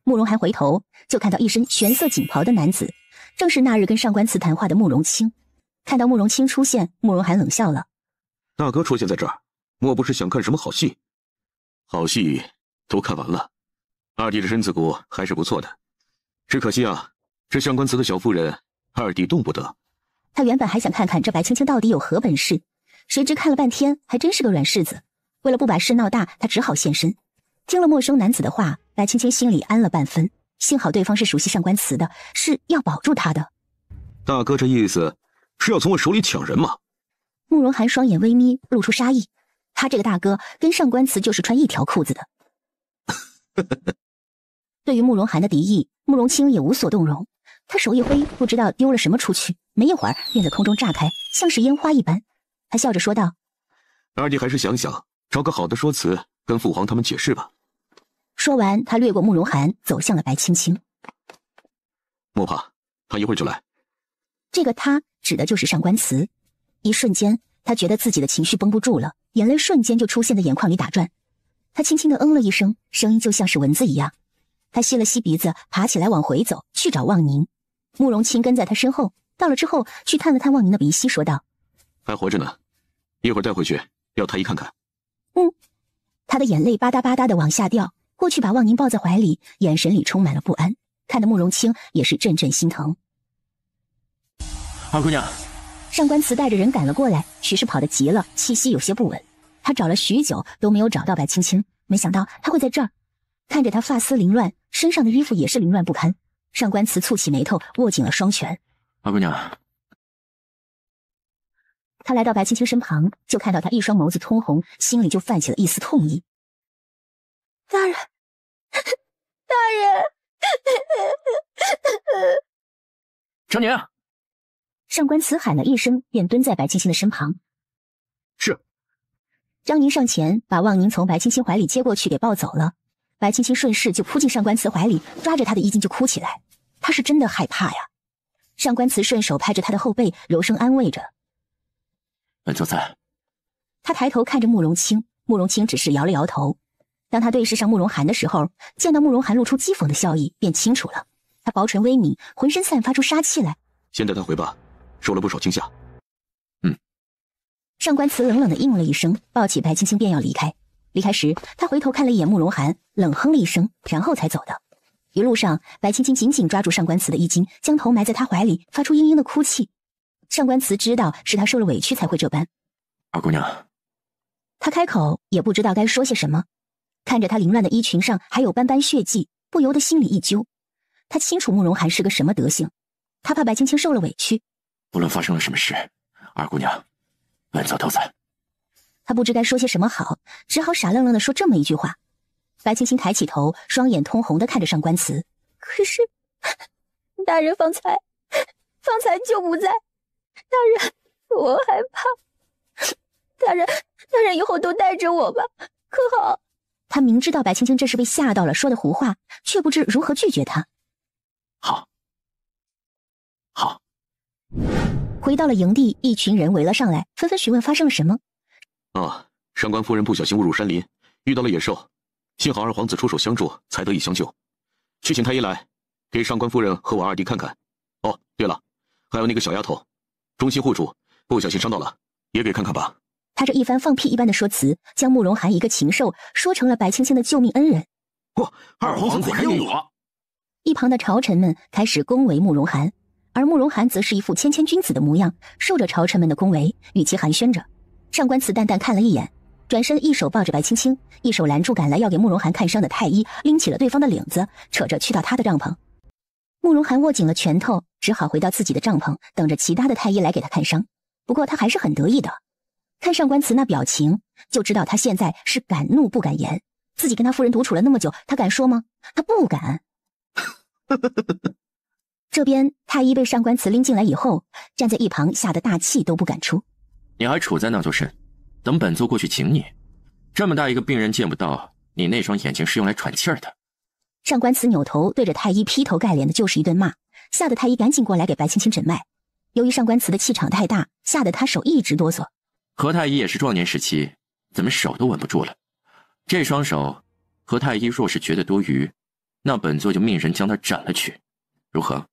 慕容涵回头就看到一身玄色锦袍的男子，正是那日跟上官慈谈话的慕容清。看到慕容清出现，慕容涵冷笑了：大哥出现在这儿，莫不是想看什么好戏？好戏都看完了，二弟的身子骨还是不错的，只可惜啊，这上官慈的小妇人，二弟动不得。他原本还想看看这白青青到底有何本事，谁知看了半天还真是个软柿子。为了不把事闹大，他只好现身。听了陌生男子的话，白青青心里安了半分，幸好对方是熟悉上官慈的，是要保住他的。大哥这意思是要从我手里抢人吗？慕容涵双眼微眯，露出杀意。他这个大哥跟上官慈就是穿一条裤子的。对于慕容涵的敌意，慕容清也无所动容。他手一挥，不知道丢了什么出去，没一会儿便在空中炸开，像是烟花一般。他笑着说道：二弟还是想想找个好的说辞跟父皇他们解释吧。说完，他掠过慕容涵，走向了白青青。莫怕，他一会儿就来。这个他指的就是上官慈。一瞬间，他觉得自己的情绪绷不住了，眼泪瞬间就出现在眼眶里打转。他轻轻地嗯了一声，声音就像是蚊子一样。他吸了吸鼻子，爬起来往回走，去找望宁。慕容清跟在他身后，到了之后去探了探望宁的鼻息，说道：还活着呢，一会儿带回去要太医看看。他的眼泪吧嗒吧嗒的往下掉，过去把望宁抱在怀里，眼神里充满了不安，看得慕容清也是阵阵心疼。二姑娘，上官慈带着人赶了过来，许是跑得急了，气息有些不稳。他找了许久都没有找到白青青，没想到他会在这儿。看着他发丝凌乱，身上的衣服也是凌乱不堪，上官慈蹙起眉头，握紧了双拳。二姑娘。他来到白青青身旁，就看到她一双眸子通红，心里就泛起了一丝痛意。大人，大人！张宁！上官慈喊了一声，便蹲在白青青的身旁。是。张宁上前把望宁从白青青怀里接过去，给抱走了。白青青顺势就扑进上官慈怀里，抓着他的衣襟就哭起来。他是真的害怕呀。上官慈顺手拍着他的后背，柔声安慰着。本座在。他抬头看着慕容清，慕容清只是摇了摇头。当他对视上慕容涵的时候，见到慕容涵露出讥讽的笑意，便清楚了。他薄唇微抿，浑身散发出杀气来。先带他回吧，受了不少惊吓。上官慈冷冷地应了一声，抱起白青青便要离开。离开时，他回头看了一眼慕容涵，冷哼了一声，然后才走的。一路上，白青青紧紧抓住上官慈的衣襟，将头埋在他怀里，发出嘤嘤的哭泣。上官慈知道是他受了委屈才会这般。二姑娘。他开口也不知道该说些什么，看着他凌乱的衣裙上还有斑斑血迹，不由得心里一揪。他清楚慕容涵是个什么德行，他怕白青青受了委屈。无论发生了什么事，二姑娘，本座都在。他不知该说些什么好，只好傻愣愣地说这么一句话。白青青抬起头，双眼通红地看着上官慈。可是，大人方才就不在。大人，我害怕。大人以后都带着我吧，可好？他明知道白青青这是被吓到了，说的胡话，却不知如何拒绝他。好。回到了营地，一群人围了上来，纷纷询问发生了什么。上官夫人不小心误入山林，遇到了野兽，幸好二皇子出手相助，才得以相救。去请太医来，给上官夫人和我二弟看看。哦，对了，还有那个小丫头，忠心护主，不小心伤到了，也给看看吧。他这一番放屁一般的说辞，将慕容涵一个禽兽说成了白青青的救命恩人。二皇子果然有我。一旁的朝臣们开始恭维慕容涵，而慕容涵则是一副谦谦君子的模样，受着朝臣们的恭维，语气寒暄着。上官慈淡淡看了一眼，转身一手抱着白青青，一手拦住赶来要给慕容涵看伤的太医，拎起了对方的领子，扯着去到他的帐篷。慕容涵握紧了拳头，只好回到自己的帐篷，等着其他的太医来给他看伤。不过他还是很得意的，看上官慈那表情，就知道他现在是敢怒不敢言。自己跟他夫人独处了那么久，他敢说吗？他不敢。这边太医被上官慈拎进来以后，站在一旁吓得大气都不敢出。你还杵在那就是等本座过去请你。这么大一个病人见不到，你那双眼睛是用来喘气儿的。上官慈扭头对着太医劈头盖脸的就是一顿骂，吓得太医赶紧过来给白青青诊脉。由于上官慈的气场太大，吓得他手一直哆嗦。何太医也是壮年时期，怎么手都稳不住了？这双手，何太医若是觉得多余，那本座就命人将他斩了去，如何？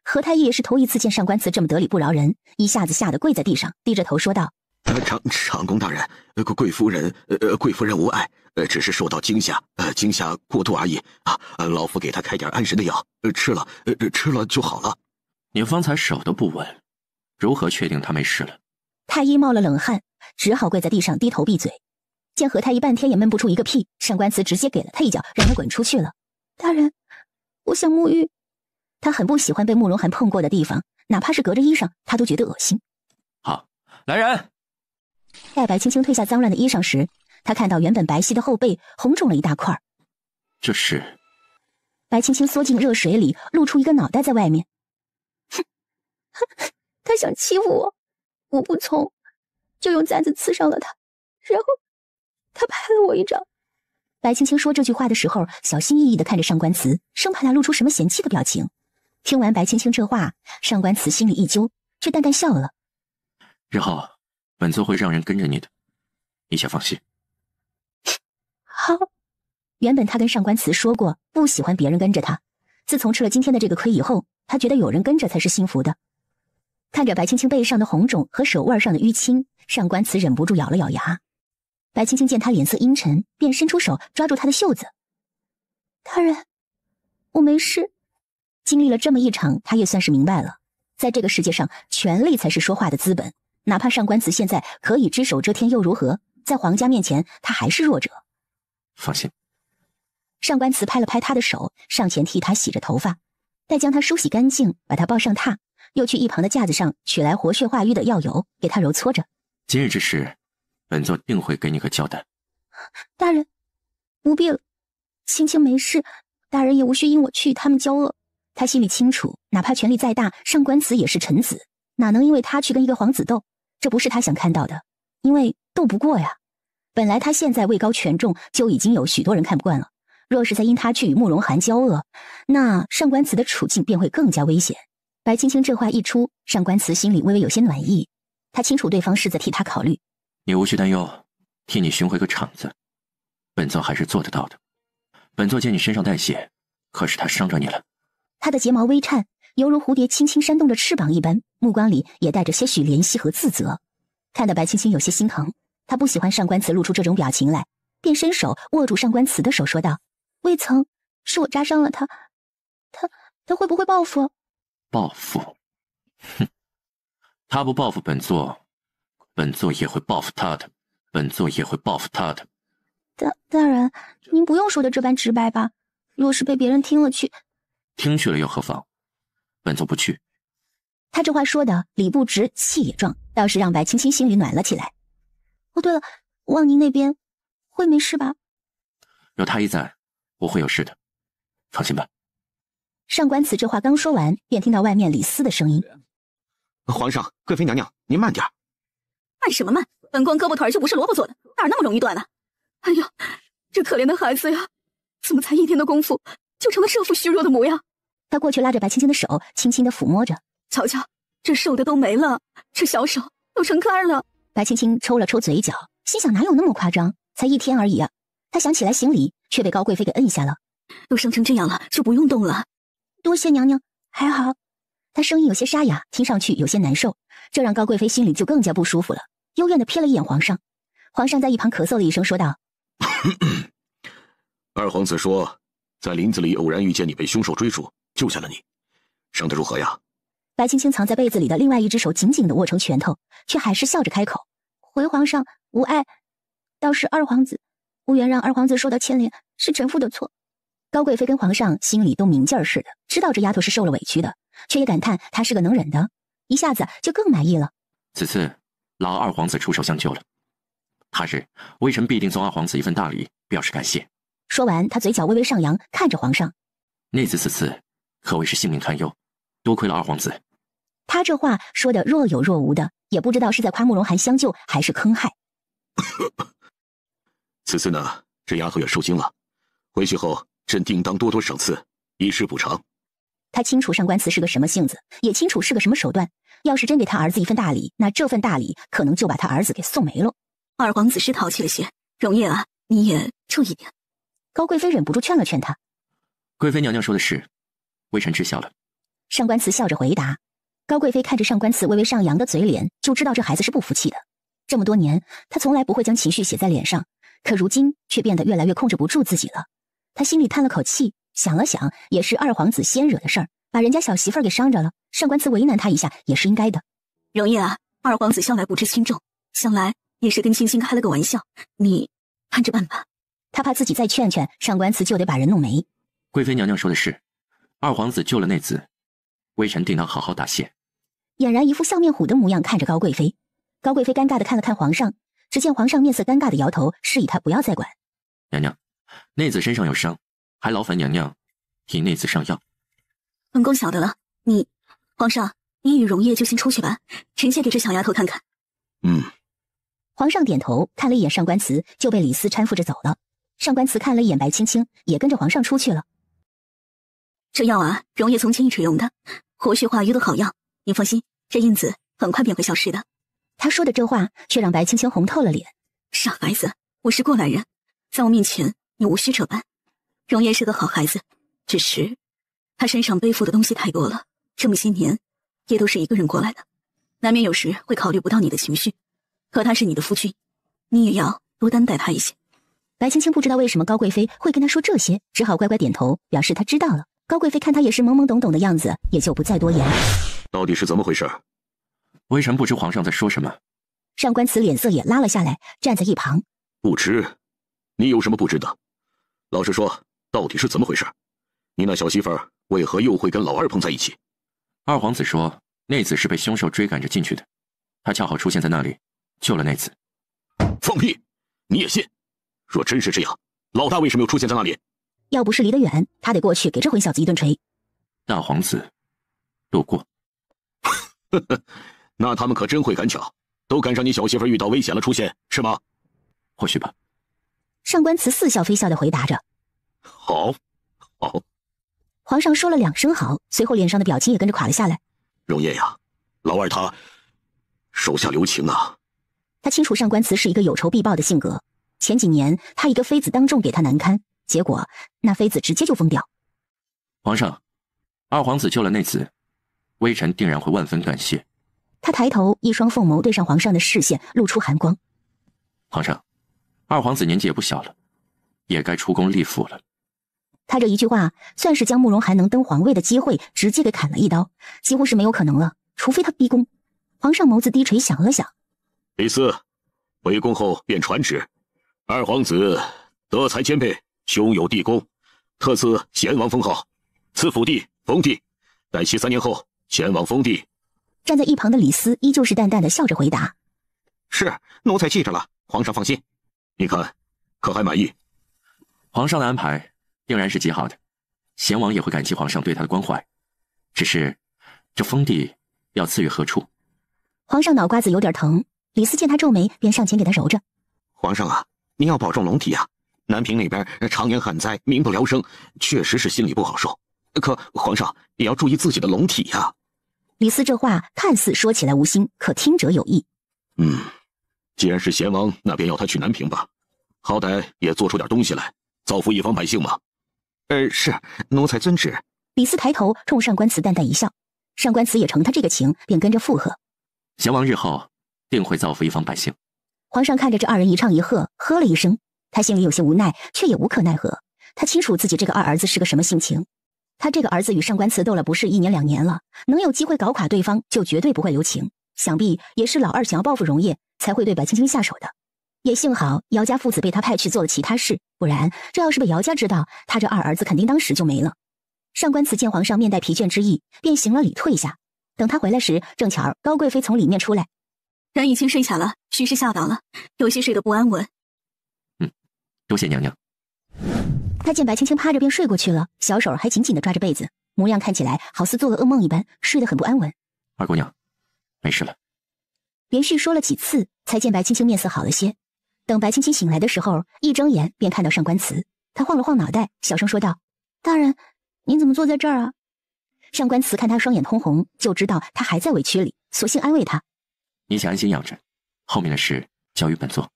何太医也是头一次见上官慈这么得理不饶人，一下子吓得跪在地上，低着头说道：长公大人，贵夫人无碍，只是受到惊吓过度而已啊！老夫给他开点安神的药，吃了就好了。你方才手都不稳，如何确定他没事了？太医冒了冷汗，只好跪在地上低头闭嘴。见何太医半天也闷不出一个屁，上官慈直接给了他一脚，让他滚出去了。大人，我想沐浴。他很不喜欢被慕容涵碰过的地方，哪怕是隔着衣裳，他都觉得恶心。好，来人！待白青青褪下脏乱的衣裳时，他看到原本白皙的后背红肿了一大块。这是……白青青缩进热水里，露出一个脑袋在外面。哼，他想欺负我，我不从，就用簪子刺伤了他，然后他拍了我一掌。白青青说这句话的时候，小心翼翼地看着上官慈，生怕他露出什么嫌弃的表情。听完白青青这话，上官慈心里一揪，却淡淡笑了。日后本座会让人跟着你的，你且放心。好。原本他跟上官慈说过不喜欢别人跟着他，自从吃了今天的这个亏以后，他觉得有人跟着才是幸福的。看着白青青背上的红肿和手腕上的淤青，上官慈忍不住咬了咬牙。白青青见他脸色阴沉，便伸出手抓住他的袖子。大人，我没事。经历了这么一场，他也算是明白了，在这个世界上，权力才是说话的资本。哪怕上官慈现在可以只手遮天又如何？在皇家面前，他还是弱者。放心。上官慈拍了拍他的手，上前替他洗着头发，待将他梳洗干净，把他抱上榻，又去一旁的架子上取来活血化瘀的药油，给他揉搓着。今日之事，本座定会给你个交代。大人，不必了，青青没事，大人也无需因我去与他们交恶。他心里清楚，哪怕权力再大，上官慈也是臣子，哪能因为他去跟一个皇子斗？这不是他想看到的，因为斗不过呀。本来他现在位高权重，就已经有许多人看不惯了。若是再因他去与慕容涵交恶，那上官慈的处境便会更加危险。白青青这话一出，上官慈心里微微有些暖意，他清楚对方是在替他考虑。你无需担忧，替你寻回个场子，本座还是做得到的。本座见你身上带血，可是他伤着你了。他的睫毛微颤，犹如蝴蝶轻轻扇动着翅膀一般，目光里也带着些许怜惜和自责。看得白青青有些心疼，他不喜欢上官慈露出这种表情来，便伸手握住上官慈的手说道：未曾，是我扎伤了他会不会报复？报复？哼，他不报复本座，本座也会报复他的，本座也会报复他的。大人，您不用说的这般直白吧？若是被别人听了去，听去了又何妨？本座不去。他这话说的理不直气也壮，倒是让白青青心里暖了起来。哦，对了，望您那边会没事吧？有太医在，不会有事的，放心吧。上官慈这话刚说完，便听到外面李斯的声音：皇上，贵妃娘娘，您慢点。慢什么慢？本宫胳膊腿就不是萝卜做的，哪那么容易断了？哎呦，这可怜的孩子呀，怎么才一天的功夫就成了这副虚弱的模样？他过去拉着白青青的手，轻轻地抚摸着。瞧瞧，这瘦的都没了，这小手都成干了。白青青抽了抽嘴角，心想哪有那么夸张，才一天而已啊。他想起来行礼，却被高贵妃给摁下了。都伤成这样了，就不用动了。多谢娘娘，还好。他声音有些沙哑，听上去有些难受，这让高贵妃心里就更加不舒服了，幽怨地瞥了一眼皇上。皇上在一旁咳嗽了一声，说道：二皇子说在林子里偶然遇见你，被凶兽追逐，救下了你，伤得如何呀？白青青藏在被子里的另外一只手紧紧地握成拳头，却还是笑着开口：回皇上无碍，倒是二皇子，无缘让二皇子受到牵连，是臣妇的错。高贵妃跟皇上心里都明镜似的，知道这丫头是受了委屈的，却也感叹她是个能忍的，一下子就更满意了。此次劳二皇子出手相救了，他日微臣必定送二皇子一份大礼，表示感谢。说完，他嘴角微微上扬，看着皇上：内子此次可谓是性命堪忧，多亏了二皇子。他这话说的若有若无的，也不知道是在夸慕容涵相救，还是坑害。此次呢，这丫头也受惊了，回去后朕定当多多赏赐，以示补偿。他清楚上官慈是个什么性子，也清楚是个什么手段。要是真给他儿子一份大礼，那这份大礼可能就把他儿子给送没了。二皇子是淘气了些，容叶啊，你也注意点。高贵妃忍不住劝了劝他：贵妃娘娘说的是，微臣知晓了。上官慈笑着回答。高贵妃看着上官慈微微上扬的嘴脸，就知道这孩子是不服气的。这么多年，她从来不会将情绪写在脸上，可如今却变得越来越控制不住自己了。她心里叹了口气，想了想，也是二皇子先惹的事儿，把人家小媳妇儿给伤着了，上官慈为难他一下也是应该的。容叶啊，二皇子向来不知轻重，向来也是跟青青开了个玩笑，你看着办吧。他怕自己再劝劝上官慈就得把人弄没。贵妃娘娘说的是，二皇子救了内子，微臣定当好好答谢。俨然一副笑面虎的模样看着高贵妃。高贵妃尴尬的看了看皇上，只见皇上面色尴尬的摇头，示意他不要再管。娘娘，内子身上有伤，还劳烦娘娘替内子上药。本宫晓得了，皇上，你与容叶就先出去吧，臣妾给这小丫头看看。皇上点头，看了一眼上官慈，就被李斯搀扶着走了。上官慈看了一眼白青青，也跟着皇上出去了。这药啊，容叶从前一直用的，活血化瘀的好药，你放心，这印子很快便会消失的。他说的这话却让白青青红透了脸。傻孩子，我是过来人，在我面前你无需这般。容叶是个好孩子，只是他身上背负的东西太多了，这么些年也都是一个人过来的，难免有时会考虑不到你的情绪。可他是你的夫君，你也要多担待他一些。白青青不知道为什么高贵妃会跟他说这些，只好乖乖点头，表示他知道了。高贵妃看他也是懵懵懂懂的样子，也就不再多言。到底是怎么回事？微臣不知皇上在说什么。上官慈脸色也拉了下来，站在一旁。不知？你有什么不知的？老实说，到底是怎么回事？你那小媳妇儿为何又会跟老二碰在一起？二皇子说，内子是被凶手追赶着进去的，他恰好出现在那里，救了内子。放屁！你也信？若真是这样，老大为什么又出现在那里？要不是离得远，他得过去给这混小子一顿锤。大皇子路过。那他们可真会赶巧，都赶上你小媳妇遇到危险了出现，是吗？或许吧。上官慈似笑非笑地回答着。好。皇上说了2声好，随后脸上的表情也跟着垮了下来。容叶呀，老二他手下留情啊。他清楚上官慈是一个有仇必报的性格，前几年他一个妃子当众给他难堪，结果那妃子直接就疯掉。皇上，二皇子救了内子，微臣定然会万分感谢。他抬头，一双凤眸对上皇上的视线，露出寒光。皇上，二皇子年纪也不小了，也该出宫立父了。他这一句话算是将慕容涵能登皇位的机会直接给砍了一刀，几乎是没有可能了，除非他逼宫。皇上眸子低垂，想了想。李斯，回宫后便传旨，二皇子德才兼备，胸有地宫，特赐贤王封号，赐府地封地，待其3年后前往封地。站在一旁的李斯依旧是淡淡的笑着回答：是，奴才记着了，皇上放心。你看，可还满意？皇上的安排定然是极好的，贤王也会感激皇上对他的关怀。只是这封地要赐予何处？皇上脑瓜子有点疼，李斯见他皱眉，便上前给他揉着。皇上啊，您要保重龙体啊！南平那边常年旱灾，民不聊生，确实是心里不好受。可皇上也要注意自己的龙体呀。李斯这话看似说起来无心，可听者有意。既然是贤王那边要他去南平吧，好歹也做出点东西来，造福一方百姓嘛。是，奴才遵旨。李斯抬头冲上官慈淡淡一笑，上官慈也承他这个情，便跟着附和。贤王日后定会造福一方百姓。皇上看着这二人一唱一和，呵了一声，他心里有些无奈，却也无可奈何。他清楚自己这个二儿子是个什么性情，他这个儿子与上官慈斗了不是1年2年了，能有机会搞垮对方，就绝对不会留情。想必也是老二想要报复容叶，才会对白青青下手的。也幸好姚家父子被他派去做了其他事，不然这要是被姚家知道，他这二儿子肯定当时就没了。上官慈见皇上面带疲倦之意，便行了礼退下。等他回来时，正巧高贵妃从里面出来。人已经睡下了，须是吓到了，有些睡得不安稳。多谢娘娘。他见白青青趴着便睡过去了，小手还紧紧地抓着被子，模样看起来好似做了噩梦一般，睡得很不安稳。二姑娘，没事了。连续说了几次，才见白青青面色好了些。等白青青醒来的时候，一睁眼便看到上官慈，他晃了晃脑袋，小声说道：“大人，您怎么坐在这儿啊？”上官慈看他双眼通红，就知道他还在委屈里，索性安慰他：“你想安心养着，后面的事交于本座。”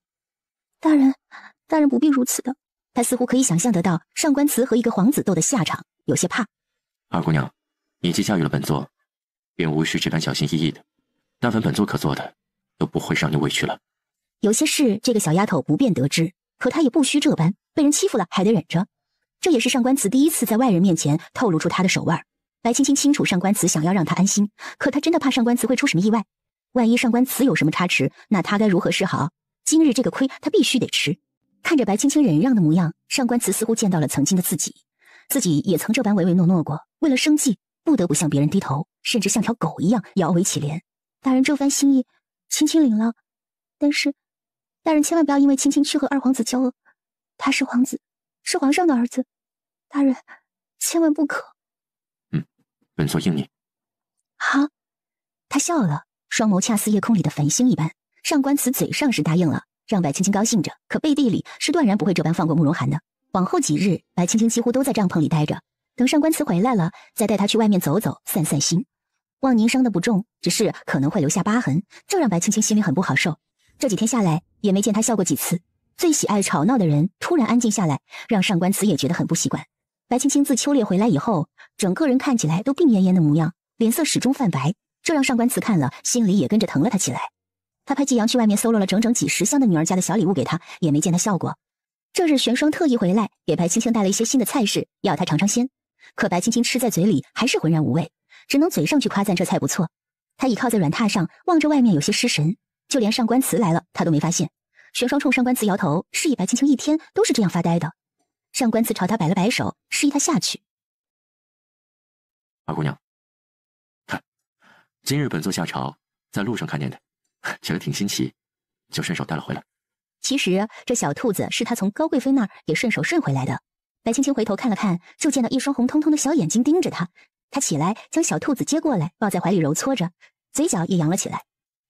大人不必如此的。他似乎可以想象得到上官慈和一个皇子斗的下场，有些怕。二姑娘，你既驾驭了本座，便无需这般小心翼翼的。但凡本座可做的，都不会让你委屈了。有些事这个小丫头不便得知，可她也不需这般，被人欺负了还得忍着。这也是上官慈第一次在外人面前透露出她的手腕。白青青清楚上官慈想要让她安心，可她真的怕上官慈会出什么意外。万一上官慈有什么差池，那她该如何是好？今日这个亏她必须得吃。看着白青青忍让的模样，上官慈似乎见到了曾经的自己也曾这般唯唯诺诺过，为了生计不得不向别人低头，甚至像条狗一样摇尾乞怜。大人这番心意，青青领了，但是大人千万不要因为青青去和二皇子交恶，他是皇子，是皇上的儿子，大人千万不可。本座应你。好，他笑了，双眸恰似夜空里的繁星一般。上官慈嘴上是答应了，让白青青高兴着，可背地里是断然不会这般放过慕容寒的。往后几日，白青青几乎都在帐篷里待着，等上官慈回来了，再带他去外面走走，散散心。望宁伤得不重，只是可能会留下疤痕，这让白青青心里很不好受。这几天下来，也没见他笑过几次。最喜爱吵闹的人突然安静下来，让上官慈也觉得很不习惯。白青青自秋猎回来以后，整个人看起来都病恹恹的模样，脸色始终泛白，这让上官慈看了，心里也跟着疼了他起来。他派季阳去外面搜罗了整整几10箱的女儿家的小礼物给他，也没见他笑过。这日玄霜特意回来，给白青青带了一些新的菜式，要他尝尝鲜。可白青青吃在嘴里还是浑然无味，只能嘴上去夸赞这菜不错。他倚靠在软榻上，望着外面有些失神，就连上官慈来了他都没发现。玄霜冲上官慈摇头，示意白青青一天都是这样发呆的。上官慈朝他摆了摆手，示意他下去。二姑娘，看，今日本座下朝，在路上看见的，觉得挺新奇，就顺手带了回来。其实这小兔子是他从高贵妃那儿也顺手顺回来的。白青青回头看了看，就见到一双红彤彤的小眼睛盯着他。他起来将小兔子接过来，抱在怀里揉搓着，嘴角也扬了起来。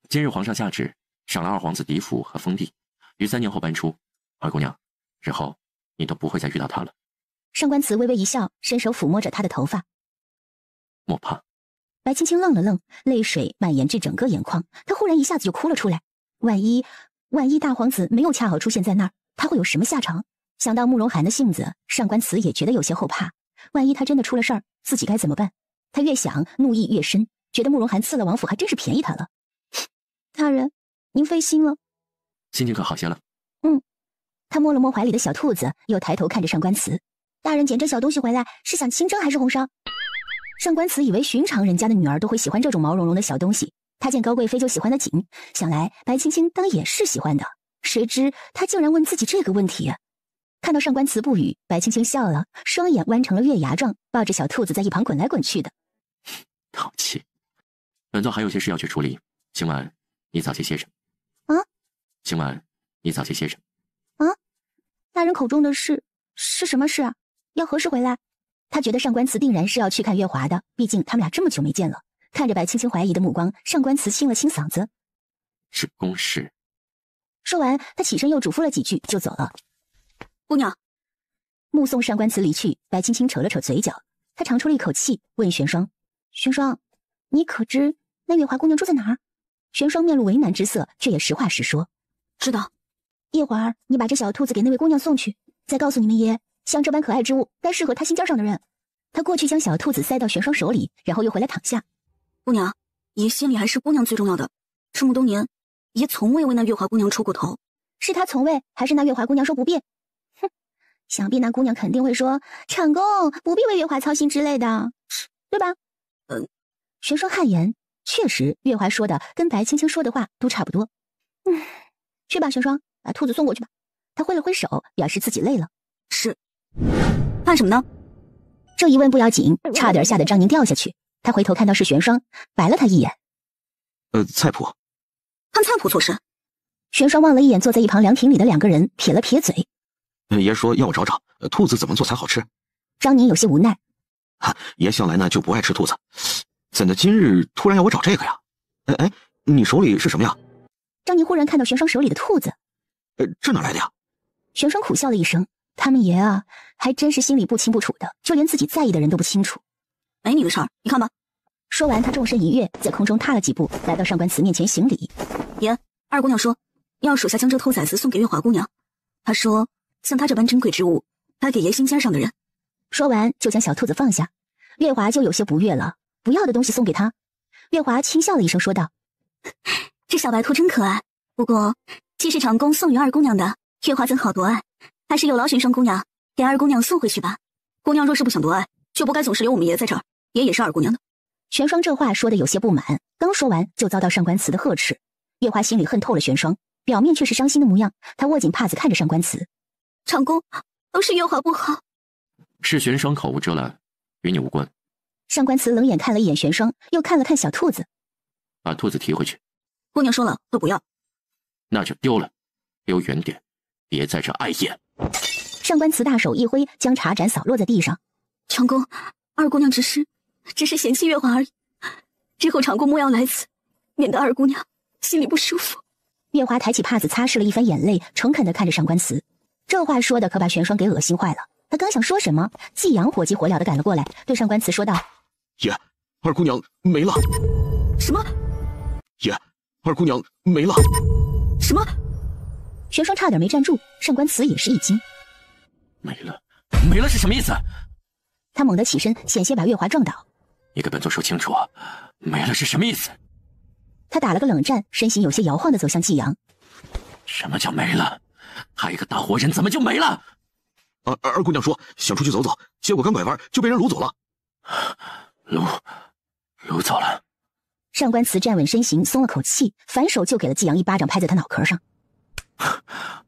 今日皇上下旨，赏了二皇子嫡府和封地，于3年后搬出。二姑娘，日后你都不会再遇到他了。上官慈微微一笑，伸手抚摸着他的头发。莫怕。白青青愣了愣，泪水蔓延至整个眼眶，她忽然一下子就哭了出来。万一大皇子没有恰好出现在那儿，他会有什么下场？想到慕容寒的性子，上官慈也觉得有些后怕。万一他真的出了事儿，自己该怎么办？他越想怒意越深，觉得慕容寒赐了王府还真是便宜他了。大人，您费心了。心情可好些了？他摸了摸怀里的小兔子，又抬头看着上官慈。大人捡这小东西回来是想清蒸还是红烧？上官慈以为寻常人家的女儿都会喜欢这种毛茸茸的小东西，他见高贵妃就喜欢得紧，想来白青青当也是喜欢的，谁知他竟然问自己这个问题。看到上官慈不语，白青青笑了，双眼弯成了月牙状，抱着小兔子在一旁滚来滚去的。淘气。本座还有些事要去处理，今晚你早些歇着。今晚你早些歇着。大人口中的事是什么事啊？要何时回来？他觉得上官慈定然是要去看月华的，毕竟他们俩这么久没见了。看着白青青怀疑的目光，上官慈清了清嗓子：“是公事。”说完，他起身又嘱咐了几句，就走了。姑娘，目送上官慈离去，白青青扯了扯嘴角，她长出了一口气，问玄霜：“玄霜，你可知那月华姑娘住在哪儿？”玄霜面露为难之色，却也实话实说：“知道。一会儿你把这小兔子给那位姑娘送去，再告诉你们爷，像这般可爱之物，该适合她心尖上的人。”他过去将小兔子塞到玄霜手里，然后又回来躺下。姑娘，爷心里还是姑娘最重要的。这么多年，爷从未为那月华姑娘出过头。是他从未，还是那月华姑娘说不便？哼，想必那姑娘肯定会说产宫不必为月华操心之类的，对吧？玄霜汗颜，确实月华说的跟白青青说的话都差不多。去吧，玄霜，把兔子送过去吧。他挥了挥手，表示自己累了。是。看什么呢？这一问不要紧，差点吓得张宁掉下去。他回头看到是玄霜，白了他一眼。菜谱。看菜谱做事。玄霜望了一眼坐在一旁凉亭里的2个人，撇了撇嘴。爷说要我找找兔子怎么做才好吃。张宁有些无奈。爷向来呢就不爱吃兔子，怎的今日突然要我找这个呀？你手里是什么呀？张宁忽然看到玄霜手里的兔子。这哪来的呀？玄霜苦笑了一声。他们爷啊，还真是心里不清不楚的，就连自己在意的人都不清楚。没你的事儿，你看吧。说完，他纵身一跃，在空中踏了几步，来到上官慈面前行礼。爷，二姑娘说要属下将这偷崽子送给月华姑娘。她说像她这般珍贵之物，该给爷心尖上的人。说完就将小兔子放下。月华就有些不悦了，不要的东西送给他。月华轻笑了一声说道：这小白兔真可爱，不过既是长工送与二姑娘的，月华怎好夺爱？还是有劳玄霜姑娘给二姑娘送回去吧。姑娘若是不想夺爱，就不该总是留我们爷在这儿，爷也是二姑娘的。玄霜这话说的有些不满，刚说完就遭到上官慈的呵斥。月华心里恨透了玄霜，表面却是伤心的模样。他握紧帕子看着上官慈：长工，都是月华不好。是玄霜口无遮拦，与你无关。上官慈冷眼看了一眼玄霜，又看了看小兔子，把兔子提回去。姑娘说了，都不要。那就丢了，丢远点，别在这碍眼。上官慈大手一挥，将茶盏扫落在地上。长工，二姑娘只是嫌弃月华而已。之后长工莫要来此，免得二姑娘心里不舒服。月华抬起帕子擦拭了一番眼泪，诚恳地看着上官慈。这话说的可把玄霜给恶心坏了。他刚想说什么，季阳火急火燎地赶了过来，对上官慈说道：爷，二姑娘没了。什么？爷，二姑娘没了。什么？玄霜差点没站住，上官慈也是一惊。没了，没了是什么意思？他猛地起身，险些把月华撞倒。你给本座说清楚，没了是什么意思？他打了个冷战，身形有些摇晃地走向季阳。什么叫没了？他一个大活人怎么就没了？二姑娘说想出去走走，结果刚拐弯就被人掳走了。掳走了。上官慈站稳身形，松了口气，反手就给了季阳一巴掌，拍在他脑壳上。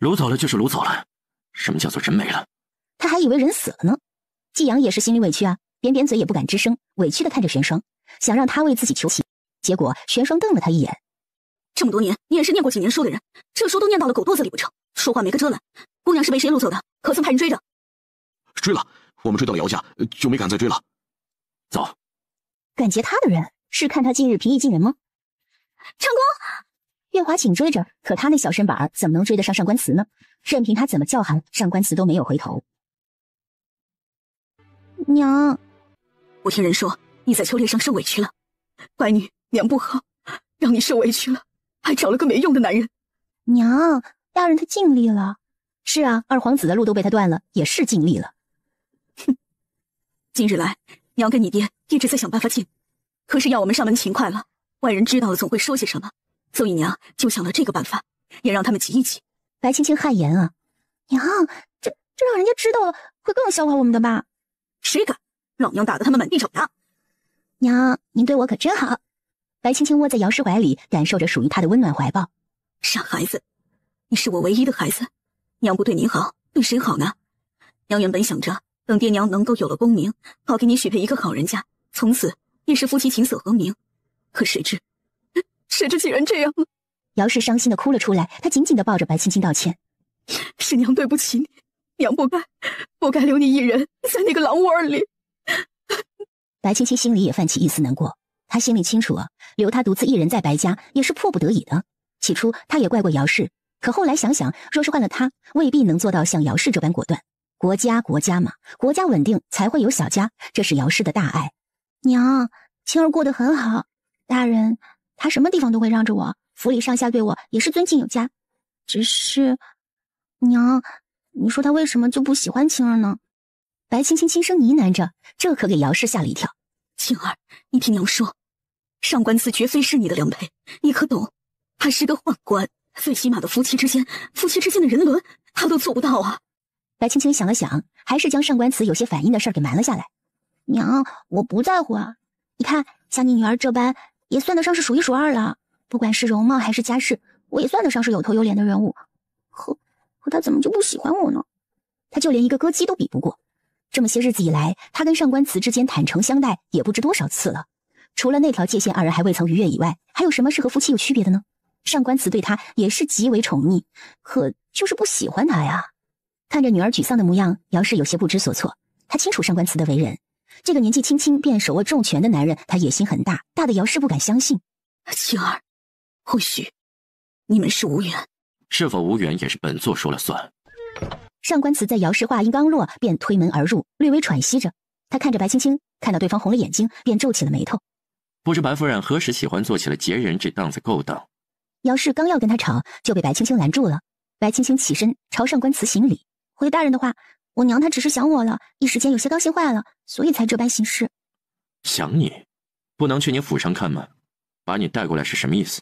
掳走了就是掳走了，什么叫做人没了？他还以为人死了呢。季阳也是心里委屈啊，扁扁嘴也不敢吱声，委屈地看着玄霜，想让他为自己求情。结果玄霜瞪了他一眼：这么多年，你也是念过几年书的人，这书都念到了狗肚子里不成？说话没个遮拦。姑娘是被谁掳走的？可曾派人追着？追了，我们追到了姚家，就没敢再追了。走。敢劫他的人，是看他近日平易近人吗？长工，月华紧追着，可他那小身板怎么能追得上上官慈呢？任凭他怎么叫喊，上官慈都没有回头。娘，我听人说你在秋猎上受委屈了，怪女娘不好，让你受委屈了，还找了个没用的男人。娘，大人他尽力了。是啊，二皇子的路都被他断了，也是尽力了。哼，今日来，娘跟你爹一直在想办法进，可是要我们上门勤快了，外人知道了总会说些什么，所以娘就想了这个办法，也让他们挤一挤。白青青汗颜啊，娘，这让人家知道了，会更笑话我们的吧？谁敢？老娘打得他们满地找牙。娘，您对我可真好。白青青窝在姚氏怀里，感受着属于她的温暖怀抱。傻孩子，你是我唯一的孩子，娘不对你好，对谁好呢？娘原本想着等爹娘能够有了功名，好给你许配一个好人家，从此也是夫妻琴瑟和鸣。可谁知竟然这样了。姚氏伤心的哭了出来，她紧紧的抱着白青青道歉：是娘对不起你，娘不该留你一人在那个狼窝里。白青青心里也泛起一丝难过，她心里清楚啊，留她独自一人在白家也是迫不得已的。起初她也怪过姚氏，可后来想想，若是换了她，未必能做到像姚氏这般果断。国家嘛，国家稳定才会有小家，这是姚氏的大爱。娘，青儿过得很好，大人他什么地方都会让着我，府里上下对我也是尊敬有加。只是，娘，你说他为什么就不喜欢青儿呢？白青青轻声呢喃着，这可给姚氏吓了一跳。青儿，你听娘说，上官慈绝非是你的良配，你可懂？他是个宦官，最起码的夫妻之间的人伦，他都做不到啊。白青青想了想，还是将上官慈有些反应的事儿给瞒了下来。娘，我不在乎啊。你看，像你女儿这般，也算得上是数一数二了。不管是容貌还是家世，我也算得上是有头有脸的人物。可他怎么就不喜欢我呢？他就连一个歌姬都比不过。这么些日子以来，他跟上官慈之间坦诚相待也不知多少次了。除了那条界限二人还未曾逾越以外，还有什么是和夫妻有区别的呢？上官慈对他也是极为宠溺，可就是不喜欢他呀。看着女儿沮丧的模样，姚氏有些不知所措。他清楚上官慈的为人，这个年纪轻轻便手握重权的男人，他野心很大，大的姚氏不敢相信。青儿，或许你们是无缘，是否无缘也是本座说了算。上官慈在姚氏话音刚落，便推门而入，略微喘息着。他看着白青青，看到对方红了眼睛，便皱起了眉头。不知白夫人何时喜欢做起了劫人这档子勾当？姚氏刚要跟他吵，就被白青青拦住了。白青青起身朝上官慈行礼：回大人的话，我娘她只是想我了，一时间有些高兴坏了，所以才这般行事。想你？不能去你府上看吗？把你带过来是什么意思？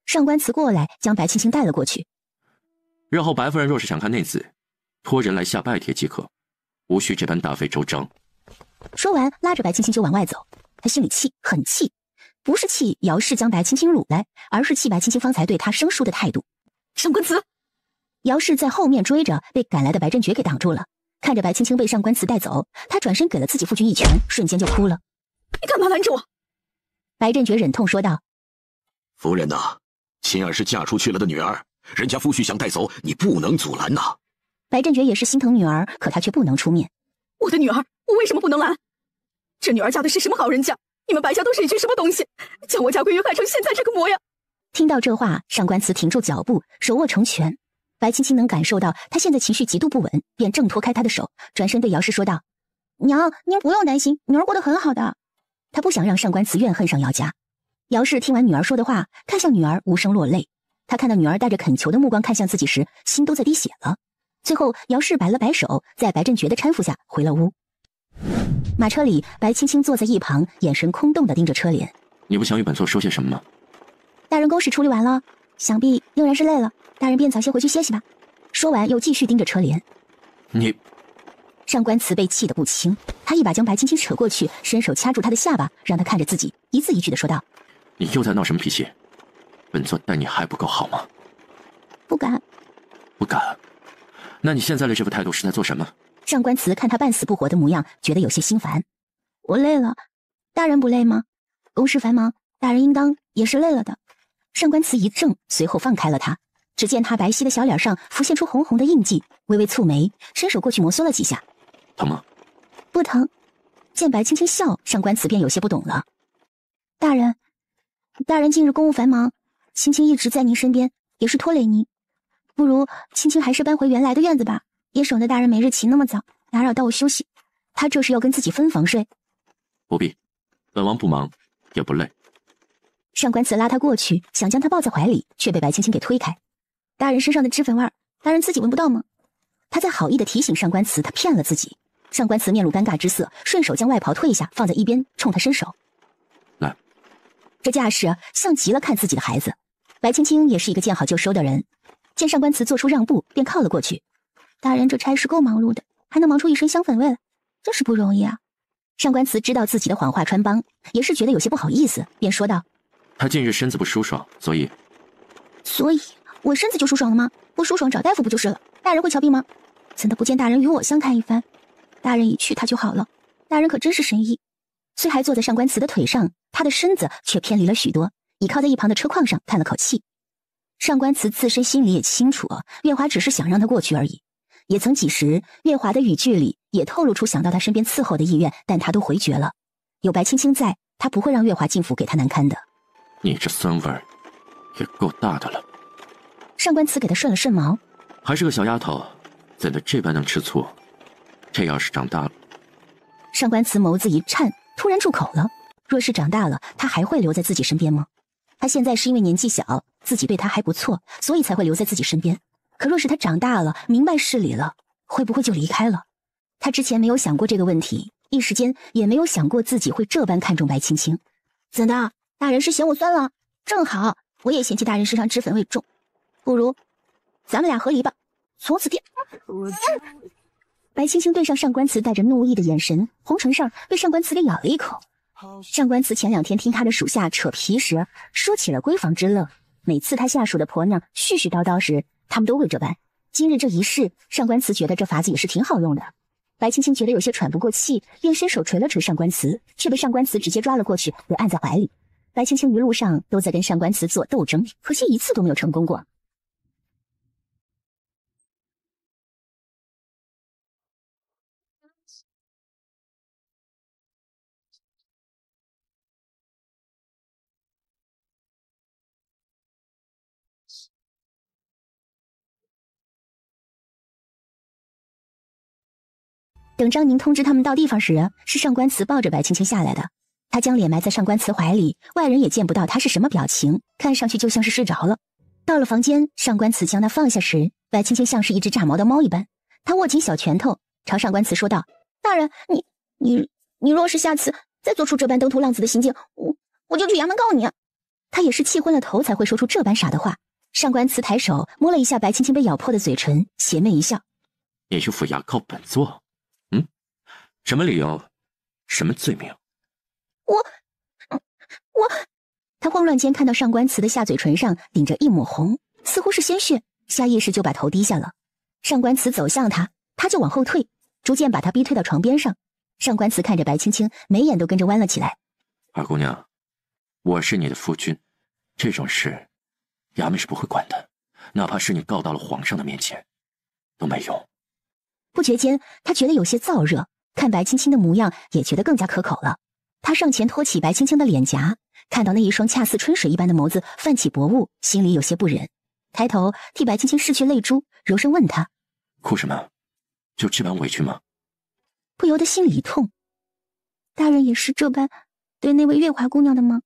上官慈过来将白青青带了过去。日后白夫人若是想看内子，托人来下拜帖即可，无需这般大费周章。说完，拉着白青青就往外走。他心里气，很气，不是气姚氏将白青青掳来，而是气白青青方才对他生疏的态度。上官慈，姚氏在后面追着，被赶来的白振觉给挡住了。看着白青青被上官慈带走，他转身给了自己夫君一拳，瞬间就哭了。你干嘛拦着我？白振觉忍痛说道：夫人呐，秦儿是嫁出去了的女儿，人家夫婿想带走，你不能阻拦呐。白振觉也是心疼女儿，可他却不能出面。我的女儿，我为什么不能拦？这女儿嫁的是什么好人家？你们白家都是一群什么东西，将我家闺女害成现在这个模样？听到这话，上官慈停住脚步，手握成拳。白青青能感受到他现在情绪极度不稳，便挣脱开他的手，转身对姚氏说道：娘，您不用担心，女儿过得很好的。他不想让上官慈怨恨上姚家。姚氏听完女儿说的话，看向女儿，无声落泪。他看到女儿带着恳求的目光看向自己时，心都在滴血了。最后，姚氏摆了摆手，在白振觉的搀扶下回了屋。马车里，白青青坐在一旁，眼神空洞地盯着车帘。你不想与本座说些什么吗？大人公事处理完了，想必仍然是累了，大人便早些回去歇息吧。说完，又继续盯着车帘。你……上官慈被气得不轻，他一把将白青青扯过去，伸手掐住她的下巴，让她看着自己，一字一句地说道：你又在闹什么脾气？本座待你还不够好吗？不敢。不敢？那你现在的这副态度是在做什么？上官慈看他半死不活的模样，觉得有些心烦。我累了，大人不累吗？公事繁忙，大人应当也是累了的。上官慈一怔，随后放开了他。只见他白皙的小脸上浮现出红红的印记，微微蹙眉，伸手过去摩挲了几下。疼吗？不疼。见白青青笑，上官慈便有些不懂了。大人近日公务繁忙，青青一直在您身边，也是拖累您。不如青青还是搬回原来的院子吧，也省得大人每日起那么早，打扰到我休息。他这是要跟自己分房睡。不必，本王不忙，也不累。上官慈拉他过去，想将他抱在怀里，却被白青青给推开。大人身上的脂粉味儿，大人自己闻不到吗？他在好意的提醒上官慈，他骗了自己。上官慈面露尴尬之色，顺手将外袍褪下，放在一边，冲他伸手。来，这架势像极了看自己的孩子。白青青也是一个见好就收的人，见上官慈做出让步，便靠了过去。大人这差事够忙碌的，还能忙出一身香粉味来，真是不容易啊。上官慈知道自己的谎话穿帮，也是觉得有些不好意思，便说道：他近日身子不舒爽，所以我身子就舒爽了吗？不舒爽找大夫不就是了？大人会瞧病吗？怎的不见大人与我相看一番？大人一去他就好了，大人可真是神医。虽还坐在上官慈的腿上，他的身子却偏离了许多，倚靠在一旁的车框上叹了口气。上官慈自身心里也清楚，月华只是想让他过去而已。也曾几时，月华的语句里也透露出想到他身边伺候的意愿，但他都回绝了。有白青青在，他不会让月华进府给他难堪的。你这酸味儿也够大的了。上官慈给他顺了顺毛，还是个小丫头，怎的这般能吃醋？这要是长大了……上官慈眸子一颤，突然住口了。若是长大了，他还会留在自己身边吗？他现在是因为年纪小，自己对他还不错，所以才会留在自己身边。可若是他长大了，明白事理了，会不会就离开了？他之前没有想过这个问题，一时间也没有想过自己会这般看重白青青。怎的，大人是嫌我酸了？正好，我也嫌弃大人身上脂粉味重，不如咱们俩和离吧，从此白青青对上上官慈带着怒意的眼神，红唇上被上官慈给咬了一口。上官慈前2天听他的属下扯皮时，说起了闺房之乐，每次他下属的婆娘絮絮叨叨时，他们都会这般。今日这一事，上官慈觉得这法子也是挺好用的。白青青觉得有些喘不过气，便伸手捶了捶上官慈，却被上官慈直接抓了过去，给按在怀里。白青青一路上都在跟上官慈做斗争，可惜一次都没有成功过。等张宁通知他们到地方时，是上官慈抱着白青青下来的。他将脸埋在上官慈怀里，外人也见不到他是什么表情，看上去就像是睡着了。到了房间，上官慈将他放下时，白青青像是一只炸毛的猫一般，他握紧小拳头，朝上官慈说道：“大人，你若是下次再做出这般登徒浪子的行径，我就去衙门告你。”他也是气昏了头才会说出这般傻的话。上官慈抬手摸了一下白青青被咬破的嘴唇，邪魅一笑：“也去府衙告本座？什么理由？什么罪名？”我……他慌乱间看到上官慈的下嘴唇上顶着一抹红，似乎是鲜血，下意识就把头低下了。上官慈走向他，他就往后退，逐渐把他逼退到床边上。上官慈看着白青青，眉眼都跟着弯了起来。二姑娘，我是你的夫君，这种事衙门是不会管的，哪怕是你告到了皇上的面前都没用。不觉间他觉得有些燥热，看白青青的模样也觉得更加可口了。他上前托起白青青的脸颊，看到那一双恰似春水一般的眸子泛起薄雾，心里有些不忍，抬头替白青青拭去泪珠，柔声问她：“哭什么？就这般委屈吗？”不由得心里一痛，大人也是这般对那位月华姑娘的吗？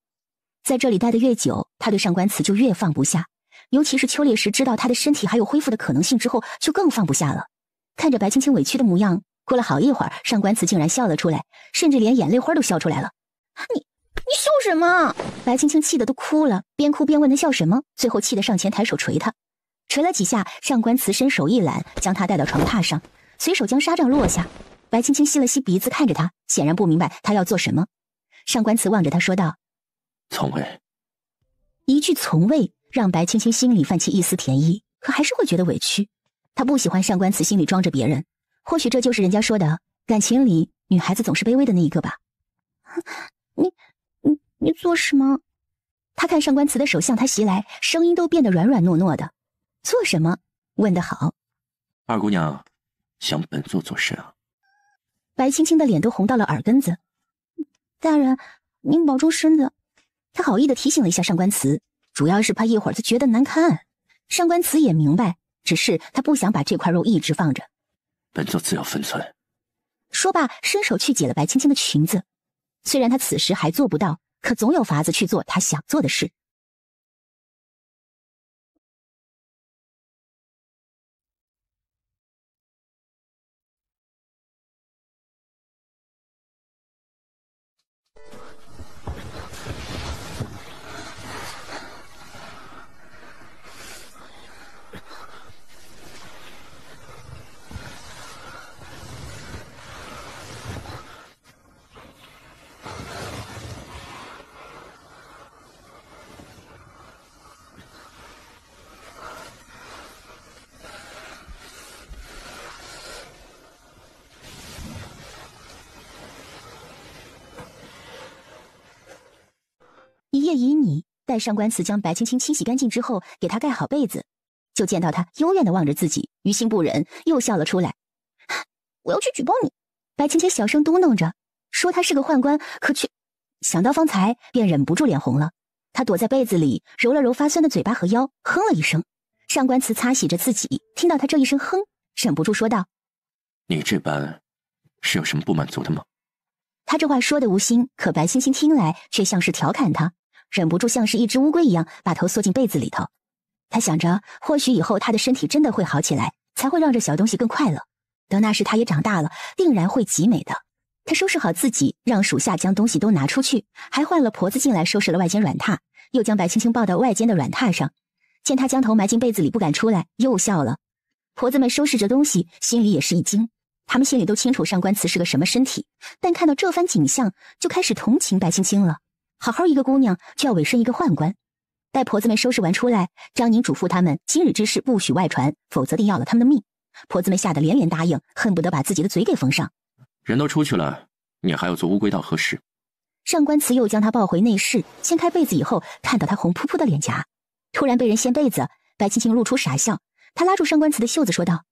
在这里待得越久，他对上官慈就越放不下，尤其是秋烈时知道他的身体还有恢复的可能性之后，就更放不下了。看着白青青委屈的模样，过了好一会儿，上官慈竟然笑了出来，甚至连眼泪花都笑出来了。你笑什么？白青青气得都哭了，边哭边问他笑什么，最后气得上前抬手捶他，捶了几下，上官慈伸手一揽，将他带到床榻上，随手将纱帐落下。白青青吸了吸鼻子，看着他，显然不明白他要做什么。上官慈望着他说道：“从未。”一句从未让白青青心里泛起一丝甜意，可还是会觉得委屈。他不喜欢上官慈心里装着别人，或许这就是人家说的感情里女孩子总是卑微的那一个吧。你做什么？他看上官慈的手向他袭来，声音都变得软软糯糯的。做什么？问得好。二姑娘想本座做事啊？白青青的脸都红到了耳根子。大人，您保重身子。他好意的提醒了一下上官慈，主要是怕一会儿他觉得难堪。上官慈也明白，只是他不想把这块肉一直放着。本座自有分寸。说罢，伸手去解了白青青的裙子。虽然他此时还做不到，可总有法子去做他想做的事。一夜已拟，待上官慈将白青青清洗干净之后，给她盖好被子，就见到她幽怨地望着自己，于心不忍，又笑了出来。我要去举报你。白青青小声嘟囔着，说她是个宦官，可却想到方才，便忍不住脸红了。她躲在被子里，揉了揉发酸的嘴巴和腰，哼了一声。上官慈擦洗着自己，听到她这一声哼，忍不住说道：“你这般是有什么不满足的吗？”他这话说的无心，可白青青听来却像是调侃他，忍不住像是一只乌龟一样把头缩进被子里头。他想着，或许以后他的身体真的会好起来，才会让这小东西更快乐。等那时他也长大了，定然会极美的。他收拾好自己，让属下将东西都拿出去，还换了婆子进来收拾了外间软榻，又将白青青抱到外间的软榻上。见他将头埋进被子里不敢出来，又笑了。婆子们收拾着东西，心里也是一惊。他们心里都清楚上官慈是个什么身体，但看到这番景象，就开始同情白青青了。好好一个姑娘，却要委身一个宦官。待婆子们收拾完出来，张宁嘱咐他们今日之事不许外传，否则定要了他们的命。婆子们吓得连连答应，恨不得把自己的嘴给封上。人都出去了，你还要做乌龟到何时？上官慈又将她抱回内室，掀开被子以后，看到她红扑扑的脸颊，突然被人掀被子，白青青露出傻笑。她拉住上官慈的袖子说道：“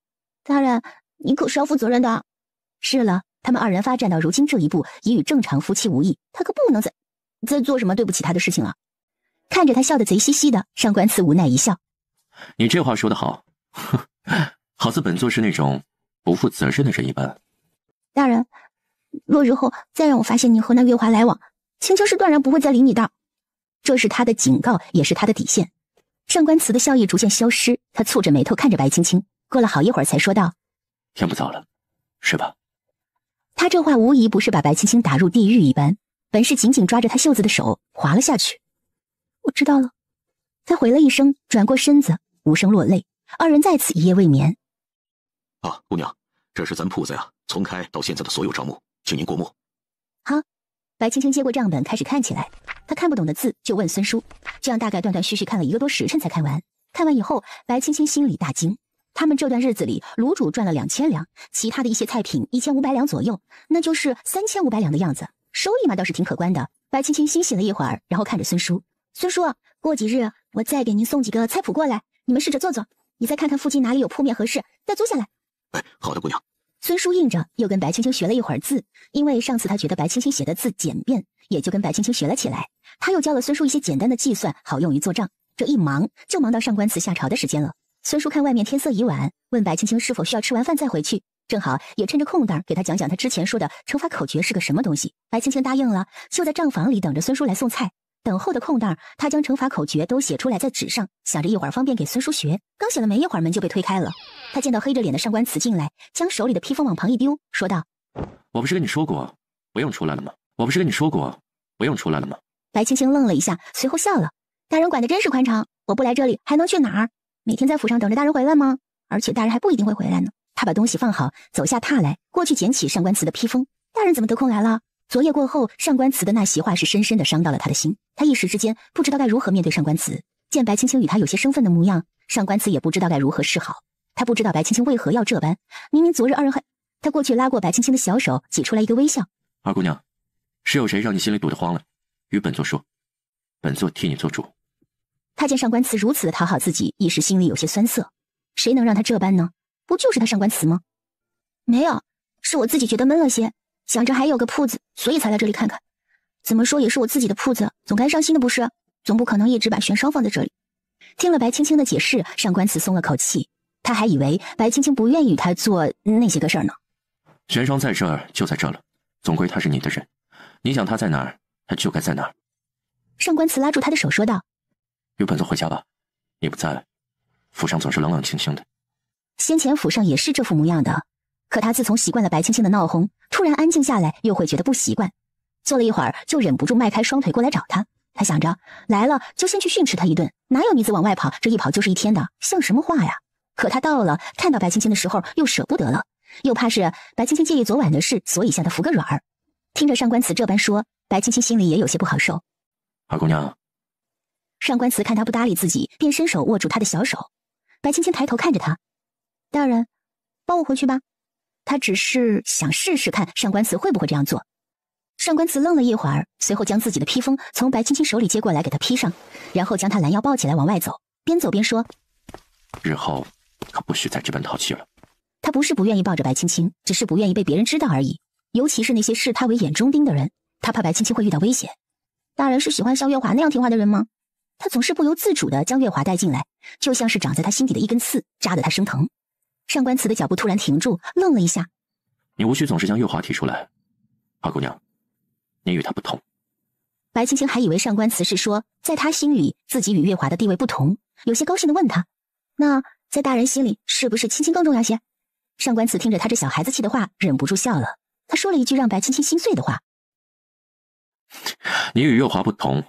大人，你可是要负责任的。”是了，他们二人发展到如今这一步，已与正常夫妻无异，他可不能再做什么对不起他的事情了。看着他笑得贼兮兮的，上官慈无奈一笑：“你这话说得好，好似本座是那种不负责任的人一般。”大人，若日后再让我发现你和那月华来往，青青是断然不会再理你的。这是他的警告，也是他的底线。上官慈的笑意逐渐消失，他蹙着眉头看着白青青，过了好一会儿才说道：“天不早了，是吧？他这话无疑不是把白青青打入地狱一般，本是紧紧抓着他袖子的手滑了下去。我知道了。他回了一声，转过身子，无声落泪。二人再次一夜未眠。啊，姑娘，这是咱铺子呀，从开到现在的所有账目，请您过目。好。白青青接过账本，开始看起来。他看不懂的字就问孙叔，这样大概断断续续看了1个多时辰才看完。看完以后，白青青心里大惊。他们这段日子里，卤煮赚了2000两，其他的一些菜品1500两左右，那就是3500两的样子，收益嘛倒是挺可观的。白青青欣喜了一会儿，然后看着孙叔，孙叔，过几日我再给您送几个菜谱过来，你们试着做做，你再看看附近哪里有铺面合适，再租下来。哎，好的，姑娘。孙叔应着，又跟白青青学了一会儿字，因为上次他觉得白青青写的字简便，也就跟白青青学了起来。他又教了孙叔一些简单的计算，好用于做账。这一忙就忙到上官祠下朝的时间了。孙叔看外面天色已晚，问白青青是否需要吃完饭再回去，正好也趁着空档给他讲讲他之前说的乘法口诀是个什么东西。白青青答应了，就在账房里等着孙叔来送菜。等候的空档，他将乘法口诀都写出来在纸上，想着一会儿方便给孙叔学。刚写了没一会儿，门就被推开了。他见到黑着脸的上官祠进来，将手里的披风往旁一丢，说道：“我不是跟你说过不用出来了吗？白青青愣了一下，随后笑了：“大人管得真是宽敞，我不来这里还能去哪儿？每天在府上等着大人回来吗？而且大人还不一定会回来呢。”他把东西放好，走下榻来，过去捡起上官祠的披风。大人怎么得空来了？昨夜过后，上官祠的那席话是深深地伤到了他的心。他一时之间不知道该如何面对上官祠。见白青青与他有些生分的模样，上官祠也不知道该如何是好。他不知道白青青为何要这般，明明昨日二人还……他过去拉过白青青的小手，挤出来一个微笑：“二姑娘，是有谁让你心里堵得慌了？与本座说，本座替你做主。”他见上官祠如此的讨好自己，一时心里有些酸涩。谁能让他这般呢？不就是他上官祠吗？没有，是我自己觉得闷了些，想着还有个铺子，所以才来这里看看。怎么说也是我自己的铺子，总该上心的不是？总不可能一直把玄烧放在这里。听了白青青的解释，上官祠松了口气。他还以为白青青不愿意与他做那些个事儿呢。玄霜在这儿就在这了，总归他是你的人，你想他在哪儿，他就该在哪儿。上官祠拉住他的手说道：“与本座回家吧，你不在，府上总是冷冷清清的。”先前府上也是这副模样的，可他自从习惯了白青青的闹哄，突然安静下来，又会觉得不习惯。坐了一会儿，就忍不住迈开双腿过来找他。他想着来了就先去训斥他一顿，哪有女子往外跑，这一跑就是1天的，像什么话呀？可他到了，看到白青青的时候又舍不得了，又怕是白青青介意昨晚的事，所以向他服个软儿。听着上官祠这般说，白青青心里也有些不好受。二姑娘。上官祠看他不搭理自己，便伸手握住他的小手。白青青抬头看着他：“大人，帮我回去吧。”他只是想试试看上官祠会不会这样做。上官祠愣了一会儿，随后将自己的披风从白青青手里接过来给他披上，然后将他拦腰抱起来往外走，边走边说：“日后可不许再这般淘气了。”他不是不愿意抱着白青青，只是不愿意被别人知道而已，尤其是那些视他为眼中钉的人，他怕白青青会遇到危险。大人是喜欢像月华那样听话的人吗？他总是不由自主地将月华带进来，就像是长在他心底的一根刺，扎得他生疼。上官祠的脚步突然停住，愣了一下：“你无需总是将月华提出来，二姑娘，你与他不同。”白青青还以为上官祠是说在他心里自己与月华的地位不同，有些高兴地问他：“那在大人心里是不是青青更重要些？”上官祠听着他这小孩子气的话，忍不住笑了。他说了一句让白青青心碎的话：“你与月华不同，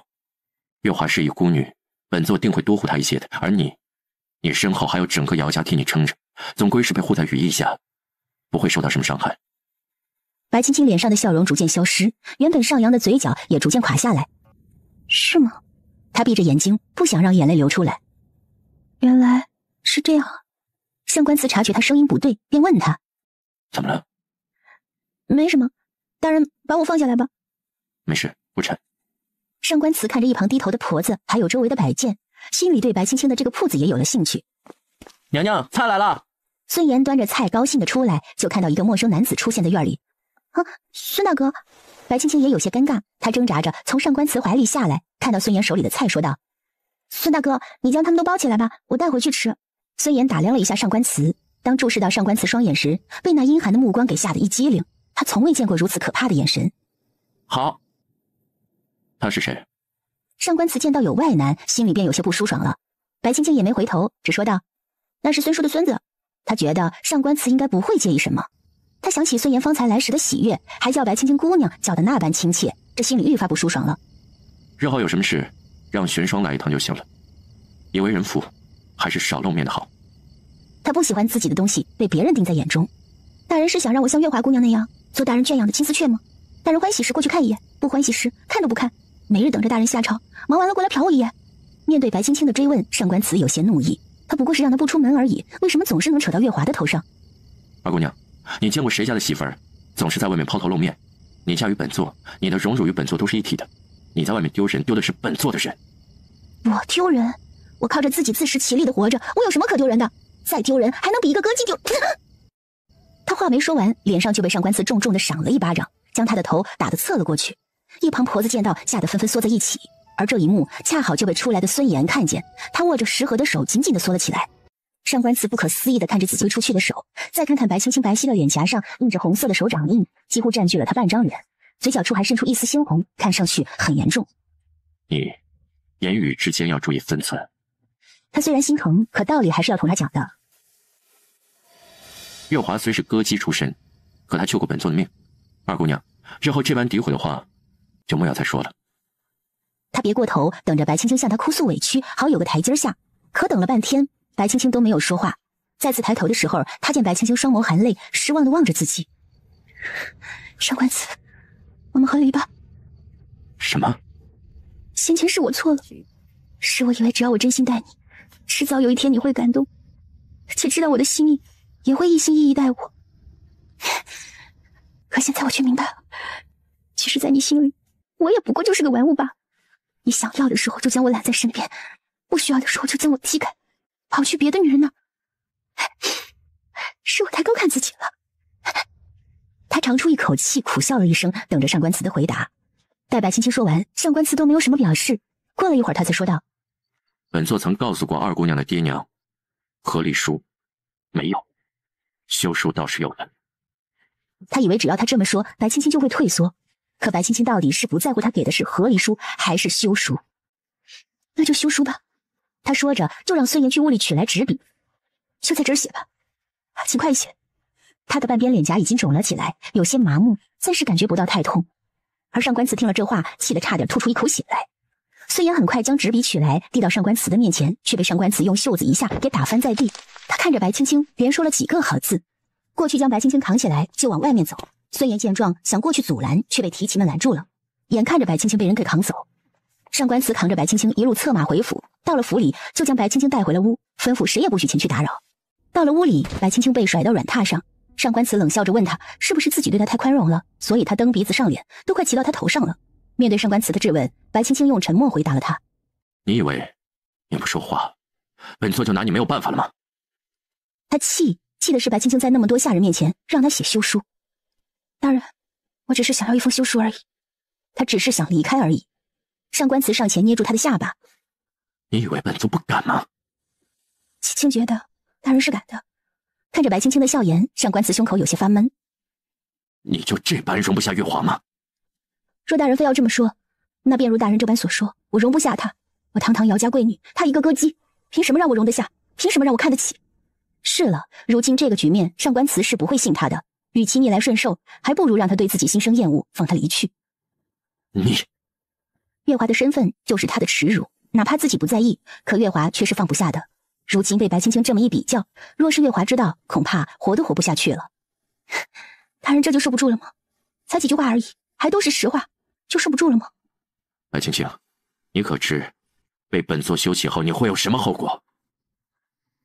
月华是一孤女，本座定会多护她一些的，而你身后还有整个姚家替你撑着，总归是被护在羽翼下，不会受到什么伤害。”白青青脸上的笑容逐渐消失，原本上扬的嘴角也逐渐垮下来。“是吗？”他闭着眼睛，不想让眼泪流出来。“原来是这样。”上官祠察觉他声音不对，便问他：“怎么了？”“没什么，大人把我放下来吧。”“没事，不沉。”上官祠看着一旁低头的婆子，还有周围的摆件，心里对白青青的这个铺子也有了兴趣。“娘娘，菜来了。”孙岩端着菜高兴地出来，就看到一个陌生男子出现在院里。“啊，孙大哥！”白青青也有些尴尬，她挣扎着从上官祠怀里下来，看到孙岩手里的菜，说道：“孙大哥，你将他们都包起来吧，我带回去吃。”孙岩打量了一下上官祠，当注视到上官祠双眼时，被那阴寒的目光给吓得一激灵。他从未见过如此可怕的眼神。“好。”“他是谁？”上官祠见到有外男，心里便有些不舒爽了。白青青也没回头，只说道：“那是孙叔的孙子。”他觉得上官祠应该不会介意什么。他想起孙岩方才来时的喜悦，还叫白青青姑娘叫得那般亲切，这心里愈发不舒爽了。日后有什么事，让玄霜来一趟就行了。已为人父，还是少露面的好。他不喜欢自己的东西被别人盯在眼中。大人是想让我像月华姑娘那样做大人圈养的金丝雀吗？大人欢喜时过去看一眼，不欢喜时看都不看，每日等着大人下朝，忙完了过来瞟我一眼。面对白青青的追问，上官慈有些怒意。他不过是让他不出门而已，为什么总是能扯到月华的头上？二姑娘，你见过谁家的媳妇儿总是在外面抛头露面？你嫁于本座，你的荣辱与本座都是一体的。你在外面丢人，丢的是本座的人。我丢人？我靠着自己自食其力的活着，我有什么可丢人的？再丢人还能比一个歌姬丢？他话没说完，脸上就被上官慈重重的赏了一巴掌，将他的头打得侧了过去。一旁婆子见到，吓得纷纷缩在一起。而这一幕恰好就被出来的孙岩看见，他握着石盒的手紧紧地缩了起来。上官慈不可思议地看着自己挥出去的手，再看看白青青白皙的脸颊上印着红色的手掌印，几乎占据了他半张脸，嘴角处还渗出一丝猩红，看上去很严重。你言语之间要注意分寸。他虽然心疼，可道理还是要同他讲的。月华虽是歌姬出身，可他救过本座的命。二姑娘，日后这般诋毁的话，就莫要再说了。他别过头，等着白青青向他哭诉委屈，好有个台阶下。可等了半天，白青青都没有说话。再次抬头的时候，他见白青青双眸含泪，失望地望着自己。上官慈，我们和离吧。什么？先前是我错了，是我以为只要我真心待你，迟早有一天你会感动，且知道我的心意，也会一心一意待我。可现在我却明白了，其实在你心里，我也不过就是个玩物罢了。你想要的时候就将我揽在身边，不需要的时候就将我踢开，跑去别的女人那儿。是我太高看自己了。他长出一口气，苦笑了一声，等着上官慈的回答。待白青青说完，上官慈都没有什么表示。过了一会儿，他才说道：本座曾告诉过二姑娘的爹娘，和离书没有，休书倒是有了。他以为只要他这么说，白青青就会退缩。可白青青到底是不在乎他给的是和离书还是休书？那就休书吧。他说着，就让孙岩去屋里取来纸笔，就在这儿写吧，请快写。他的半边脸颊已经肿了起来，有些麻木，暂时感觉不到太痛。而上官慈听了这话，气得差点吐出一口血来。孙岩很快将纸笔取来，递到上官慈的面前，却被上官慈用袖子一下给打翻在地。他看着白青青，连说了几个好字，过去将白青青扛起来，就往外面走。孙岩见状，想过去阻拦，却被提旗们拦住了。眼看着白青青被人给扛走，上官慈扛着白青青一路策马回府。到了府里，就将白青青带回了屋，吩咐谁也不许前去打扰。到了屋里，白青青被甩到软榻上，上官慈冷笑着问他，是不是自己对他太宽容了，所以他蹬鼻子上脸，都快骑到他头上了。面对上官慈的质问，白青青用沉默回答了他：你以为你不说话，本座就拿你没有办法了吗？他气的是白青青在那么多下人面前让他写休书。大人，我只是想要一封休书而已，他只是想离开而已。上官慈上前捏住他的下巴：你以为本座不敢吗？青青觉得大人是敢的。看着白青青的笑颜，上官慈胸口有些发闷。你就这般容不下月华吗？若大人非要这么说，那便如大人这般所说，我容不下他。我堂堂姚家贵女，他一个歌姬，凭什么让我容得下？凭什么让我看得起？是了，如今这个局面，上官慈是不会信他的。与其逆来顺受，还不如让他对自己心生厌恶，放他离去。你，月华的身份就是他的耻辱，哪怕自己不在意，可月华却是放不下的。如今被白青青这么一比较，若是月华知道，恐怕活都活不下去了。大人这就受不住了吗？才几句话而已，还都是实话，就受不住了吗？白青青，你可知被本座休弃后你会有什么后果？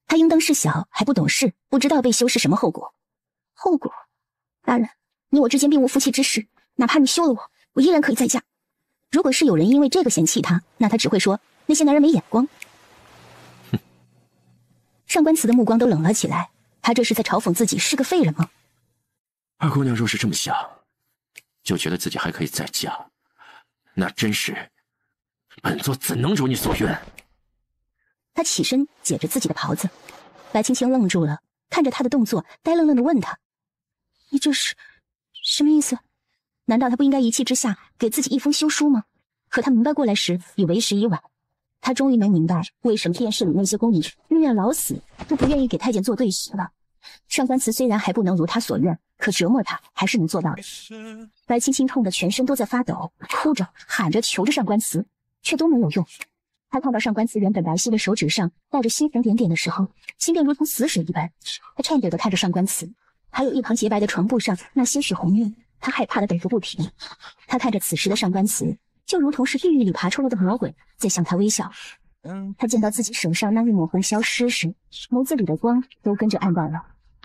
他应当是小，还不懂事，不知道被休是什么后果。后果？大人，你我之间并无夫妻之实，哪怕你休了我，我依然可以再嫁。如果是有人因为这个嫌弃他，那他只会说那些男人没眼光。上官慈的目光都冷了起来，他这是在嘲讽自己是个废人吗？二姑娘若是这么想，就觉得自己还可以再嫁，那真是本座怎能如你所愿？他起身解着自己的袍子，白青青愣住了，看着他的动作，呆愣愣地问他：你这是什么意思？难道他不应该一气之下给自己一封休书吗？可他明白过来时，已为时已晚。他终于能明白为什么电视里那些宫女宁愿老死都不愿意给太监做对食了。上官慈虽然还不能如他所愿，可折磨他还是能做到的。白青青痛得全身都在发抖，哭着喊着求着上官慈，却都没有用。他看到上官慈原本白皙的手指上带着猩红点点的时候，心便如同死水一般。他颤抖地看着上官慈，还有一旁洁白的床布上那些许红晕，他害怕地抖个不停。他看着此时的上官慈，就如同是地狱里爬出来的魔鬼，在向他微笑。他见到自己手上那一抹红消失时，眸子里的光都跟着暗淡了。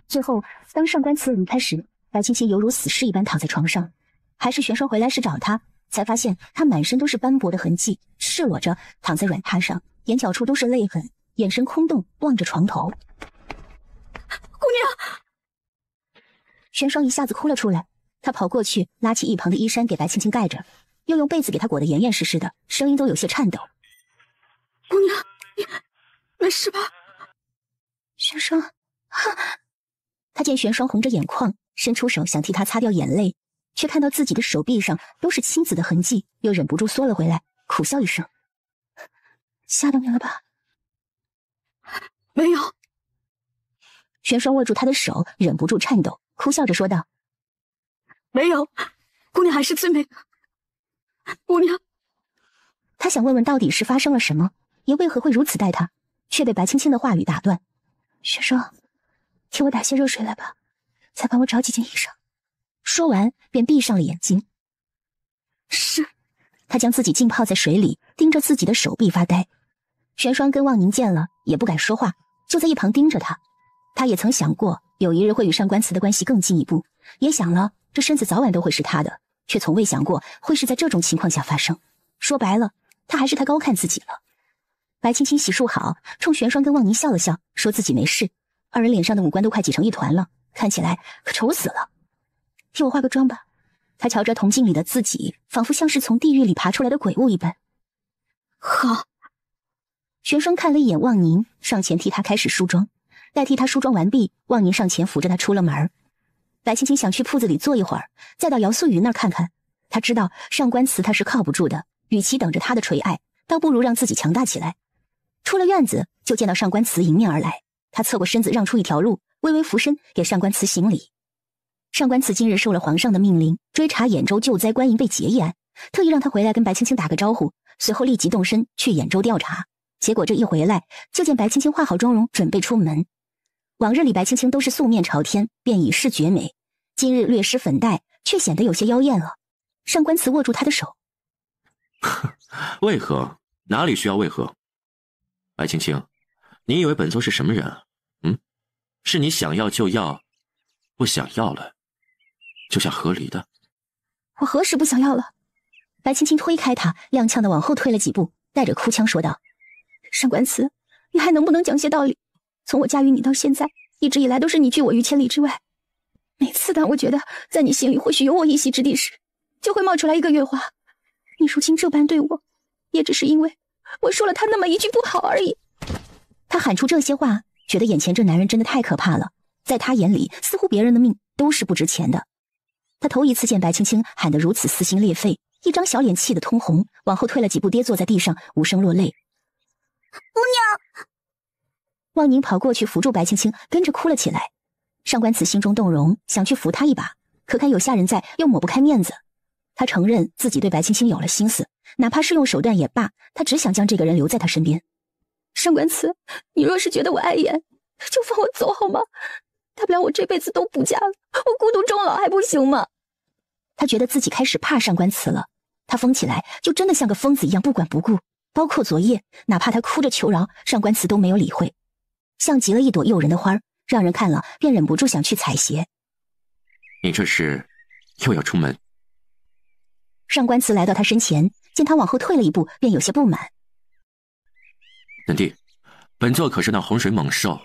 最后，当上官慈离开时，白青青犹如死尸一般躺在床上。还是玄霜回来时找他，才发现他满身都是斑驳的痕迹，赤裸着躺在软榻上，眼角处都是泪痕，眼神空洞，望着床头。姑娘！玄霜一下子哭了出来，他跑过去拉起一旁的衣衫给白青青盖着，又用被子给她裹得严严实实的，声音都有些颤抖。姑娘，你没事吧？玄霜，他见玄霜红着眼眶，伸出手想替他擦掉眼泪，却看到自己的手臂上都是青紫的痕迹，又忍不住缩了回来，苦笑一声：“吓到你了吧？”没有。玄霜握住他的手，忍不住颤抖，哭笑着说道：“没有，姑娘还是最美的。姑娘。”他想问问到底是发生了什么，爷为何会如此待他，却被白青青的话语打断。玄霜，替我打些热水来吧，再帮我找几件衣裳。说完便闭上了眼睛。是。他将自己浸泡在水里，盯着自己的手臂发呆。玄霜跟望宁见了也不敢说话，就在一旁盯着他。他也曾想过有一日会与上官慈的关系更进一步，也想了这身子早晚都会是他的，却从未想过会是在这种情况下发生。说白了，他还是太高看自己了。白青青洗漱好，冲玄霜跟望宁笑了笑，说自己没事。二人脸上的五官都快挤成一团了，看起来可丑死了。替我化个妆吧。他瞧着铜镜里的自己，仿佛像是从地狱里爬出来的鬼物一般。好。玄霜看了一眼望宁，上前替他开始梳妆。待替他梳妆完毕，望宁上前扶着他出了门。白青青想去铺子里坐一会儿，再到姚素云那儿看看。他知道上官慈他是靠不住的，与其等着他的垂爱，倒不如让自己强大起来。出了院子，就见到上官慈迎面而来。他侧过身子让出一条路，微微俯身给上官慈行礼。上官慈今日受了皇上的命令，追查兖州救灾官营被劫一案，特意让他回来跟白青青打个招呼，随后立即动身去兖州调查。结果这一回来，就见白青青化好妆容，准备出门。往日里白青青都是素面朝天，便已是绝美，今日略施粉黛，却显得有些妖艳了。上官慈握住他的手：“为何？哪里需要为何？白青青，你以为本座是什么人啊？是你想要就要，不想要了就想和离的。”“我何时不想要了？”白青青推开他，踉跄的往后退了几步，带着哭腔说道：“上官慈，你还能不能讲些道理？从我嫁与你到现在，一直以来都是你拒我于千里之外。每次当我觉得在你心里或许有我一席之地时，就会冒出来一个月华。你如今这般对我，也只是因为我说了他那么一句不好而已。”他喊出这些话，觉得眼前这男人真的太可怕了，在他眼里，似乎别人的命都是不值钱的。他头一次见白青青喊得如此撕心裂肺，一张小脸气得通红，往后退了几步，跌坐在地上，无声落泪。“姑娘！”望宁跑过去扶住白青青，跟着哭了起来。上官慈心中动容，想去扶她一把，可看有下人在，又抹不开面子。他承认自己对白青青有了心思，哪怕是用手段也罢，他只想将这个人留在他身边。“上官慈，你若是觉得我碍眼，就放我走好吗？大不了我这辈子都不嫁了，我孤独终老还不行吗？”他觉得自己开始怕上官慈了，他疯起来就真的像个疯子一样不管不顾，包括昨夜，哪怕他哭着求饶，上官慈都没有理会，像极了一朵诱人的花，让人看了便忍不住想去采撷。“你这是又要出门？”上官慈来到他身前，见他往后退了一步，便有些不满。“等弟，本座可是那洪水猛兽，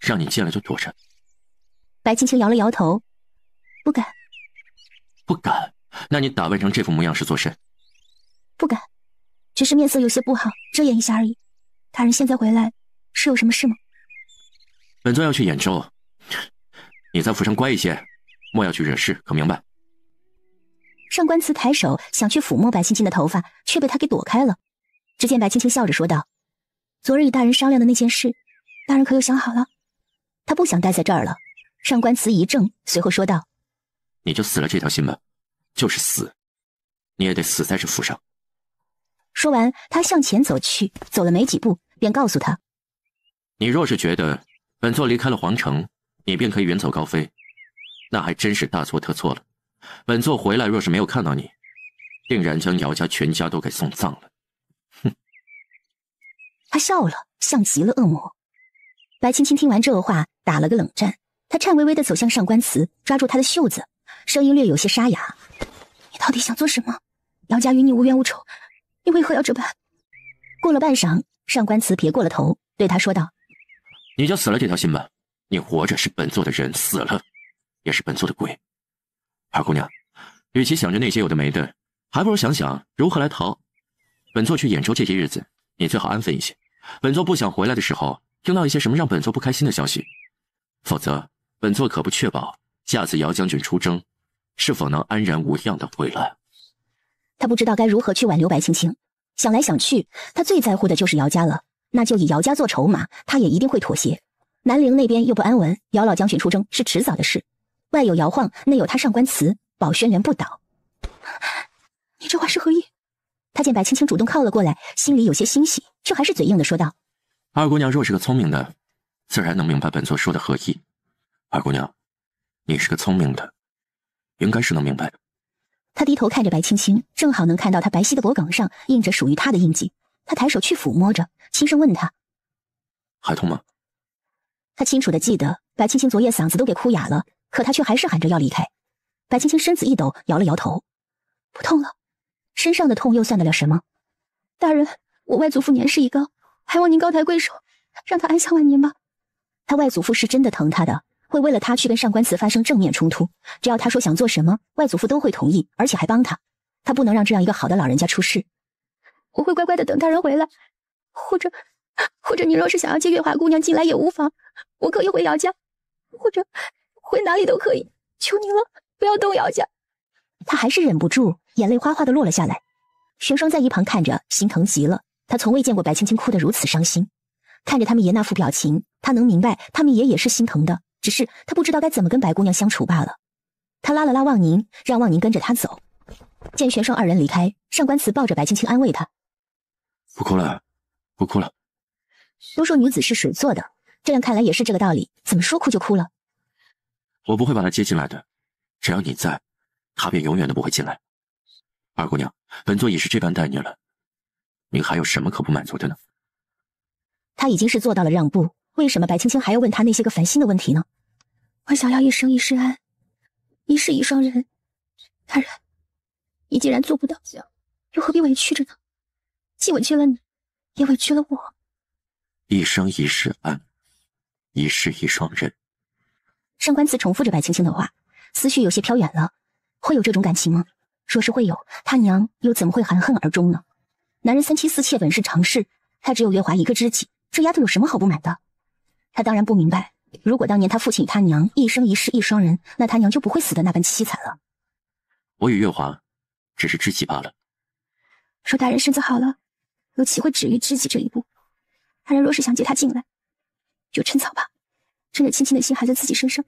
让你见了就躲着。”白青青摇了摇头：“不敢。”“不敢？那你打扮成这副模样是做甚？”“不敢，只是面色有些不好，遮掩一下而已。大人现在回来，是有什么事吗？”“本座要去兖州，你在府上乖一些，莫要去惹事，可明白？”上官慈抬手想去抚摸白青青的头发，却被他给躲开了。只见白青青笑着说道：“昨日与大人商量的那件事，大人可有想好了？”他不想待在这儿了，上官慈一怔，随后说道：“你就死了这条心吧，就是死，你也得死在这府上。”说完，他向前走去，走了没几步，便告诉他：“你若是觉得本座离开了皇城，你便可以远走高飞，那还真是大错特错了。本座回来若是没有看到你，定然将姚家全家都给送葬了。”哼！他笑了，像极了恶魔。白青青听完这话，打了个冷战。她颤巍巍地走向上官慈，抓住他的袖子，声音略有些沙哑：“你到底想做什么？姚家与你无冤无仇，你为何要这般？”过了半晌，上官慈撇过了头，对他说道：“你就死了这条心吧。你活着是本座的人，死了也是本座的鬼。二姑娘，与其想着那些有的没的，还不如想想如何来逃。本座去兖州这些日子，你最好安分一些。本座不想回来的时候听到一些什么让本座不开心的消息，否则本座可不确保下次姚将军出征是否能安然无恙的回来。”他不知道该如何去挽留白青青，想来想去，他最在乎的就是姚家了，那就以姚家做筹码，他也一定会妥协。南陵那边又不安稳，姚老将军出征是迟早的事，外有姚晃，内有他上官慈，保轩辕不倒。你这话是何意？他见白青青主动靠了过来，心里有些欣喜，却还是嘴硬的说道：“二姑娘若是个聪明的，自然能明白本座说的何意。二姑娘，你是个聪明的，应该是能明白的。”他低头看着白青青，正好能看到她白皙的脖颈上印着属于她的印记。他抬手去抚摸着，轻声问她：“还痛吗？”他清楚的记得白青青昨夜嗓子都给哭哑了，可他却还是喊着要离开。白青青身子一抖，摇了摇头：“不痛了。身上的痛又算得了什么？大人，我外祖父年事已高，还望您高抬贵手，让他安享晚年吧。”他外祖父是真的疼他的，会为了他去跟上官慈发生正面冲突，只要他说想做什么，外祖父都会同意，而且还帮他。他不能让这样一个好的老人家出事。我会乖乖的等大人回来，或者你若是想要接月华姑娘进来也无妨，我可以回姚家，或者回哪里都可以，求您了，不要动姚家。他还是忍不住，眼泪哗哗的落了下来。玄霜在一旁看着，心疼极了。他从未见过白青青哭得如此伤心，看着他们爷那副表情，他能明白他们爷也是心疼的，只是他不知道该怎么跟白姑娘相处罢了。他拉了拉望宁，让望宁跟着他走。见玄霜二人离开，上官慈抱着白青青安慰他：“不哭了，不哭了。都说女子是水做的，这样看来也是这个道理，怎么说哭就哭了？我不会把她接进来的，只要你在，她便永远都不会进来。二姑娘，本座已是这般待你了，你还有什么可不满足的呢？”他已经是做到了让步，为什么白青青还要问他那些个烦心的问题呢？我想要一生一世安，一世一双人。大人，你既然做不到，又何必委屈着呢？既委屈了你，也委屈了我。一生一世安，一世一双人。上官慈重复着白青青的话，思绪有些飘远了。会有这种感情吗？若是会有，他娘又怎么会含恨而终呢？男人三妻四妾本是常事，他只有月华一个知己，这丫头有什么好不满的？他当然不明白，如果当年他父亲与他娘一生一世一双人，那他娘就不会死得那般凄惨了。我与月华只是知己罢了。说大人身子好了，又岂会止于知己这一步？大人若是想接他进来，就趁早吧，趁着青青的心还在自己身上，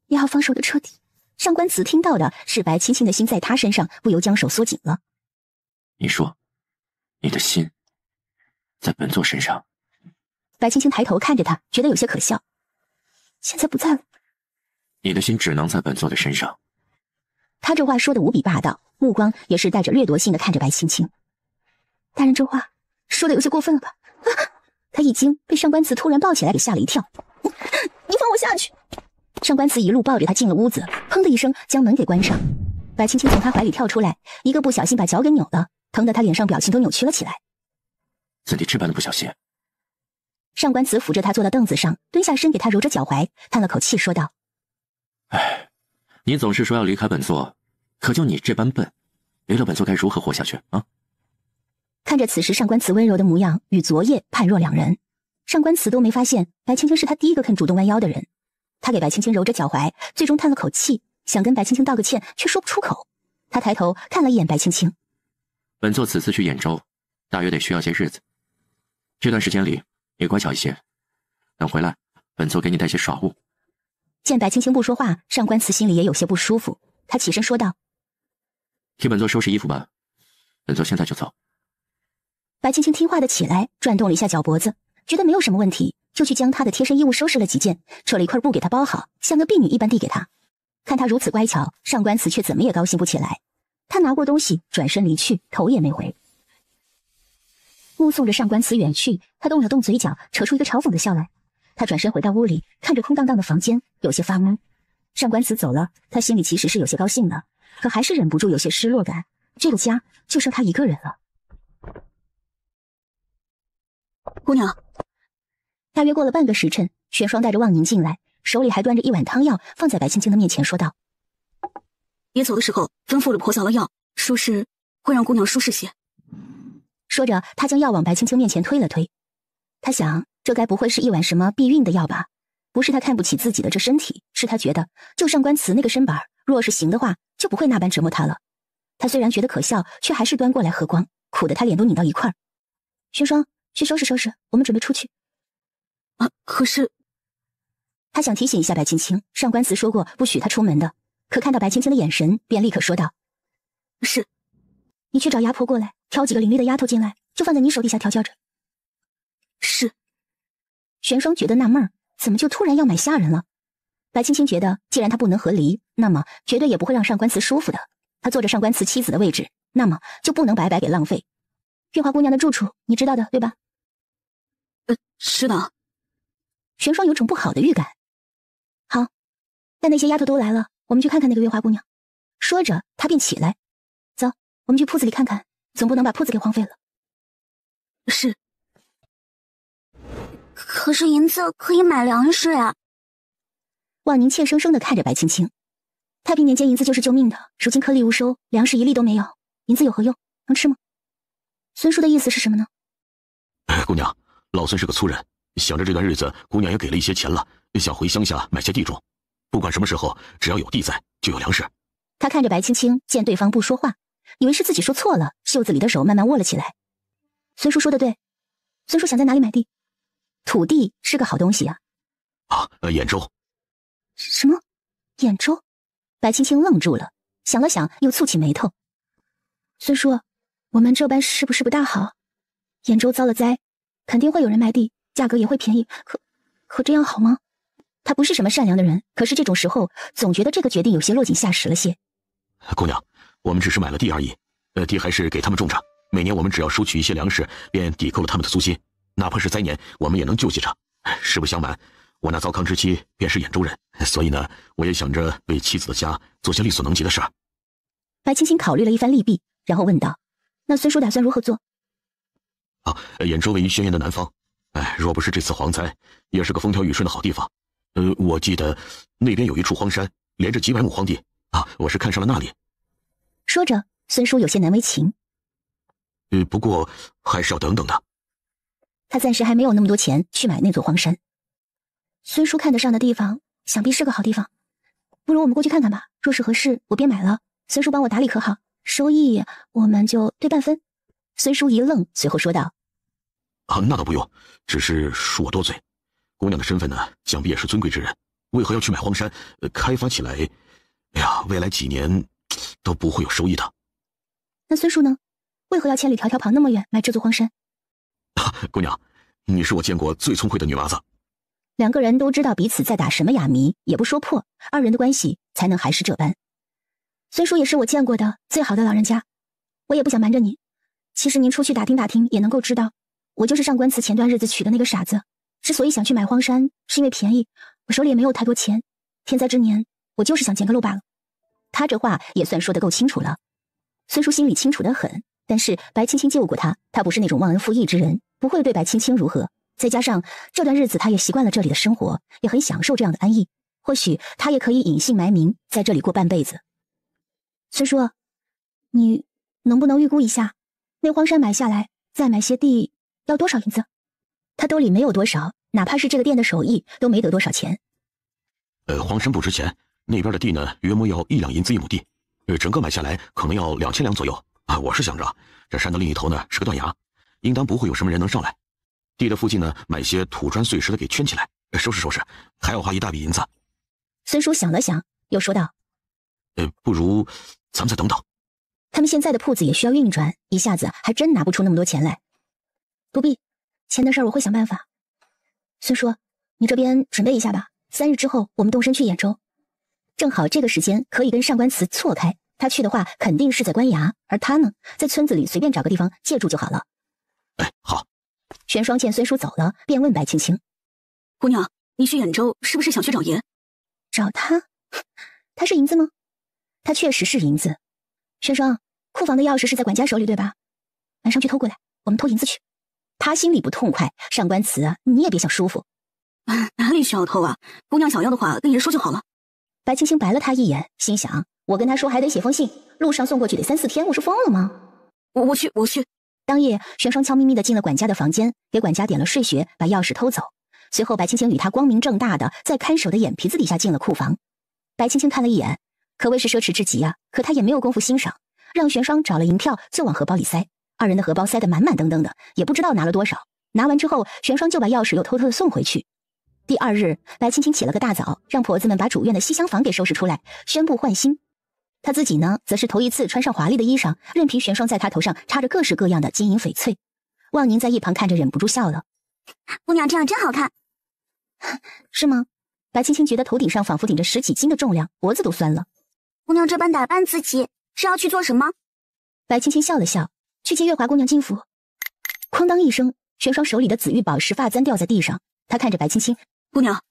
也好放手的彻底。上官慈听到的是白青青的心在他身上，不由将手缩紧了。你说，你的心在本座身上？白青青抬头看着他，觉得有些可笑。现在不在了。你的心只能在本座的身上。他这话说的无比霸道，目光也是带着掠夺性的看着白青青。大人这话说的有些过分了吧？他已经被上官慈突然抱起来给吓了一跳。你放我下去！上官慈一路抱着他进了屋子，砰的一声将门给关上。白青青从他怀里跳出来，一个不小心把脚给扭了，疼得他脸上表情都扭曲了起来。怎地这般的不小心？上官慈扶着他坐到凳子上，蹲下身给他揉着脚踝，叹了口气说道：“哎，你总是说要离开本座，可就你这般笨，离了本座该如何活下去啊？”看着此时上官慈温柔的模样，与昨夜判若两人。上官慈都没发现白青青是他第一个肯主动弯腰的人。他给白青青揉着脚踝，最终叹了口气，想跟白青青道个歉，却说不出口。他抬头看了一眼白青青：“本座此次去兖州，大约得需要些日子。这段时间里，你乖巧一些，等回来，本座给你带些耍物。”见白青青不说话，上官慈心里也有些不舒服。他起身说道：“替本座收拾衣服吧，本座现在就走。”白青青听话的起来，转动了一下脚脖子，觉得没有什么问题，就去将她的贴身衣物收拾了几件，扯了一块布给她包好，像个婢女一般递给她。看她如此乖巧，上官慈却怎么也高兴不起来。他拿过东西，转身离去，头也没回。目送着上官慈远去，他动了动嘴角，扯出一个嘲讽的笑来。他转身回到屋里，看着空荡荡的房间，有些发懵。上官慈走了，他心里其实是有些高兴的，可还是忍不住有些失落感。这个家就剩他一个人了。姑娘，大约过了半个时辰，玄霜带着望宁进来，手里还端着一碗汤药，放在白青青的面前，说道：“爷走的时候吩咐了婆嫂了药，说是会让姑娘舒适些。”说着，他将药往白青青面前推了推。他想，这该不会是一碗什么避孕的药吧？不是他看不起自己的这身体，是他觉得就上官慈那个身板，若是行的话，就不会那般折磨他了。他虽然觉得可笑，却还是端过来喝光，苦得他脸都拧到一块儿。玄霜，去收拾收拾，我们准备出去。可是他想提醒一下白青青，上官慈说过不许他出门的，可看到白青青的眼神，便立刻说道：“是。你去找牙婆过来，挑几个伶俐的丫头进来，就放在你手底下调教着。”是。玄霜觉得纳闷，怎么就突然要买下人了？白青青觉得，既然他不能和离，那么绝对也不会让上官慈舒服的。他坐着上官慈妻子的位置，那么就不能白白给浪费。月华姑娘的住处你知道的，对吧？是的。玄霜有种不好的预感。好，但那些丫头都来了，我们去看看那个月华姑娘。说着，他便起来，走，我们去铺子里看看，总不能把铺子给荒废了。是。可是银子可以买粮食呀。望宁怯生生地看着白青青。太平年间银子就是救命的，如今颗粒无收，粮食一粒都没有，银子有何用？能吃吗？孙叔的意思是什么呢？姑娘，老孙是个粗人，想着这段日子姑娘也给了一些钱了，想回乡下买些地种，不管什么时候，只要有地在，就有粮食。他看着白青青，见对方不说话，以为是自己说错了，袖子里的手慢慢握了起来。孙叔说的对，孙叔想在哪里买地？土地是个好东西啊。兖州。什么？兖州？白青青愣住了，想了想，又蹙起眉头。孙叔，我们这般是不是不大好？兖州遭了灾，肯定会有人卖地，价格也会便宜，可这样好吗？他不是什么善良的人，可是这种时候总觉得这个决定有些落井下石了些。姑娘，我们只是买了地而已，地还是给他们种着，每年我们只要收取一些粮食，便抵扣了他们的租金，哪怕是灾年，我们也能救济着。实不相瞒，我那糟糠之妻便是兖州人，所以呢，我也想着为妻子的家做些力所能及的事儿。白青青考虑了一番利弊，然后问道：“那孙叔打算如何做？”兖州位于轩辕的南方，若不是这次蝗灾，也是个风调雨顺的好地方。我记得那边有一处荒山，连着几百亩荒地我是看上了那里。说着，孙叔有些难为情。不过还是要等等的。他暂时还没有那么多钱去买那座荒山。孙叔看得上的地方，想必是个好地方。不如我们过去看看吧。若是合适，我便买了。孙叔帮我打理可好？收益我们就对半分。孙叔一愣，随后说道：“那倒不用，只是恕我多嘴。姑娘的身份呢，想必也是尊贵之人，为何要去买荒山？开发起来，未来几年都不会有收益的。”那孙叔呢？为何要千里迢迢跑那么远买这座荒山？姑娘，你是我见过最聪慧的女娃子。两个人都知道彼此在打什么哑谜，也不说破，二人的关系才能还是这般。孙叔也是我见过的最好的老人家，我也不想瞒着你。其实您出去打听打听也能够知道，我就是上官慈前段日子娶的那个傻子。之所以想去买荒山，是因为便宜，我手里也没有太多钱。天灾之年，我就是想捡个漏罢了。他这话也算说得够清楚了。孙叔心里清楚得很，但是白青青救过他，他不是那种忘恩负义之人，不会对白青青如何。再加上这段日子他也习惯了这里的生活，也很享受这样的安逸，或许他也可以隐姓埋名在这里过半辈子。孙叔，你能不能预估一下，那荒山买下来再买些地要多少银子？他兜里没有多少，哪怕是这个店的手艺都没得多少钱。荒山不值钱，那边的地呢，约莫要1两银子1亩地，整个买下来可能要2000两左右。我是想着这山的另一头呢是个断崖，应当不会有什么人能上来。地的附近呢，买些土砖碎石的给圈起来，收拾收拾，还要花一大笔银子。孙叔想了想，又说道：“不如咱们再等等。他们现在的铺子也需要运转，一下子还真拿不出那么多钱来。不必，钱的事儿我会想办法。孙叔，你这边准备一下吧，3日之后我们动身去兖州，正好这个时间可以跟上官慈错开。他去的话肯定是在官衙，而他呢，在村子里随便找个地方借住就好了。”好。玄霜见孙叔走了，便问白青青：“姑娘，你去兖州是不是想去找爷？”找他？他是银子吗？他确实是银子。玄霜，库房的钥匙是在管家手里对吧？晚上去偷过来，我们偷银子去。他心里不痛快，上官慈啊，你也别想舒服。哪里需要偷啊？姑娘想要的话跟爷说就好了。白青青白了他一眼，心想：我跟他说还得写封信，路上送过去得3、4天，我是疯了吗？我去。当夜，玄霜悄咪咪地进了管家的房间，给管家点了睡穴，把钥匙偷走。随后，白青青与他光明正大的在看守的眼皮子底下进了库房。白青青看了一眼，可谓是奢侈至极啊！可他也没有功夫欣赏，让玄霜找了银票就往荷包里塞。二人的荷包塞得满满登登的，也不知道拿了多少。拿完之后，玄霜就把钥匙又偷偷的送回去。第2日，白青青起了个大早，让婆子们把主院的西厢房给收拾出来，宣布换新。他自己呢，则是头一次穿上华丽的衣裳，任凭玄霜在他头上插着各式各样的金银翡翠。望宁在一旁看着忍不住笑了：“姑娘这样真好看。”是吗？白青青觉得头顶上仿佛顶着10几斤的重量，脖子都酸了。姑娘这般打扮自己，是要去做什么？白青青笑了笑：“去接月华姑娘进府。”哐当一声，玄霜手里的紫玉宝石发簪掉在地上。他看着白青青：“姑娘，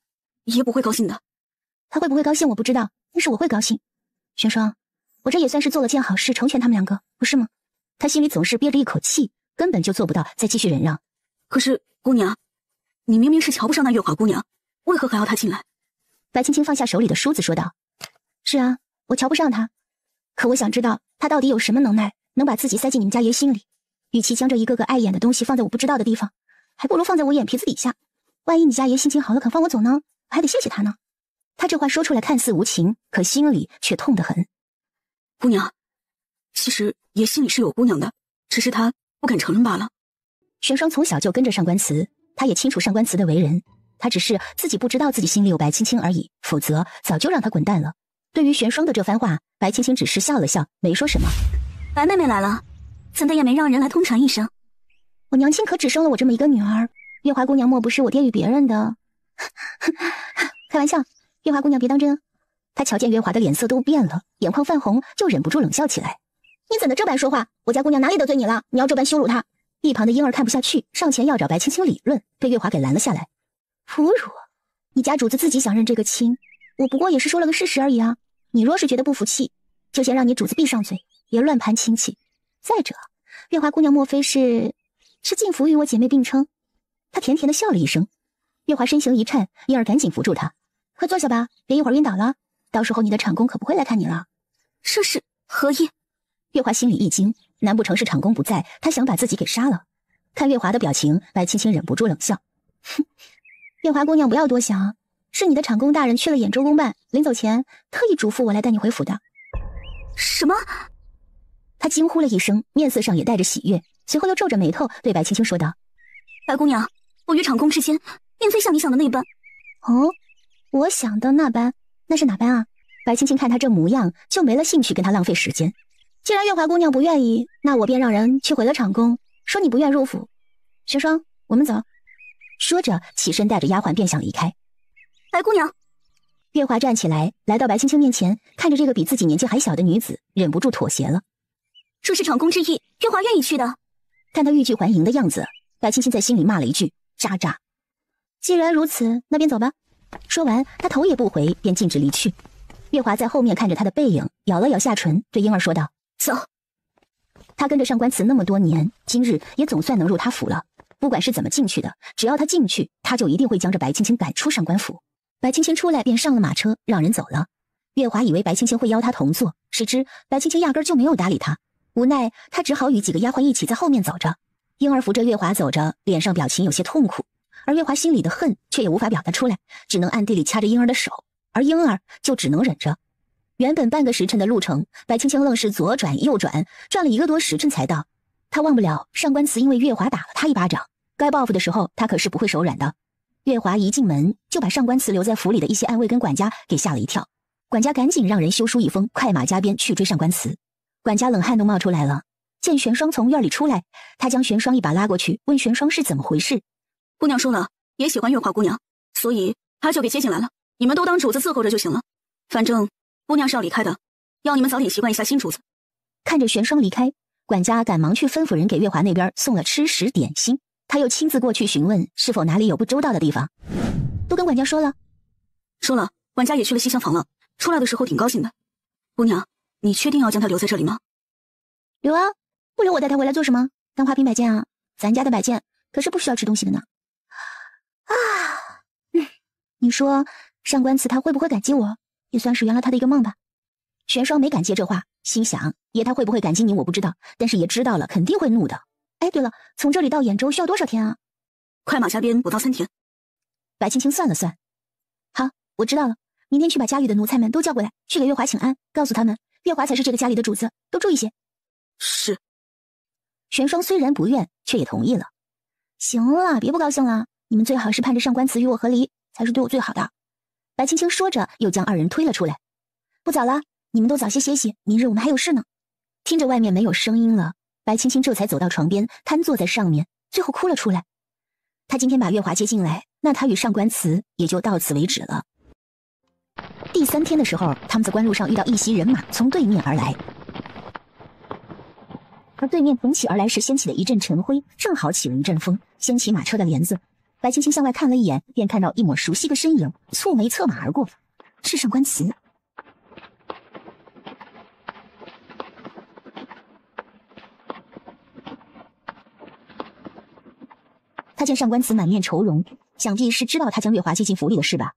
爷不会高兴的。”他会不会高兴我不知道，但是我会高兴。玄霜，我这也算是做了件好事，成全他们2个，不是吗？他心里总是憋着一口气，根本就做不到再继续忍让。可是姑娘，你明明是瞧不上那月华姑娘，为何还要她进来？白青青放下手里的梳子说道：“是啊，我瞧不上她，可我想知道她到底有什么能耐，能把自己塞进你们家爷心里。与其将这一个个碍眼的东西放在我不知道的地方，还不如放在我眼皮子底下。万一你家爷心情好了肯放我走呢，我还得谢谢他呢。”他这话说出来看似无情，可心里却痛得很。姑娘，其实爷心里是有姑娘的，只是他不肯承认罢了。玄霜从小就跟着上官慈，他也清楚上官慈的为人，他只是自己不知道自己心里有白青青而已，否则早就让他滚蛋了。对于玄霜的这番话，白青青只是笑了笑，没说什么。白妹妹来了，怎的也没让人来通传一声？我娘亲可只生了我这么一个女儿，月华姑娘莫不是我爹与别人的？开玩笑，月华姑娘别当真。他瞧见月华的脸色都变了，眼眶泛红，就忍不住冷笑起来。你怎的这般说话？我家姑娘哪里得罪你了？你要这般羞辱她？一旁的婴儿看不下去，上前要找白青青理论，被月华给拦了下来。侮辱！你家主子自己想认这个亲，我不过也是说了个事实而已啊。你若是觉得不服气，就先让你主子闭上嘴，别乱攀亲戚。再者，月华姑娘莫非是进府与我姐妹并称？她甜甜的笑了一声。月华身形一颤，婴儿赶紧扶住她，快坐下吧，别一会儿晕倒了，到时候你的厂公可不会来看你了。这是何意？月华心里一惊，难不成是厂公不在，他想把自己给杀了？看月华的表情，白青青忍不住冷笑：“哼，月华姑娘不要多想，是你的厂公大人去了兖州公办，临走前特意嘱咐我来带你回府的。”什么？他惊呼了一声，面色上也带着喜悦，随后又皱着眉头对白青青说道：“白姑娘，我与厂公之间，并非像你想的那般。”哦，我想的那般，那是哪般啊？白青青看他这模样，就没了兴趣跟他浪费时间。既然月华姑娘不愿意，那我便让人去回了厂公，说你不愿入府。玄霜，我们走。说着，起身带着丫鬟便想离开。白姑娘，月华站起来，来到白青青面前，看着这个比自己年纪还小的女子，忍不住妥协了。这是厂公之意，月华愿意去的。看他欲拒还迎的样子，白青青在心里骂了一句：渣渣。既然如此，那便走吧。说完，他头也不回，便径直离去。月华在后面看着他的背影，咬了咬下唇，对婴儿说道：“走。”他跟着上官慈那么多年，今日也总算能入他府了。不管是怎么进去的，只要他进去，他就一定会将这白青青赶出上官府。白青青出来便上了马车，让人走了。月华以为白青青会邀他同坐，谁知白青青压根就没有搭理他。无奈他只好与几个丫鬟一起在后面走着。婴儿扶着月华走着，脸上表情有些痛苦，而月华心里的恨却也无法表达出来，只能暗地里掐着婴儿的手，而婴儿就只能忍着。原本半个时辰的路程，白青青愣是左转右转，转了1个多时辰才到。他忘不了上官慈因为月华打了他一巴掌，该报复的时候他可是不会手软的。月华一进门就就把上官慈留在府里的一些暗卫跟管家给吓了一跳。管家赶紧让人修书一封，快马加鞭去追上官慈。管家冷汗都冒出来了，见玄霜从院里出来，他将玄霜一把拉过去，问玄霜是怎么回事。姑娘说了，也喜欢月华姑娘，所以他就给接进来了。你们都当主子伺候着就行了。反正姑娘是要离开的，要你们早点习惯一下新主子。看着玄霜离开，管家赶忙去吩咐人给月华那边送了吃食点心。他又亲自过去询问是否哪里有不周到的地方。都跟管家说了。说了，管家也去了西厢房了，出来的时候挺高兴的。姑娘，你确定要将他留在这里吗？留啊，不留我带他回来做什么？当花瓶摆件啊？咱家的摆件可是不需要吃东西的呢。你说上官慈他会不会感激我？也算是圆了他的一个梦吧。玄霜没敢接这话，心想爷他会不会感激你我不知道，但是爷知道了肯定会怒的。哎，对了，从这里到兖州需要多少天啊？快马加鞭不到3天。白青青算了算，好，我知道了，明天去把家里的奴才们都叫过来，去给月华请安，告诉他们月华才是这个家里的主子，都注意些。是。玄霜虽然不愿，却也同意了。行了，别不高兴了，你们最好是盼着上官慈与我和离，才是对我最好的。白青青说着，又将二人推了出来。不早了，你们都早些歇息，明日我们还有事呢。听着外面没有声音了，白青青这才走到床边，瘫坐在上面，最后哭了出来。她今天把月华接进来，那她与上官慈也就到此为止了。第3天的时候，他们在官路上遇到一袭人马从对面而来，而对面腾起而来时掀起的一阵尘灰，正好起了一阵风，掀起马车的帘子。白青青向外看了一眼，便看到一抹熟悉的身影蹙眉策马而过，是上官慈。他见上官慈满面愁容，想必是知道他将月华接进府里的事吧。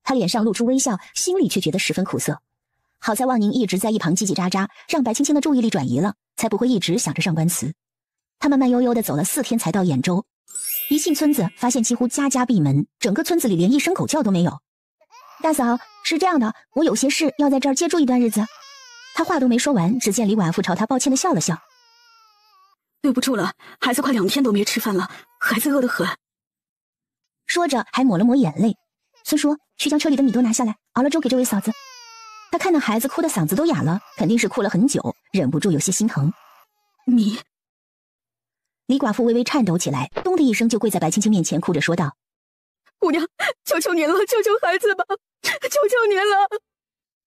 他脸上露出微笑，心里却觉得十分苦涩。好在望宁一直在一旁叽叽喳喳，让白青青的注意力转移了，才不会一直想着上官慈。他们慢悠悠地走了4天才到兖州。一进村子，发现几乎家家闭门，整个村子里连一声狗叫都没有。大嫂，是这样的，我有些事要在这儿借住一段日子。他话都没说完，只见李寡妇朝他抱歉地笑了笑。对不住了，孩子快2天都没吃饭了，孩子饿得很。说着还抹了抹眼泪。孙叔，去将车里的米都拿下来，熬了粥给这位嫂子。他看到孩子哭的嗓子都哑了，肯定是哭了很久，忍不住有些心疼。米。李寡妇微微颤抖起来，咚的一声就跪在白青青面前，哭着说道：姑娘，求求您了，救救孩子吧，求求您了。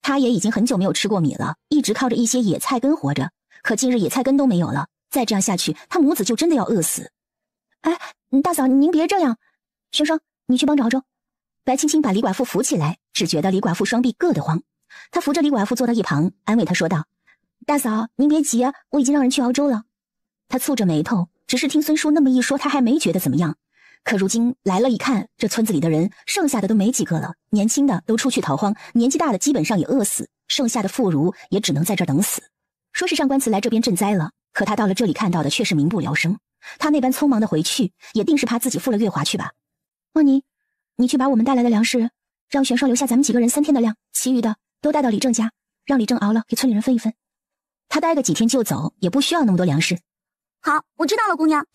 他也已经很久没有吃过米了，一直靠着一些野菜根活着，可今日野菜根都没有了，再这样下去，他母子就真的要饿死。哎，大嫂您别这样，玄霜，你去帮着熬粥。白青青把李寡妇扶起来，只觉得李寡妇双臂硌得慌。她扶着李寡妇坐到一旁，安慰她说道：大嫂您别急啊，我已经让人去熬粥了。她蹙着眉头，只是听孙叔那么一说，她还没觉得怎么样。可如今来了一看，这村子里的人剩下的都没几个了，年轻的都出去逃荒，年纪大的基本上也饿死，剩下的妇孺也只能在这儿等死。说是上官慈来这边赈灾了，可他到了这里看到的却是民不聊生。他那般匆忙的回去，也定是怕自己负了月华去吧。望宁，你去把我们带来的粮食让玄霜留下咱们几个人3天的量，其余的都带到李正家，让李正熬了给村里人分一分。他待个几天就走，也不需要那么多粮食。好，我知道了，姑娘。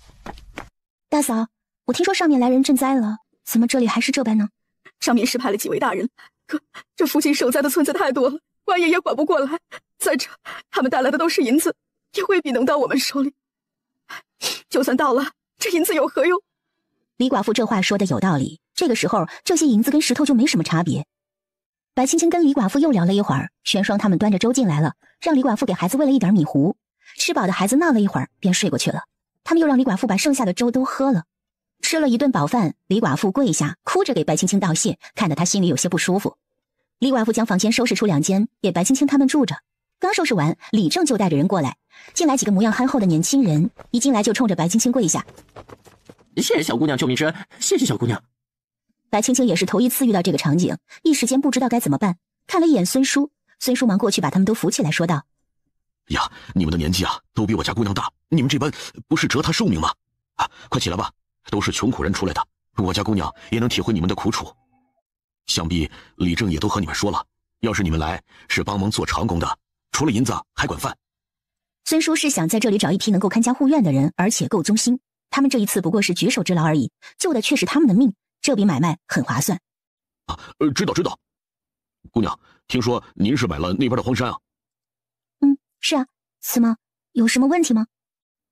大嫂，我听说上面来人赈灾了，怎么这里还是这般呢？上面是派了几位大人，可这附近受灾的村子太多了，官爷也管不过来。再者，他们带来的都是银子，也未必能到我们手里。就算到了，这银子有何用？李寡妇这话说的有道理，这个时候这些银子跟石头就没什么差别。白青青跟李寡妇又聊了一会儿，玄霜他们端着粥进来了，让李寡妇给孩子喂了一点米糊。吃饱的孩子闹了一会儿便睡过去了，他们又让李寡妇把剩下的粥都喝了。吃了一顿饱饭，李寡妇跪下哭着给白青青道谢，看得她心里有些不舒服。李寡妇将房间收拾出2间给白青青他们住着。刚收拾完，李正就带着人过来，进来几个模样憨厚的年轻人，一进来就冲着白青青跪下：谢谢小姑娘救命之恩，谢谢小姑娘。白青青也是头一次遇到这个场景，一时间不知道该怎么办，看了一眼孙叔，孙叔忙过去把他们都扶起来说道：呀，你们的年纪啊都比我家姑娘大，你们这般不是折她寿命吗？啊，快起来吧，都是穷苦人出来的，我家姑娘也能体会你们的苦楚。想必李正也都和你们说了，要是你们来是帮忙做长工的，除了银子还管饭。孙叔是想在这里找一批能够看家护院的人，而且够忠心。他们这一次不过是举手之劳而已，救的却是他们的命，这笔买卖很划算。知道。姑娘，听说您是买了那边的荒山啊？是啊，怎么有什么问题吗？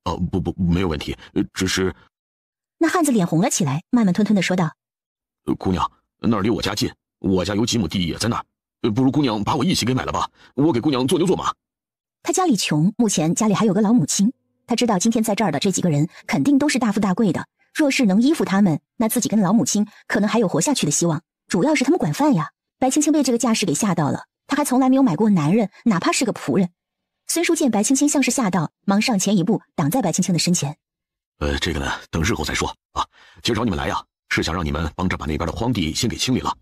不，没有问题，只是……那汉子脸红了起来，慢慢吞吞地说道：姑娘，那儿离我家近，我家有几亩地也在那儿，不如姑娘把我一起给买了吧，我给姑娘做牛做马。他家里穷，目前家里还有个老母亲，他知道今天在这儿的这几个人肯定都是大富大贵的，若是能依附他们，那自己跟老母亲可能还有活下去的希望，主要是他们管饭呀。白青青被这个架势给吓到了，他还从来没有买过男人，哪怕是个仆人。孙叔见白青青像是吓到，忙上前一步挡在白青青的身前。这个呢，等日后再说啊。今儿找你们来呀，是想让你们帮着把那边的荒地先给清理了，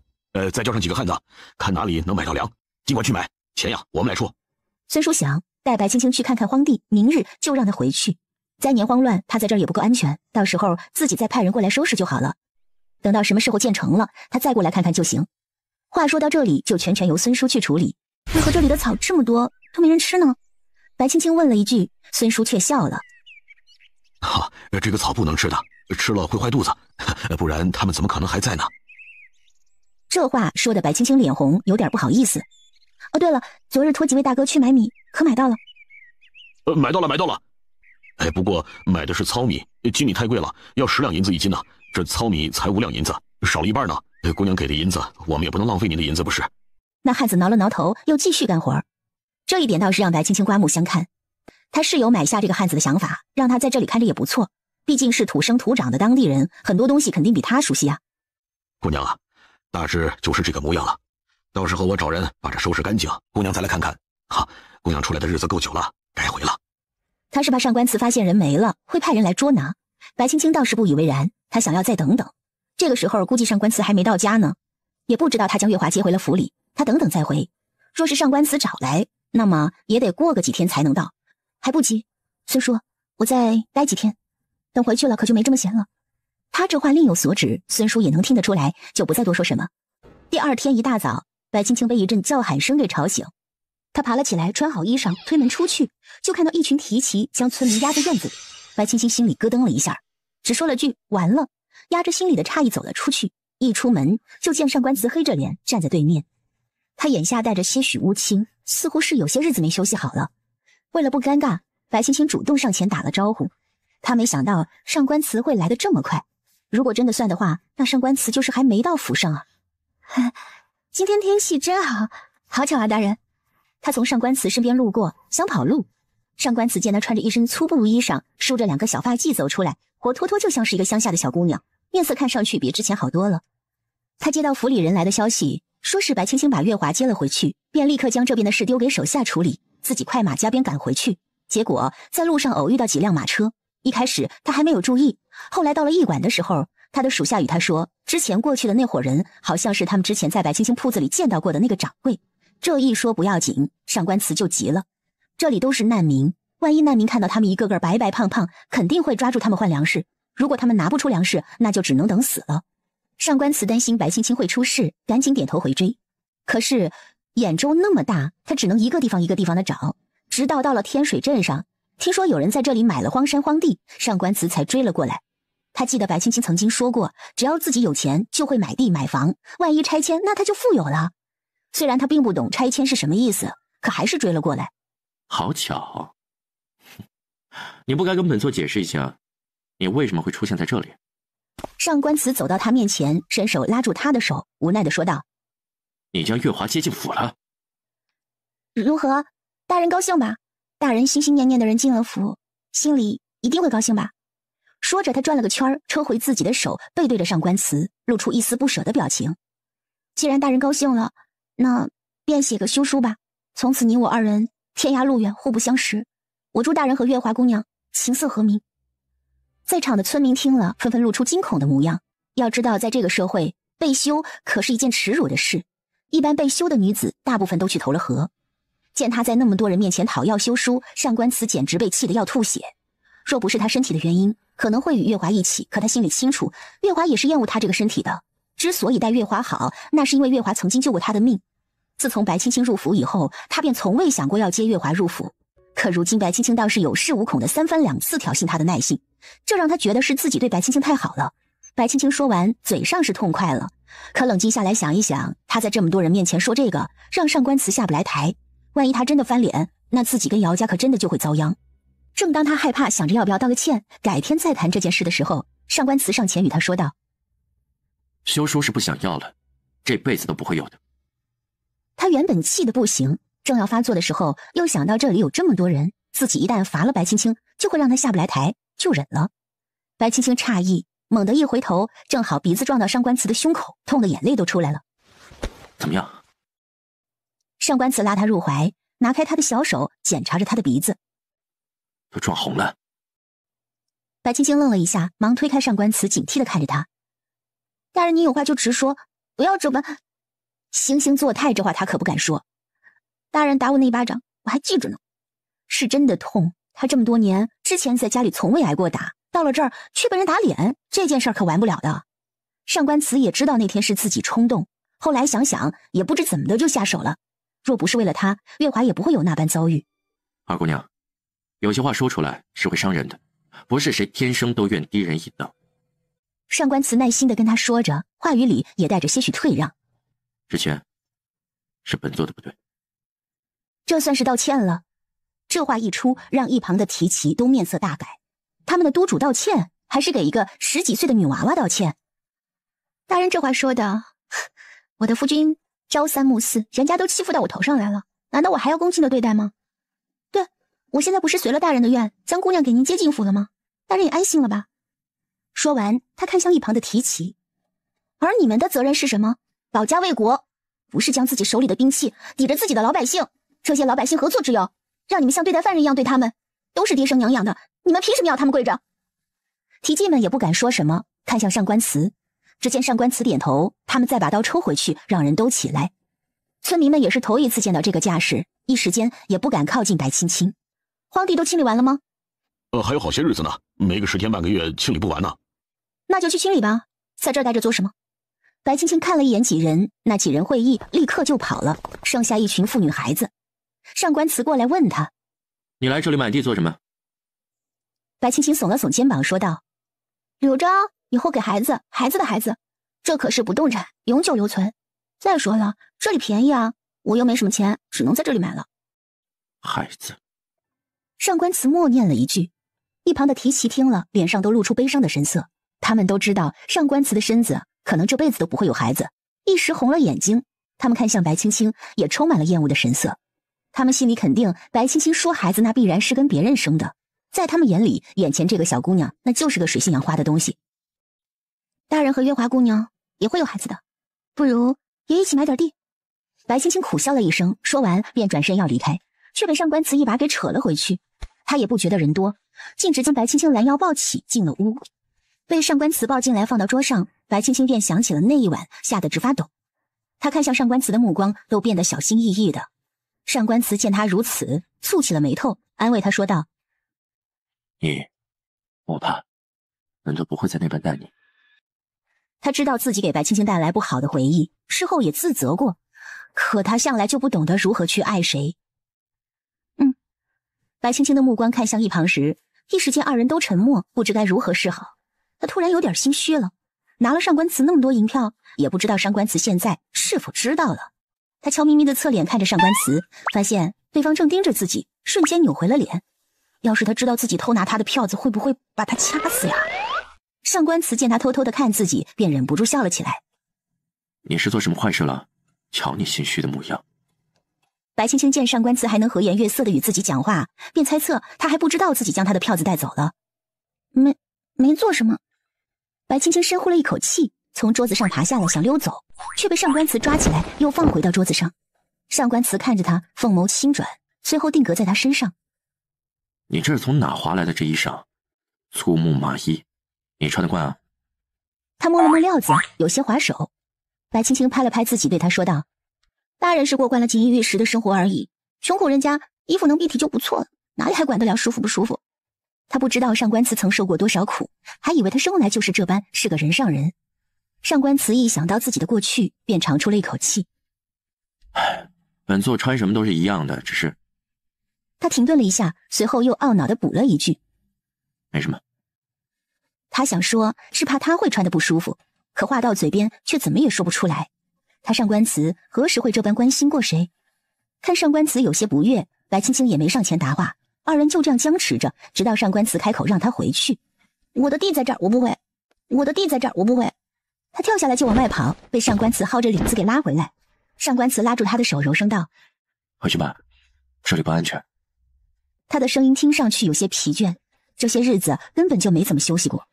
再叫上几个汉子，看哪里能买到粮，尽管去买，钱呀我们来出。孙叔想带白青青去看看荒地，明日就让他回去。灾年慌乱，他在这儿也不够安全，到时候自己再派人过来收拾就好了。等到什么时候建成了，他再过来看看就行。话说到这里，就全由孙叔去处理。为何这里的草这么多都没人吃呢？白青青问了一句，孙叔却笑了。这个草不能吃的，吃了会坏肚子，不然他们怎么可能还在呢？这话说的白青青脸红，有点不好意思。对了，昨日托几位大哥去买米，可买到了？买到了。不过买的是糙米，精米太贵了，要10两银子一斤呢。这糙米才5两银子，少了一半呢。姑娘给的银子，我们也不能浪费您的银子，不是？那汉子挠了挠头，又继续干活。这一点倒是让白青青刮目相看。他是有买下这个汉子的想法，让他在这里看着也不错，毕竟是土生土长的当地人，很多东西肯定比他熟悉啊。姑娘啊，大致就是这个模样了。到时候我找人把这收拾干净，姑娘再来看看。姑娘出来的日子够久了，该回了。他是怕上官祠发现人没了，会派人来捉拿。白青青倒是不以为然，他想要再等等。这个时候估计上官祠还没到家呢，也不知道他将月华接回了府里，他等等再回。若是上官祠找来，那么也得过个几天才能到，还不急。孙叔，我再待几天，等回去了可就没这么闲了。他这话另有所指，孙叔也能听得出来，就不再多说什么。第二天一大早，白青青被一阵叫喊声给吵醒，他爬了起来，穿好衣裳，推门出去，就看到一群提骑将村民压在院子里。白青青心里咯噔了一下，只说了句完了，压着心里的诧异走了出去。一出门就见上官祠黑着脸站在对面，他眼下带着些许乌青，似乎是有些日子没休息好了。为了不尴尬，白青青主动上前打了招呼。他没想到上官祠会来得这么快，如果真的算的话，那上官祠就是还没到府上啊。今天天气真好，好巧啊，大人。他从上官祠身边路过，想跑路。上官祠见他穿着一身粗布衣裳，梳着2个小发髻走出来，活脱脱就像是一个乡下的小姑娘，面色看上去比之前好多了。他接到府里人来的消息，说是白青青把月华接了回去，便立刻将这边的事丢给手下处理，自己快马加鞭赶回去。结果在路上偶遇到几辆马车，一开始他还没有注意，后来到了驿馆的时候，他的属下与他说，之前过去的那伙人好像是他们之前在白青青铺子里见到过的那个掌柜。这一说不要紧，上官祠就急了，这里都是难民，万一难民看到他们一个个白白胖胖，肯定会抓住他们换粮食，如果他们拿不出粮食，那就只能等死了。上官祠担心白青青会出事，赶紧点头回追。可是兖州那么大，他只能一个地方一个地方的找，直到到了天水镇上，听说有人在这里买了荒山荒地，上官祠才追了过来。他记得白青青曾经说过，只要自己有钱就会买地买房，万一拆迁那他就富有了。虽然他并不懂拆迁是什么意思，可还是追了过来。好巧，你不该跟本座解释一下，你为什么会出现在这里？上官祠走到他面前，伸手拉住他的手，无奈地说道：你将月华接进府了。如何？大人高兴吧？大人心心念念的人进了府，心里一定会高兴吧？说着他转了个圈，抽回自己的手，背对着上官祠，露出一丝不舍的表情。既然大人高兴了，那便写个休书吧，从此你我2人天涯路远，互不相识。我祝大人和月华姑娘琴瑟和鸣。在场的村民听了，纷纷露出惊恐的模样。要知道，在这个社会，被休可是一件耻辱的事。一般被休的女子，大部分都去投了河。见他在那么多人面前讨要休书，上官祠简直被气得要吐血。若不是他身体的原因，可能会与月华一起，可他心里清楚，月华也是厌恶他这个身体的。之所以待月华好，那是因为月华曾经救过他的命。自从白青青入府以后，他便从未想过要接月华入府。可如今白青青倒是有恃无恐的3番2次挑衅他的耐性，这让他觉得是自己对白青青太好了。白青青说完，嘴上是痛快了，可冷静下来想一想，他在这么多人面前说这个，让上官慈下不来台。万一他真的翻脸，那自己跟姚家可真的就会遭殃。正当他害怕，想着要不要道个歉，改天再谈这件事的时候，上官慈上前与他说道：“休书是不想要了，这辈子都不会有的。”他原本气得不行，正要发作的时候，又想到这里有这么多人，自己一旦罚了白青青，就会让他下不来台，就忍了。白青青诧异，猛地一回头，正好鼻子撞到上官慈的胸口，痛得眼泪都出来了。怎么样？上官慈拉他入怀，拿开他的小手，检查着他的鼻子。都撞红了。白青青愣了一下，忙推开上官慈，警惕地看着他。大人，你有话就直说，不要这般惺惺作态，这话他可不敢说。大人打我那一巴掌，我还记着呢，是真的痛。他这么多年之前在家里从未挨过打，到了这儿却被人打脸，这件事可完不了的。上官慈也知道那天是自己冲动，后来想想也不知怎么的就下手了。若不是为了他，月华也不会有那般遭遇。二姑娘，有些话说出来是会伤人的，不是谁天生都愿低人一等。上官慈耐心地跟他说着，话语里也带着些许退让。之前是本座的不对，这算是道歉了。这话一出，让一旁的提旗都面色大改。他们的督主道歉，还是给一个10几岁的女娃娃道歉？大人这话说的，我的夫君朝三暮四，人家都欺负到我头上来了，难道我还要恭敬的对待吗？对，我现在不是随了大人的愿，将姑娘给您接进府了吗？大人也安心了吧？说完，他看向一旁的提旗。而你们的责任是什么？保家卫国，不是将自己手里的兵器抵着自己的老百姓。这些老百姓何错之有？让你们像对待犯人一样对他们，都是爹生娘养的，你们凭什么要他们跪着？提记们也不敢说什么，看向上官慈。只见上官慈点头，他们再把刀抽回去，让人都起来。村民们也是头一次见到这个架势，一时间也不敢靠近白青青。荒地都清理完了吗？还有好些日子呢，没个10天半个月清理不完呢。那就去清理吧，在这儿待着做什么？白青青看了一眼几人，那几人会意，立刻就跑了，剩下一群妇女孩子。上官慈过来问他：“你来这里买地做什么？”白青青耸了耸肩膀，说道：“留着以后给孩子，孩子的孩子，这可是不动产，永久留存。再说了，这里便宜啊，我又没什么钱，只能在这里买了。”孩子。上官慈默念了一句，一旁的提旗听了，脸上都露出悲伤的神色。他们都知道上官慈的身子可能这辈子都不会有孩子，一时红了眼睛。他们看向白青青，也充满了厌恶的神色。他们心里肯定白青青说孩子那必然是跟别人生的，在他们眼里，眼前这个小姑娘那就是个水性杨花的东西。大人和月华姑娘也会有孩子的，不如也一起买点地。白青青苦笑了一声，说完便转身要离开，却被上官慈一把给扯了回去。他也不觉得人多，径直将白青青拦腰抱起进了屋。被上官慈抱进来放到桌上，白青青便想起了那一晚，吓得直发抖。他看向上官慈的目光都变得小心翼翼的。上官慈见他如此，蹙起了眉头，安慰他说道：“你莫怕，本座不会在那边带你。”他知道自己给白青青带来不好的回忆，事后也自责过，可他向来就不懂得如何去爱谁。白青青的目光看向一旁时，一时间二人都沉默，不知该如何是好。他突然有点心虚了，拿了上官慈那么多银票，也不知道上官慈现在是否知道了。他悄咪咪的侧脸看着上官慈，发现对方正盯着自己，瞬间扭回了脸。要是他知道自己偷拿他的票子，会不会把他掐死呀？上官慈见他偷偷的看自己，便忍不住笑了起来。你是做什么坏事了？瞧你心虚的模样。白青青见上官慈还能和颜悦色的与自己讲话，便猜测他还不知道自己将他的票子带走了。没做什么。白青青深呼了一口气，从桌子上爬下来想溜走，却被上官慈抓起来，又放回到桌子上。上官慈看着他，凤眸轻转，随后定格在他身上。你这是从哪划来的这衣裳？粗木麻衣，你穿得惯啊？他摸了摸料子，有些滑手。白青青拍了拍自己，对他说道：“大人是过惯了锦衣玉食的生活而已，穷苦人家衣服能蔽体就不错了，哪里还管得了舒服不舒服？”他不知道上官慈曾受过多少苦，还以为他生来就是这般是个人上人。上官慈一想到自己的过去，便长出了一口气。本座穿什么都是一样的，只是……他停顿了一下，随后又懊恼地补了一句：“没什么。”他想说是怕他会穿得不舒服，可话到嘴边却怎么也说不出来。他上官慈何时会这般关心过谁？看上官慈有些不悦，白青青也没上前答话，二人就这样僵持着，直到上官慈开口让他回去。我的地在这儿，我不回。我的地在这儿，我不回。他跳下来就往外跑，被上官慈薅着领子给拉回来。上官慈拉住他的手，柔声道：回去吧，这里不安全。他的声音听上去有些疲倦，这些日子根本就没怎么休息过。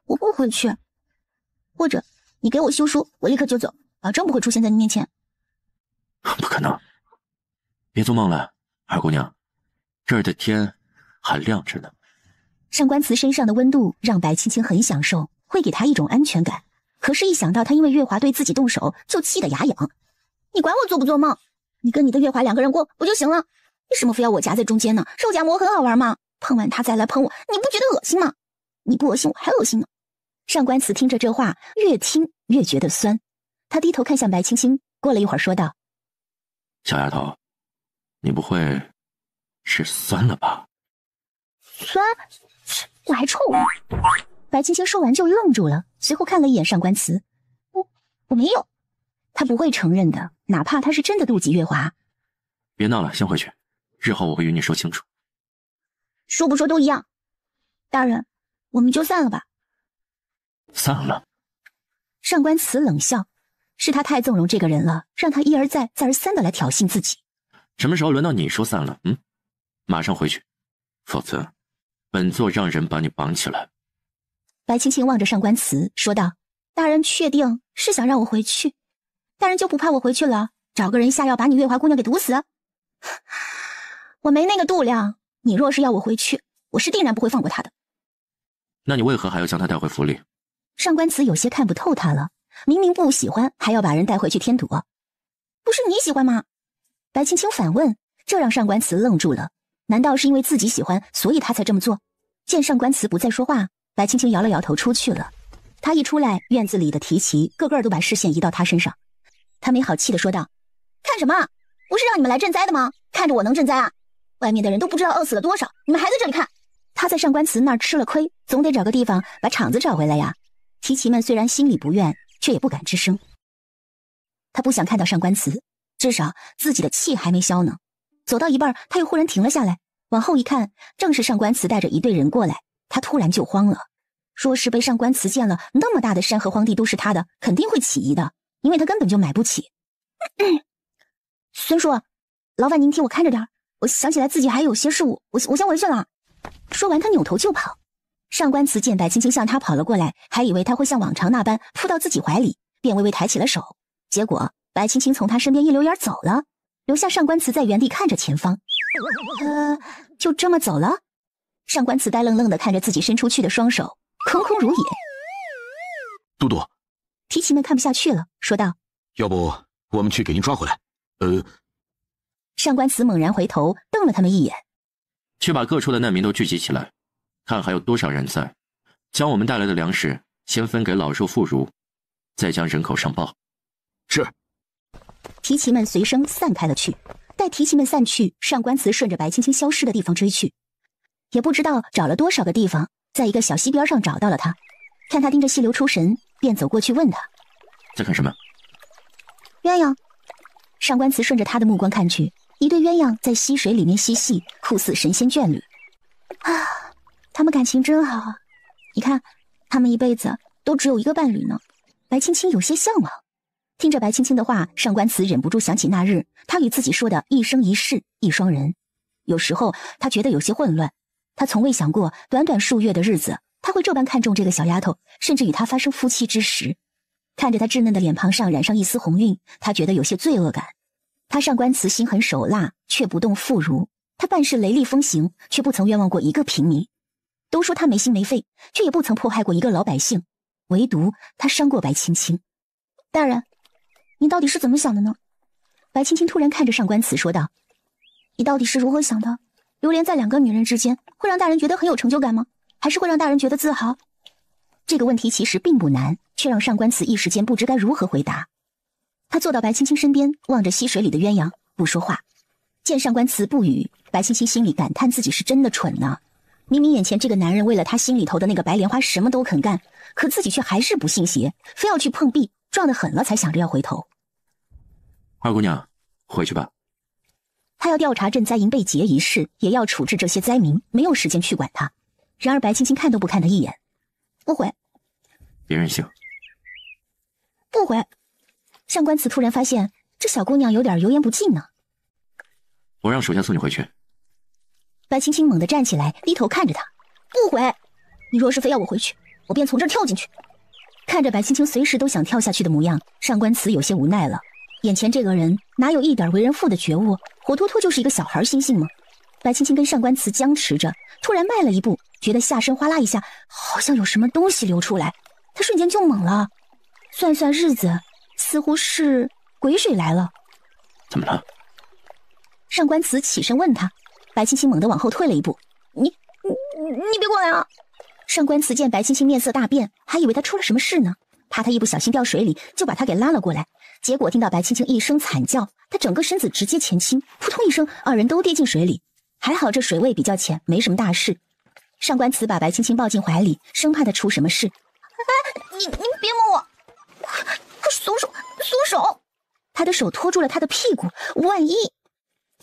我不回去，或者你给我休书，我立刻就走，保证不会出现在你面前。不可能，别做梦了，二姑娘，这儿的天还亮着呢。上官慈身上的温度让白青青很享受，会给她一种安全感。可是，一想到她因为月华对自己动手，就气得牙痒。你管我做不做梦？你跟你的月华两个人过不就行了？为什么非要我夹在中间呢？肉夹馍很好玩吗？碰完他再来碰我，你不觉得恶心吗？你不恶心，我还恶心呢。上官慈听着这话，越听越觉得酸。他低头看向白青青，过了一会儿说道：小丫头，你不会是酸了吧？酸？我还臭呢。白青青说完就愣住了，随后看了一眼上官慈。我没有。他不会承认的，哪怕他是真的妒忌月华。别闹了，先回去，日后我会与你说清楚。说不说都一样。大人，我们就散了吧。散了。上官慈冷笑，是他太纵容这个人了，让他一而再再而三的来挑衅自己。什么时候轮到你说散了？马上回去，否则本座让人把你绑起来。白青青望着上官慈说道：大人确定是想让我回去？大人就不怕我回去了，找个人下药把你月华姑娘给毒死？我没那个度量，你若是要我回去，我是定然不会放过他的。那你为何还要将他带回府里？上官慈有些看不透他了，明明不喜欢，还要把人带回去添堵。不是你喜欢吗？白青青反问，这让上官慈愣住了。难道是因为自己喜欢，所以他才这么做？见上官慈不再说话，白青青摇了摇头出去了。他一出来，院子里的提旗个个都把视线移到他身上。他没好气地说道：看什么？不是让你们来赈灾的吗？看着我能赈灾啊？外面的人都不知道饿死了多少，你们还在这里看。他在上官慈那儿吃了亏，总得找个地方把场子找回来呀。提旗们虽然心里不愿，却也不敢吱声。他不想看到上官慈，至少自己的气还没消呢。走到一半，他又忽然停了下来，往后一看，正是上官慈带着一队人过来。他突然就慌了，说是被上官慈见了那么大的山河荒地都是他的，肯定会起疑的，因为他根本就买不起。孙叔，劳烦您替我看着点，我想起来自己还有些事务，我先回去了。说完，他扭头就跑。上官慈见白青青向他跑了过来，还以为他会像往常那般扑到自己怀里，便微微抬起了手。结果白青青从他身边一溜烟走了，留下上官慈在原地看着前方。就这么走了？上官慈呆愣愣地看着自己伸出去的双手，空空如也。都督，提旗们看不下去了，说道：要不我们去给您抓回来？上官慈猛然回头瞪了他们一眼，去把各处的难民都聚集起来，看还有多少人在，将我们带来的粮食先分给老弱妇孺，再将人口上报。是。提旗们随声散开了去。待提旗们散去，上官慈顺着白青青消失的地方追去，也不知道找了多少个地方，在一个小溪边上找到了他。看他盯着溪流出神，便走过去问他：在看什么？鸳鸯。上官慈顺着他的目光看去，一对鸳鸯在溪水里面嬉戏，酷似神仙眷侣。他们感情真好啊！你看，他们一辈子都只有一个伴侣呢。白青青有些向往。听着白青青的话，上官慈忍不住想起那日他与自己说的一生一世一双人。有时候他觉得有些混乱，他从未想过短短数月的日子，他会这般看重这个小丫头，甚至与她发生夫妻之实。看着她稚嫩的脸庞上染上一丝红晕，他觉得有些罪恶感。他上官慈心狠手辣，却不动妇孺。他办事雷厉风行，却不曾冤枉过一个平民。都说他没心没肺，却也不曾迫害过一个老百姓，唯独他伤过白青青。大人，你到底是怎么想的呢？白青青突然看着上官慈说道：你到底是如何想的？流连在两个女人之间，会让大人觉得很有成就感吗？还是会让大人觉得自豪？这个问题其实并不难，却让上官慈一时间不知该如何回答。他坐到白青青身边，望着溪水里的鸳鸯，不说话。见上官慈不语，白青青心里感叹自己是真的蠢呢。明明眼前这个男人为了他心里头的那个白莲花什么都肯干，可自己却还是不信邪，非要去碰壁，撞得狠了才想着要回头。二姑娘，回去吧。他要调查赈灾营被劫一事，也要处置这些灾民，没有时间去管他。然而白青青看都不看他一眼。不回。别任性。不回。上官慈突然发现这小姑娘有点油盐不进呢。我让手下送你回去。白青青猛地站起来，低头看着他。不回。你若是非要我回去，我便从这儿跳进去。看着白青青随时都想跳下去的模样，上官慈有些无奈了。眼前这个人哪有一点为人父的觉悟，活脱脱就是一个小孩心性吗？白青青跟上官慈僵持着，突然迈了一步，觉得下身哗啦一下，好像有什么东西流出来，他瞬间就懵了。算算日子，似乎是鬼水来了。怎么了？上官慈起身问他，白青青猛地往后退了一步。你别过来啊！上官慈见白青青面色大变，还以为她出了什么事呢，怕她一不小心掉水里，就把她给拉了过来。结果听到白青青一声惨叫，她整个身子直接前倾，扑通一声，二人都跌进水里。还好这水位比较浅，没什么大事。上官慈把白青青抱进怀里，生怕她出什么事。你别摸我！快松手！他的手拖住了他的屁股，万一……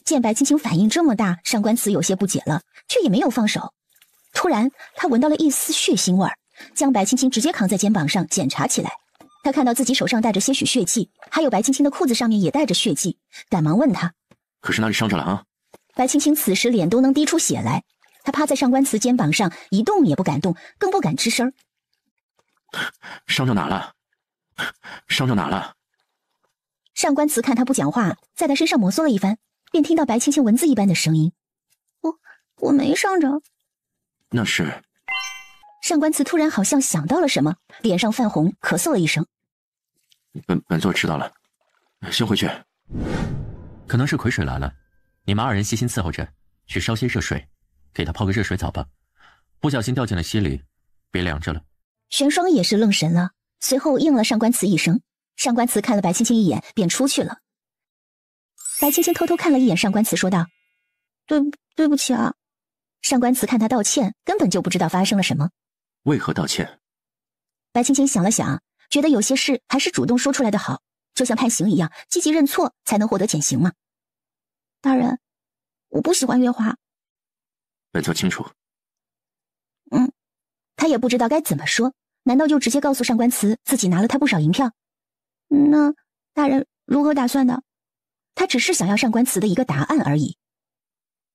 见白青青反应这么大，上官慈有些不解了，却也没有放手。突然他闻到了一丝血腥味儿，将白青青直接扛在肩膀上检查起来。他看到自己手上带着些许血迹，还有白青青的裤子上面也带着血迹，赶忙问他：可是哪里伤着了啊？白青青此时脸都能滴出血来，他趴在上官慈肩膀上，一动也不敢动，更不敢吱声。伤着哪了？伤着哪了？上官慈看他不讲话，在他身上摩挲了一番，便听到白青青蚊子一般的声音：我没伤着。那是……上官慈突然好像想到了什么，脸上泛红，咳嗽了一声。本座知道了，先回去。可能是癸水来了，你们二人细心伺候着，去烧些热水，给他泡个热水澡吧。不小心掉进了溪里，别凉着了。玄霜也是愣神了，随后应了上官慈一声。上官慈看了白青青一眼，便出去了。白青青偷偷看了一眼上官慈，说道：对不起啊。上官慈看他道歉，根本就不知道发生了什么。为何道歉？白青青想了想，觉得有些事还是主动说出来的好，就像判刑一样，积极认错才能获得减刑嘛。大人，我不喜欢月华。本座清楚。他也不知道该怎么说，难道就直接告诉上官慈自己拿了他不少银票？那大人如何打算的？他只是想要上官慈的一个答案而已。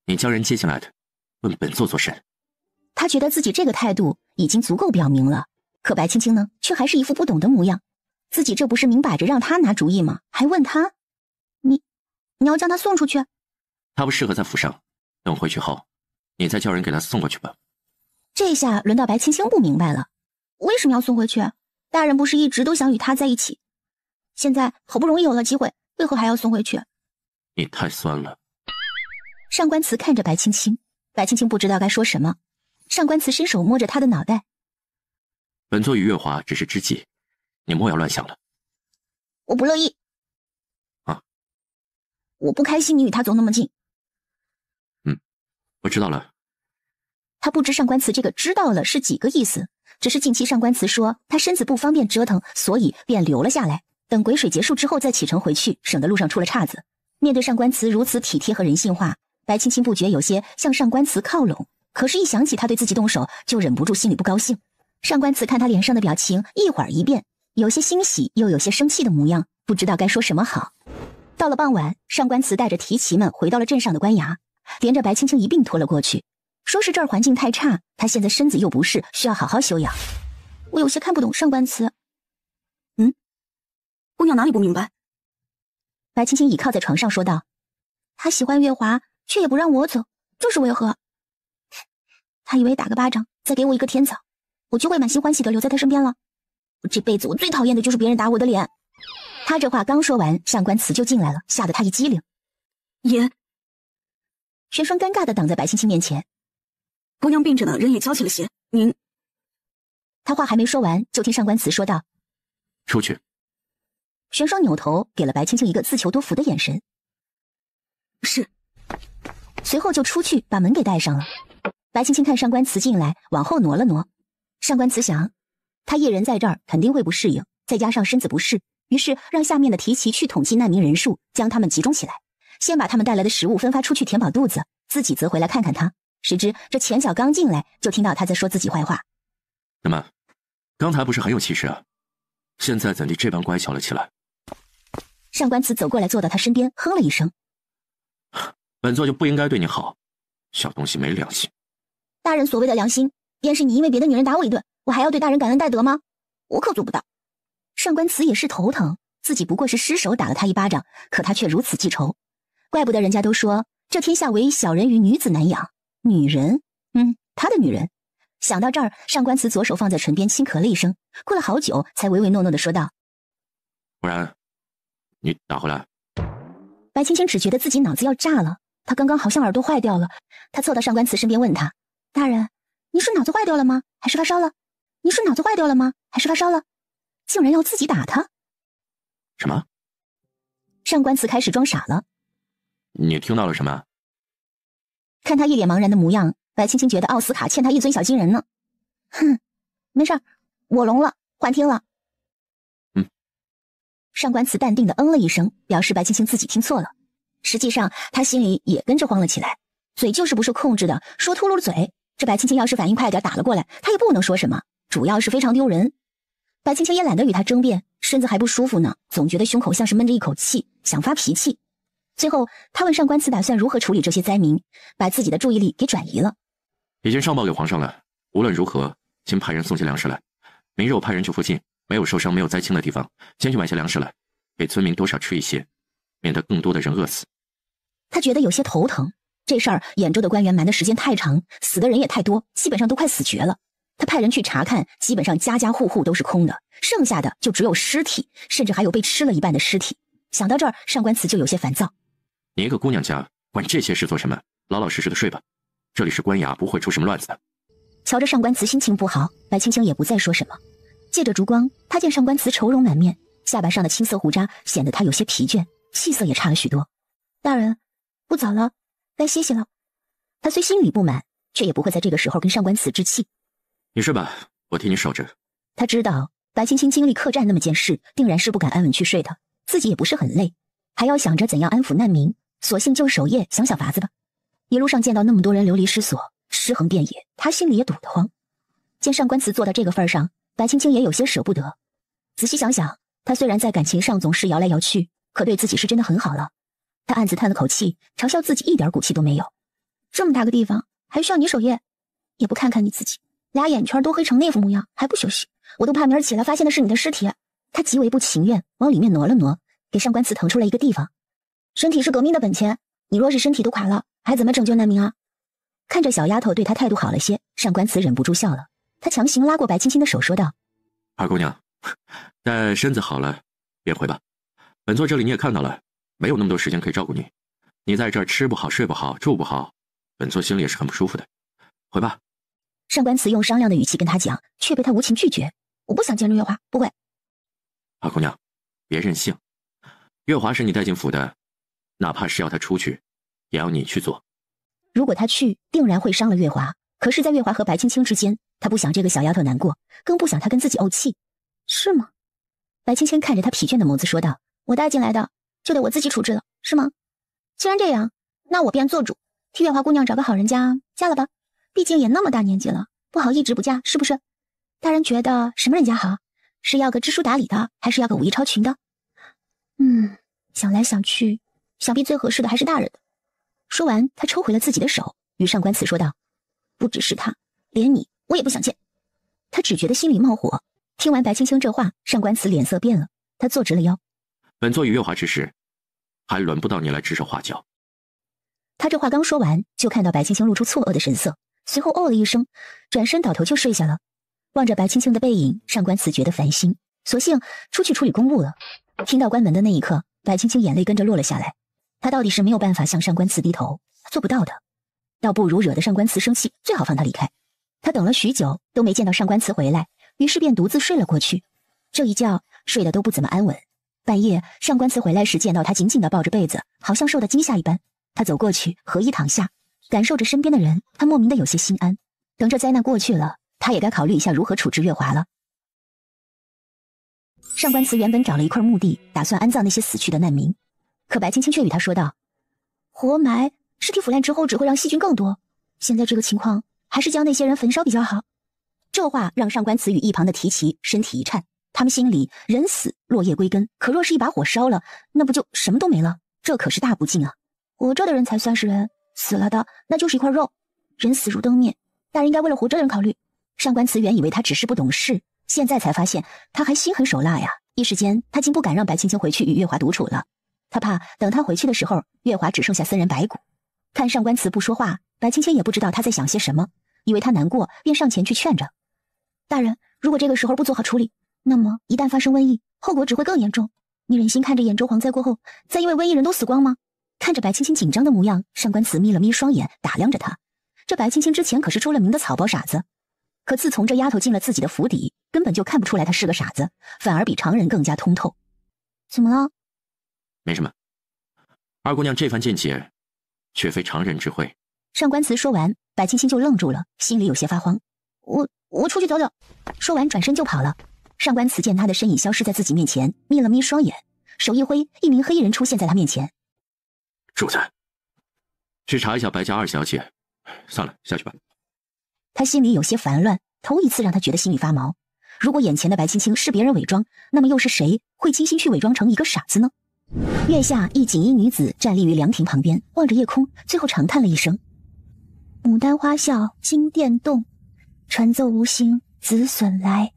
你将人接进来的，问本座做甚？他觉得自己这个态度已经足够表明了，可白青青呢，却还是一副不懂的模样。自己这不是明摆着让他拿主意吗？还问他，你要将他送出去？他不适合在府上，等回去后，你再叫人给他送过去吧。这下轮到白青青不明白了，为什么要送回去？大人不是一直都想与他在一起，现在好不容易有了机会，为何还要送回去？你太酸了。上官慈看着白青青，白青青不知道该说什么。上官慈伸手摸着他的脑袋，本座与月华只是知己，你莫要乱想了。我不乐意。啊？我不开心你与他走那么近。我知道了。他不知上官慈这个知道了是几个意思，只是近期上官慈说他身子不方便折腾，所以便留了下来，等癸水结束之后再启程回去，省得路上出了岔子。面对上官慈如此体贴和人性化，白青青不觉有些向上官慈靠拢，可是一想起他对自己动手，就忍不住心里不高兴。上官慈看他脸上的表情一会儿一变，有些欣喜又有些生气的模样，不知道该说什么好。到了傍晚，上官慈带着提旗们回到了镇上的官衙，连着白青青一并拖了过去。说是这儿环境太差，他现在身子又不适，需要好好休养。我有些看不懂上官慈。姑娘哪里不明白？白青青倚靠在床上说道：他喜欢月华，却也不让我走，这是为何？他以为打个巴掌，再给我一个甜枣，我就会满心欢喜的留在他身边了。我这辈子我最讨厌的就是别人打我的脸。他这话刚说完，上官慈就进来了，吓得他一激灵。爷，玄霜尴尬的挡在白青青面前。姑娘病着呢，人也交起了些，您……他话还没说完，就听上官慈说道：出去。玄霜扭头给了白青青一个自求多福的眼神。是。随后就出去把门给带上了。白青青看上官慈进来，往后挪了挪。上官慈想，他一人在这儿肯定会不适应，再加上身子不适，于是让下面的提旗去统计难民人数，将他们集中起来，先把他们带来的食物分发出去填饱肚子，自己则回来看看他。谁知这钱小刚进来，就听到他在说自己坏话。那么，刚才不是很有气势啊，现在怎地这般乖巧了起来？上官慈走过来，坐到他身边，哼了一声：“本座就不应该对你好，小东西没良心。”大人所谓的良心，便是你因为别的女人打我一顿，我还要对大人感恩戴德吗？我可做不到。上官慈也是头疼，自己不过是失手打了他一巴掌，可他却如此记仇，怪不得人家都说这天下唯小人与女子难养。女人，他的女人。想到这儿，上官慈左手放在唇边，轻咳了一声，过了好久，才唯唯诺诺地说道：“不然，你打回来。”白青青只觉得自己脑子要炸了，她刚刚好像耳朵坏掉了。她凑到上官慈身边问他：“大人，你是脑子坏掉了吗？还是发烧了？你是脑子坏掉了吗？还是发烧了？”竟然要自己打他！什么？上官慈开始装傻了。你听到了什么？看他一脸茫然的模样，白青青觉得奥斯卡欠他一尊小金人呢。哼，没事儿，我聋了，幻听了。上官慈淡定的了一声，表示白青青自己听错了。实际上他心里也跟着慌了起来，嘴就是不受控制的说秃噜了嘴。这白青青要是反应快点打了过来，他也不能说什么，主要是非常丢人。白青青也懒得与他争辩，身子还不舒服呢，总觉得胸口像是闷着一口气，想发脾气。最后他问上官慈打算如何处理这些灾民，把自己的注意力给转移了。已经上报给皇上了，无论如何先派人送些粮食来，明日我派人去附近没有受伤没有灾情的地方，先去买些粮食来，给村民多少吃一些，免得更多的人饿死。他觉得有些头疼，这事儿兖州的官员瞒的时间太长，死的人也太多，基本上都快死绝了。他派人去查看，基本上家家户户都是空的，剩下的就只有尸体，甚至还有被吃了一半的尸体。想到这儿，上官慈就有些烦躁。你一个姑娘家，管这些事做什么？老老实实的睡吧，这里是官衙，不会出什么乱子的。瞧着上官慈心情不好，白青青也不再说什么。借着烛光，他见上官慈愁容满面，下巴上的青色胡渣显得他有些疲倦，气色也差了许多。大人，不早了，该歇息了。他虽心里不满，却也不会在这个时候跟上官慈置气。你睡吧，我替你守着。他知道白青青经历客栈那么件事，定然是不敢安稳去睡的，自己也不是很累，还要想着怎样安抚难民，索性就守夜想想法子吧。一路上见到那么多人流离失所，尸横遍野，他心里也堵得慌。见上官慈做到这个份上，白青青也有些舍不得。仔细想想，他虽然在感情上总是摇来摇去，可对自己是真的很好了。他暗自叹了口气，嘲笑自己一点骨气都没有。这么大个地方，还需要你守夜？也不看看你自己，俩眼圈都黑成那副模样，还不休息，我都怕明儿起来发现的是你的尸体。他极为不情愿，往里面挪了挪，给上官慈腾出了一个地方。身体是革命的本钱，你若是身体都垮了，还怎么拯救难民啊？看着小丫头对他态度好了些，上官慈忍不住笑了。他强行拉过白青青的手，说道：“二姑娘，待身子好了便回吧。本座这里你也看到了，没有那么多时间可以照顾你。你在这儿吃不好睡不好住不好，本座心里也是很不舒服的。回吧。”上官慈用商量的语气跟他讲，却被他无情拒绝。我不想见着月华，不会。二姑娘，别任性。月华是你带进府的，哪怕是要他出去，也要你去做。如果他去，定然会伤了月华。可是在月华和白青青之间，他不想这个小丫头难过，更不想她跟自己怄气。是吗？白青青看着他疲倦的眸子说道：“我带进来的，就得我自己处置了，是吗？既然这样，那我便做主，替月华姑娘找个好人家嫁了吧。毕竟也那么大年纪了，不好一直不嫁，是不是？大人觉得什么人家好？是要个知书达理的，还是要个武艺超群的？想来想去，想必最合适的还是大人的。”说完，他抽回了自己的手，与上官慈说道：“不只是他，连你我也不想见。”他只觉得心里冒火。听完白青青这话，上官慈脸色变了，他坐直了腰。本座与月华之事，还轮不到你来指手画脚。他这话刚说完，就看到白青青露出错愕的神色，随后哦了一声，转身倒头就睡下了。望着白青青的背影，上官慈觉得烦心，索性出去处理公务了。听到关门的那一刻，白青青眼泪跟着落了下来。他到底是没有办法向上官慈低头，做不到的，倒不如惹得上官慈生气，最好放他离开。他等了许久都没见到上官慈回来，于是便独自睡了过去。这一觉睡得都不怎么安稳。半夜上官慈回来时，见到他紧紧地抱着被子，好像受到惊吓一般。他走过去，合衣躺下，感受着身边的人，他莫名的有些心安。等这灾难过去了，他也该考虑一下如何处置月华了。上官慈原本找了一块墓地，打算安葬那些死去的难民，可白青青却与他说道：“活埋，尸体腐烂之后只会让细菌更多。现在这个情况，还是将那些人焚烧比较好。”这话让上官慈与一旁的提奇身体一颤，他们心里人死落叶归根，可若是一把火烧了，那不就什么都没了？这可是大不敬啊！活着的人才算是人，死了的那就是一块肉。人死如灯灭，大人应该为了活着的人考虑。上官慈原以为他只是不懂事，现在才发现他还心狠手辣呀！一时间，他竟不敢让白青青回去与月华独处了。他怕等他回去的时候，月华只剩下森人白骨。看上官慈不说话，白青青也不知道他在想些什么，以为他难过，便上前去劝着：“大人，如果这个时候不做好处理，那么一旦发生瘟疫，后果只会更严重。你忍心看着兖州蝗灾过后，再因为瘟疫人都死光吗？”看着白青青紧张的模样，上官慈眯了眯双眼，打量着他。这白青青之前可是出了名的草包傻子，可自从这丫头进了自己的府邸，根本就看不出来她是个傻子，反而比常人更加通透。怎么了？没什么。二姑娘这番见解，却非常人之会。上官慈说完，白青青就愣住了，心里有些发慌。我出去走走。说完转身就跑了。上官慈见他的身影消失在自己面前，眯了眯双眼，手一挥，一名黑衣人出现在他面前。主子，去查一下白家二小姐。算了，下去吧。他心里有些烦乱，头一次让他觉得心里发毛。如果眼前的白青青是别人伪装，那么又是谁会精心去伪装成一个傻子呢？月下，一锦衣女子站立于凉亭旁边，望着夜空，最后长叹了一声：“牡丹花笑金殿动，传奏无心子孙来。”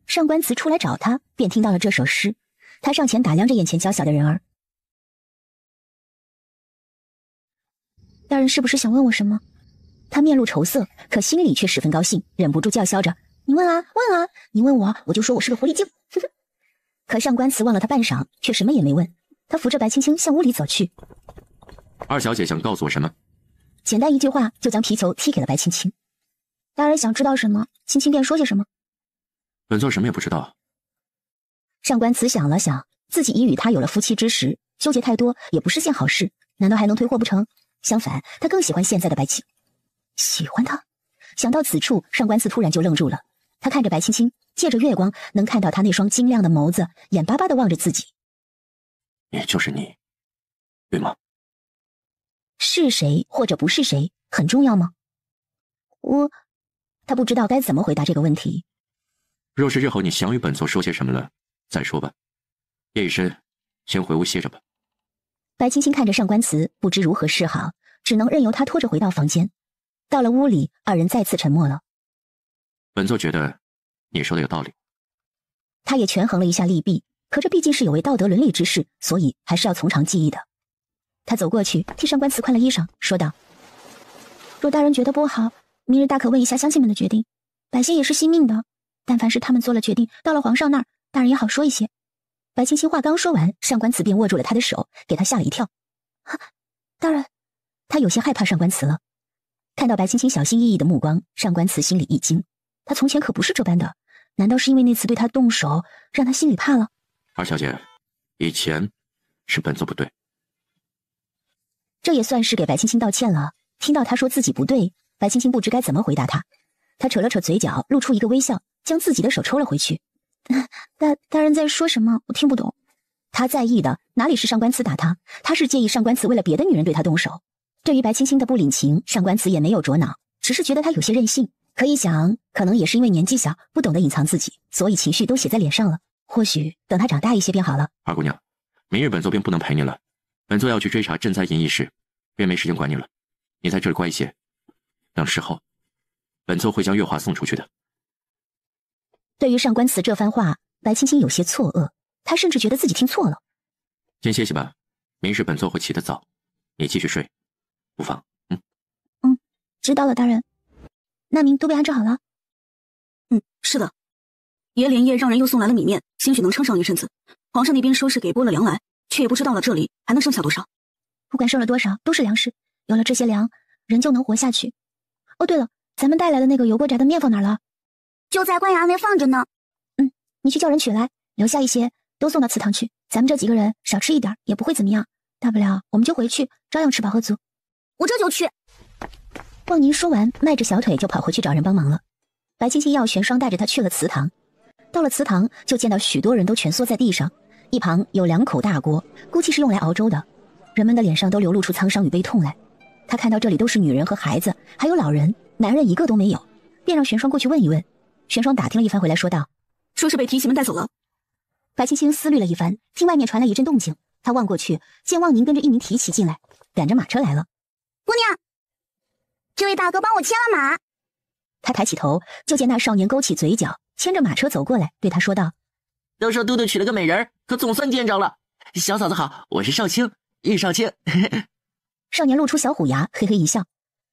上官慈出来找他，便听到了这首诗。他上前打量着眼前娇小的人儿：“大人是不是想问我什么？”他面露愁色，可心里却十分高兴，忍不住叫嚣着：“你问啊，问啊！你问我，我就说我是个狐狸精。”可上官慈望了他半晌，却什么也没问。他扶着白青青向屋里走去。二小姐想告诉我什么？简单一句话，就将皮球踢给了白青青。大人想知道什么，青青便说些什么。本座什么也不知道。上官慈想了想，自己已与他有了夫妻之实，纠结太多也不是件好事，难道还能退货不成？相反，他更喜欢现在的白青。喜欢他？想到此处，上官慈突然就愣住了。他看着白青青，借着月光能看到他那双晶亮的眸子，眼巴巴地望着自己。也就是你，对吗？是谁或者不是谁很重要吗？他不知道该怎么回答这个问题。若是日后你想与本座说些什么了，再说吧。夜已深，先回屋歇着吧。白青青看着上官慈，不知如何是好，只能任由他拖着回到房间。到了屋里，二人再次沉默了。本座觉得你说的有道理。他也权衡了一下利弊，可这毕竟是有违道德伦理之事，所以还是要从长计议的。他走过去，替上官慈宽了衣裳，说道：“若大人觉得不好，明日大可问一下乡亲们的决定。百姓也是惜命的，但凡是他们做了决定，到了皇上那儿，大人也好说一些。”白青青话刚说完，上官慈便握住了他的手，给他吓了一跳。大人，他有些害怕上官慈了。看到白青青小心翼翼的目光，上官慈心里一惊。他从前可不是这般的，难道是因为那次对他动手，让他心里怕了？二小姐，以前是本座不对。这也算是给白青青道歉了。听到他说自己不对，白青青不知该怎么回答他。他扯了扯嘴角，露出一个微笑，将自己的手抽了回去。大人在说什么？我听不懂。他在意的哪里是上官慈打他，他是介意上官慈为了别的女人对他动手。对于白青青的不领情，上官慈也没有着恼，只是觉得他有些任性。可以想，可能也是因为年纪小，不懂得隐藏自己，所以情绪都写在脸上了。或许等他长大一些便好了。二姑娘，明日本座便不能陪你了，本座要去追查赈灾银一事，便没时间管你了。你在这里乖一些，等事后，本座会将月华送出去的。对于上官慈这番话，白青青有些错愕，她甚至觉得自己听错了。先歇息吧，明日本座会起得早，你继续睡，不妨。知道了，大人。难民都被安置好了？是的。爷连夜让人又送来了米面，兴许能撑上一阵子。皇上那边说是给拨了粮来，却也不知到了这里还能剩下多少。不管剩了多少，都是粮食。有了这些粮，人就能活下去。哦，对了，咱们带来的那个油锅炸的面放哪儿了？就在官衙内放着呢。你去叫人取来，留下一些都送到祠堂去。咱们这几个人少吃一点也不会怎么样，大不了我们就回去，照样吃饱喝足。我这就去。望宁说完，迈着小腿就跑回去找人帮忙了。白青青要玄霜带着他去了祠堂，到了祠堂就见到许多人都蜷缩在地上，一旁有2口大锅，估计是用来熬粥的。人们的脸上都流露出沧桑与悲痛来。他看到这里都是女人和孩子，还有老人，男人一个都没有，便让玄霜过去问一问。玄霜打听了一番回来说道：说是被提刑们带走了。白青青思虑了一番，听外面传来一阵动静，他望过去，见望宁跟着一名提骑进来，赶着马车来了。姑娘，这位大哥帮我牵了马。他抬起头，就见那少年勾起嘴角，牵着马车走过来，对他说道：都说都督娶了个美人，可总算见着了。小嫂子好，我是少卿，玉少卿。少年露出小虎牙，嘿嘿一笑。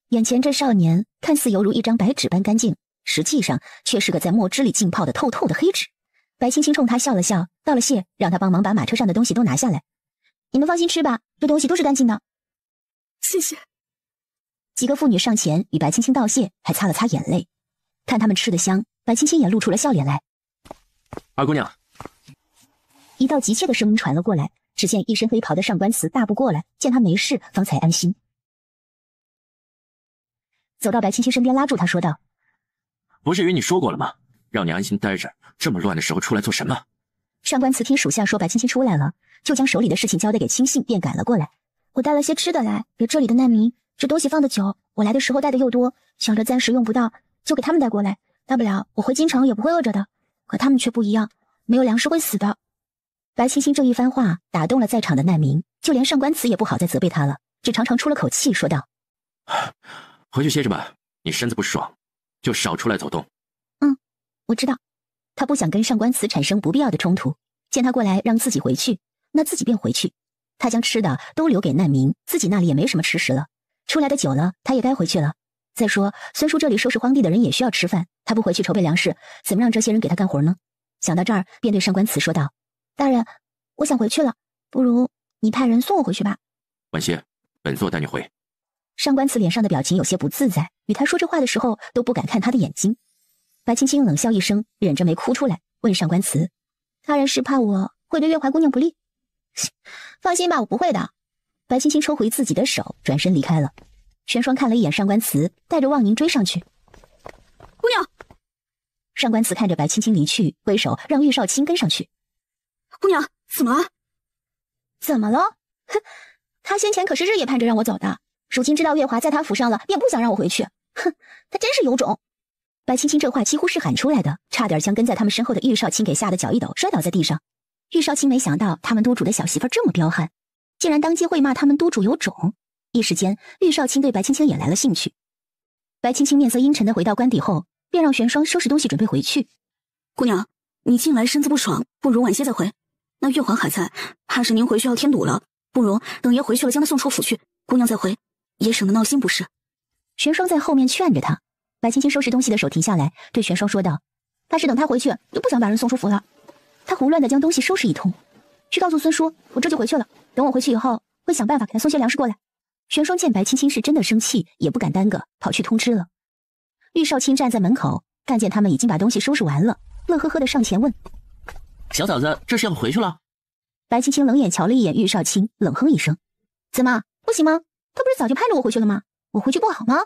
眼前这少年看似犹如一张白纸般干净，实际上却是个在墨汁里浸泡的透透的黑纸。白青青冲他笑了笑，道了谢，让他帮忙把马车上的东西都拿下来。你们放心吃吧，这东西都是干净的。谢谢。几个妇女上前与白青青道谢，还擦了擦眼泪。看他们吃得香，白青青也露出了笑脸来。二姑娘。一道急切的声音传了过来，只见一身黑袍的上官慈大步过来，见他没事，方才安心。走到白青青身边，拉住他说道：不是与你说过了吗？让你安心待着，这么乱的时候出来做什么？上官慈听属下说白青青出来了，就将手里的事情交代给青信，便赶了过来。我带了些吃的来，给这里的难民，这东西放的久，我来的时候带的又多，想着暂时用不到，就给他们带过来，大不了我回京城也不会饿着的。可他们却不一样，没有粮食会死的。白青青这一番话打动了在场的难民，就连上官慈也不好再责备他了，只长长出了口气说道：回去歇着吧，你身子不爽，就少出来走动。我知道。他不想跟上官慈产生不必要的冲突，见他过来让自己回去，那自己便回去。他将吃的都留给难民，自己那里也没什么吃食了。出来的久了，他也该回去了。再说孙叔这里收拾荒地的人也需要吃饭，他不回去筹备粮食，怎么让这些人给他干活呢？想到这儿，便对上官慈说道：大人，我想回去了，不如你派人送我回去吧。晚些，本座带你回。上官慈脸上的表情有些不自在，与他说这话的时候都不敢看他的眼睛。白青青冷笑一声，忍着没哭出来，问上官慈：大人是怕我会对月华姑娘不利？放心吧，我不会的。白青青抽回自己的手，转身离开了。玄霜看了一眼上官慈，带着望宁追上去。姑娘。上官慈看着白青青离去，挥手让玉少卿跟上去。姑娘，怎么了？怎么了？哼，他先前可是日夜盼着让我走的，如今知道月华在他府上了，便不想让我回去。哼，他真是有种。白青青这话几乎是喊出来的，差点将跟在他们身后的玉少卿给吓得脚一抖，摔倒在地上。玉少卿没想到他们督主的小媳妇这么彪悍，竟然当街会骂他们督主有种。一时间，玉少卿对白青青也来了兴趣。白青青面色阴沉的回到官邸后，便让玄霜收拾东西准备回去。姑娘，你近来身子不爽，不如晚些再回。那月华还在，怕是您回去要添堵了，不如等爷回去了将他送出府去，姑娘再回，也省得闹心不是？玄霜在后面劝着他。白青青收拾东西的手停下来，对玄霜说道：怕是等他回去就不想把人送出府了。他胡乱的将东西收拾一通，去告诉孙叔，我这就回去了，等我回去以后会想办法给他送些粮食过来。玄霜见白青青是真的生气，也不敢耽搁，跑去通知了。玉少卿站在门口，看见他们已经把东西收拾完了，乐呵呵的上前问：小嫂子，这是要回去了？白青青冷眼瞧了一眼玉少卿，冷哼一声：怎么不行吗？他不是早就盼着我回去了吗？我回去不好吗？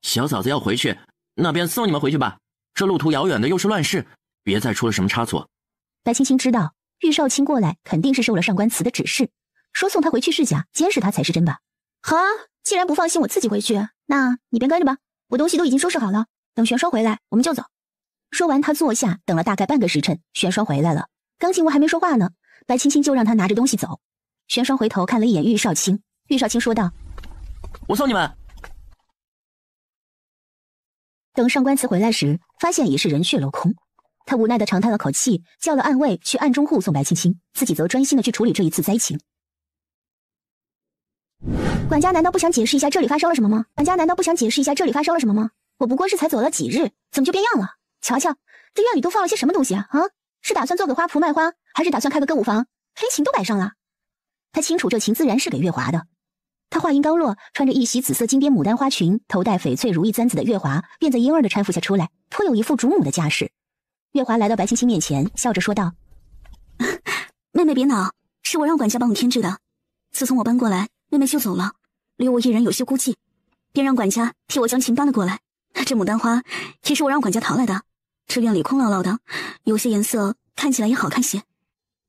小嫂子要回去，那便送你们回去吧。这路途遥远的，又是乱世，别再出了什么差错。白青青知道玉少卿过来肯定是受了上官慈的指示，说送他回去是假，监视他才是真吧。好啊，既然不放心我自己回去，那你便跟着吧，我东西都已经收拾好了，等玄霜回来我们就走。说完他坐下，等了大概半个时辰，玄霜回来了。刚进屋还没说话呢，白青青就让他拿着东西走。玄霜回头看了一眼玉少卿，玉少卿说道：我送你们。等上官慈回来时，发现已是人去楼空。他无奈地长叹了口气，叫了暗卫去暗中护送白青青，自己则专心地去处理这一次灾情。管家难道不想解释一下这里发生了什么吗？管家难道不想解释一下这里发生了什么吗？我不过是才走了几日，怎么就变样了？瞧瞧，这院里都放了些什么东西啊？是打算做个花圃卖花，还是打算开个歌舞房？黑琴都摆上了。他清楚这琴自然是给月华的。他话音刚落，穿着一袭紫色金边牡丹花裙，头戴翡翠如意簪子的月华便在婴儿的搀扶下出来，颇有一副主母的架势。月华来到白青青面前，笑着说道：妹妹别恼，是我让管家帮我添置的。自从我搬过来，妹妹就走了，留我一人有些孤寂，便让管家替我将琴搬了过来。这牡丹花也是我让管家淘来的，这院里空落落的，有些颜色看起来也好看些。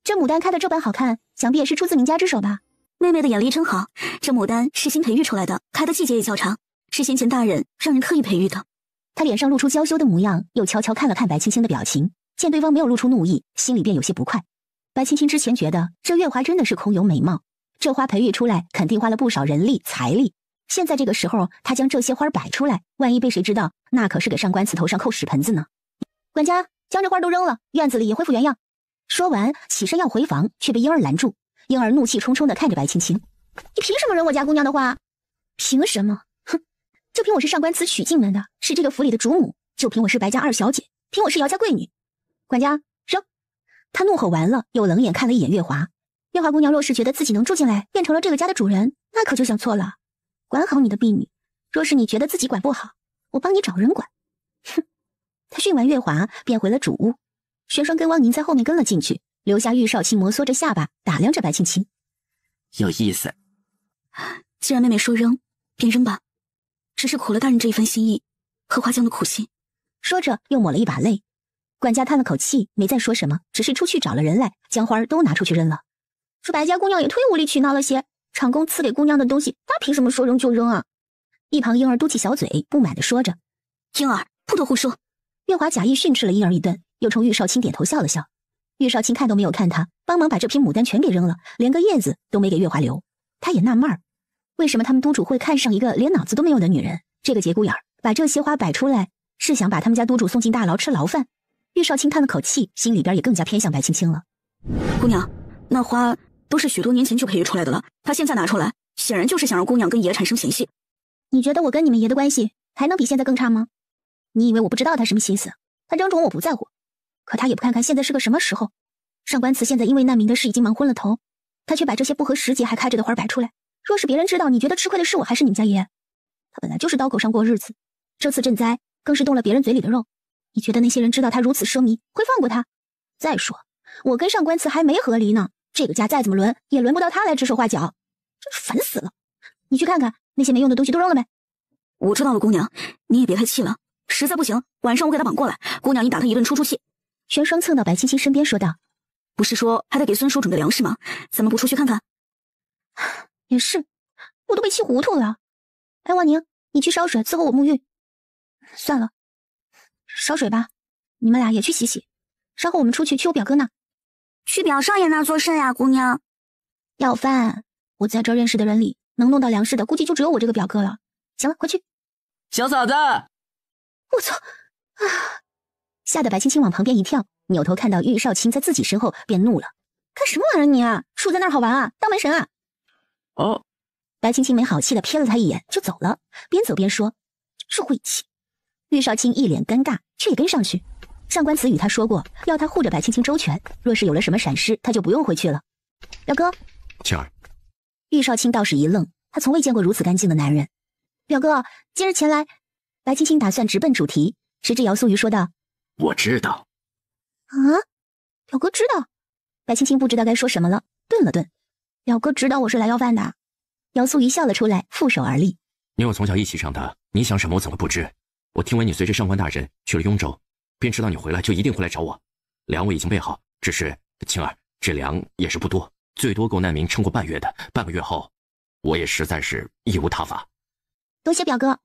这牡丹开的这般好看，想必也是出自您家之手吧？妹妹的眼力真好，这牡丹是新培育出来的，开的季节也较长，是先前大人让人特意培育的。他脸上露出娇羞的模样，又悄悄看了看白青青的表情，见对方没有露出怒意，心里便有些不快。白青青之前觉得这月华真的是空有美貌，这花培育出来肯定花了不少人力财力，现在这个时候他将这些花摆出来，万一被谁知道，那可是给上官祠头上扣屎盆子呢。管家，将这花都扔了，院子里也恢复原样。说完起身要回房，却被婴儿拦住。婴儿怒气冲冲地看着白青青，你凭什么扔我家姑娘的花？凭什么？哼，就凭我是上官祠娶进门的，是这个府里的主母，就凭我是白家二小姐，凭我是姚家贵女。管家，扔！他怒吼完了，又冷眼看了一眼月华。月华姑娘若是觉得自己能住进来，变成了这个家的主人，那可就想错了。管好你的婢女，若是你觉得自己管不好，我帮你找人管。哼！他训完月华，便回了主屋。玄霜跟汪宁在后面跟了进去，留下玉少卿摩挲着下巴打量着白青青。有意思。既然妹妹说扔，便扔吧，只是苦了大人这一番心意和花江的苦心。说着又抹了一把泪。管家叹了口气，没再说什么，只是出去找了人来，将花都拿出去扔了。说白家姑娘也忒无理取闹了些，长工赐给姑娘的东西，她凭什么说扔就扔啊？一旁婴儿嘟起小嘴，不满地说着。婴儿不得胡说。月华假意训斥了婴儿一顿，又冲玉少卿点头笑了笑。玉少卿看都没有看他，帮忙把这瓶牡丹全给扔了，连个叶子都没给月华留。他也纳闷儿，为什么他们督主会看上一个连脑子都没有的女人？这个节骨眼儿把这些花摆出来，是想把他们家督主送进大牢吃牢饭？玉少卿叹了口气，心里边也更加偏向白青青了。姑娘，那花都是许多年前就培育出来的了，他现在拿出来，显然就是想让姑娘跟爷产生嫌隙。你觉得我跟你们爷的关系还能比现在更差吗？你以为我不知道他什么心思？他争宠我不在乎，可他也不看看现在是个什么时候。上官祠现在因为难民的事已经忙昏了头，他却把这些不合时节还开着的花摆出来。若是别人知道，你觉得吃亏的是我还是你们家爷？他本来就是刀口上过日子，这次赈灾更是动了别人嘴里的肉。你觉得那些人知道他如此奢靡，会放过他？再说，我跟上官祠还没和离呢，这个家再怎么轮，也轮不到他来指手画脚，真是烦死了。你去看看那些没用的东西都扔了没？我知道了，姑娘，你也别太气了。实在不行，晚上我给他绑过来，姑娘你打他一顿出出气。玄霜蹭到白青青身边说道：“不是说还得给孙叔准备粮食吗？咱们不出去看看？”也是，我都被气糊涂了。哎，王宁，你去烧水伺候我沐浴。算了，烧水吧，你们俩也去洗洗。稍后我们出去我表哥那。去表少爷那做甚呀，姑娘？要饭。我在这儿认识的人里，能弄到粮食的，估计就只有我这个表哥了。行了，快去。小嫂子！我操！啊！吓得白青青往旁边一跳，扭头看到玉少卿在自己身后，便怒了。干什么玩意儿你啊？杵在那儿好玩啊？当门神啊？哦。白青青没好气的瞥了他一眼就走了，边走边说：“真是晦气。”玉少卿一脸尴尬，却也跟上去。上官祠与他说过，要他护着白青青周全，若是有了什么闪失，他就不用回去了。表哥，青儿。玉少卿倒是一愣，他从未见过如此干净的男人。表哥，今日前来。白青青打算直奔主题，谁知姚素瑜说道：“我知道。”啊，表哥知道？白青青不知道该说什么了，顿了顿。表哥知道我是来要饭的。姚素瑜笑了出来，负手而立。你我从小一起长大，你想什么我怎么不知？我听闻你随着上官大人去了雍州，便知道你回来就一定会来找我。粮我已经备好，只是青儿，这粮也是不多，最多够难民撑过半月的。半个月后，我也实在是义无他法。多谢表哥。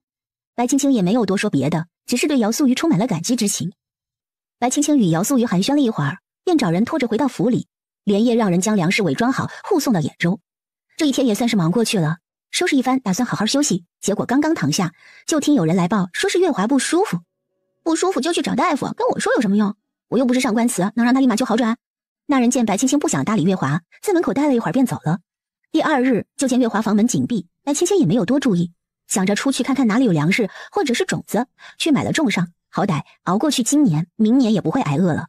白青青也没有多说别的，只是对姚素瑜充满了感激之情。白青青与姚素瑜寒暄了一会儿，便找人拖着回到府里，连夜让人将粮食伪装好，护送到兖州。这一天也算是忙过去了，收拾一番，打算好好休息。结果刚刚躺下，就听有人来报，说是月华不舒服。不舒服就去找大夫，跟我说有什么用？我又不是上官祠，能让他立马就好转？那人见白青青不想搭理月华，在门口待了一会儿便走了。第二日就见月华房门紧闭，白青青也没有多注意，想着出去看看哪里有粮食或者是种子，去买了种上，好歹熬过去今年，明年也不会挨饿了。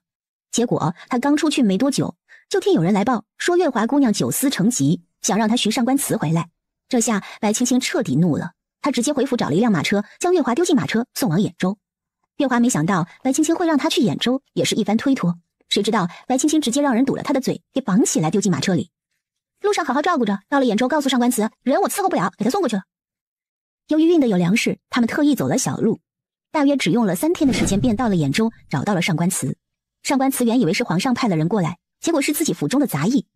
结果他刚出去没多久，就听有人来报，说月华姑娘酒思成疾，想让她寻上官祠回来。这下白青青彻底怒了，她直接回府找了一辆马车，将月华丢进马车送往兖州。月华没想到白青青会让她去兖州，也是一番推脱，谁知道白青青直接让人堵了她的嘴，给绑起来丢进马车里。路上好好照顾着，到了兖州告诉上官慈，人我伺候不了，给他送过去了。由于运的有粮食，他们特意走了小路，大约只用了3天的时间便到了兖州，找到了上官慈。上官慈原以为是皇上派了人过来，结果是自己府中的杂役。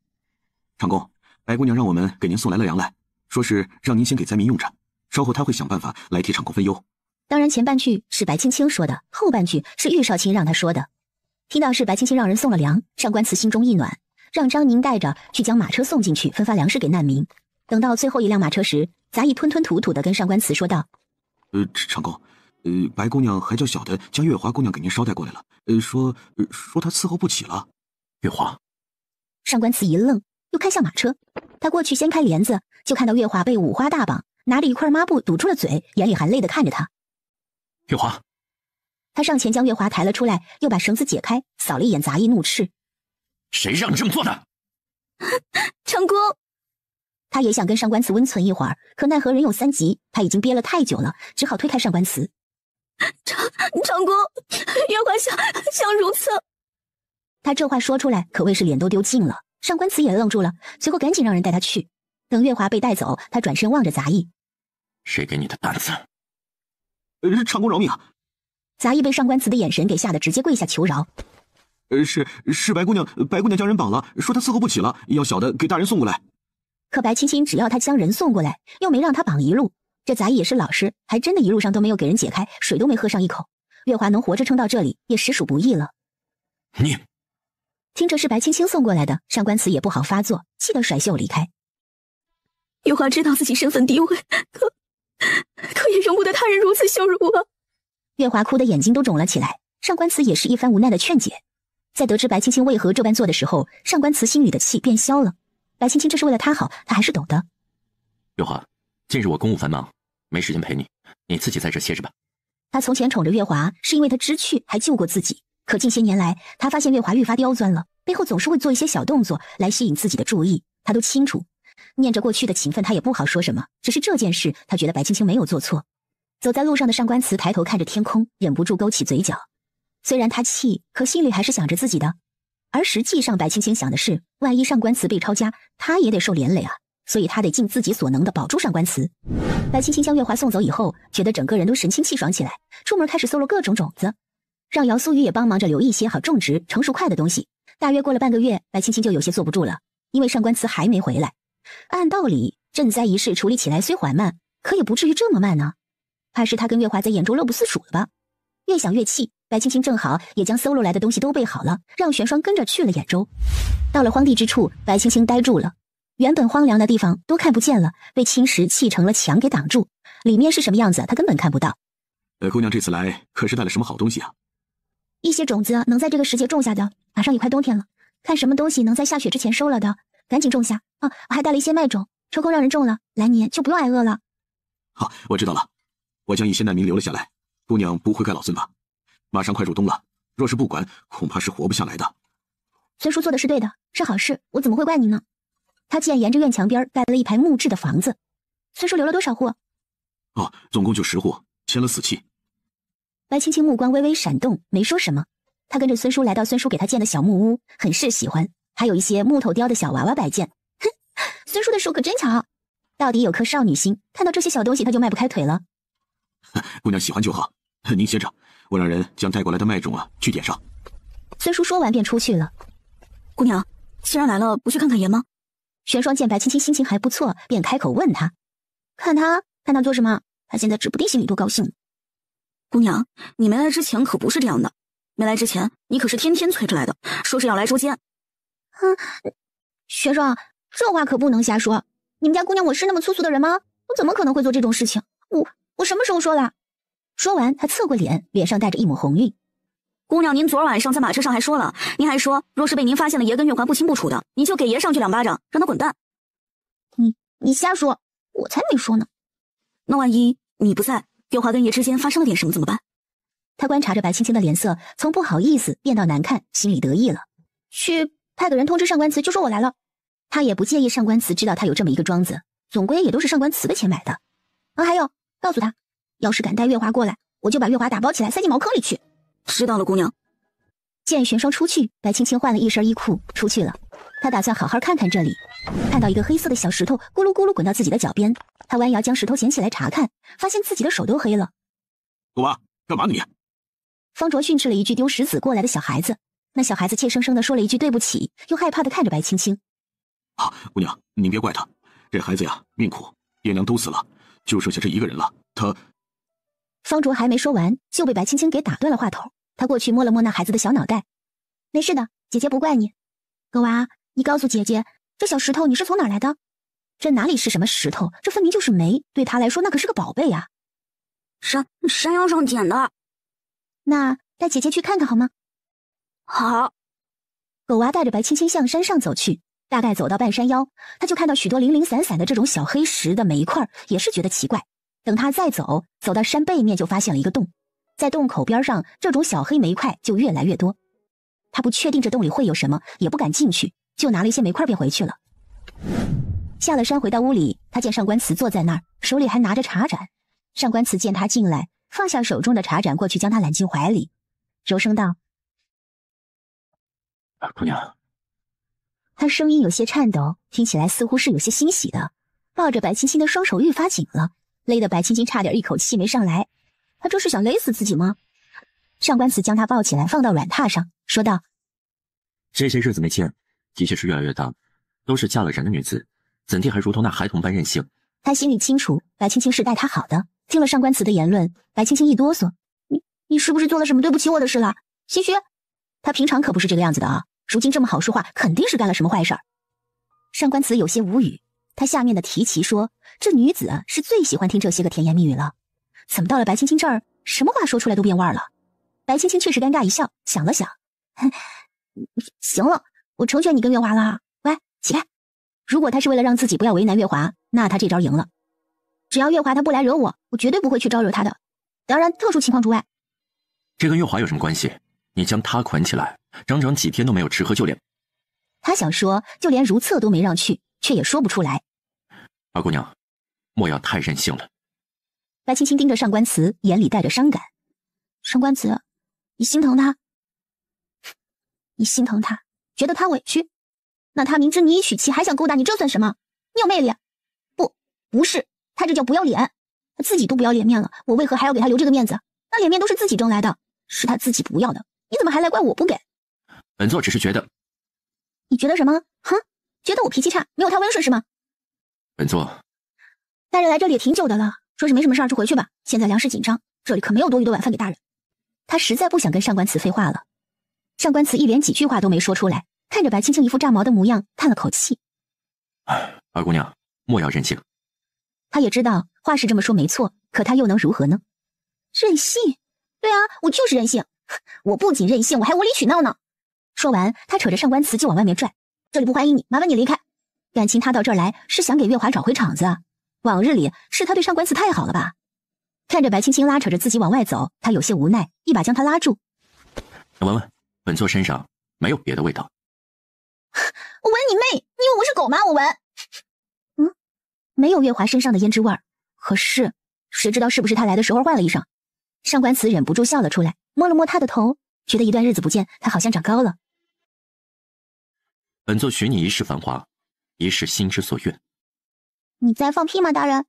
长公，白姑娘让我们给您送来了粮来，说是让您先给灾民用着，稍后她会想办法来替长公分忧。当然前半句是白青青说的，后半句是玉少卿让他说的。听到是白青青让人送了粮，上官慈心中一暖，让张宁带着去将马车送进去，分发粮食给难民。等到最后一辆马车时，杂役吞吞吐吐地跟上官慈说道：长公，白姑娘还叫小的将月华姑娘给您捎带过来了，说她伺候不起了。月华。上官慈一愣，又看向马车，他过去掀开帘子，就看到月华被五花大绑，拿着一块抹布堵住了嘴，眼里含泪地看着他。月华。他上前将月华抬了出来，又把绳子解开，扫了一眼杂役，怒斥：谁让你这么做的？长公。他也想跟上官慈温存一会儿，可奈何人有3急，他已经憋了太久了，只好推开上官慈。长公，月华想如此。他这话说出来，可谓是脸都丢尽了。上官慈也愣住了，随后赶紧让人带他去。等月华被带走，他转身望着杂役：谁给你的胆子？长公饶命啊！杂役被上官慈的眼神给吓得直接跪下求饶。是白姑娘将人绑了，说她伺候不起了，要小的给大人送过来。可白青青只要他将人送过来，又没让他绑一路。这杂役也是老实，还真的一路上都没有给人解开，水都没喝上一口。月华能活着撑到这里，也实属不易了。你听着是白青青送过来的，上官慈也不好发作，气得甩袖离开。月华知道自己身份低微，可也容不得他人如此羞辱我。月华哭得眼睛都肿了起来，上官慈也是一番无奈的劝解。在得知白青青为何这般做的时候，上官慈心里的气便消了。白青青这是为了他好，他还是懂的。月华，近日我公务繁忙，没时间陪你，你自己在这歇着吧。他从前宠着月华，是因为他知趣，还救过自己。可近些年来，他发现月华愈发刁钻了，背后总是会做一些小动作来吸引自己的注意。他都清楚，念着过去的情分，他也不好说什么。只是这件事，他觉得白青青没有做错。走在路上的上官慈抬头看着天空，忍不住勾起嘴角。虽然他气，可心里还是想着自己的。而实际上白青青想的是，万一上官慈被抄家，他也得受连累啊，所以他得尽自己所能的保住上官慈。白青青将月华送走以后，觉得整个人都神清气爽起来，出门开始搜罗各种种子，让姚素玉也帮忙着留一些好种植成熟快的东西。大约过了半个月，白青青就有些坐不住了，因为上官慈还没回来。按道理赈灾一事处理起来虽缓慢，可也不至于这么慢呢。怕是他跟月华在兖州乐不思蜀了吧。越想越气，白青青正好也将搜罗来的东西都备好了，让玄霜跟着去了兖州。到了荒地之处，白青青呆住了，原本荒凉的地方都看不见了，被青石砌成了墙给挡住，里面是什么样子他根本看不到。姑娘这次来可是带了什么好东西啊？一些种子能在这个时节种下的，马上也快冬天了，看什么东西能在下雪之前收了的，赶紧种下啊！我还带了一些麦种，抽空让人种了，来年就不用挨饿了。好，我知道了，我将一些难民留了下来。姑娘不会怪老孙吧？马上快入冬了，若是不管，恐怕是活不下来的。孙叔做的是对的，是好事，我怎么会怪你呢？他既然沿着院墙边盖了一排木质的房子，孙叔留了多少户？总共就10户，签了死契。白青青目光微微闪动，没说什么。他跟着孙叔来到孙叔给他建的小木屋，很是喜欢，还有一些木头雕的小娃娃摆件。哼，孙叔的手可真巧，到底有颗少女心，看到这些小东西他就迈不开腿了。姑娘喜欢就好，您歇着，我让人将带过来的麦种去点上。孙叔说完便出去了。姑娘，既然来了，不去看看爷吗？玄霜见白青青心情还不错，便开口问他：看他做什么？他现在指不定心里多高兴。姑娘，你没来之前可不是这样的，没来之前你可是天天催着来的，说是要来捉奸。玄霜，这话可不能瞎说。你们家姑娘我是那么粗俗的人吗？我怎么可能会做这种事情？我什么时候说了？说完，他侧过脸，脸上带着一抹红晕。姑娘，您昨晚上在马车上还说了，您还说，若是被您发现了爷跟月华不清不楚的，你就给爷上去2巴掌，让他滚蛋。你瞎说，我才没说呢。那万一你不在，月华跟爷之间发生了点什么怎么办？他观察着白青青的脸色，从不好意思变到难看，心里得意了。去派个人通知上官慈，就说我来了。他也不介意上官慈知道他有这么一个庄子，总归也都是上官慈的钱买的。还有，告诉他，要是敢带月华过来，我就把月华打包起来塞进茅坑里去。知道了，姑娘。见玄霜出去，白青青换了一身衣裤出去了。他打算好好看看这里，看到一个黑色的小石头咕噜咕噜滚到自己的脚边，他弯腰将石头捡起来查看，发现自己的手都黑了。狗娃，干嘛你？方卓训斥了一句丢石子过来的小孩子，那小孩子怯生生地说了一句对不起，又害怕地看着白青青。姑娘，您别怪他，这孩子呀命苦，爹娘都死了，就剩下这一个人了。他……方卓还没说完，就被白青青给打断了话头。他过去摸了摸那孩子的小脑袋，没事的，姐姐不怪你。狗娃，你告诉姐姐，这小石头你是从哪儿来的？这哪里是什么石头，这分明就是煤，对他来说那可是个宝贝啊。山腰上捡的。那带姐姐去看看好吗？好。狗娃带着白青青向山上走去，大概走到半山腰，他就看到许多零零散散的这种小黑石的煤块，也是觉得奇怪。等他再走到山背面，就发现了一个洞，在洞口边上，这种小黑煤块就越来越多。他不确定这洞里会有什么，也不敢进去，就拿了一些煤块便回去了。下了山回到屋里，他见上官慈坐在那儿，手里还拿着茶盏。上官慈见他进来，放下手中的茶盏，过去将他揽进怀里，柔声道：姑娘。他声音有些颤抖，听起来似乎是有些欣喜的，抱着白青青的双手愈发紧了，勒得白青青差点一口气没上来。他这是想勒死自己吗？上官慈将他抱起来放到软榻上，说道：这些日子没见，的确是越来越大，都是嫁了人的女子，怎地还如同那孩童般任性？他心里清楚，白青青是待他好的。听了上官慈的言论，白青青一哆嗦：你是不是做了什么对不起我的事了？心虚？他平常可不是这个样子的啊，如今这么好说话，肯定是干了什么坏事儿。上官慈有些无语，他下面的提起说，这女子是最喜欢听这些个甜言蜜语了，怎么到了白青青这儿，什么话说出来都变味儿了？白青青却是尴尬一笑，想了想，行了，我成全你跟月华了。喂，起来。如果他是为了让自己不要为难月华，那他这招赢了。只要月华他不来惹我，我绝对不会去招惹他的，当然特殊情况除外。这跟月华有什么关系？你将他捆起来，整整几天都没有吃喝，就连……他想说就连如厕都没让去，却也说不出来。二姑娘，莫要太任性了。白青青盯着上官慈，眼里带着伤感。上官慈，你心疼他？你心疼他，觉得他委屈？那他明知你已娶妻，还想勾搭你，这算什么？你有魅力？不是，他这叫不要脸。他自己都不要脸面了，我为何还要给他留这个面子？那脸面都是自己争来的，是他自己不要的，你怎么还来怪我不给？本座只是觉得……你觉得什么？哼，觉得我脾气差，没有他温顺是吗？本座……大人来这里也挺久的了，说是没什么事儿就回去吧，现在粮食紧张，这里可没有多余的晚饭给大人。他实在不想跟上官慈废话了。上官慈一连几句话都没说出来，看着白青青一副炸毛的模样，叹了口气。二姑娘，莫要任性。他也知道话是这么说没错，可他又能如何呢？任性？对啊，我就是任性。我不仅任性，我还无理取闹呢。说完，他扯着上官慈就往外面拽。这里不欢迎你，麻烦你离开。感情他到这儿来是想给月华找回场子啊。往日里是他对上官慈太好了吧？看着白青青拉扯着自己往外走，他有些无奈，一把将他拉住。闻闻，本座身上没有别的味道。我闻你妹！你以为我是狗吗？我闻。没有月华身上的胭脂味儿，可是谁知道是不是他来的时候换了衣裳？上官慈忍不住笑了出来，摸了摸他的头，觉得一段日子不见，他好像长高了。本座许你一世繁华，一世心之所愿。你在放屁吗，大人？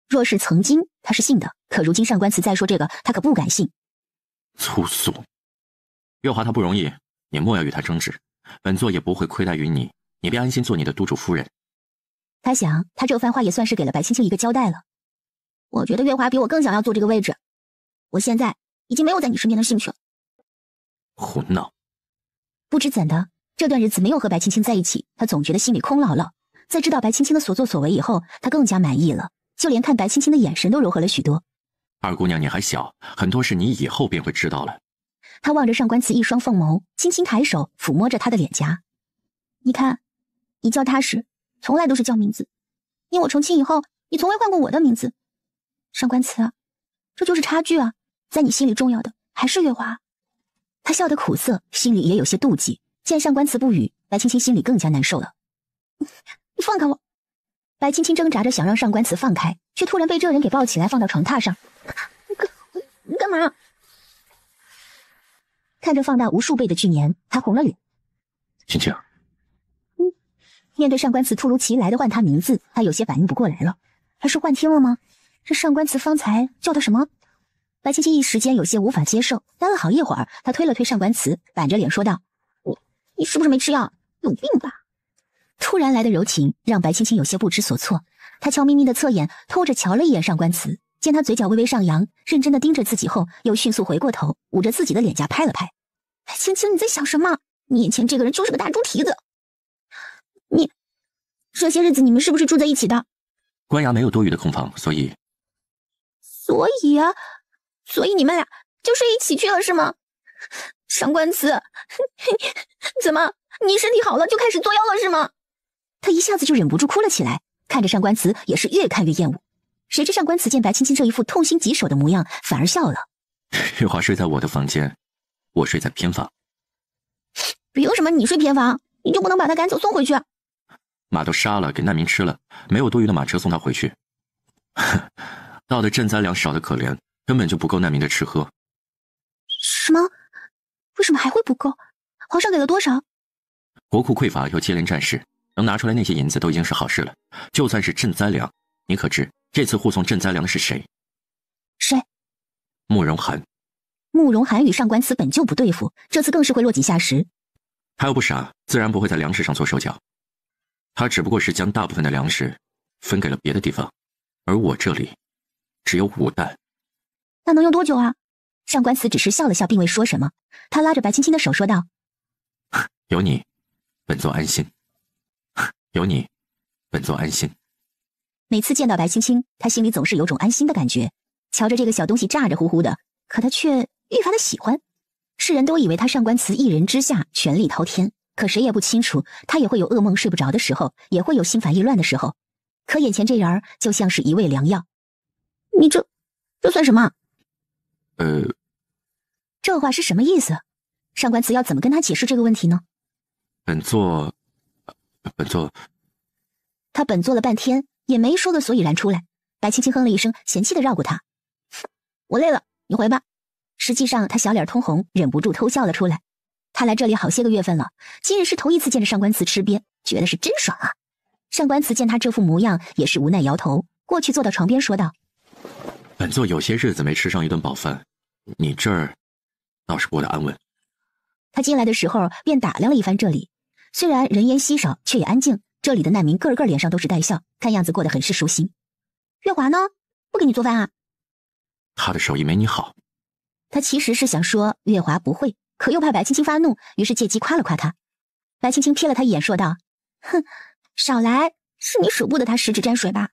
若是曾经他是信的，可如今上官慈再说这个，他可不敢信。粗俗！月华他不容易，你莫要与他争执，本座也不会亏待于你，你便安心做你的督主夫人。他想，他这番话也算是给了白青青一个交代了。我觉得月华比我更想要坐这个位置，我现在已经没有在你身边的兴趣了。胡闹！不知怎的，这段日子没有和白青青在一起，他总觉得心里空落落。在知道白青青的所作所为以后，他更加满意了，就连看白青青的眼神都柔和了许多。二姑娘你还小，很多事你以后便会知道了。他望着上官慈一双凤眸，轻轻抬手抚摸着他的脸颊。你看，你叫他时从来都是叫名字，因我成亲以后，你从未唤过我的名字。上官慈，这就是差距啊，在你心里重要的还是月华。他笑得苦涩，心里也有些妒忌。见上官慈不语，白青青心里更加难受了。你放开我！白青青挣扎着想让上官慈放开，却突然被这人给抱起来放到床榻上。你干嘛？看着放大无数倍的巨年，他红了脸。青青，面对上官慈突如其来的唤他名字，他有些反应不过来了。还是幻听了吗？这上官慈方才叫他什么？白青青一时间有些无法接受，待了好一会儿，他推了推上官慈，板着脸说道：“你是不是没吃药？有病吧？”突然来的柔情让白青青有些不知所措，她悄咪咪的侧眼偷着瞧了一眼上官慈，见他嘴角微微上扬，认真的盯着自己后，又迅速回过头，捂着自己的脸颊拍了拍。白青青，你在想什么？你眼前这个人就是个大猪蹄子。你这些日子你们是不是住在一起的？官衙没有多余的空房，所以你们俩就睡一起去了是吗？上官慈，怎么你身体好了就开始作妖了是吗？他一下子就忍不住哭了起来，看着上官慈也是越看越厌恶。谁知上官慈见白青青这一副痛心疾首的模样，反而笑了。月华睡在我的房间，我睡在偏房。凭什么你睡偏房，你就不能把他赶走送回去？马都杀了，给难民吃了，没有多余的马车送他回去。到的赈灾粮少得可怜，根本就不够难民的吃喝。什么？为什么还会不够？皇上给了多少？国库匮乏又接连战事，能拿出来那些银子都已经是好事了。就算是赈灾粮，你可知这次护送赈灾粮的是谁？谁？慕容涵。慕容涵与上官慈本就不对付，这次更是会落井下石。他又不傻，自然不会在粮食上做手脚。他只不过是将大部分的粮食分给了别的地方，而我这里只有5担。那能用多久啊？上官慈只是笑了笑，并未说什么。他拉着白青青的手说道：“有你，本座安心。有你，本座安心。”每次见到白青青，他心里总是有种安心的感觉。瞧着这个小东西咋着呼呼的，可他却愈发的喜欢。世人都以为他上官慈一人之下权力滔天，可谁也不清楚，他也会有噩梦睡不着的时候，也会有心烦意乱的时候。可眼前这人儿就像是一味良药。你这算什么？这话是什么意思？上官慈要怎么跟他解释这个问题呢？本座，他本坐了半天，也没说个所以然出来。白青青哼了一声，嫌弃的绕过他：“我累了，你回吧。”实际上他小脸通红，忍不住偷笑了出来。他来这里好些个月份了，今日是头一次见着上官慈吃瘪，觉得是真爽啊。上官慈见他这副模样，也是无奈摇头，过去坐到床边说道：“本座有些日子没吃上一顿饱饭，你这儿倒是过得安稳。”他进来的时候便打量了一番这里，虽然人烟稀少，却也安静。这里的难民个个脸上都是带笑，看样子过得很是舒心。月华呢？不给你做饭啊？他的手艺没你好。他其实是想说月华不会，可又怕白青青发怒，于是借机夸了夸他。白青青瞥了他一眼，说道：“哼，少来，是你舍不得他十指沾水吧？”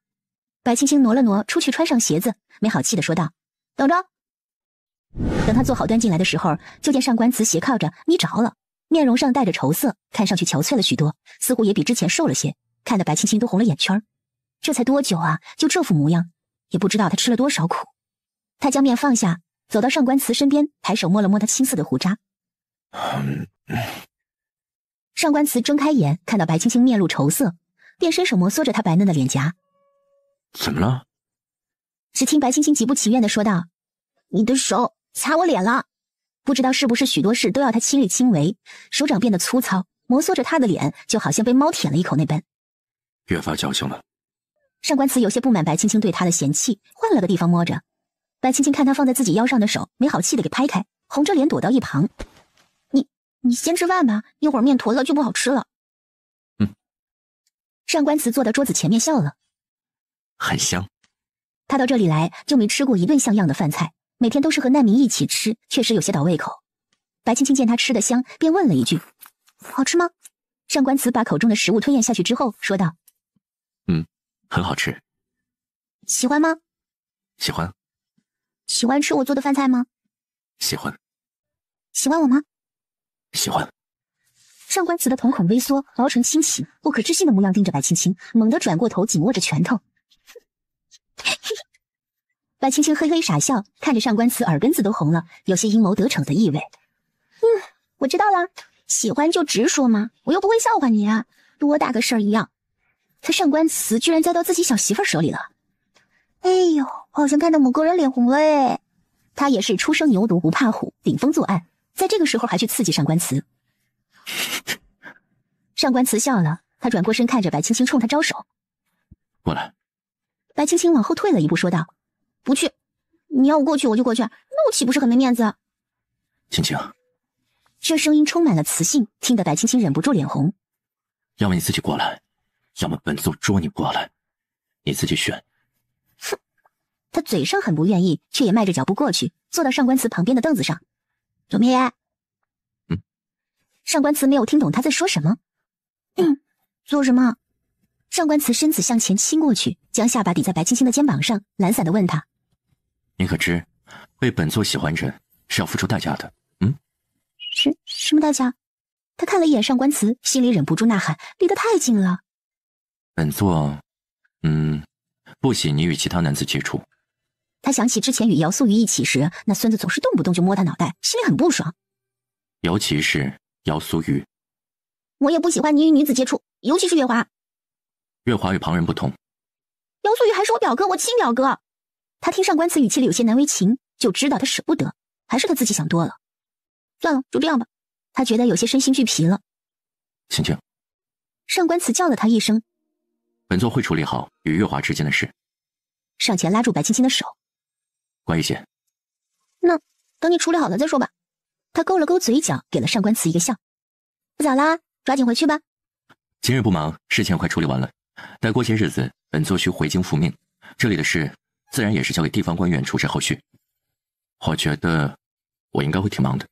白青青挪了挪，出去穿上鞋子，没好气的说道：“等着。”等他做好端进来的时候，就见上官慈斜靠着眯着了，面容上带着愁色，看上去憔悴了许多，似乎也比之前瘦了些，看得白青青都红了眼圈。这才多久啊，就这副模样，也不知道他吃了多少苦。他将面放下，走到上官慈身边，抬手摸了摸他青涩的胡渣。上官慈睁开眼，看到白青青面露愁色，便伸手摩挲着她白嫩的脸颊。怎么了？只听白青青极不情愿地说道：“你的手擦我脸了。”不知道是不是许多事都要他亲力亲为，手掌变得粗糙，摩挲着他的脸，就好像被猫舔了一口那般。越发矫情了。上官慈有些不满白青青对他的嫌弃，换了个地方摸着。白青青看他放在自己腰上的手，没好气的给拍开，红着脸躲到一旁。你先吃饭吧，一会儿面坨了就不好吃了。上官慈坐到桌子前面笑了。很香。他到这里来就没吃过一顿像样的饭菜，每天都是和难民一起吃，确实有些倒胃口。白青青见他吃得香，便问了一句：“好吃吗？”上官慈把口中的食物吞咽下去之后说道：“很好吃。”“喜欢吗？”“喜欢。”“喜欢吃我做的饭菜吗？”“喜欢。”“喜欢我吗？”“喜欢。”上官慈的瞳孔微缩，薄唇轻启，不可置信的模样盯着白青青，猛地转过头，紧握着拳头。白青青嘿嘿傻笑，看着上官慈耳根子都红了，有些阴谋得逞的意味。我知道了，喜欢就直说嘛，我又不会笑话你，多大个事儿一样。他上官慈居然栽到自己小媳妇手里了。哎呦，好像看到某个人脸红了哎。他也是初生牛犊不怕虎，顶风作案，在这个时候还去刺激上官慈。上官慈笑了，他转过身看着白青青冲他招手。过来。白青青往后退了一步说道：不去，你要我过去我就过去，那我岂不是很没面子？青青，这声音充满了磁性，听得白青青忍不住脸红。要么你自己过来，要么本座捉你过来，你自己选。哼，他嘴上很不愿意，却也迈着脚步过去，坐到上官慈旁边的凳子上。左明爷。上官慈没有听懂他在说什么。做什么？上官慈身子向前倾过去，将下巴抵在白青青的肩膀上，懒散地问他：你可知被本座喜欢人是要付出代价的？什么代价？他看了一眼上官慈，心里忍不住呐喊，离得太近了。本座不喜你与其他男子接触。他想起之前与姚素玉一起时，那孙子总是动不动就摸他脑袋，心里很不爽。尤其是姚素玉。我也不喜欢你与女子接触，尤其是月华。月华与旁人不同。姚素玉还是我表哥，我亲表哥。他听上官慈语气里有些难为情，就知道他舍不得，还是他自己想多了。算了，就这样吧。他觉得有些身心俱疲了。青青。上官慈叫了他一声。本座会处理好与月华之间的事。上前拉住白青青的手。乖一些。那等你处理好了再说吧。他勾了勾嘴角，给了上官慈一个笑。不早啦，抓紧回去吧。今日不忙，事情快处理完了。待过些日子，本座需回京复命，这里的事自然也是交给地方官员处置后续。我觉得我应该会挺忙的，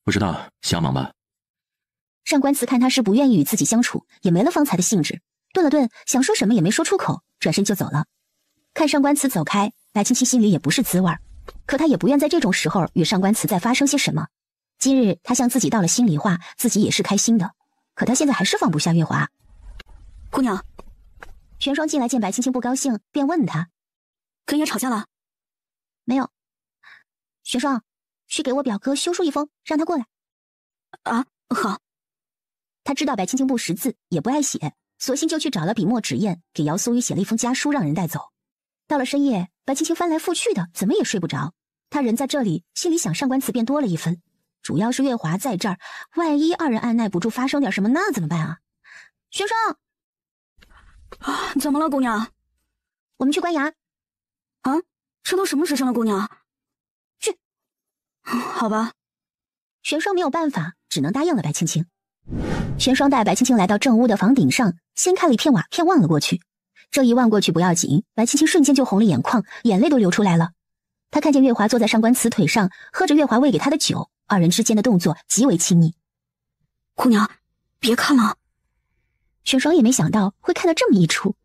不知道想忙吧？上官慈看他是不愿意与自己相处，也没了方才的兴致，顿了顿，想说什么也没说出口，转身就走了。看上官慈走开，白青青心里也不是滋味，可他也不愿在这种时候与上官慈再发生些什么。今日他向自己道了心里话，自己也是开心的，可他现在还是放不下月华。姑娘。玄霜进来见白青青不高兴，便问他：跟爷吵架了？没有。玄霜，去给我表哥修书一封，让他过来。啊，好。他知道白青青不识字，也不爱写，索性就去找了笔墨纸砚，给姚素玉写了一封家书，让人带走。到了深夜，白青青翻来覆去的，怎么也睡不着。他人在这里，心里想上官慈便多了一分。主要是月华在这儿，万一二人按耐不住发生点什么，那怎么办啊？玄霜，怎么了，姑娘？我们去官衙。啊，这都什么时辰了，姑娘？去。好吧。玄霜没有办法，只能答应了白青青。玄霜带白青青来到正屋的房顶上，掀开了一片瓦片望了过去。这一望过去不要紧，白青青瞬间就红了眼眶，眼泪都流出来了。他看见月华坐在上官慈腿上，喝着月华喂给他的酒，二人之间的动作极为亲密。姑娘，别看了。玄霜也没想到会看到这么一出。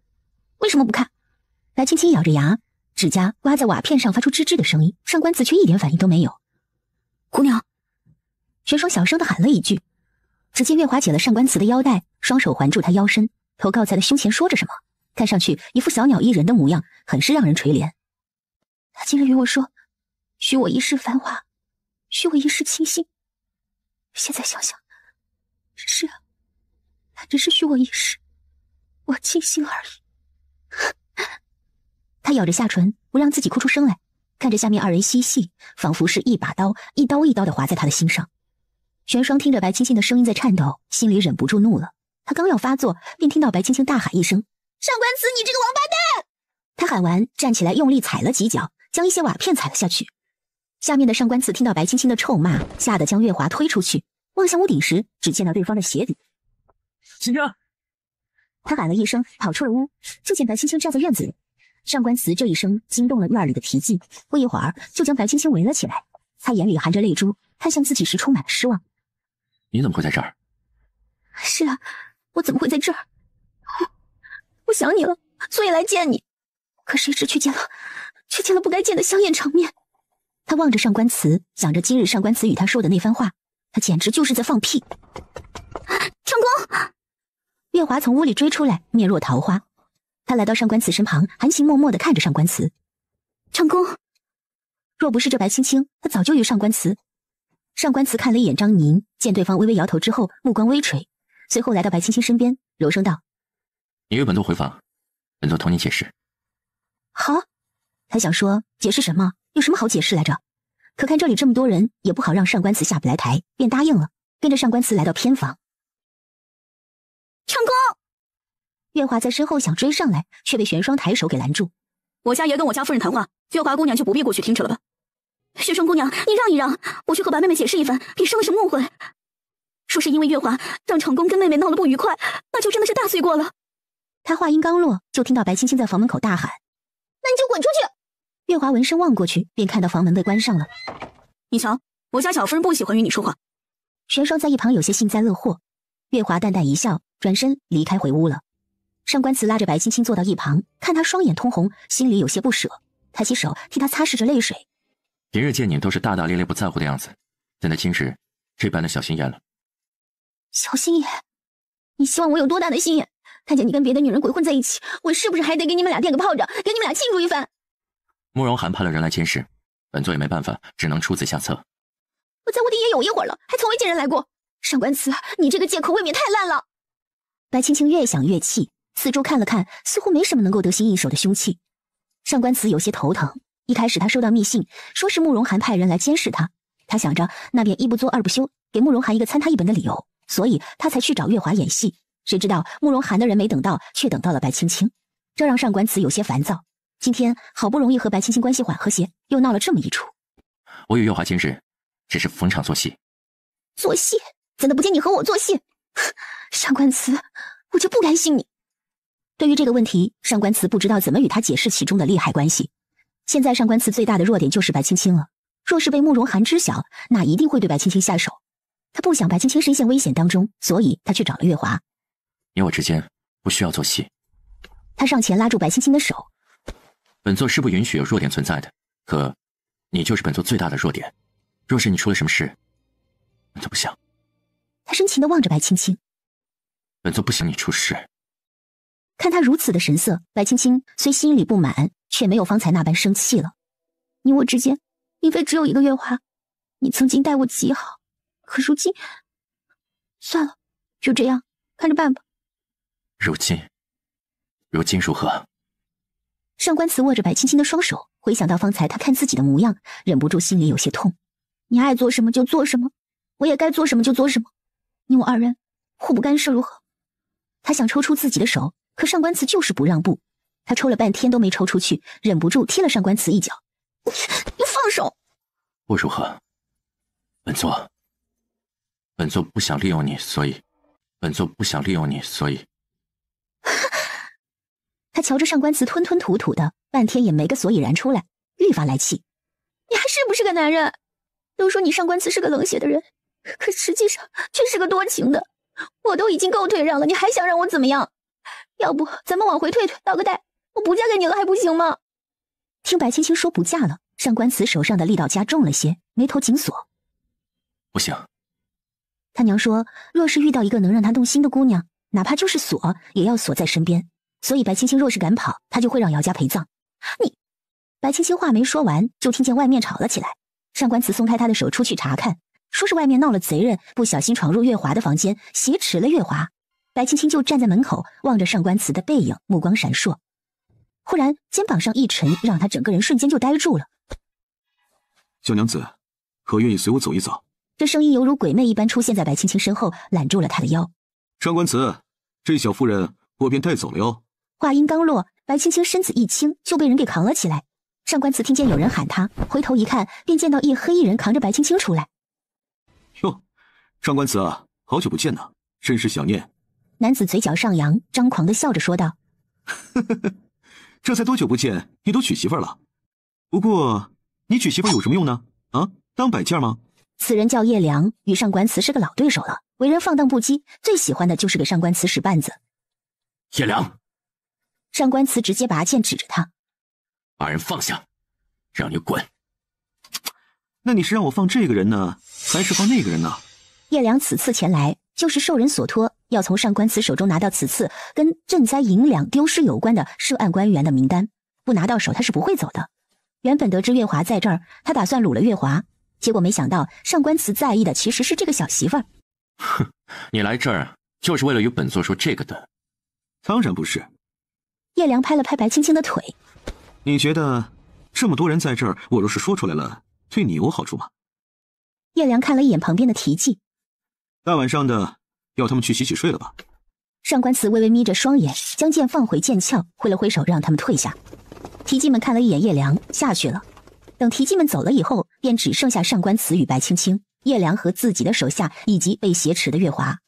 为什么不看？白青青咬着牙，指甲刮在瓦片上发出吱吱的声音，上官慈却一点反应都没有。姑娘。玄霜小声地喊了一句。只见月华解了上官慈的腰带，双手环住他腰身，头靠在他胸前说着什么，看上去一副小鸟依人的模样，很是让人垂怜。他今日与我说，许我一世繁华，许我一世清心。现在想想，是啊，他只是许我一世，我清心而已。他咬着下唇，不让自己哭出声来，看着下面二人嬉戏，仿佛是一把刀，一刀一刀地划在他的心上。玄霜听着白青青的声音在颤抖，心里忍不住怒了。他刚要发作，便听到白青青大喊一声：上官慈，你这个王八蛋！他喊完，站起来用力踩了几脚，将一些瓦片踩了下去。下面的上官慈听到白青青的臭骂，吓得将月华推出去，望向屋顶时，只见到对方的鞋底。青青！他喊了一声，跑出了屋，就见白青青站在院子里。上官慈这一声惊动了院里的蹄迹，不一会儿就将白青青围了起来。他眼里含着泪珠，看向自己时充满了失望。你怎么会在这儿？是啊，我怎么会在这儿？我想你了，所以来见你。可谁知却见了不该见的香艳场面。他望着上官慈，想着今日上官慈与他说的那番话，他简直就是在放屁。成功！月华从屋里追出来，面若桃花。他来到上官慈身旁，含情脉脉地看着上官慈。成功！若不是这白青青，他早就与上官慈。上官慈看了一眼张宁，见对方微微摇头之后，目光微垂，随后来到白青青身边，柔声道：你与本座回房，本座同你解释。好。他想说解释什么，有什么好解释来着？可看这里这么多人，也不好让上官慈下不来台，便答应了，跟着上官慈来到偏房。成功！月华在身后想追上来，却被玄霜抬手给拦住。我家爷跟我家夫人谈话，月华姑娘就不必过去听着了吧。雪霜姑娘，你让一让，我去和白妹妹解释一番，别生了什么误会。说是因为月华让成功跟妹妹闹了不愉快，那就真的是大罪过了。他话音刚落，就听到白青青在房门口大喊：“那你就滚出去！”月华闻声望过去，便看到房门被关上了。你瞧，我家小夫人不喜欢与你说话。玄霜在一旁有些幸灾乐祸。月华淡淡一笑，转身离开回屋了。上官慈拉着白青青坐到一旁，看她双眼通红，心里有些不舍，抬起手替她擦拭着泪水。平日见你都是大大咧咧不在乎的样子，现在今日这般的小心眼了。小心眼？你希望我有多大的心眼？看见你跟别的女人鬼混在一起，我是不是还得给你们俩垫个炮仗，给你们俩庆祝一番？慕容涵派了人来监视，本座也没办法，只能出此下策。我在屋里也有一会儿了，还从未见人来过。上官慈，你这个借口未免太烂了。白青青越想越气，四周看了看，似乎没什么能够得心应手的凶器。上官慈有些头疼。一开始他收到密信，说是慕容涵派人来监视他，他想着那便一不做二不休，给慕容涵一个参他一本的理由，所以他才去找月华演戏。谁知道慕容涵的人没等到，却等到了白青青，这让上官慈有些烦躁。今天好不容易和白青青关系缓和些，又闹了这么一出。我与月华今日只是逢场作戏。做戏？怎的不见你和我做戏？上官慈，我就不该信你。对于这个问题，上官慈不知道怎么与他解释其中的利害关系。现在上官慈最大的弱点就是白青青了，若是被慕容涵知晓，那一定会对白青青下手。他不想白青青深陷危险当中，所以他去找了月华。你我之间不需要做戏。他上前拉住白青青的手。本座是不允许有弱点存在的，可你就是本座最大的弱点。若是你出了什么事，本座不想。他深情地望着白青青。本座不想你出事。看他如此的神色，白青青虽心里不满，却没有方才那般生气了。你我之间并非只有一个月华，你曾经待我极好，可如今算了，就这样看着办吧。如今如何？上官慈握着白青青的双手，回想到方才他看自己的模样，忍不住心里有些痛。你爱做什么就做什么，我也该做什么就做什么，你我二人互不干涉，如何？他想抽出自己的手，可上官慈就是不让步。他抽了半天都没抽出去，忍不住踢了上官慈一脚。你放手！不如何？本座不想利用你，所以他瞧着上官慈吞吞吐吐的，半天也没个所以然出来，愈发来气。你还是不是个男人？都说你上官慈是个冷血的人，可实际上却是个多情的。我都已经够退让了，你还想让我怎么样？要不咱们往回退退，倒个带，我不嫁给你了还不行吗？听白青青说不嫁了，上官慈手上的力道加重了些，眉头紧锁。不行。他娘说，若是遇到一个能让他动心的姑娘，哪怕就是锁，也要锁在身边。所以白青青若是敢跑，他就会让姚家陪葬。你……白青青话没说完，就听见外面吵了起来。上官慈松开他的手出去查看，说是外面闹了贼人，不小心闯入月华的房间，挟持了月华。白青青就站在门口，望着上官慈的背影，目光闪烁。忽然肩膀上一沉，让他整个人瞬间就呆住了。小娘子，可愿意随我走一遭？这声音犹如鬼魅一般出现在白青青身后，揽住了他的腰。上官慈，这小妇人我便带走了哟。话音刚落，白青青身子一轻，就被人给扛了起来。上官慈听见有人喊他，回头一看，便见到一黑衣人扛着白青青出来。哟，上官慈啊，好久不见呐，甚是想念。男子嘴角上扬，张狂地笑着说道：“这才多久不见，你都娶媳妇了？不过你娶媳妇有什么用呢？啊，当摆件吗？”此人叫叶良，与上官慈是个老对手了，为人放荡不羁，最喜欢的就是给上官慈使绊子。叶良，上官慈直接拔剑指着他：“把人放下，让你滚！”那你是让我放这个人呢，还是放那个人呢？叶良此次前来，就是受人所托，要从上官慈手中拿到此次跟赈灾银两丢失有关的涉案官员的名单，不拿到手他是不会走的。原本得知月华在这儿，他打算掳了月华，结果没想到上官慈在意的其实是这个小媳妇儿。哼，你来这儿就是为了与本座说这个的？当然不是。叶良拍了拍白青青的腿：“你觉得这么多人在这儿，我若是说出来了，对你有好处吗？”叶良看了一眼旁边的题记：“大晚上的，要他们去洗洗睡了吧？”上官慈微微眯着双眼，将剑放回剑鞘，挥了挥手让他们退下。提记们看了一眼叶良，下去了。等提记们走了以后，便只剩下上官慈与白青青、叶良和自己的手下，以及被挟持的月华。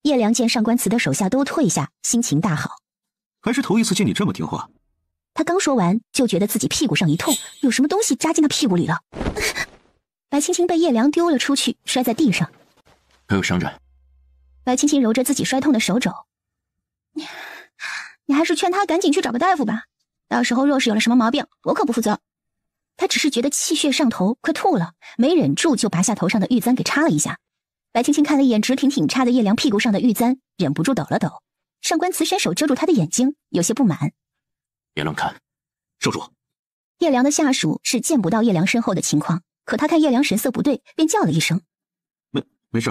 叶良见上官慈的手下都退下，心情大好。还是头一次见你这么听话。他刚说完，就觉得自己屁股上一痛，有什么东西扎进他屁股里了。白青青被叶良丢了出去，摔在地上。可有伤着？白青青揉着自己摔痛的手肘，你还是劝他赶紧去找个大夫吧，到时候若是有了什么毛病，我可不负责。他只是觉得气血上头，快吐了，没忍住就拔下头上的玉簪给插了一下。白青青看了一眼直挺挺插在叶良屁股上的玉簪，忍不住抖了抖。上官慈伸手遮住他的眼睛，有些不满。别乱看。少主。叶良的下属是见不到叶良身后的情况，可他看叶良神色不对，便叫了一声。没事。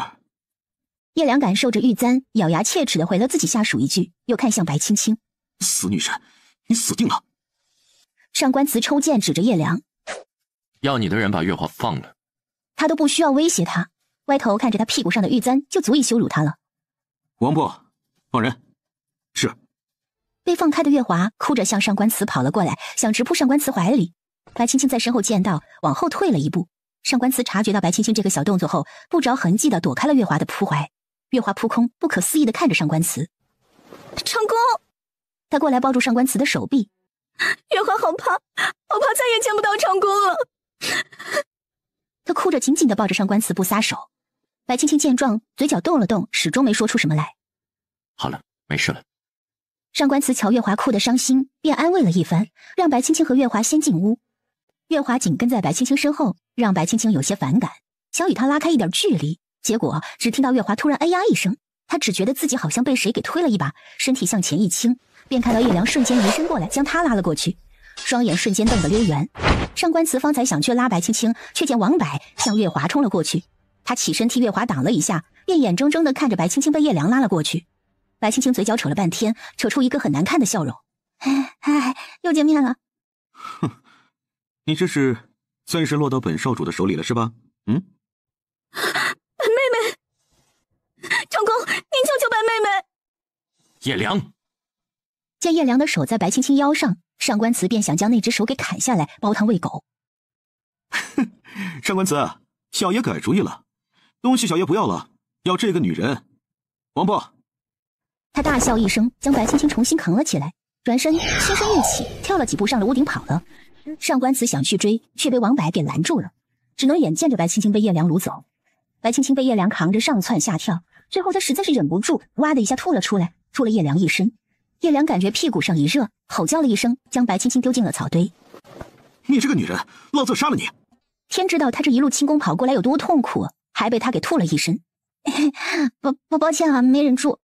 叶良感受着玉簪，咬牙切齿地回了自己下属一句，又看向白青青。死女人，你死定了。上官慈抽剑指着叶良。要你的人把月华放了。他都不需要威胁他，歪头看着他屁股上的玉簪就足以羞辱他了。王伯，放人。是。被放开的月华哭着向上官慈跑了过来，想直扑上官慈怀里。白青青在身后见到，往后退了一步。上官慈察觉到白青青这个小动作后，不着痕迹地躲开了月华的扑怀。月华扑空，不可思议地看着上官慈。长公，他过来抱住上官慈的手臂。月华好怕，我怕再也见不到长公了。他哭着紧紧地抱着上官慈不撒手。白青青见状，嘴角动了动，始终没说出什么来。好了，没事了。上官慈瞧月华哭得伤心，便安慰了一番，让白青青和月华先进屋。月华紧跟在白青青身后，让白青青有些反感，想与他拉开一点距离。结果只听到月华突然哎呀一声，他只觉得自己好像被谁给推了一把，身体向前一倾，便看到叶良瞬间移身过来，将他拉了过去，双眼瞬间瞪得溜圆。上官慈方才想去拉白青青，却见王柏向月华冲了过去，他起身替月华挡了一下，便眼睁睁地看着白青青被叶良拉了过去。白青青嘴角扯了半天，扯出一个很难看的笑容。又见面了。哼，你这是算是落到本少主的手里了是吧？嗯。本妹妹，长公，您救救本妹妹。叶良。见叶良的手在白青青腰上，上官慈便想将那只手给砍下来，煲汤喂狗。上官慈，小爷改主意了，东西小爷不要了，要这个女人。王伯。他大笑一声，将白青青重新扛了起来，转身轻身跃起，跳了几步上了屋顶跑了。上官慈想去追，却被王柏给拦住了，只能眼见着白青青被叶良掳走。白青青被叶良扛着上蹿下跳，最后他实在是忍不住，哇的一下吐了出来，吐了叶良一身。叶良感觉屁股上一热，吼叫了一声，将白青青丢进了草堆。你这个女人，老子杀了你！天知道他这一路轻功跑过来有多痛苦，还被他给吐了一身。抱歉啊，没忍住。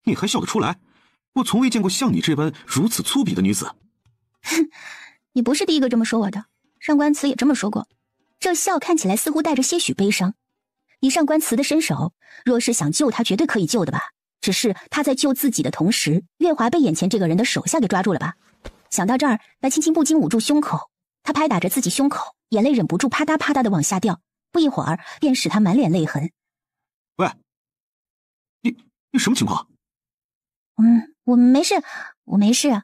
你还笑得出来？我从未见过像你这般如此粗鄙的女子。你不是第一个这么说我的，上官慈也这么说过。这笑看起来似乎带着些许悲伤。以上官慈的身手，若是想救他，绝对可以救的吧？只是他在救自己的同时，月华被眼前这个人的手下给抓住了吧？想到这儿，白青青不禁捂住胸口，她拍打着自己胸口，眼泪忍不住啪嗒啪嗒的往下掉，不一会儿便使她满脸泪痕。喂，你什么情况？我没事，我没事。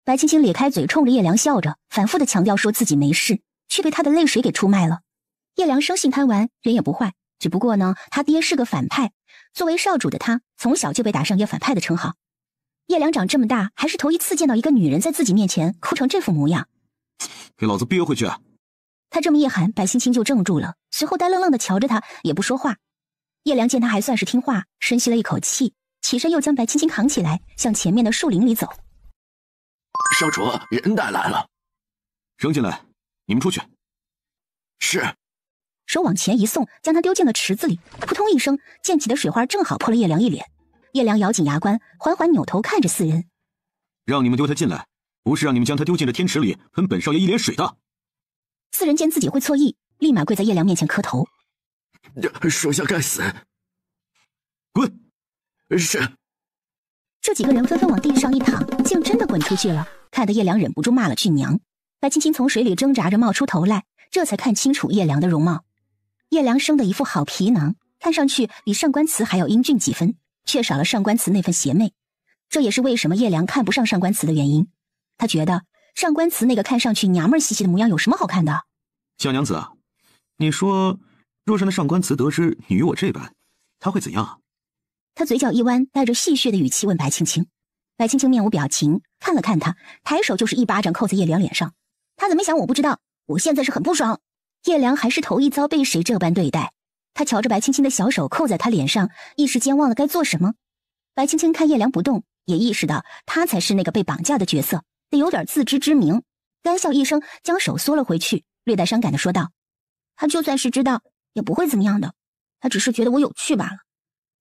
白青青咧开嘴，冲着叶良笑着，反复的强调说自己没事，却被他的泪水给出卖了。叶良生性贪玩，人也不坏，只不过呢，他爹是个反派，作为少主的他，从小就被打上叶反派的称号。叶良长这么大，还是头一次见到一个女人在自己面前哭成这副模样。给老子憋回去！他这么一喊，白青青就怔住了，随后呆愣愣的瞧着他，也不说话。叶良见他还算是听话，深吸了一口气，起身又将白青青扛起来，向前面的树林里走。少主，人带来了。扔进来，你们出去。是。手往前一送，将他丢进了池子里，扑通一声，溅起的水花正好泼了叶良一脸。叶良咬紧牙关，缓缓扭头看着四人。让你们丢他进来，不是让你们将他丢进这天池里喷本少爷一脸水的。四人见自己会错意，立马跪在叶良面前磕头。属下该死。滚！是。这几个人纷纷往地上一躺，竟真的滚出去了，看得叶良忍不住骂了句娘。白青青从水里挣扎着冒出头来，这才看清楚叶良的容貌。叶良生的一副好皮囊，看上去比上官慈还要英俊几分，却少了上官慈那份邪魅。这也是为什么叶良看不上上官慈的原因。他觉得上官慈那个看上去娘们兮兮的模样有什么好看的？小娘子啊，你说若是那上官慈得知你与我这般，他会怎样啊？他嘴角一弯，带着戏谑的语气问白青青。白青青面无表情，看了看他，抬手就是一巴掌扣在叶良脸上。他怎么想我不知道，我现在是很不爽。叶良还是头一遭被谁这般对待。他瞧着白青青的小手扣在他脸上，一时间忘了该做什么。白青青看叶良不动，也意识到他才是那个被绑架的角色，得有点自知之明，干笑一声，将手缩了回去，略带伤感地说道：他就算是知道也不会怎么样的，他只是觉得我有趣罢了。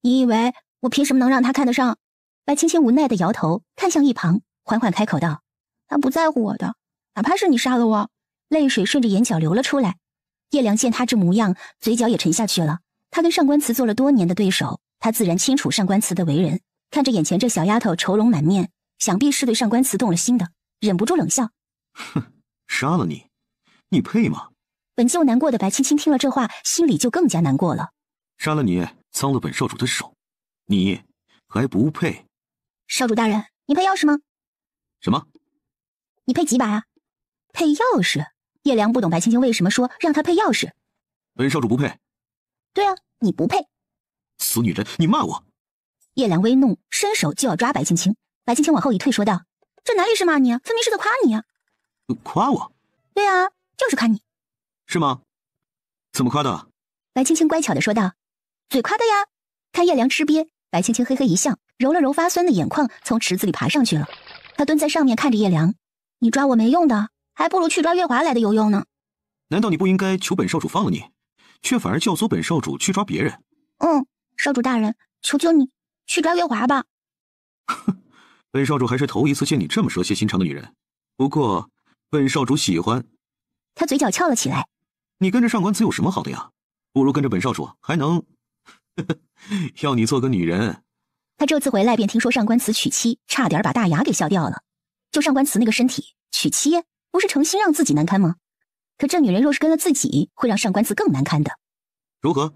你以为我凭什么能让他看得上？白青青无奈地摇头，看向一旁，缓缓开口道：他不在乎我的，哪怕是你杀了我。泪水顺着眼角流了出来。叶良见他这模样，嘴角也沉下去了。他跟上官慈做了多年的对手，他自然清楚上官慈的为人。看着眼前这小丫头愁容满面，想必是对上官慈动了心的，忍不住冷笑：哼，杀了你，你配吗？本就难过的白青青听了这话，心里就更加难过了。杀了你，脏了本少主的手，你还不配。少主大人，你配钥匙吗？什么？你配几把啊？配钥匙？叶良不懂白青青为什么说让他配钥匙。本少主不配。对啊，你不配。死女人，你骂我！叶良微怒，伸手就要抓白青青。白青青往后一退，说道：这哪里是骂你啊，分明是在夸你啊。夸我？对啊，就是夸你。是吗？怎么夸的？白青青乖巧地说道：嘴夸的呀。看叶良吃瘪，白青青嘿嘿一笑，揉了揉发酸的眼眶，从池子里爬上去了。他蹲在上面看着叶良：你抓我没用的，还不如去抓月华来的有用呢。难道你不应该求本少主放了你，却反而教唆本少主去抓别人？少主大人，求求你去抓月华吧。哼，本少主还是头一次见你这么蛇蝎心肠的女人。不过本少主喜欢。他嘴角翘了起来。你跟着上官慈有什么好的呀？不如跟着本少主，还能要你做个女人。他这次回来便听说上官慈娶妻，差点把大牙给笑掉了。就上官慈那个身体，娶妻不是诚心让自己难堪吗？可这女人若是跟了自己，会让上官慈更难堪的。如何？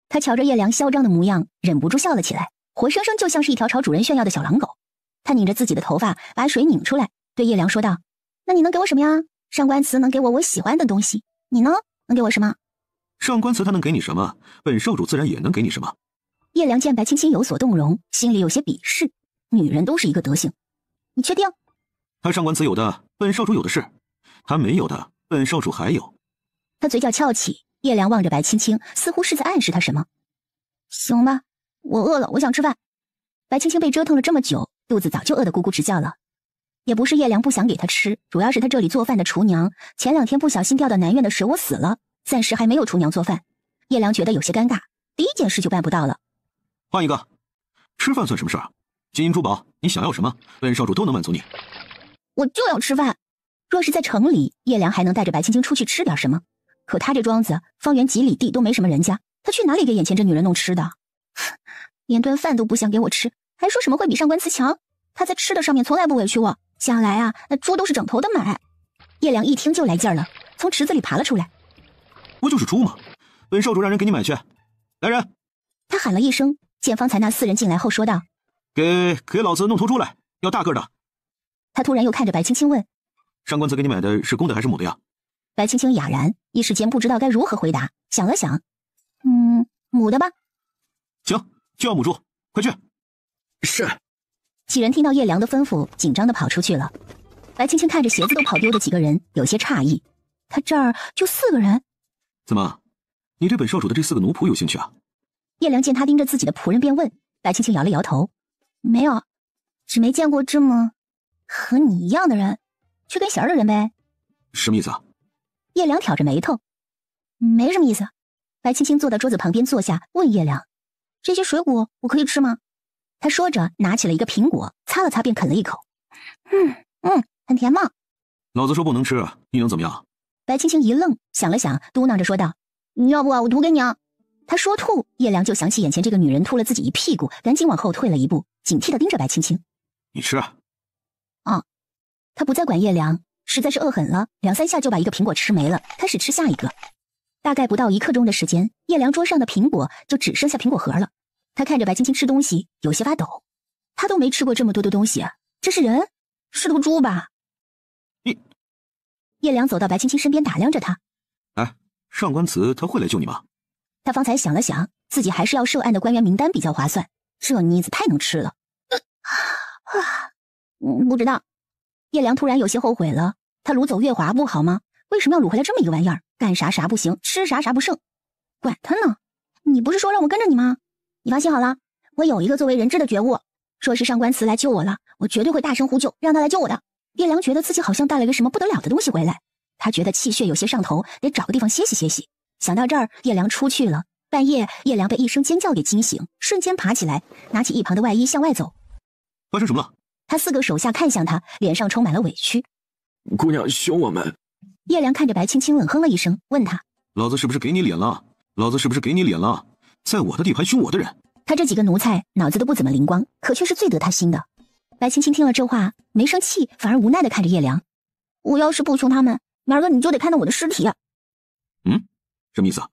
他瞧着叶良嚣张的模样，忍不住笑了起来，活生生就像是一条朝主人炫耀的小狼狗。他拧着自己的头发，把水拧出来，对叶良说道：那你能给我什么呀？上官慈能给我喜欢的东西，你呢？能给我什么？上官慈他能给你什么，本少主自然也能给你什么。叶良见白青青有所动容，心里有些鄙视，女人都是一个德行。你确定？他上官慈有的，本少主有的是；他没有的，本少主还有。他嘴角翘起，叶良望着白青青，似乎是在暗示他什么。行吧，我饿了，我想吃饭。白青青被折腾了这么久，肚子早就饿得咕咕直叫了。也不是叶良不想给他吃，主要是他这里做饭的厨娘前2天不小心掉到南院的蛇窝死了，暂时还没有厨娘做饭。叶良觉得有些尴尬，第一件事就办不到了。换一个，吃饭算什么事儿？金银珠宝，你想要什么，本少主都能满足你。我就要吃饭。若是在城里，叶良还能带着白青青出去吃点什么，可他这庄子方圆几里地都没什么人家，他去哪里给眼前这女人弄吃的？连顿饭都不想给我吃，还说什么会比上官慈强？他在吃的上面从来不委屈我，想来啊，那猪都是整头的买。叶良一听就来劲儿了，从池子里爬了出来。不就是猪吗？本少主让人给你买去。来人！他喊了一声，见方才那4人进来后说道：给老子弄头猪来，要大个的。他突然又看着白青青问：上官慈给你买的是公的还是母的呀？白青青哑然，一时间不知道该如何回答，想了想，母的吧。行，就要母猪，快去。是。几人听到叶良的吩咐，紧张地跑出去了。白青青看着鞋子都跑丢的几个人，有些诧异。他这儿就4个人？怎么，你对本少主的这4个奴仆有兴趣啊？叶良见他盯着自己的仆人，便问。白青青摇了摇头：没有，只没见过这么和你一样的人，去跟弦儿的人呗。什么意思啊？叶良挑着眉头：没什么意思。白青青坐到桌子旁边坐下，问叶良：这些水果我可以吃吗？他说着拿起了一个苹果，擦了擦便啃了一口。很甜嘛。老子说不能吃，你能怎么样？白青青一愣，想了想，嘟囔着说道：要不我吐给你啊。他说吐，叶良就想起眼前这个女人吐了自己一屁股，赶紧往后退了一步，警惕地盯着白青青。你吃啊。他不再管叶良，实在是饿狠了，2、3下就把一个苹果吃没了，开始吃下一个。大概不到1刻钟的时间，叶良桌上的苹果就只剩下苹果核了。他看着白青青吃东西，有些发抖。他都没吃过这么多的东西，这是人？是头猪吧？你……叶良走到白青青身边，打量着他。哎，上官慈他会来救你吗？他方才想了想，自己还是要涉案的官员名单比较划算。这妮子太能吃了。不知道。叶良突然有些后悔了，他掳走月华不好吗？为什么要掳回来这么一个玩意儿？干啥啥不行，吃啥啥不剩。管他呢！你不是说让我跟着你吗？你放心好了，我有一个作为人质的觉悟。说是上官慈来救我了，我绝对会大声呼救，让他来救我的。叶良觉得自己好像带了个什么不得了的东西回来，他觉得气血有些上头，得找个地方歇息歇息。想到这儿，叶良出去了。半夜，叶良被一声尖叫给惊醒，瞬间爬起来，拿起一旁的外衣向外走。发生什么了？他4个手下看向他，脸上充满了委屈。姑娘凶我们。叶良看着白青青冷哼了一声，问他：老子是不是给你脸了？老子是不是给你脸了？在我的地盘凶我的人。他这几个奴才脑子都不怎么灵光，可却是最得他心的。白青青听了这话，没生气，反而无奈地看着叶良。我要是不凶他们，明儿个你就得看到我的尸体。什么意思啊？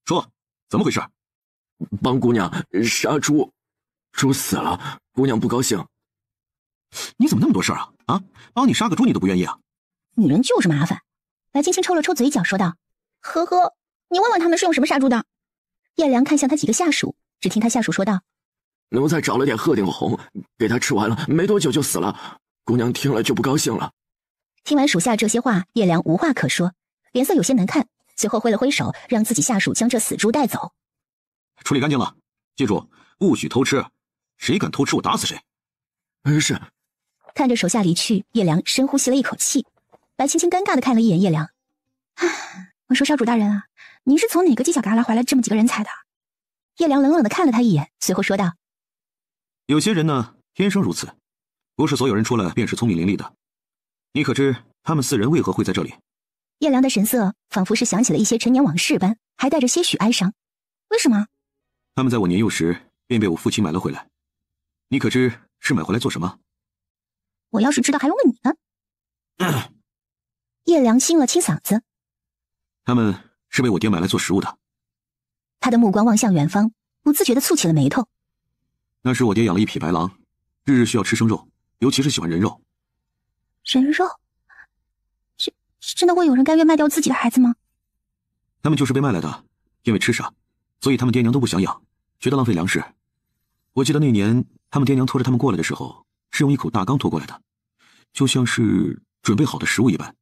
说，怎么回事？帮姑娘杀猪，猪死了，姑娘不高兴。你怎么那么多事儿啊？啊，帮你杀个猪你都不愿意啊？女人就是麻烦。白青青抽了抽嘴角说道：呵呵，你问问他们是用什么杀猪的。叶良看向他几个下属，只听他下属说道：奴才找了点鹤顶红，给他吃完了，没多久就死了。姑娘听了就不高兴了。听完属下这些话，叶良无话可说，脸色有些难看，随后挥了挥手，让自己下属将这死猪带走。处理干净了，记住，不许偷吃，谁敢偷吃我打死谁。是。看着手下离去，叶良深呼吸了一口气。白青青尴尬地看了一眼叶良。我说少主大人啊，您是从哪个犄角旮旯怀来这么几个人才的？叶良冷冷地看了他一眼，随后说道：有些人呢，天生如此，不是所有人出来便是聪明伶俐的。你可知他们4人为何会在这里？叶良的神色仿佛是想起了一些陈年往事般，还带着些许哀伤。为什么？他们在我年幼时便被我父亲买了回来。你可知是买回来做什么？我要是知道还用问你呢。叶良清了清嗓子。他们是被我爹买来做食物的。他的目光望向远方，不自觉地蹙起了眉头。那时我爹养了一匹白狼，日日需要吃生肉，尤其是喜欢人肉。人肉？真的会有人甘愿卖掉自己的孩子吗？他们就是被卖来的，因为吃傻，所以他们爹娘都不想养，觉得浪费粮食。我记得那年他们爹娘拖着他们过来的时候，是用一口大缸拖过来的，就像是准备好的食物一般。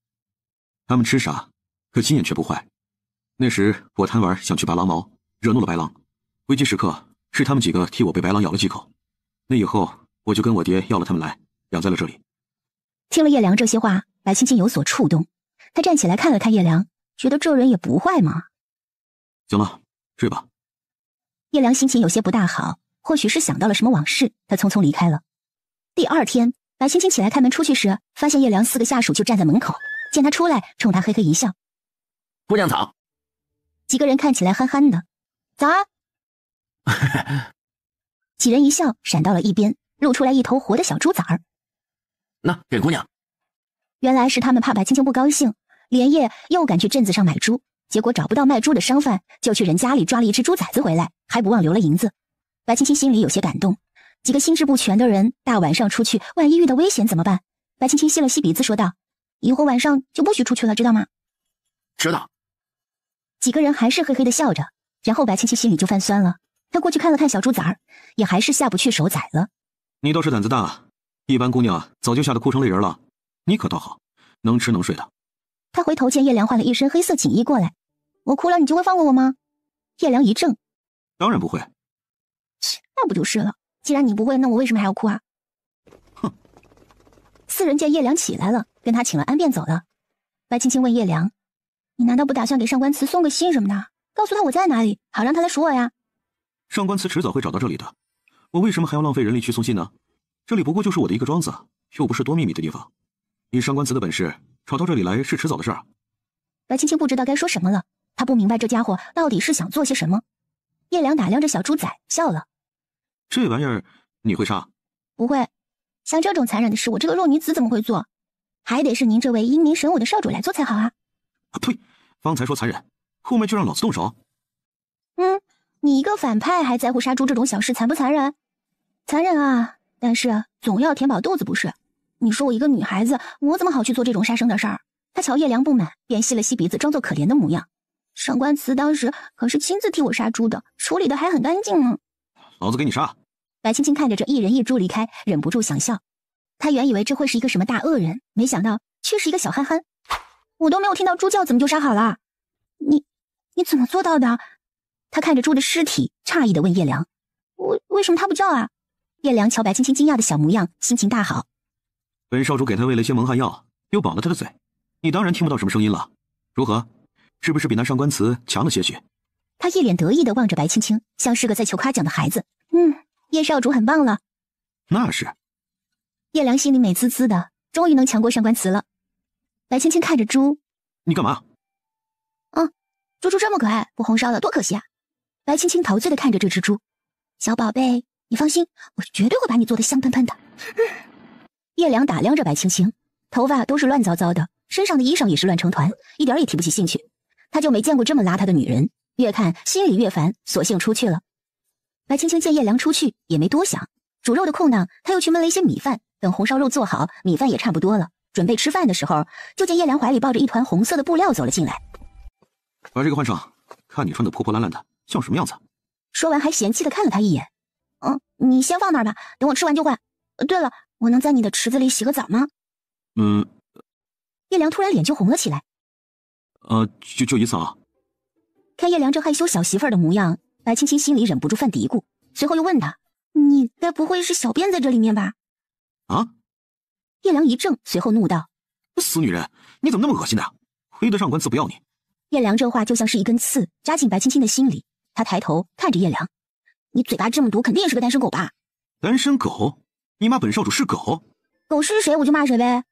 他们吃傻，可心眼却不坏。那时我贪玩想去拔狼毛，惹怒了白狼，危急时刻是他们几个替我被白狼咬了几口。那以后我就跟我爹要了他们来，养在了这里。听了叶良这些话，白青青有所触动，他站起来看了看叶良，觉得这人也不坏嘛。行了，睡吧。叶良心情有些不大好，或许是想到了什么往事，他匆匆离开了。第2天，白青青起来开门出去时，发现叶良4个下属就站在门口，见他出来，冲他嘿嘿一笑。姑娘早。几个人看起来憨憨的。早啊。几人一笑，闪到了一边，露出来一头活的小猪崽儿。那给姑娘。原来是他们怕白青青不高兴，连夜又赶去镇子上买猪，结果找不到卖猪的商贩，就去人家里抓了一只猪崽子回来，还不忘留了银子。白青青心里有些感动，几个心智不全的人，大晚上出去，万一遇到危险怎么办？白青青吸了吸鼻子说道：以后晚上就不许出去了，知道吗？知道。几个人还是嘿嘿的笑着，然后白青青心里就泛酸了。他过去看了看小猪崽儿，也还是下不去手宰了。你倒是胆子大，一般姑娘早就吓得哭成泪人了，你可倒好，能吃能睡的。他回头见叶良换了一身黑色锦衣过来，我哭了你就会放过我吗？叶良一怔，当然不会。那不就是了，既然你不会，那我为什么还要哭啊？哼。4人见叶良起来了，跟他请了安便走了。白青青问叶良：你难道不打算给上官慈送个信什么的，告诉他我在哪里，好让他来赎我呀？上官慈迟早会找到这里的，我为什么还要浪费人力去送信呢？这里不过就是我的一个庄子，又不是多秘密的地方。以上官慈的本事，吵到这里来是迟早的事儿。白青青不知道该说什么了，他不明白这家伙到底是想做些什么。叶良打量着小猪仔，笑了：这玩意儿你会杀？不会，像这种残忍的事，我这个弱女子怎么会做？还得是您这位英明神武的少主来做才好啊！呸！方才说残忍，后面就让老子动手？你一个反派还在乎杀猪这种小事残不残忍？残忍啊，但是总要填饱肚子不是？你说我一个女孩子，我怎么好去做这种杀生的事儿？他瞧叶良不满，便吸了吸鼻子，装作可怜的模样。上官慈当时可是亲自替我杀猪的，处理的还很干净呢。老子给你杀！白青青看着这一人一猪离开，忍不住想笑。他原以为这会是一个什么大恶人，没想到却是一个小憨憨。我都没有听到猪叫，怎么就杀好了？你怎么做到的？他看着猪的尸体，诧异地问叶良：“为什么他不叫啊？”叶良瞧白青青惊讶的小模样，心情大好。本少主给他喂了些蒙汗药，又绑了他的嘴，你当然听不到什么声音了。如何？是不是比那上官慈强了些许？他一脸得意地望着白青青，像是个在求夸奖的孩子。叶少主很棒了。那是。叶良心里美滋滋的，终于能强过上官慈了。白青青看着猪：“你干嘛？”“猪这么可爱，不红烧了多可惜啊！”白青青陶醉地看着这只猪：“小宝贝，你放心，我绝对会把你做得香喷喷的。”叶良打量着白青青，头发都是乱糟糟的，身上的衣裳也是乱成团，一点也提不起兴趣。他就没见过这么邋遢的女人，越看心里越烦，索性出去了。白青青见叶良出去，也没多想，煮肉的空档，他又去焖了一些米饭，等红烧肉做好，米饭也差不多了，准备吃饭的时候，就见叶良怀里抱着一团红色的布料走了进来。“把这个换上，看你穿得破破烂烂的，像什么样子？”说完还嫌弃地看了他一眼。“你先放那儿吧，等我吃完就换。对了，我能在你的池子里洗个澡吗？”叶良突然脸就红了起来。就一次啊。看叶良这害羞小媳妇儿的模样，白青青心里忍不住犯嘀咕，随后又问他：“你该不会是小便在这里面吧？”“啊！”叶良一怔，随后怒道：“死女人，你怎么那么恶心的？亏得上官慈不要你。”叶良这话就像是一根刺扎进白青青的心里，他抬头看着叶良：“你嘴巴这么毒，肯定也是个单身狗吧？”“单身狗？你骂本少主是狗？狗是谁我就骂谁呗。”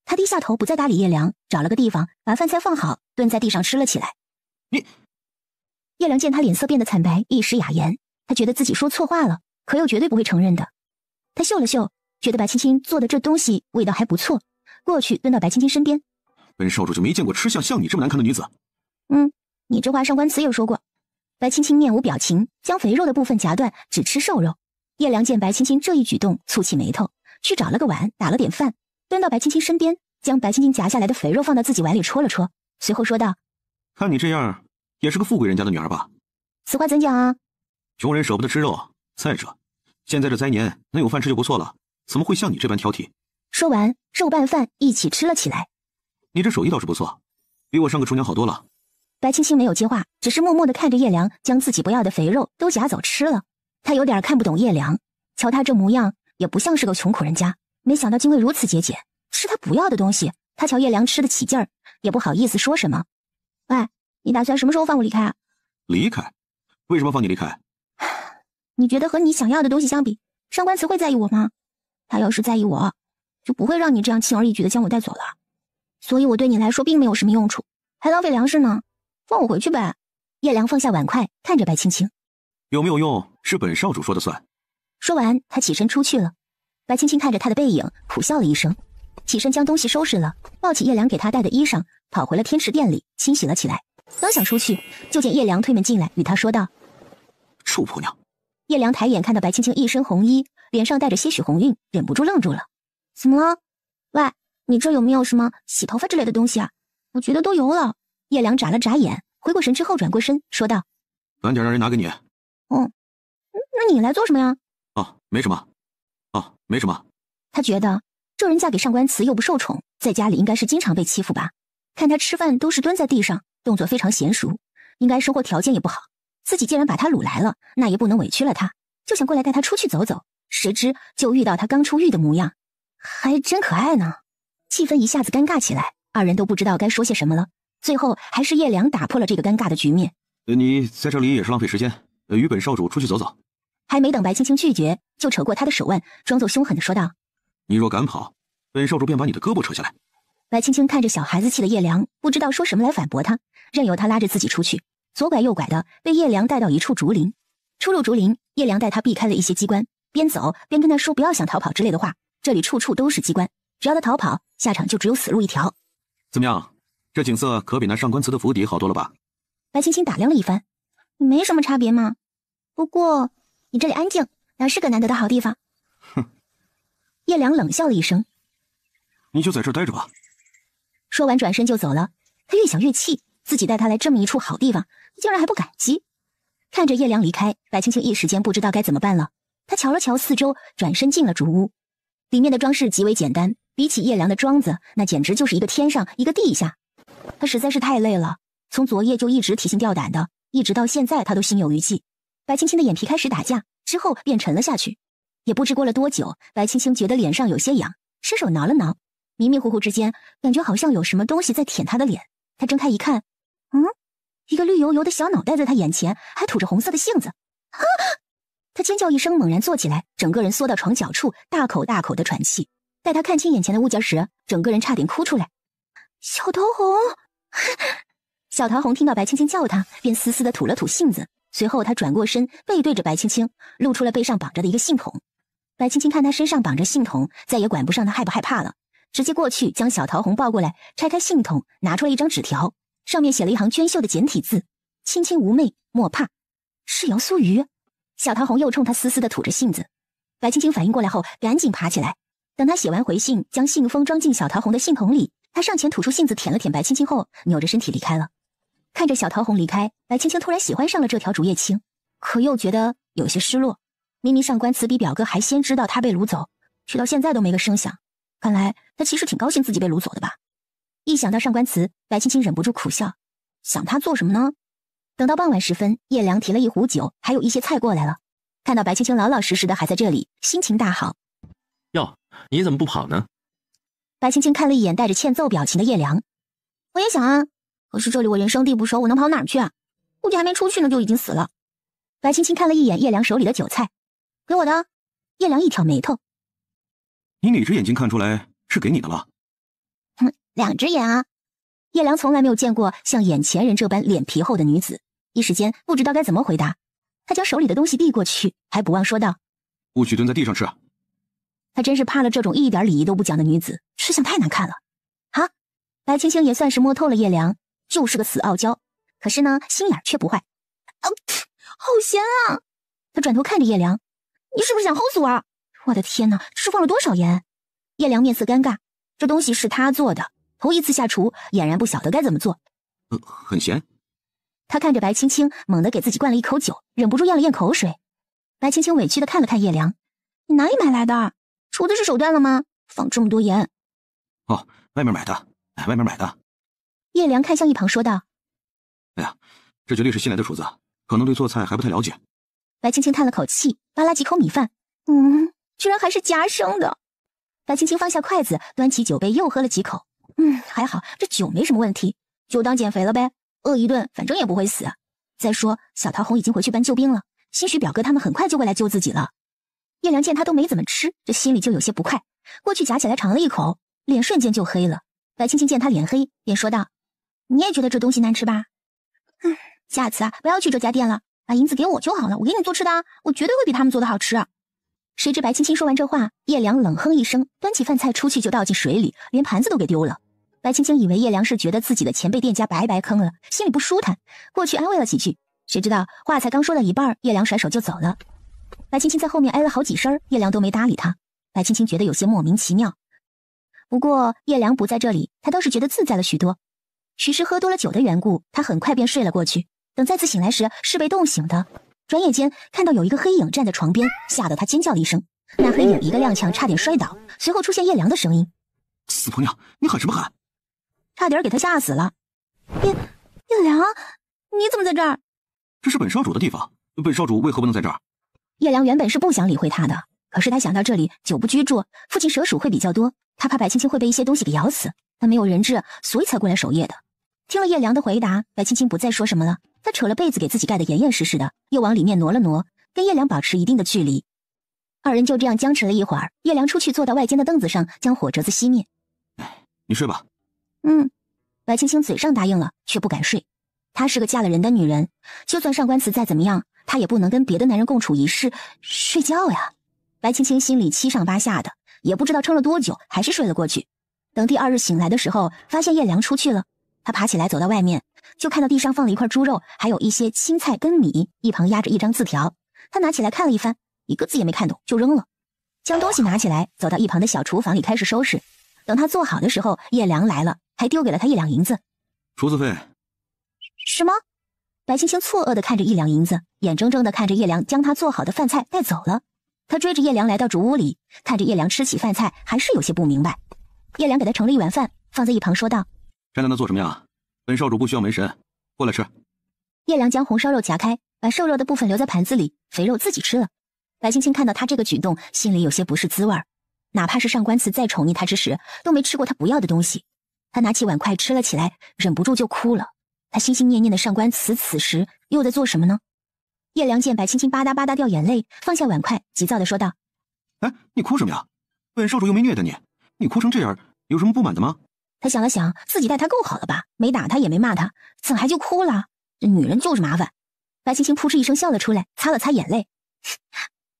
他低下头不再搭理叶良，找了个地方把饭菜放好，蹲在地上吃了起来。“你……”叶良见他脸色变得惨白，一时哑言，他觉得自己说错话了，可又绝对不会承认的。他嗅了嗅，觉得白青青做的这东西味道还不错，过去蹲到白青青身边：“本少主就没见过吃相像你这么难看的女子。”“你这话上官慈也说过。”白青青面无表情，将肥肉的部分夹断，只吃瘦肉。叶良见白青青这一举动，蹙起眉头，去找了个碗，打了点饭，蹲到白青青身边，将白青青夹下来的肥肉放到自己碗里戳了戳，随后说道：“看你这样，也是个富贵人家的女儿吧？”“此话怎讲啊？”“穷人舍不得吃肉，再者，现在这灾年能有饭吃就不错了，怎么会像你这般挑剔？”说完，肉拌饭一起吃了起来。“你这手艺倒是不错，比我上个厨娘好多了。”白青青没有接话，只是默默地看着叶良将自己不要的肥肉都夹走吃了。他有点看不懂叶良，瞧他这模样，也不像是个穷苦人家，没想到竟会如此节俭，吃他不要的东西。他瞧叶良吃得起劲儿，也不好意思说什么。“喂，你打算什么时候放我离开啊？”“离开？为什么放你离开？”“你觉得和你想要的东西相比，上官慈会在意我吗？他要是在意我，就不会让你这样轻而易举的将我带走了。所以我对你来说并没有什么用处，还浪费粮食呢。放我回去呗。”叶良放下碗筷，看着白青青：“有没有用是本少主说的算。”说完，他起身出去了。白青青看着他的背影，苦笑了一声，起身将东西收拾了，抱起叶良给他带的衣裳，跑回了天池殿里清洗了起来。刚想出去，就见叶良推门进来，与他说道：“臭婆娘！”叶良抬眼看到白青青一身红衣，脸上带着些许红晕，忍不住愣住了。“怎么了？喂，你这有没有什么洗头发之类的东西啊？我觉得都油了。”叶良眨了眨眼，回过神之后转过身说道：“晚点让人拿给你。”“那你来做什么呀？”“没什么。没什么。”他觉得这人嫁给上官慈又不受宠，在家里应该是经常被欺负吧。看他吃饭都是蹲在地上，动作非常娴熟，应该生活条件也不好。自己既然把他掳来了，那也不能委屈了他，就想过来带他出去走走。谁知就遇到他刚出狱的模样，还真可爱呢。气氛一下子尴尬起来，二人都不知道该说些什么了。最后还是叶良打破了这个尴尬的局面。“你在这里也是浪费时间，与本少主出去走走。”还没等白青青拒绝，就扯过他的手腕，装作凶狠地说道：“你若敢跑，本少主便把你的胳膊扯下来。”白青青看着小孩子气的叶良，不知道说什么来反驳他，任由他拉着自己出去，左拐右拐的被叶良带到一处竹林。出入竹林，叶良带他避开了一些机关，边走边跟他说不要想逃跑之类的话。这里处处都是机关，只要他逃跑，下场就只有死路一条。怎么样，这景色可比那上官慈的府邸好多了吧？白青青打量了一番：“没什么差别嘛。不过你这里安静，哪是个难得的好地方？哼。叶良冷笑了一声，你就在这儿待着吧。说完转身就走了。他越想越气，自己带他来这么一处好地方，竟然还不感激。看着叶良离开，白青青一时间不知道该怎么办了。他瞧了瞧四周，转身进了主屋。里面的装饰极为简单，比起叶良的庄子，那简直就是一个天上一个地下。他实在是太累了，从昨夜就一直提心吊胆的，一直到现在他都心有余悸。白青青的眼皮开始打架，之后便沉了下去。也不知过了多久，白青青觉得脸上有些痒，伸手挠了挠，迷迷糊糊之间感觉好像有什么东西在舔他的脸。他睁开一看，一个绿油油的小脑袋在他眼前，还吐着红色的杏子。啊！他尖叫一声，猛然坐起来，整个人缩到床角处，大口大口的喘气。待他看清眼前的物件时，整个人差点哭出来。小桃红！小桃红听到白青青叫他，便嘶嘶的吐了吐杏子，随后他转过身，背对着白青青，露出了背上绑着的一个信筒。白青青看他身上绑着信筒，再也管不上他害不害怕了，直接过去将小桃红抱过来，拆开信筒，拿出了一张纸条，上面写了一行娟秀的简体字：亲亲无媚，莫怕。是姚苏瑜。小桃红又冲他嘶嘶的吐着信子。白青青反应过来后，赶紧爬起来。等他写完回信，将信封装进小桃红的信筒里，他上前吐出信子，舔了舔白青青后，扭着身体离开了。看着小桃红离开，白青青突然喜欢上了这条竹叶青，可又觉得有些失落。明明上官慈比表哥还先知道他被掳走，却到现在都没个声响。看来他其实挺高兴自己被掳走的吧。一想到上官慈，白青青忍不住苦笑，想他做什么呢？等到傍晚时分，叶良提了一壶酒，还有一些菜过来了。看到白青青老老实实的还在这里，心情大好。哟，你怎么不跑呢？白青青看了一眼带着欠揍表情的叶良。我也想啊，可是这里我人生地不熟，我能跑哪儿去啊？估计还没出去呢就已经死了。白青青看了一眼叶良手里的酒菜，给我的。叶良一挑眉头，你哪只眼睛看出来是给你的了？2只眼啊。叶良从来没有见过像眼前人这般脸皮厚的女子，一时间不知道该怎么回答。他将手里的东西递过去，还不忘说道：不许蹲在地上吃。他真是怕了这种一点礼仪都不讲的女子，吃相太难看了。啊！白青青也算是摸透了叶良，就是个死傲娇，可是呢，心眼却不坏。好咸啊！他转头看着叶良，你是不是想齁死我啊？我的天哪，这是放了多少盐？叶良面色尴尬，这东西是他做的，头一次下厨，俨然不晓得该怎么做。很咸。他看着白青青，猛地给自己灌了一口酒，忍不住咽了咽口水。白青青委屈地看了看叶良，你哪里买来的？厨子是手断了吗？放这么多盐？哦，外面买的，外面买的。叶良看向一旁说道：哎呀，这绝对是新来的厨子，可能对做菜还不太了解。白青青叹了口气，扒拉几口米饭，居然还是夹生的。白青青放下筷子，端起酒杯又喝了几口。还好，这酒没什么问题，就当减肥了呗，饿一顿反正也不会死。再说小桃红已经回去搬救兵了，兴许表哥他们很快就会来救自己了。叶良见他都没怎么吃，这心里就有些不快，过去夹起来尝了一口，脸瞬间就黑了。白青青见他脸黑，便说道：你也觉得这东西难吃吧？下次不要去这家店了，把银子给我就好了，我给你做吃的啊，我绝对会比他们做的好吃。谁知白青青说完这话，叶良冷哼一声，端起饭菜出去就倒进水里，连盘子都给丢了。白青青以为叶良是觉得自己的前辈店家白白坑了，心里不舒坦，过去安慰了几句，谁知道话才刚说到一半，叶良甩手就走了。白青青在后面挨了好几声，叶良都没搭理他。白青青觉得有些莫名其妙，不过叶良不在这里，他倒是觉得自在了许多。许是喝多了酒的缘故，他很快便睡了过去。等再次醒来时，是被冻醒的。转眼间看到有一个黑影站在床边，吓得他尖叫了一声。那黑影一个踉跄，差点摔倒，随后出现叶良的声音：死婆娘，你喊什么喊？差点给他吓死了。叶良，你怎么在这儿？这是本少主的地方，本少主为何不能在这儿？叶良原本是不想理会他的，可是他想到这里久不居住，附近蛇鼠会比较多，他怕白青青会被一些东西给咬死，但没有人质，所以才过来守夜的。听了叶良的回答，白青青不再说什么了，他扯了被子给自己盖得严严实实的，又往里面挪了挪，跟叶良保持一定的距离。二人就这样僵持了一会儿，叶良出去坐到外间的凳子上，将火折子熄灭。你睡吧。白青青嘴上答应了，却不敢睡。她是个嫁了人的女人，就算上官慈再怎么样，她也不能跟别的男人共处一室睡觉呀。白青青心里七上八下的，也不知道撑了多久，还是睡了过去。等第2日醒来的时候，发现叶良出去了，她爬起来走到外面，就看到地上放了一块猪肉，还有一些青菜跟米，一旁压着一张字条，他拿起来看了一番，一个字也没看懂就扔了，将东西拿起来走到一旁的小厨房里开始收拾。等他做好的时候，叶良来了，还丢给了他1两银子。厨子费。什么？白青青错愕地看着1两银子，眼睁睁地看着叶良将他做好的饭菜带走了。他追着叶良来到主屋里，看着叶良吃起饭菜，还是有些不明白。叶良给他盛了一碗饭，放在一旁说道：站在那做什么呀？本少主不需要门神，过来吃。叶良将红烧肉夹开，把瘦肉的部分留在盘子里，肥肉自己吃了。白青青看到他这个举动，心里有些不是滋味儿。哪怕是上官慈再宠溺他之时，都没吃过他不要的东西。他拿起碗筷吃了起来，忍不住就哭了。他心心念念的上官慈此时又在做什么呢？叶良见白青青吧嗒吧嗒掉眼泪，放下碗筷，急躁地说道：哎，你哭什么呀？本少主又没虐待你，你哭成这样，有什么不满的吗？他想了想，自己待他够好了吧，没打他也没骂他，怎还就哭了？这女人就是麻烦。白青青扑哧一声笑了出来，擦了擦眼泪：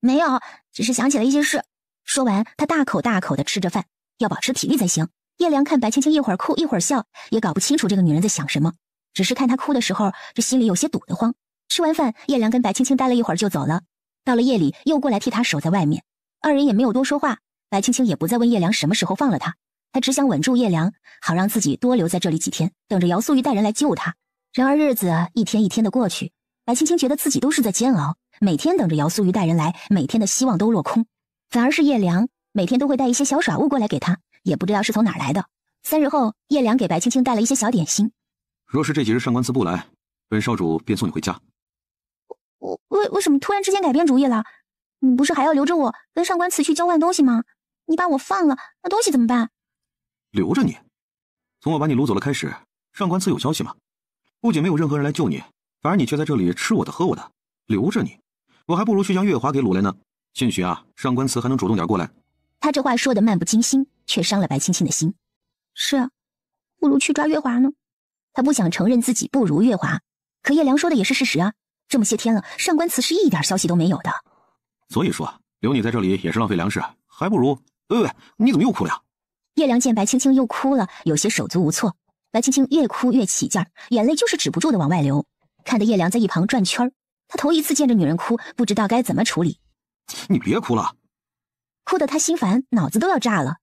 没有，只是想起了一些事。说完，他大口大口地吃着饭，要保持体力才行。叶良看白青青一会儿哭一会儿笑，也搞不清楚这个女人在想什么，只是看她哭的时候，这心里有些堵得慌。吃完饭，叶良跟白青青待了一会儿就走了。到了夜里，又过来替他守在外面。二人也没有多说话，白青青也不再问叶良什么时候放了他，他只想稳住叶良，好让自己多留在这里几天，等着姚素玉带人来救他。然而日子一天一天的过去，白青青觉得自己都是在煎熬，每天等着姚素玉带人来，每天的希望都落空。反而是叶良每天都会带一些小耍物过来给他，也不知道是从哪儿来的。3日后，叶良给白青青带了一些小点心。若是这几日上官慈不来，本少主便送你回家。为什么突然之间改变主意了？你不是还要留着我跟上官慈去交换东西吗？你把我放了，那东西怎么办？留着你？从我把你掳走了开始，上官慈有消息吗？不仅没有任何人来救你，反而你却在这里吃我的喝我的，留着你，我还不如去将月华给掳来呢。兴许啊，上官慈还能主动点过来。他这话说的漫不经心，却伤了白青青的心。是啊，不如去抓月华呢。他不想承认自己不如月华，可叶良说的也是事实啊。这么些天了，上官慈是一点消息都没有的。所以说，留你在这里也是浪费粮食，还不如……喂，你怎么又哭了呀？叶良见白青青又哭了，有些手足无措。白青青越哭越起劲儿，眼泪就是止不住的往外流，看得叶良在一旁转圈儿。他头一次见着女人哭，不知道该怎么处理。你别哭了，哭得他心烦，脑子都要炸了。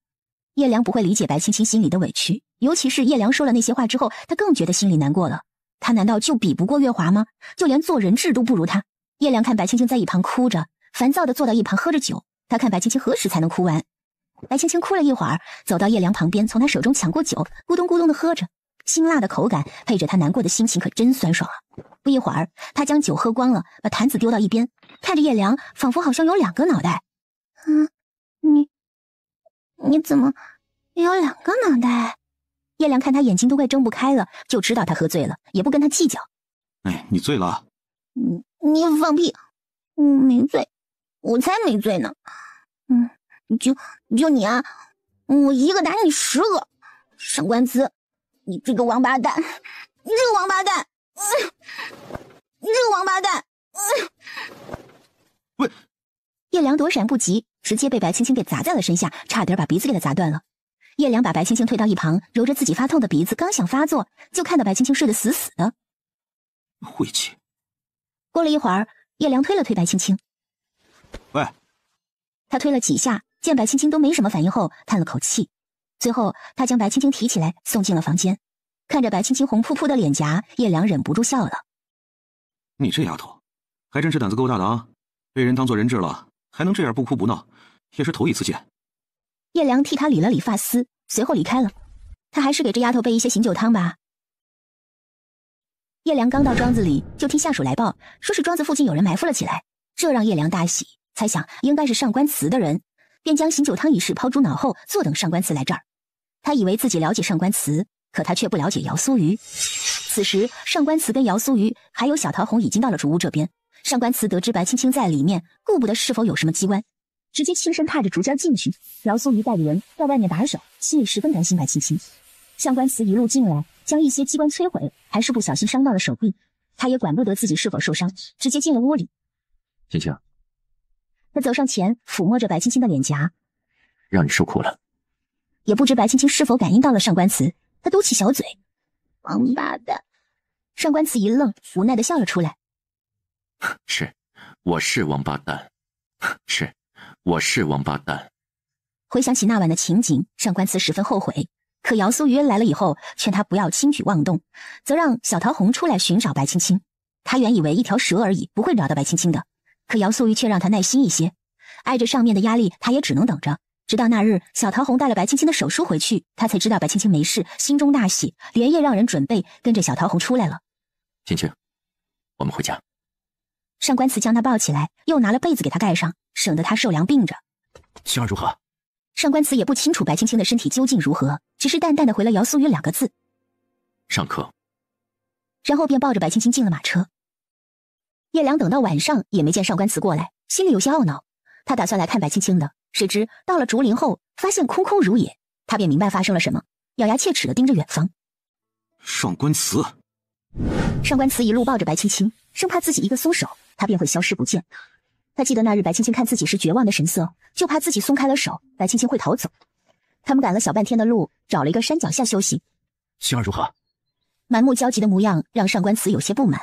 叶良不会理解白青青心里的委屈，尤其是叶良说了那些话之后，他更觉得心里难过了。他难道就比不过月华吗？就连做人质都不如他？叶良看白青青在一旁哭着，烦躁地坐到一旁喝着酒。他看白青青何时才能哭完。白青青哭了一会儿，走到叶良旁边，从他手中抢过酒，咕咚咕咚地喝着，辛辣的口感配着他难过的心情，可真酸爽啊！不一会儿，他将酒喝光了，把坛子丢到一边，看着叶良，仿佛好像有2个脑袋。你怎么有2个脑袋？叶良看他眼睛都快睁不开了，就知道他喝醉了，也不跟他计较。哎，你醉了？你放屁！我没醉，我才没醉呢。就你啊，我一个打你10个。上官慈，你这个王八蛋，你这个王八蛋，你这个王八蛋！喂！叶良躲闪不及，直接被白青青给砸在了身下，差点把鼻子给他砸断了。叶良把白青青推到一旁，揉着自己发痛的鼻子，刚想发作，就看到白青青睡得死死的。晦气！过了一会儿，叶良推了推白青青。喂！他推了几下，见白青青都没什么反应后，叹了口气。最后，他将白青青提起来，送进了房间。看着白青青红扑扑的脸颊，叶良忍不住笑了。你这丫头，还真是胆子够大的啊！被人当做人质了，还能这样不哭不闹，也是头一次见。叶良替他理了理发丝，随后离开了。他还是给这丫头备一些醒酒汤吧。叶良刚到庄子里，就听下属来报，说是庄子附近有人埋伏了起来，这让叶良大喜，猜想应该是上官慈的人，便将醒酒汤一事抛诸脑后，坐等上官慈来这儿。他以为自己了解上官慈，可他却不了解姚苏瑜。此时，上官慈跟姚苏瑜还有小桃红已经到了主屋这边。上官慈得知白青青在里面，顾不得是否有什么机关，直接亲身踏着竹竿进去。姚苏瑜带着人在外面把守，心里十分担心白青青。上官慈一路进来，将一些机关摧毁，还是不小心伤到了手臂。他也管不得自己是否受伤，直接进了屋里。青青，他走上前，抚摸着白青青的脸颊，让你受苦了。也不知白青青是否感应到了上官慈，他嘟起小嘴，王八蛋！上官慈一愣，无奈地笑了出来。是，我是王八蛋，是，我是王八蛋。回想起那晚的情景，上官慈十分后悔。可姚苏瑜来了以后，劝他不要轻举妄动，则让小桃红出来寻找白青青。他原以为一条蛇而已，不会找到白青青的，可姚苏瑜却让他耐心一些。挨着上面的压力，他也只能等着。直到那日，小桃红带了白青青的手书回去，他才知道白青青没事，心中大喜，连夜让人准备，跟着小桃红出来了。青青，我们回家。上官慈将他抱起来，又拿了被子给他盖上，省得他受凉病着。青儿如何？上官慈也不清楚白青青的身体究竟如何，只是淡淡的回了姚苏瑜2个字：上课。然后便抱着白青青进了马车。叶良等到晚上也没见上官慈过来，心里有些懊恼。他打算来看白青青的，谁知到了竹林后，发现空空如也，他便明白发生了什么，咬牙切齿地盯着远方。上官慈一路抱着白青青，生怕自己一个松手，他便会消失不见。他记得那日白青青看自己时绝望的神色，就怕自己松开了手，白青青会逃走。他们赶了小半天的路，找了一个山脚下休息。青儿如何？满目焦急的模样让上官慈有些不满。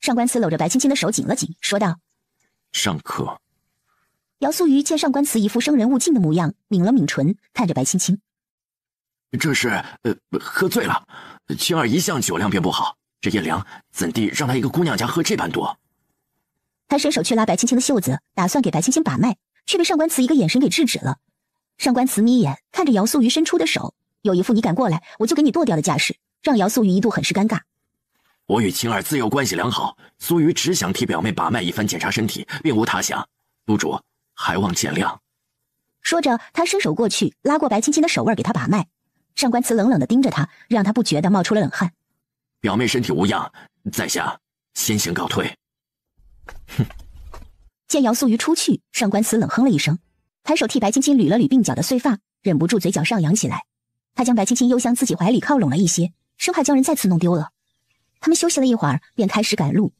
上官慈搂着白青青的手紧了紧，说道：上课。姚苏瑜见上官慈一副生人勿近的模样，抿了抿唇，看着白青青：这是喝醉了。青儿一向酒量便不好，这叶良怎地让他一个姑娘家喝这般多？他伸手去拉白青青的袖子，打算给白青青把脉，却被上官慈一个眼神给制止了。上官慈眯眼看着姚苏瑜伸出的手，有一副你敢过来我就给你剁掉的架势，让姚苏瑜一度很是尴尬。我与青儿自幼关系良好，苏瑜只想替表妹把脉一番，检查身体，并无他想。督主还望见谅。说着，他伸手过去，拉过白青青的手腕给他把脉。上官慈冷冷地盯着他，让他不觉得冒出了冷汗。表妹身体无恙，在下先行告退。哼！见姚苏瑜出去，上官慈冷哼了一声，抬手替白青青捋了捋鬓角的碎发，忍不住嘴角上扬起来。他将白青青又向自己怀里靠拢了一些，生怕将人再次弄丢了。他们休息了一会儿，便开始赶路。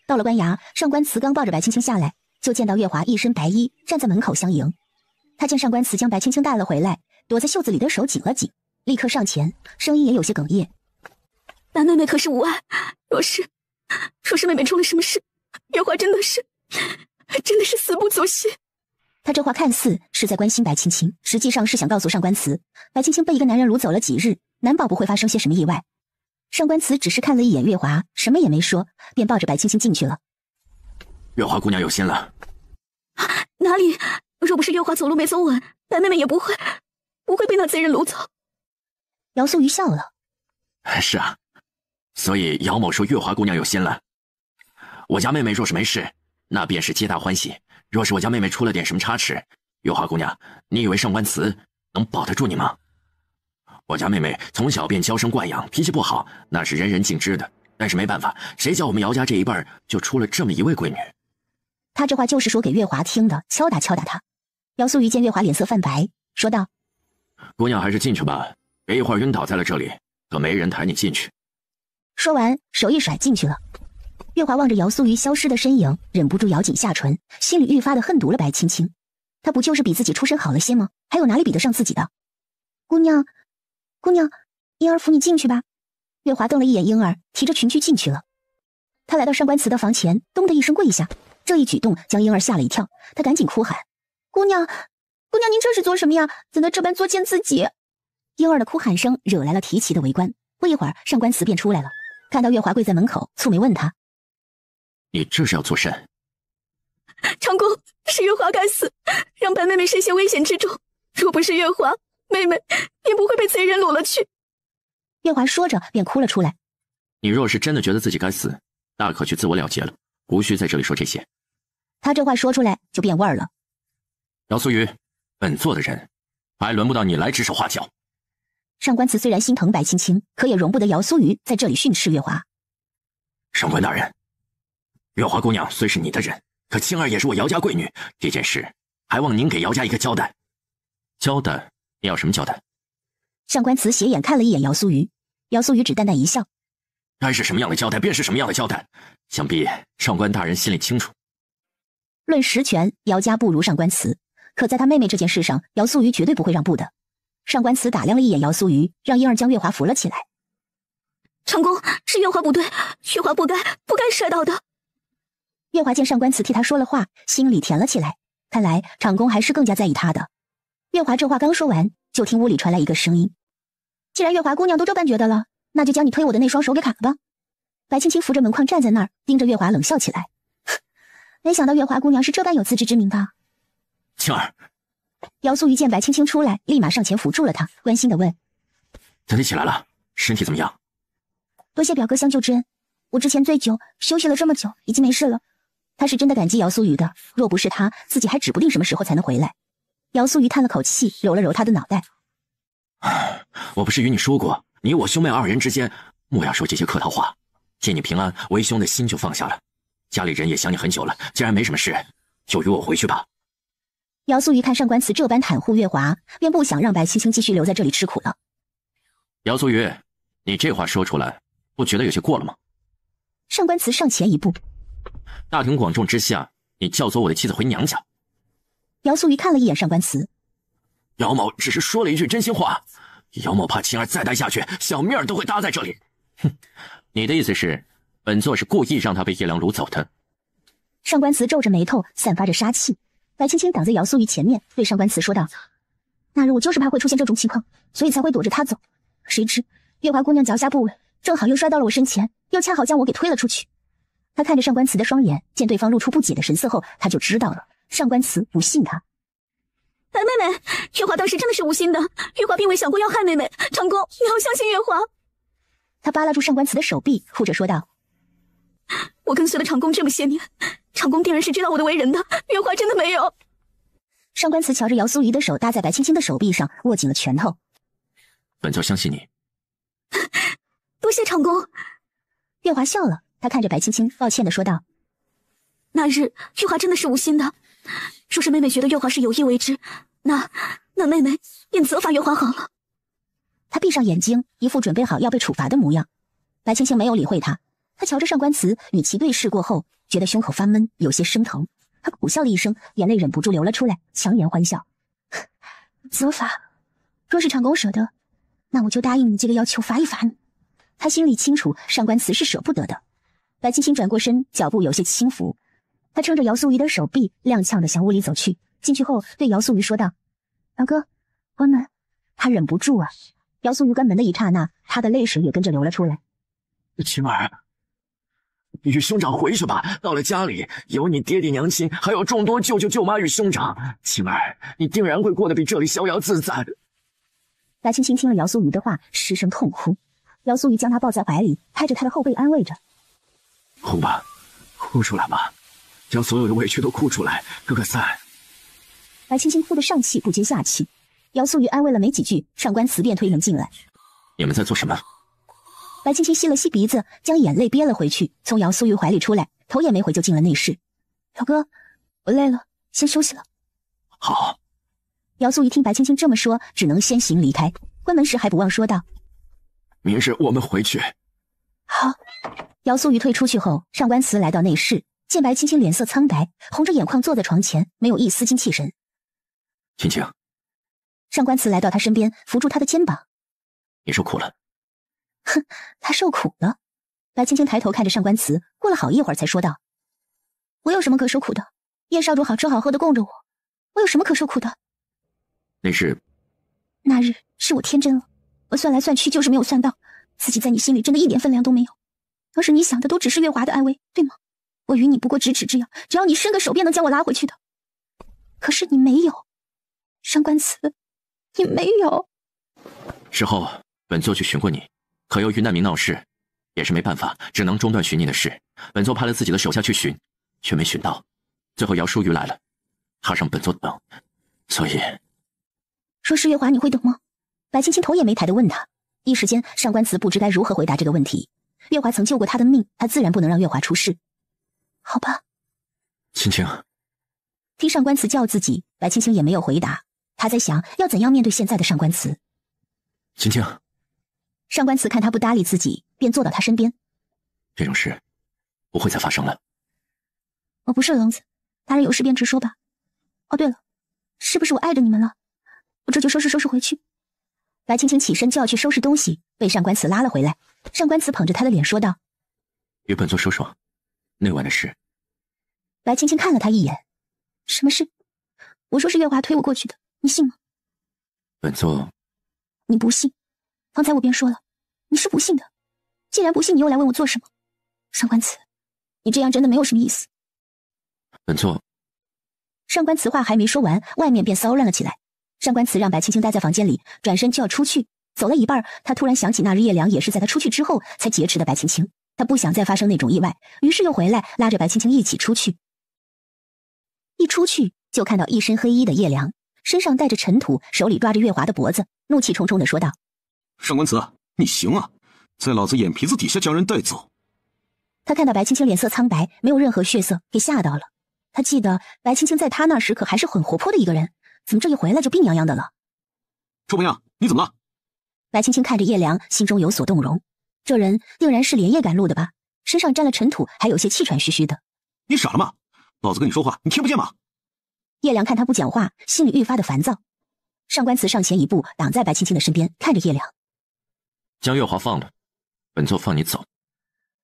到了官衙，上官慈刚抱着白青青下来，就见到月华一身白衣站在门口相迎。他见上官慈将白青青带了回来，躲在袖子里的手紧了紧，立刻上前，声音也有些哽咽：白妹妹可是无碍，若是妹妹出了什么事，月华真的是死不足惜。他这话看似是在关心白青青，实际上是想告诉上官慈，白青青被一个男人掳走了几日，难保不会发生些什么意外。上官慈只是看了一眼月华，什么也没说，便抱着白青青进去了。月华姑娘有心了。哪里？若不是月华走路没走稳，白妹妹也不会被那贼人掳走。姚苏瑜笑了。是啊，所以姚某说月华姑娘有心了。我家妹妹若是没事，那便是皆大欢喜。若是我家妹妹出了点什么差池，月华姑娘，你以为上官慈能保得住你吗？我家妹妹从小便娇生惯养，脾气不好，那是人人尽知的。但是没办法，谁叫我们姚家这一辈就出了这么一位闺女。他这话就是说给月华听的，敲打他。姚苏瑜见月华脸色泛白，说道：姑娘还是进去吧，别一会儿晕倒在了这里，可没人抬你进去。说完手一甩进去了。月华望着姚苏瑜消失的身影，忍不住咬紧下唇，心里愈发的恨毒了白青青。她不就是比自己出身好了些吗？还有哪里比得上自己的？姑娘，婴儿扶你进去吧。月华瞪了一眼婴儿，提着裙裾进去了。他来到上官慈的房前，咚的一声跪下，这一举动将婴儿吓了一跳，他赶紧哭喊：姑娘，您这是做什么呀？怎能这般作践自己？婴儿的哭喊声惹来了提旗的围观。不一会儿，上官慈便出来了，看到月华跪在门口，蹙眉问他：你这是要做甚？长公，是月华该死，让白妹妹身陷危险之中。若不是月华，妹妹也不会被贼人掳了去。月华说着便哭了出来。你若是真的觉得自己该死，大可去自我了结了，无需在这里说这些。他这话说出来就变味儿了。姚苏瑜，本座的人，还轮不到你来指手画脚。上官慈虽然心疼白青青，可也容不得姚苏瑜在这里训斥月华。上官大人，月华姑娘虽是你的人，可青儿也是我姚家贵女，这件事还望您给姚家一个交代。交代？你要什么交代？上官慈斜眼看了一眼姚苏瑜，姚苏瑜只淡淡一笑：该是什么样的交代便是什么样的交代，想必上官大人心里清楚。论实权，姚家不如上官慈，可在他妹妹这件事上，姚苏瑜绝对不会让步的。上官慈打量了一眼姚苏瑜，让婴儿将月华扶了起来。长公，是月华不对，月华不该摔倒的。月华见上官慈替他说了话，心里甜了起来，看来长公还是更加在意他的。月华这话刚说完，就听屋里传来一个声音：既然月华姑娘都这般觉得了，那就将你推我的那双手给砍了吧。白青青扶着门框站在那儿，盯着月华冷笑起来。没想到月华姑娘是这般有自知之明的。青儿，姚苏瑜见白青青出来，立马上前扶住了她，关心地问：等你起来了，身体怎么样？多谢表哥相救之恩，我之前醉酒休息了这么久，已经没事了。他是真的感激姚苏瑜的，若不是他，自己还指不定什么时候才能回来。姚苏瑜叹了口气，揉了揉他的脑袋。我不是与你说过，你我兄妹二人之间莫要说这些客套话。见你平安，为兄的心就放下了。家里人也想你很久了，既然没什么事，就与我回去吧。姚苏瑜看上官慈这般袒护月华，便不想让白青青继续留在这里吃苦了。姚苏瑜，你这话说出来，不觉得有些过了吗？上官慈上前一步，大庭广众之下，你教唆我的妻子回娘家。姚苏瑜看了一眼上官慈，姚某只是说了一句真心话，姚某怕青儿再待下去，小命儿都会搭在这里。哼，你的意思是，本座是故意让他被叶良掳走的？上官慈皱着眉头，散发着杀气。白青青挡在姚苏瑜前面，对上官慈说道：那日我就是怕会出现这种情况，所以才会躲着他走。谁知月华姑娘脚下不稳，正好又摔到了我身前，又恰好将我给推了出去。他看着上官慈的双眼，见对方露出不解的神色后，他就知道了上官慈不信他。白妹妹，月华当时真的是无心的，月华并未想过要害妹妹。长公，你要相信月华。他扒拉住上官慈的手臂，哭着说道：我跟随了长公这么些年，长公定然是知道我的为人的，月华真的没有。上官慈瞧着姚苏瑜的手搭在白青青的手臂上，握紧了拳头。本座相信你。多谢长公。月华笑了，他看着白青青，抱歉地说道：那日月华真的是无心的，若是妹妹觉得月华是有意为之，那妹妹便责罚月华好了。他闭上眼睛，一副准备好要被处罚的模样。白青青没有理会他，他瞧着上官慈，与其对视过后，觉得胸口发闷，有些生疼。他苦笑了一声，眼泪忍不住流了出来，强颜欢笑。责罚，若是长公舍得，那我就答应你这个要求，罚一罚你。他心里清楚，上官慈是舍不得的。白青青转过身，脚步有些轻浮。他撑着姚苏瑜的手臂，踉跄地向屋里走去。进去后，对姚苏瑜说道：老哥，关门。他忍不住啊。姚苏瑜关门的一刹那，他的泪水也跟着流了出来。青儿，你与兄长回去吧，到了家里有你爹爹娘亲，还有众多舅舅舅妈与兄长，青儿，你定然会过得比这里逍遥自在。白青青听了姚苏瑜的话，失声痛哭。姚苏瑜将她抱在怀里，拍着她的后背安慰着：哭吧，哭出来吧，将所有的委屈都哭出来，哥哥散。白青青哭得上气不接下气。姚苏瑜安慰了没几句，上官慈便推门进来。你们在做什么？白青青吸了吸鼻子，将眼泪憋了回去，从姚苏瑜怀里出来，头也没回就进了内室。老哥，我累了，先休息了。好。姚苏瑜听白青青这么说，只能先行离开。关门时还不忘说道：明日我们回去。好。姚苏瑜退出去后，上官慈来到内室，见白青青脸色苍白，红着眼眶坐在床前，没有一丝精气神。青青。上官慈来到他身边，扶住他的肩膀。你受苦了。哼，他受苦了。白青青抬头看着上官慈，过了好一会儿才说道：我有什么可受苦的？叶少主好吃好喝的供着我，我有什么可受苦的？那日是我天真了，我算来算去就是没有算到，自己在你心里真的一点分量都没有。当时你想的都只是月华的安危，对吗？我与你不过咫尺之遥，只要你伸个手便能将我拉回去的。可是你没有，上官慈，你没有。事后本座去寻过你，可由于难民闹事，也是没办法，只能中断寻你的事。本座派了自己的手下去寻，却没寻到。最后姚淑瑜来了，他让本座等，所以……说是月华，你会等吗？白青青头也没抬地问他。一时间，上官慈不知该如何回答这个问题。月华曾救过他的命，他自然不能让月华出事。好吧。青青。听上官慈叫自己，白青青也没有回答。他在想要怎样面对现在的上官慈。青青。上官慈看他不搭理自己，便坐到他身边。这种事不会再发生了。我不是冷子，大人有事便直说吧。哦对了，是不是我碍着你们了？我这就收拾回去，白青青起身就要去收拾东西，被上官慈拉了回来。上官慈捧着她的脸说道：“与本座说说，那晚的事。”白青青看了他一眼：“什么事？我说是月华推我过去的，你信吗？”本座……你不信？方才我便说了，你是不信的。既然不信，你又来问我做什么？上官慈，你这样真的没有什么意思。本座……上官慈话还没说完，外面便骚乱了起来。上官慈让白青青待在房间里，转身就要出去。走了一半，他突然想起那日叶良也是在他出去之后才劫持的白青青，他不想再发生那种意外，于是又回来拉着白青青一起出去。一出去就看到一身黑衣的叶良，身上带着尘土，手里抓着月华的脖子，怒气冲冲地说道：“上官慈，你行啊，在老子眼皮子底下将人带走。”他看到白青青脸色苍白，没有任何血色，给吓到了。他记得白青青在他那时可还是很活泼的一个人，怎么这一回来就病怏怏的了？臭不样，你怎么了？白青青看着叶良，心中有所动容。这人定然是连夜赶路的吧？身上沾了尘土，还有些气喘吁吁的。你傻了吗？老子跟你说话，你听不见吗？叶良看他不讲话，心里愈发的烦躁。上官慈上前一步，挡在白青青的身边，看着叶良：“将月华放了，本座放你走。”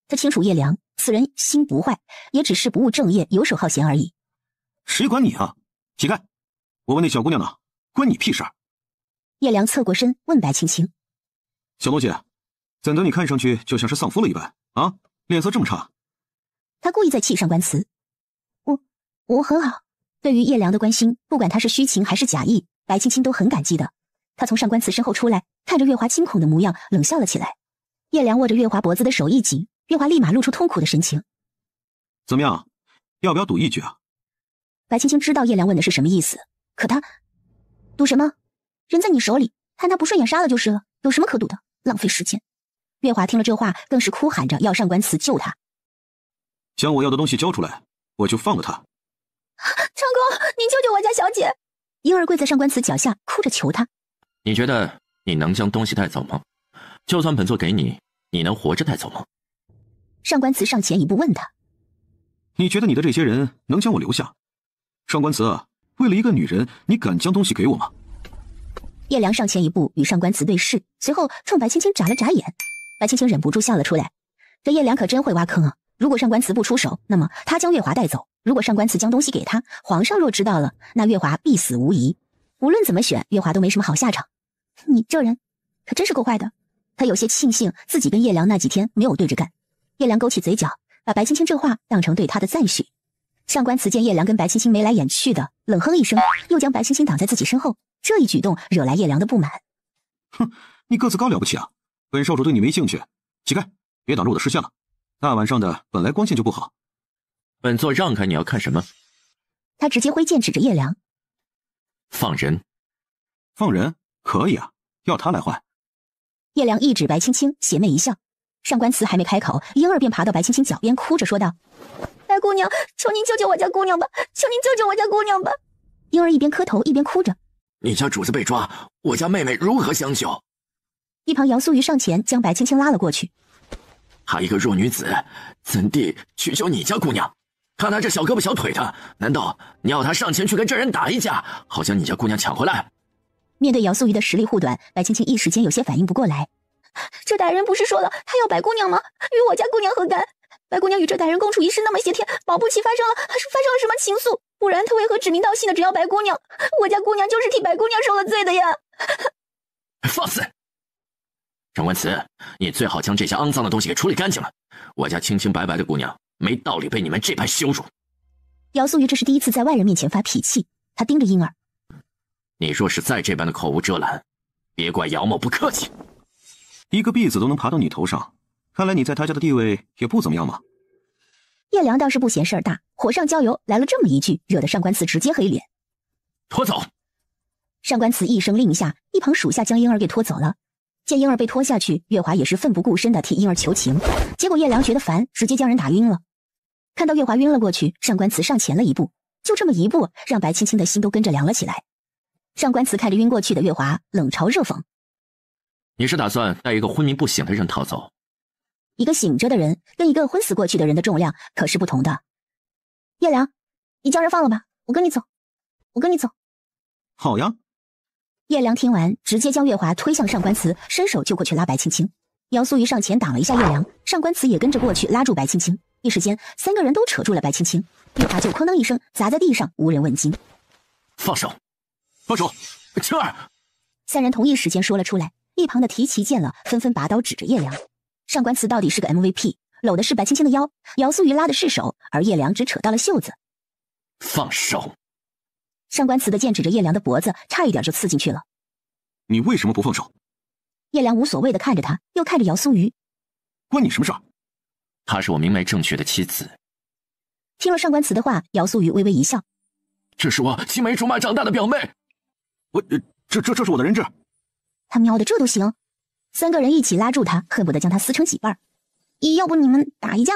他清楚叶良此人心不坏，也只是不务正业，游手好闲而已。谁管你啊，乞丐！我问那小姑娘呢，关你屁事？叶良侧过身问白青青：“小东西，怎的你看上去就像是丧夫了一般啊？脸色这么差。”他故意在气上官慈。我很好。对于叶良的关心，不管他是虚情还是假意，白青青都很感激的。他从上官慈身后出来，看着月华惊恐的模样，冷笑了起来。叶良握着月华脖子的手一紧，月华立马露出痛苦的神情。怎么样，要不要赌一局啊？白青青知道叶良问的是什么意思，可他赌什么？人在你手里，看他不顺眼杀了就是了，有什么可赌的？浪费时间。月华听了这话，更是哭喊着要上官慈救他。将我要的东西交出来，我就放了他。长公，您救救我家小姐！婴儿跪在上官慈脚下，哭着求他。你觉得你能将东西带走吗？就算本座给你，你能活着带走吗？上官慈上前一步问他：“你觉得你的这些人能将我留下？上官慈啊，为了一个女人，你敢将东西给我吗？”叶良上前一步与上官慈对视，随后冲白青青眨了眨眼。白青青忍不住笑了出来。这叶良可真会挖坑啊！如果上官慈不出手，那么他将月华带走；如果上官慈将东西给他，皇上若知道了，那月华必死无疑。无论怎么选，月华都没什么好下场。你这人可真是够坏的。他有些庆幸自己跟叶良那几天没有对着干。叶良勾起嘴角，把白青青这话当成对他的赞许。上官慈见叶良跟白青青眉来眼去的，冷哼一声，又将白青青挡在自己身后。这一举动惹来叶良的不满。哼，你个子高了不起啊！本少主对你没兴趣。乞丐，别挡着我的视线了。大晚上的，本来光线就不好。本座让开，你要看什么？他直接挥剑指着叶良。放人。放人？可以啊，要他来换。叶良一指白青青，邪魅一笑。上官慈还没开口，婴儿便爬到白青青脚边，哭着说道：“白姑娘，求您救救我家姑娘吧！求您救救我家姑娘吧！”婴儿一边磕头一边哭着：“你家主子被抓，我家妹妹如何相救？”一旁姚素瑜上前将白青青拉了过去。她一个弱女子，怎地去救你家姑娘？看她这小胳膊小腿的，难道你要她上前去跟这人打一架，好将你家姑娘抢回来？面对姚素瑜的实力护短，白青青一时间有些反应不过来。这大人不是说了他要白姑娘吗？与我家姑娘何干？白姑娘与这大人共处一室那么些天，保不齐发生了什么情愫，不然他为何指名道姓的只要白姑娘？我家姑娘就是替白姑娘受了罪的呀！放肆！上官慈，你最好将这些肮脏的东西给处理干净了。我家清清白白的姑娘，没道理被你们这般羞辱。姚素瑜这是第一次在外人面前发脾气，他盯着婴儿。你若是再这般的口无遮拦，别怪姚某不客气。一个婢子都能爬到你头上，看来你在他家的地位也不怎么样嘛。叶良倒是不嫌事儿大，火上浇油来了这么一句，惹得上官慈直接黑脸。拖走！上官慈一声令下，一旁属下将婴儿给拖走了。见婴儿被拖下去，月华也是奋不顾身的替婴儿求情，结果叶良觉得烦，直接将人打晕了。看到月华晕了过去，上官慈上前了一步，就这么一步，让白青青的心都跟着凉了起来。上官慈看着晕过去的月华，冷嘲热讽：“你是打算带一个昏迷不醒的人逃走？一个醒着的人跟一个昏死过去的人的重量可是不同的。叶良，你将人放了吧，我跟你走。”“好呀。”叶良听完，直接将月华推向上官慈，伸手就过去拉白青青。姚素瑜上前挡了一下叶良，上官慈也跟着过去拉住白青青。一时间，三个人都扯住了白青青，月华就哐当一声砸在地上，无人问津。放手，放手，青儿！三人同一时间说了出来，一旁的提旗见了，纷纷拔刀指着叶良。上官慈到底是个 MVP， 搂的是白青青的腰，姚素瑜拉的是手，而叶良只扯到了袖子。放手！上官慈的剑指着叶良的脖子，差一点就刺进去了。你为什么不放手？叶良无所谓的看着他，又看着姚素瑜。关你什么事儿？她是我明媒正娶的妻子。听了上官慈的话，姚素瑜微微一笑。这是我青梅竹马长大的表妹。这是我的人质。他喵的，这都行！三个人一起拉住他，恨不得将他撕成几瓣。要不你们打一架？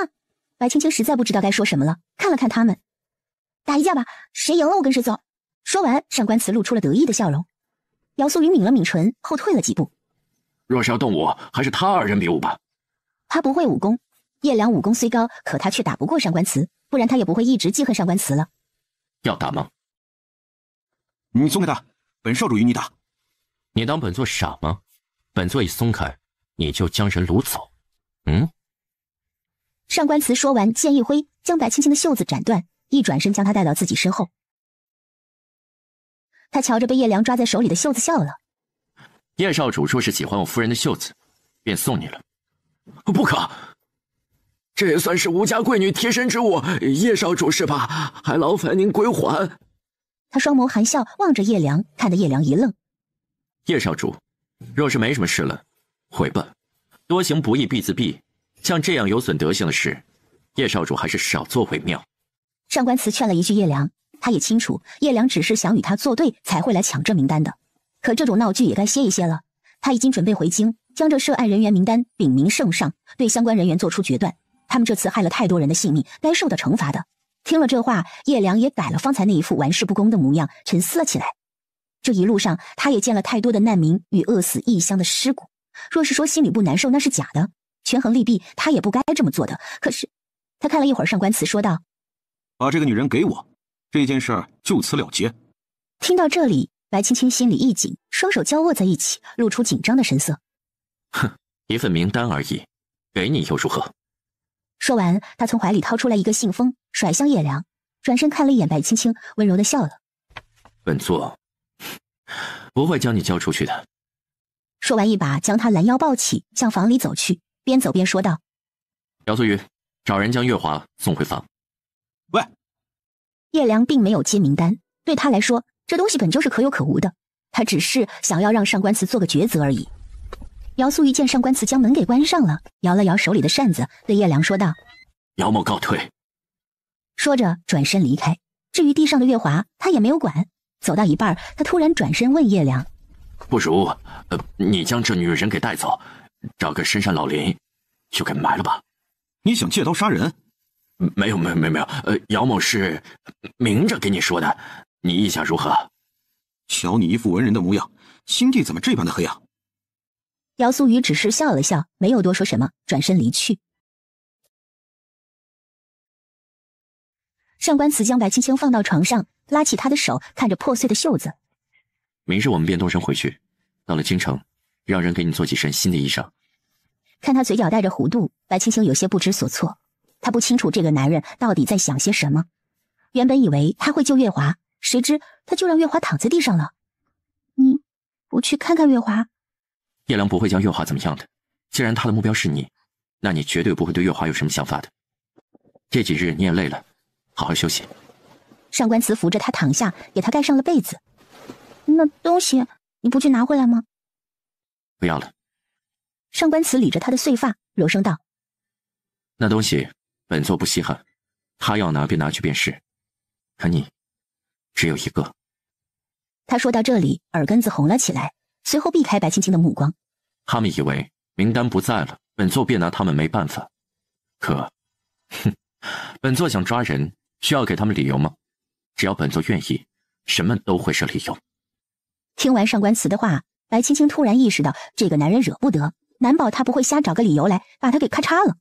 白青青实在不知道该说什么了，看了看他们。打一架吧，谁赢了我跟谁走。说完，上官慈露出了得意的笑容。姚素瑜抿了抿唇，后退了几步。若是要动武，还是他二人比武吧。他不会武功，叶良武功虽高，可他却打不过上官慈，不然他也不会一直记恨上官慈了。要打吗？你松开他，本少主与你打。你当本座傻吗？本座一松开，你就将人掳走。上官慈说完，剑一挥，将白青青的袖子斩断，一转身将她带到自己身后。他瞧着被叶良抓在手里的袖子笑了。叶少主若是喜欢我夫人的袖子，便送你了。不可，这也算是吴家贵女贴身之物，叶少主是吧？还劳烦您归还。他双眸含笑望着叶良，看得叶良一愣。叶少主，若是没什么事了，回吧。多行不义必自毙，像这样有损德行的事，叶少主还是少做为妙。上官慈劝了一句叶良，他也清楚叶良只是想与他作对才会来抢这名单的，可这种闹剧也该歇一歇了。他已经准备回京，将这涉案人员名单禀明圣上，对相关人员做出决断。他们这次害了太多人的性命，该受到惩罚的。听了这话，叶良也改了方才那一副玩世不恭的模样，沉思了起来。这一路上，他也见了太多的难民与饿死异乡的尸骨。若是说心里不难受，那是假的。权衡利弊，他也不该这么做的。可是，他看了一会儿上官慈，说道：“把这个女人给我，这件事就此了结。”听到这里，白青青心里一紧，双手交握在一起，露出紧张的神色。哼，一份名单而已，给你又如何？说完，他从怀里掏出来一个信封，甩向叶良，转身看了一眼白青青，温柔的笑了。本座不会将你交出去的。说完，一把将他拦腰抱起，向房里走去，边走边说道：“姚素瑜，找人将月华送回房。”喂，叶良并没有接名单，对他来说，这东西本就是可有可无的，他只是想要让上官慈做个抉择而已。姚素瑜见上官慈将门给关上了，摇了摇手里的扇子，对叶良说道：“姚某告退。”说着转身离开。至于地上的月华，他也没有管。走到一半，他突然转身问叶良：“不如，你将这女人给带走，找个深山老林，就给埋了吧。”你想借刀杀人？没有，姚某是明着跟你说的，你意下如何？瞧你一副文人的模样，心地怎么这般的黑啊？姚素瑜只是笑了笑，没有多说什么，转身离去。上官慈将白青青放到床上，拉起她的手，看着破碎的袖子。明日我们便动身回去，到了京城，让人给你做几身新的衣裳。看他嘴角带着弧度，白青青有些不知所措。她不清楚这个男人到底在想些什么。原本以为他会救月华，谁知他就让月华躺在地上了。你不去看看月华？叶良不会将月华怎么样的。既然他的目标是你，那你绝对不会对月华有什么想法的。这几日你也累了，好好休息。上官慈扶着他躺下，给他盖上了被子。那东西你不去拿回来吗？不要了。上官慈理着他的碎发，柔声道：“那东西本座不稀罕，他要拿便拿去便是。可你只有一个。”他说到这里，耳根子红了起来，随后避开白青青的目光。他们以为名单不在了，本座便拿他们没办法。可，本座想抓人，需要给他们理由吗？只要本座愿意，什么都会是理由。听完上官慈的话，白青青突然意识到这个男人惹不得，难保他不会瞎找个理由来把他给咔嚓了。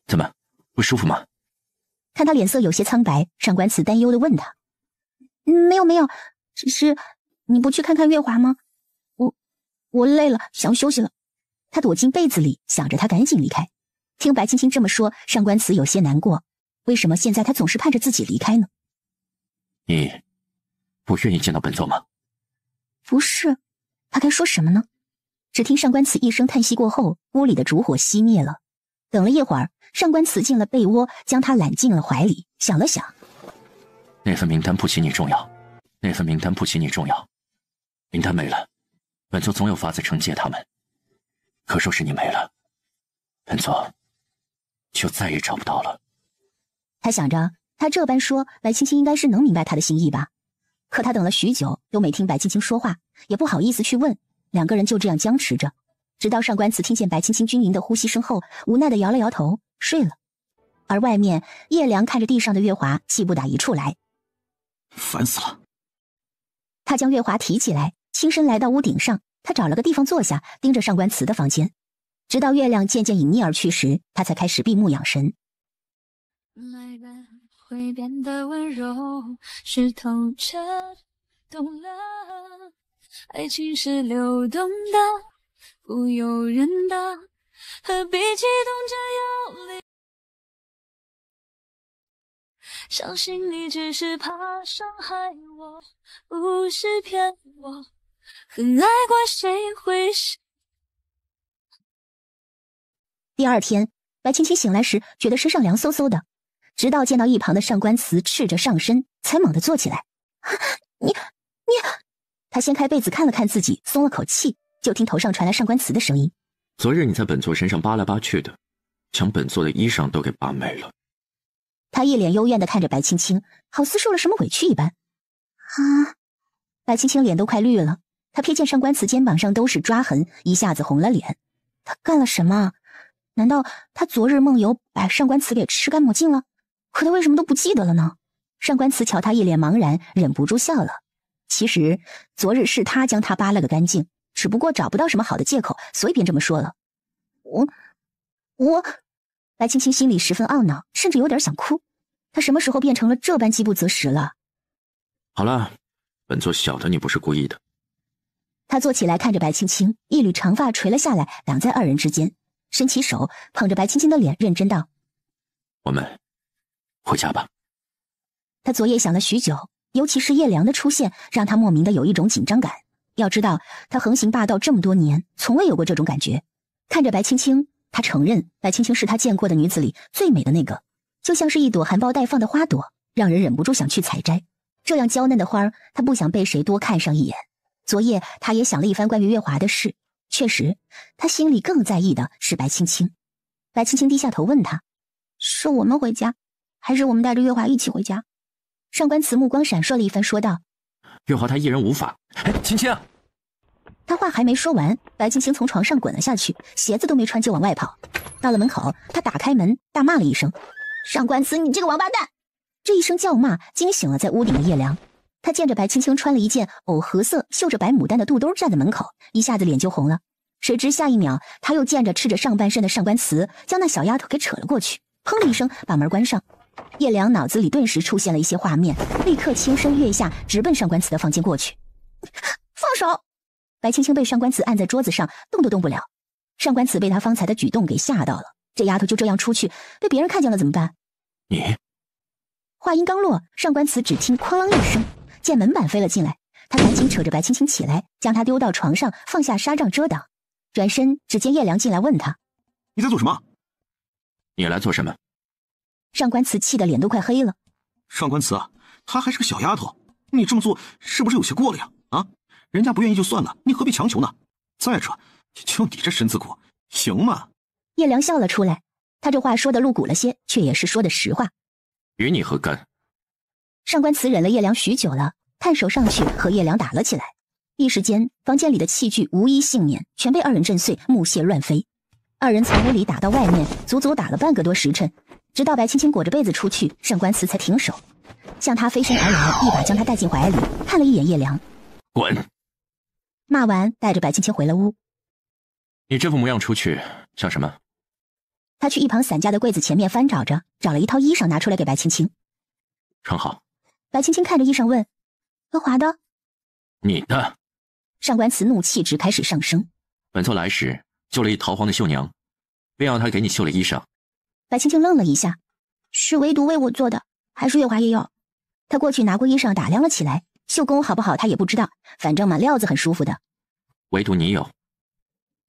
怎么，不舒服吗？看他脸色有些苍白，上官慈担忧地问他：“没有，只是你不去看看月华吗？我累了，想休息了。他躲进被子里，想着他赶紧离开。听白青青这么说，上官慈有些难过。为什么现在他总是盼着自己离开呢？你不愿意见到本座吗？不是，他该说什么呢？只听上官慈一声叹息过后，屋里的烛火熄灭了。等了一会儿，上官慈进了被窝，将他揽进了怀里，想了想，那份名单不及你重要，那份名单不及你重要。名单没了，本座总有法子惩戒他们。可若是你没了，本座就再也找不到了。他想着，他这般说，白青青应该是能明白他的心意吧。可他等了许久，都没听白青青说话，也不好意思去问。两个人就这样僵持着，直到上官慈听见白青青均匀的呼吸声后，无奈的摇了摇头，睡了。而外面，叶良看着地上的月华，气不打一处来。烦死了！他将月华提起来，轻身来到屋顶上，他找了个地方坐下，盯着上官慈的房间，直到月亮渐渐隐匿而去时，他才开始闭目养神。会变得温柔，是透彻懂了，爱情是流动的，不由人的，何必激动着有力？相信你只是怕伤害我，不是骗我，很爱过谁会是。第二天，白青青醒来时觉得身上凉飕飕的，直到见到一旁的上官慈赤着上身，才猛地坐起来。你，他掀开被子看了看自己，松了口气，就听头上传来上官慈的声音：昨日你在本座身上扒来扒去的，将本座的衣裳都给扒没了。他一脸幽怨地看着白青青，好似受了什么委屈一般。白青青脸都快绿了，她瞥见上官慈肩膀上都是抓痕，一下子红了脸。他干了什么？难道他昨日梦游把上官慈给吃干抹净了？可他为什么都不记得了呢？上官慈瞧他一脸茫然，忍不住笑了。其实昨日是他将他扒了个干净，只不过找不到什么好的借口，所以便这么说了。白青青心里十分懊恼，甚至有点想哭。他什么时候变成了这般饥不择食了？好了，本座晓得你不是故意的。他坐起来看着白青青，一缕长发垂了下来，挡在二人之间，伸起手捧着白青青的脸，认真道：我们回家吧。他昨夜想了许久，尤其是叶良的出现，让他莫名的有一种紧张感。要知道，他横行霸道这么多年，从未有过这种感觉。看着白青青，他承认白青青是他见过的女子里最美的那个，就像是一朵含苞待放的花朵，让人忍不住想去采摘。这样娇嫩的花儿，他不想被谁多看上一眼。昨夜他也想了一番关于月华的事，确实，他心里更在意的是白青青。白青青低下头问他：是我们回家，还是我们带着月华一起回家？上官慈目光闪烁了一番，说道：月华她一人无法。青青，他话还没说完，白青青从床上滚了下去，鞋子都没穿就往外跑。到了门口，他打开门，大骂了一声：上官慈，你这个王八蛋！这一声叫骂惊醒了在屋顶的叶良。他见着白青青穿了一件藕荷色绣着白牡丹的肚兜站在门口，一下子脸就红了。谁知下一秒，他又见着赤着上半身的上官慈将那小丫头给扯了过去，砰的一声把门关上。叶良脑子里顿时出现了一些画面，立刻轻身跃下，直奔上官慈的房间过去。放手！白青青被上官慈按在桌子上，动都动不了。上官慈被他方才的举动给吓到了，这丫头就这样出去，被别人看见了怎么办？你……话音刚落，上官慈只听哐啷一声，见门板飞了进来，他赶紧扯着白青青起来，将她丢到床上，放下纱帐遮挡。转身，只见叶良进来问他：你在做什么？你来做什么？上官慈气得脸都快黑了。上官慈啊，她还是个小丫头，你这么做是不是有些过了呀？啊，人家不愿意就算了，你何必强求呢？再者，就你这身子骨，行吗？叶良笑了出来，他这话说的露骨了些，却也是说的实话。与你何干？上官慈忍了叶良许久了，探手上去和叶良打了起来。一时间，房间里的器具无一幸免，全被二人震碎，木屑乱飞。二人从屋里打到外面，足足打了半个多时辰，直到白青青裹着被子出去，上官慈才停手，向他飞身而来，一把将他带进怀里，看了一眼叶良，滚！骂完，带着白青青回了屋。你这副模样出去像什么？他去一旁散架的柜子前面翻找着，找了一套衣裳拿出来给白青青。穿好。白青青看着衣裳问：月华的？你的。上官慈怒气值开始上升。本座来时救了一逃荒的绣娘，便要她给你绣了衣裳。白青青愣了一下，是唯独为我做的，还是月华也有？他过去拿过衣裳打量了起来，绣工好不好他也不知道，反正嘛料子很舒服的。唯独你有。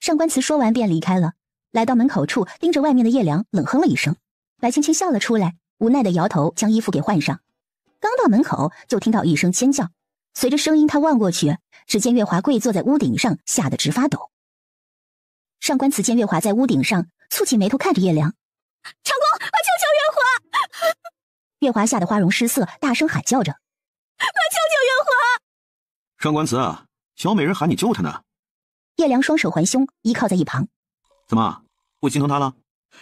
上官慈说完便离开了，来到门口处，盯着外面的叶良冷哼了一声。白青青笑了出来，无奈的摇头，将衣服给换上。刚到门口，就听到一声尖叫，随着声音他望过去，只见月华跪坐在屋顶上，吓得直发抖。上官慈见月华在屋顶上，蹙起眉头看着叶良。长公，我救救月华！月华吓得花容失色，大声喊叫着：“快救救月华！”上官慈啊，小美人喊你救她呢。叶良双手环胸，依靠在一旁。怎么，不心疼她了？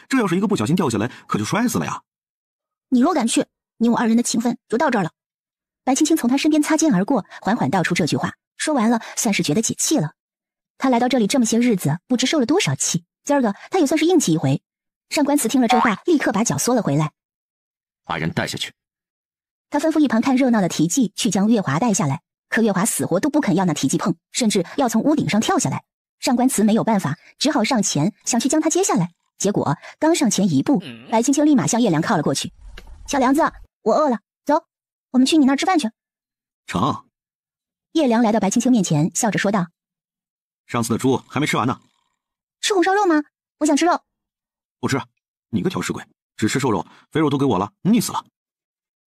这要是一个不小心掉下来，可就摔死了呀。你若敢去，你我二人的情分就到这儿了。白青青从他身边擦肩而过，缓缓道出这句话。说完了，算是觉得解气了。他来到这里这么些日子，不知受了多少气，今儿个他也算是硬气一回。上官慈听了这话，立刻把脚缩了回来。把人带下去。他吩咐一旁看热闹的提记去将月华带下来，可月华死活都不肯要那提记碰，甚至要从屋顶上跳下来。上官慈没有办法，只好上前想去将他接下来。结果刚上前一步，白青青立马向叶良靠了过去。小梁子，我饿了，走，我们去你那儿吃饭去。成。叶良来到白青青面前，笑着说道：“上次的猪还没吃完呢。吃红烧肉吗？我想吃肉。”不吃，你个挑食鬼，只吃瘦肉，肥肉都给我了，腻死了。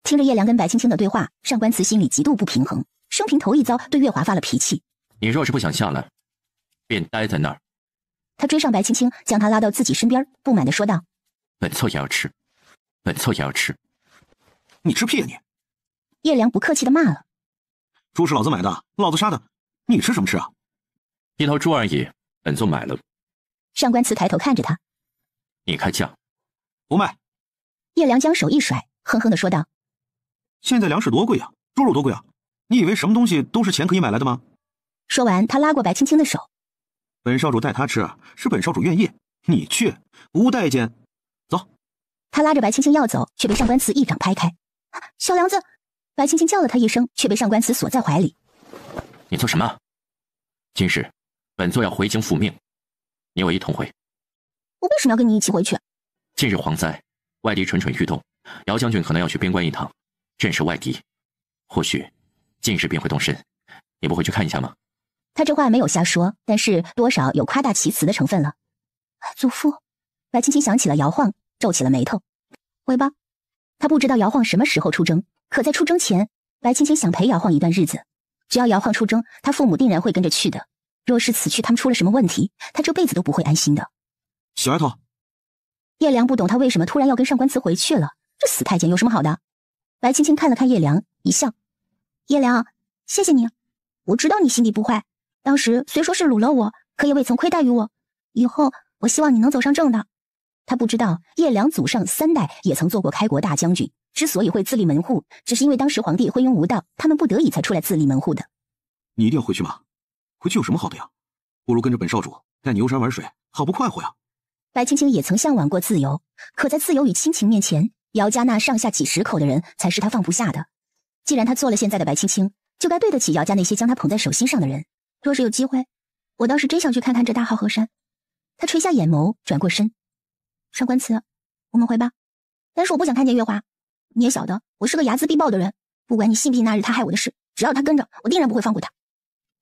听着叶良跟白青青的对话，上官慈心里极度不平衡，生平头一遭对月华发了脾气。你若是不想下来，便待在那儿。他追上白青青，将她拉到自己身边，不满地说道：“本座也要吃，本座也要吃。”你吃屁啊你！叶良不客气地骂了：“猪是老子买的，老子杀的，你吃什么吃啊？一头猪而已，本座买了。”上官慈抬头看着他：“你开价。”“不卖。”叶良将手一甩，哼哼地说道：“现在粮食多贵啊，猪肉多贵啊，你以为什么东西都是钱可以买来的吗？”说完，他拉过白青青的手：“本少主带他吃，是本少主愿意，你去不待见。走。”他拉着白青青要走，却被上官慈一掌拍开。“小梁子！”白青青叫了他一声，却被上官慈锁在怀里。“你做什么？今日本座要回京复命，你我一同回。”“我为什么要跟你一起回去？”“近日蝗灾，外敌蠢蠢欲动，姚将军可能要去边关一趟，震慑外敌，或许近日便会动身，你不回去看一下吗？”他这话没有瞎说，但是多少有夸大其词的成分了。祖父，白青青想起了摇晃，皱起了眉头。回吧。他不知道摇晃什么时候出征，可在出征前，白青青想陪摇晃一段日子。只要摇晃出征，他父母定然会跟着去的。若是此去他们出了什么问题，他这辈子都不会安心的。小丫头。叶良不懂他为什么突然要跟上官慈回去了，这死太监有什么好的？白青青看了看叶良，一笑：“叶良，谢谢你，我知道你心地不坏。当时虽说是辱了我，可也未曾亏待于我。以后我希望你能走上正道。”他不知道叶良祖上3代也曾做过开国大将军，之所以会自立门户，只是因为当时皇帝昏庸无道，他们不得已才出来自立门户的。你一定要回去吗？回去有什么好的呀？不如跟着本少主带你游山玩水，好不快活呀。白青青也曾向往过自由，可在自由与亲情面前，姚家那上下几十口的人才是他放不下的。既然他做了现在的白青青，就该对得起姚家那些将他捧在手心上的人。若是有机会，我倒是真想去看看这大好河山。他垂下眼眸，转过身：“上官慈，我们回吧。但是我不想看见月华，你也晓得我是个睚眦必报的人，不管你信不信那日他害我的事，只要他跟着我，定然不会放过他。”“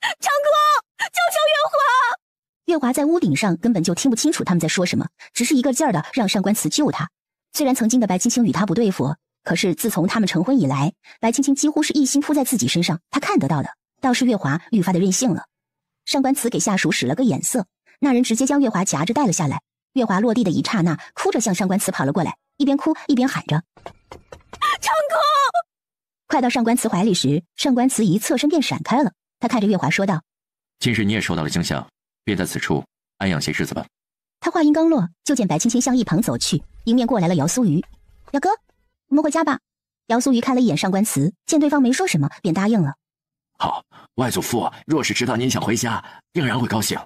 长公，救救月华！”月华在屋顶上根本就听不清楚他们在说什么，只是一个劲儿的让上官慈救他。虽然曾经的白青青与他不对付，可是自从他们成婚以来，白青青几乎是一心扑在自己身上，他看得到的倒是月华愈发的任性了。上官慈给下属使了个眼色，那人直接将月华夹着带了下来。月华落地的一刹那，哭着向上官慈跑了过来，一边哭一边喊着：“长公！”快到上官慈怀里时，上官慈一侧身便闪开了。他看着月华说道：“今日你也受到了惊吓，便在此处安养些日子吧。”他话音刚落，就见白青青向一旁走去，迎面过来了姚苏瑜。“表哥，我们回家吧。”姚苏瑜看了一眼上官慈，见对方没说什么，便答应了。“好，外祖父若是知道您想回家，定然会高兴。”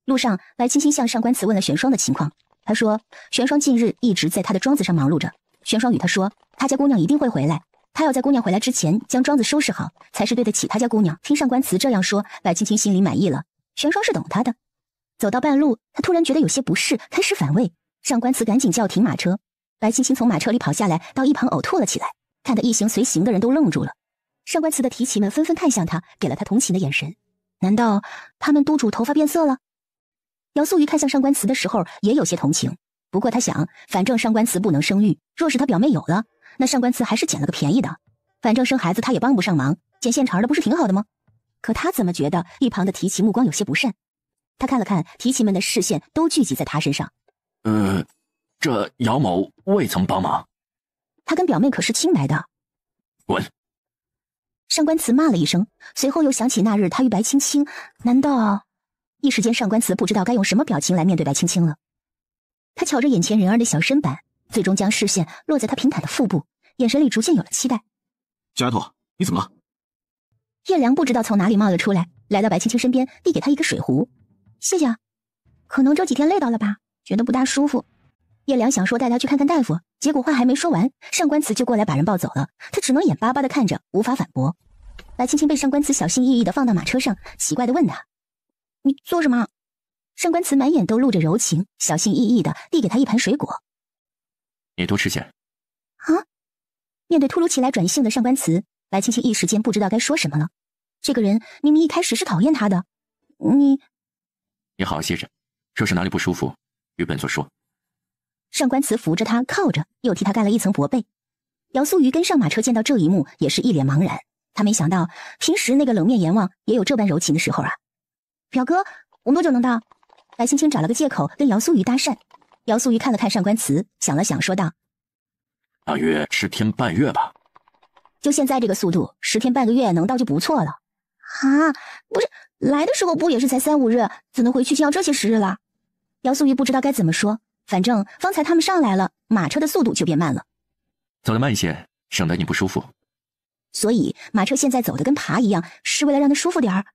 路上，白青青向上官慈问了玄霜的情况。他说，玄霜近日一直在他的庄子上忙碌着。玄霜与他说，他家姑娘一定会回来，他要在姑娘回来之前将庄子收拾好，才是对得起他家姑娘。听上官词这样说，白青青心里满意了。玄霜是懂他的。走到半路，他突然觉得有些不适，开始反胃。上官词赶紧叫停马车，白青青从马车里跑下来，到一旁呕吐了起来，看得一行随行的人都愣住了。上官词的提骑们纷纷看向他，给了他同情的眼神。难道他们督主头发变色了？姚素瑜看向上官词的时候也有些同情，不过他想，反正上官词不能生育，若是他表妹有了，那上官词还是捡了个便宜的。反正生孩子他也帮不上忙，捡现成的不是挺好的吗？可他怎么觉得一旁的提骑目光有些不善？他看了看提骑们的视线都聚集在他身上。这姚某未曾帮忙。他跟表妹可是清白的。滚！上官词骂了一声，随后又想起那日他与白青青，难道……一时间上官词不知道该用什么表情来面对白青青了。他瞧着眼前人儿的小身板，最终将视线落在他平坦的腹部，眼神里逐渐有了期待。小丫头，你怎么了？叶良不知道从哪里冒了出来，来到白青青身边，递给他一个水壶。谢谢啊。可能这几天累到了吧，觉得不大舒服。叶良想说带他去看看大夫，结果话还没说完，上官词就过来把人抱走了。他只能眼巴巴地看着，无法反驳。白青青被上官词小心翼翼地放到马车上，奇怪地问他：“你做什么？”上官词满眼都露着柔情，小心翼翼地递给他一盘水果。你多吃些。啊！面对突如其来转性的上官词，白青青一时间不知道该说什么了。这个人明明一开始是讨厌他的。你好好歇着，若是哪里不舒服，与本座说。上官词扶着他靠着，又替他盖了一层薄被。姚素瑜跟上马车见到这一幕，也是一脸茫然。他没想到平时那个冷面阎王也有这般柔情的时候啊。表哥，我们多久能到？白青青找了个借口跟姚素瑜搭讪。姚素瑜看了看上官词，想了想说道：大约10天半月吧。就现在这个速度，10天半个月能到就不错了。啊，不是，来的时候不也是才3、5日，怎能回去就要这些时日了？姚素瑜不知道该怎么说，反正方才他们上来了，马车的速度就变慢了。走得慢一些，省得你不舒服。所以马车现在走得跟爬一样，是为了让他舒服点儿。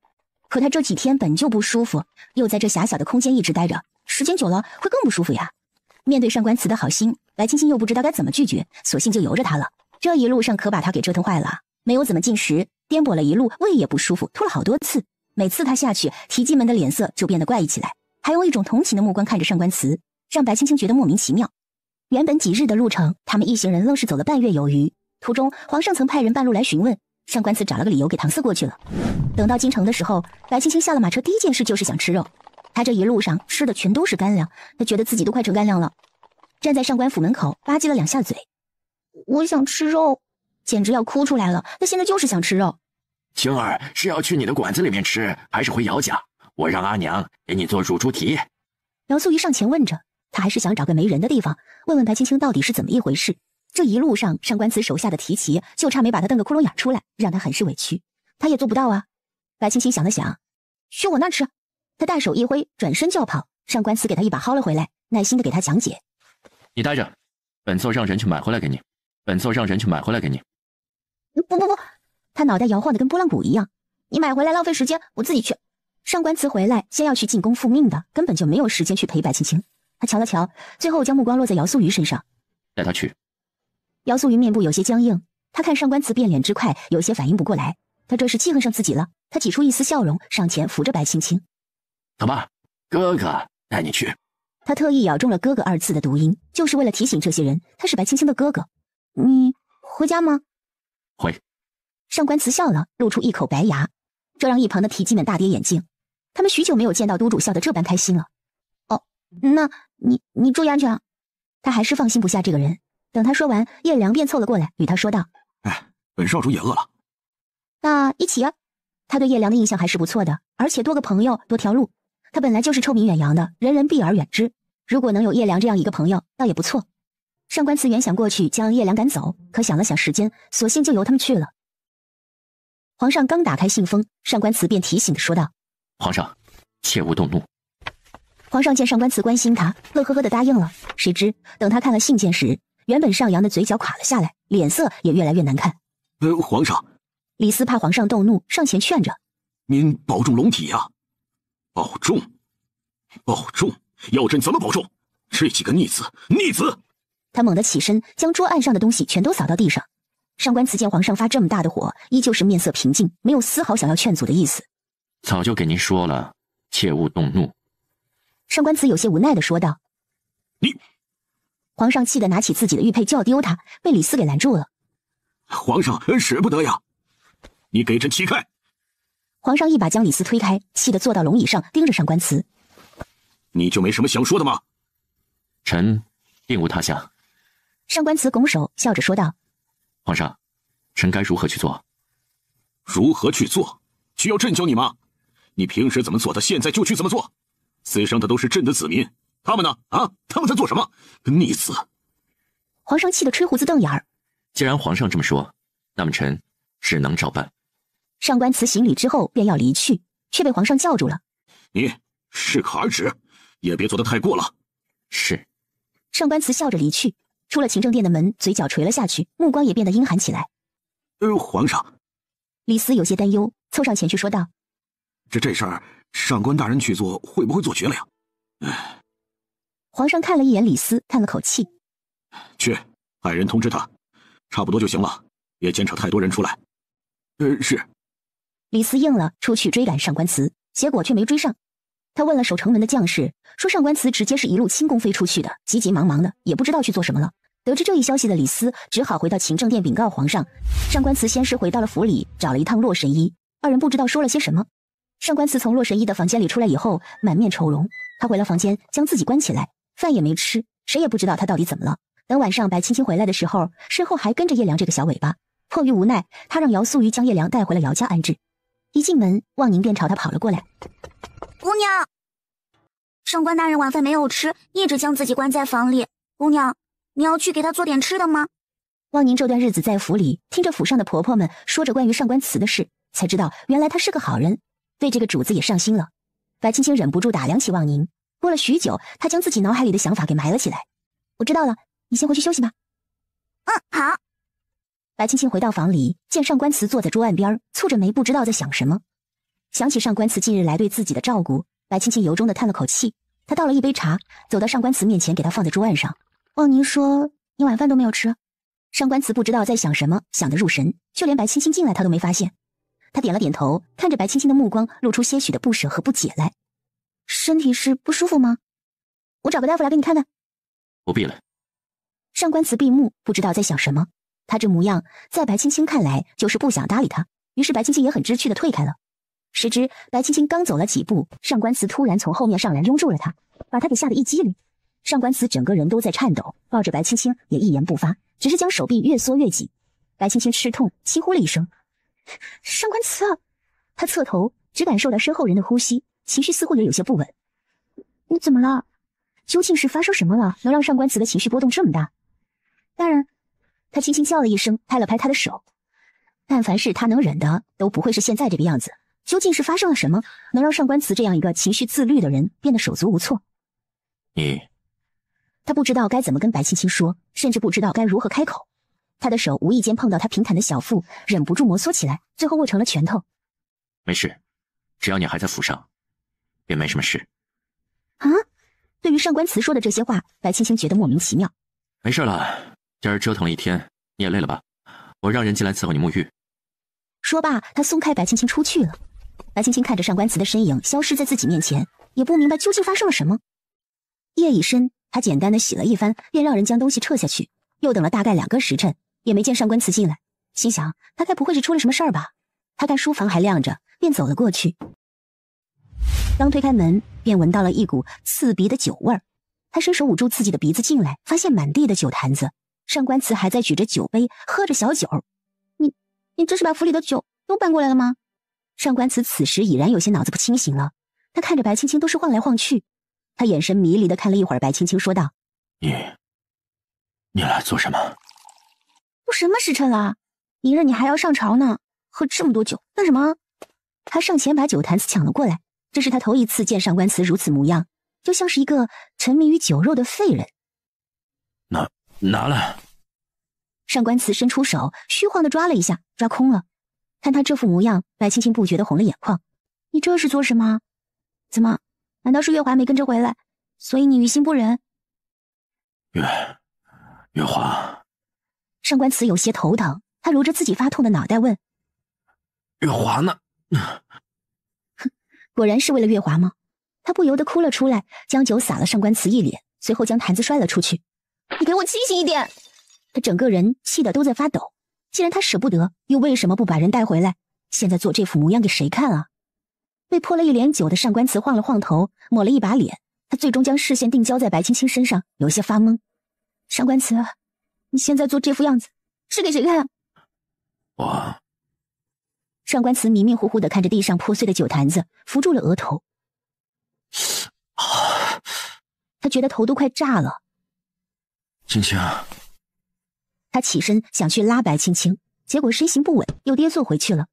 可他这几天本就不舒服，又在这狭小的空间一直待着，时间久了会更不舒服呀。面对上官词的好心，白青青又不知道该怎么拒绝，索性就由着他了。这一路上可把他给折腾坏了，没有怎么进食，颠簸了一路，胃也不舒服，吐了好多次。每次他下去，提记们的脸色就变得怪异起来，还用一种同情的目光看着上官词，让白青青觉得莫名其妙。原本几日的路程，他们一行人愣是走了半月有余。途中，皇上曾派人半路来询问，上官词找了个理由给搪塞过去了。等到京城的时候，白青青下了马车，第一件事就是想吃肉。他这一路上吃的全都是干粮，他觉得自己都快成干粮了。站在上官府门口，吧唧了2下嘴。我想吃肉，简直要哭出来了。他现在就是想吃肉。青儿是要去你的馆子里面吃，还是回姚家？我让阿娘给你做乳猪蹄。姚素瑜上前问着，他还是想找个没人的地方，问问白青青到底是怎么一回事。这一路上，上官词手下的提骑就差没把他瞪个窟窿眼出来，让他很是委屈。他也做不到啊。白青青想了想，去我那吃。他大手一挥，转身就要跑。上官词给他一把薅了回来，耐心的给他讲解。你待着，本座让人去买回来给你。本座让人去买回来给你。不，他脑袋摇晃的跟拨浪鼓一样。你买回来浪费时间，我自己去。上官词回来先要去进宫复命的，根本就没有时间去陪白青青。他瞧了瞧，最后将目光落在姚素瑜身上。带他去。姚素瑜面部有些僵硬，他看上官词变脸之快，有些反应不过来。他这是气恨上自己了。他挤出一丝笑容，上前扶着白青青。走吧，哥哥带你去。他特意咬中了哥哥2字的读音，就是为了提醒这些人他是白青青的哥哥。你回家吗？回。上官词笑了，露出一口白牙，这让一旁的提记们大跌眼镜。他们许久没有见到督主笑得这般开心了。哦，那你注意安全啊。他还是放心不下这个人。等他说完，叶良便凑了过来，与他说道：本少主也饿了。那一起啊。他对叶良的印象还是不错的，而且多个朋友多条路。他本来就是臭名远扬的，人人避而远之。如果能有叶良这样一个朋友，倒也不错。上官词原想过去将叶良赶走，可想了想时间，索性就由他们去了。皇上刚打开信封，上官词便提醒地说道：皇上，切勿动怒。皇上见上官词关心他，乐呵呵地答应了。谁知等他看了信件时，原本上扬的嘴角垮了下来，脸色也越来越难看。皇上，李斯怕皇上动怒，上前劝着：您保重龙体呀。保重，要朕怎么保重？这几个逆子！他猛地起身，将桌案上的东西全都扫到地上。上官慈见皇上发这么大的火，依旧是面色平静，没有丝毫想要劝阻的意思。早就给您说了，切勿动怒。上官慈有些无奈地说道。你，皇上气得拿起自己的玉佩就要丢他，被李斯给拦住了。皇上使不得呀！你给朕起开！皇上一把将李斯推开，气得坐到龙椅上，盯着上官慈。你就没什么想说的吗？臣并无他想。上官慈拱手笑着说道。皇上，臣该如何去做？如何去做？需要朕教你吗？你平时怎么做的，现在就去怎么做。死伤的都是朕的子民，他们呢？啊，他们在做什么？逆子！皇上气得吹胡子瞪眼儿。既然皇上这么说，那么臣只能照办。上官慈行礼之后便要离去，却被皇上叫住了。你适可而止，也别做得太过了。是。上官慈笑着离去，出了勤政殿的门，嘴角垂了下去，目光也变得阴寒起来。皇上。李斯有些担忧，凑上前去说道：这事儿，上官大人去做，会不会做绝了呀？皇上看了一眼李斯，叹了口气。去，派人通知他，差不多就行了，别牵扯太多人出来。是。李斯应了，出去追赶上官慈，结果却没追上。他问了守城门的将士，说上官慈直接是一路轻功飞出去的，急急忙忙的，也不知道去做什么了。得知这一消息的李斯只好回到勤政殿禀告皇上。上官慈先是回到了府里，找了一趟洛神医，二人不知道说了些什么。上官慈从洛神医的房间里出来以后，满面愁容。他回了房间，将自己关起来，饭也没吃，谁也不知道他到底怎么了。等晚上白青青回来的时候，身后还跟着叶良这个小尾巴。迫于无奈，他让姚素瑜将叶良带回了姚家安置。一进门，望宁便朝他跑了过来。姑娘，上官大人晚饭没有吃，一直将自己关在房里。姑娘，你要去给他做点吃的吗？望宁这段日子在府里，听着府上的婆婆们说着关于上官慈的事，才知道原来他是个好人，对这个主子也上心了。白青青忍不住打量起望宁，过了许久，她将自己脑海里的想法给埋了起来。我知道了，你先回去休息吧。好。白青青回到房里，见上官慈坐在桌案边，蹙着眉，不知道在想什么。想起上官慈近日来对自己的照顾，白青青由衷的叹了口气。她倒了一杯茶，走到上官慈面前，给他放在桌案上。望宁说：“你晚饭都没有吃。”上官慈不知道在想什么，想得入神，就连白青青进来他都没发现。他点了点头，看着白青青的目光露出些许的不舍和不解来。身体是不舒服吗？我找个大夫来给你看看。不必了。上官慈闭目，不知道在想什么。他这模样，在白青青看来就是不想搭理他，于是白青青也很知趣的退开了。谁知白青青刚走了几步，上官慈突然从后面上来拥住了他，把他给吓得一激灵。上官慈整个人都在颤抖，抱着白青青也一言不发，只是将手臂越缩越紧。白青青吃痛，轻呼了一声：“上官慈！”他侧头，只感受到身后人的呼吸，情绪似乎也有些不稳。你怎么了？究竟是发生什么了，能让上官慈的情绪波动这么大？大人，他轻轻叫了一声，拍了拍他的手。但凡是他能忍的，都不会是现在这个样子。究竟是发生了什么，能让上官慈这样一个情绪自律的人变得手足无措？他不知道该怎么跟白青青说，甚至不知道该如何开口。他的手无意间碰到他平坦的小腹，忍不住摩挲起来，最后握成了拳头。没事，只要你还在府上，便没什么事。啊？对于上官慈说的这些话，白青青觉得莫名其妙。没事了，今儿折腾了一天，你也累了吧？我让人进来伺候你沐浴。说罢，他松开白青青出去了。白青青看着上官慈的身影消失在自己面前，也不明白究竟发生了什么。夜已深，他简单的洗了一番，便让人将东西撤下去。又等了大概2个时辰，也没见上官慈进来，心想他该不会是出了什么事儿吧？他看书房还亮着，便走了过去。刚推开门，便闻到了一股刺鼻的酒味儿。他伸手捂住自己的鼻子进来，发现满地的酒坛子，上官慈还在举着酒杯喝着小酒。你这是把府里的酒都搬过来了吗？上官慈此时已然有些脑子不清醒了，他看着白青青都是晃来晃去。他眼神迷离的看了一会儿白青青，说道：“你来做什么？都什么时辰了？明日你还要上朝呢，喝这么多酒干什么？”他上前把酒坛子抢了过来，这是他头一次见上官慈如此模样，就像是一个沉迷于酒肉的废人。拿来。上官慈伸出手，虚晃的抓了一下，抓空了。看他这副模样，白青青不觉得红了眼眶。你这是做什么？怎么？难道是月华没跟着回来，所以你于心不忍？月华。上官慈有些头疼，他揉着自己发痛的脑袋问：“月华呢？”哼，果然是为了月华吗？他不由得哭了出来，将酒洒了上官慈一脸，随后将坛子摔了出去。你给我清醒一点！他整个人气得都在发抖。既然他舍不得，又为什么不把人带回来？现在做这副模样给谁看啊？被泼了一脸酒的上官慈晃了晃头，抹了一把脸，他最终将视线定焦在白青青身上，有些发懵。上官慈，你现在做这副样子是给谁看啊？我……上官慈迷迷糊糊地看着地上破碎的酒坛子，扶住了额头。他觉得头都快炸了。青青，他起身想去拉白青青，结果身形不稳，又跌坐回去了。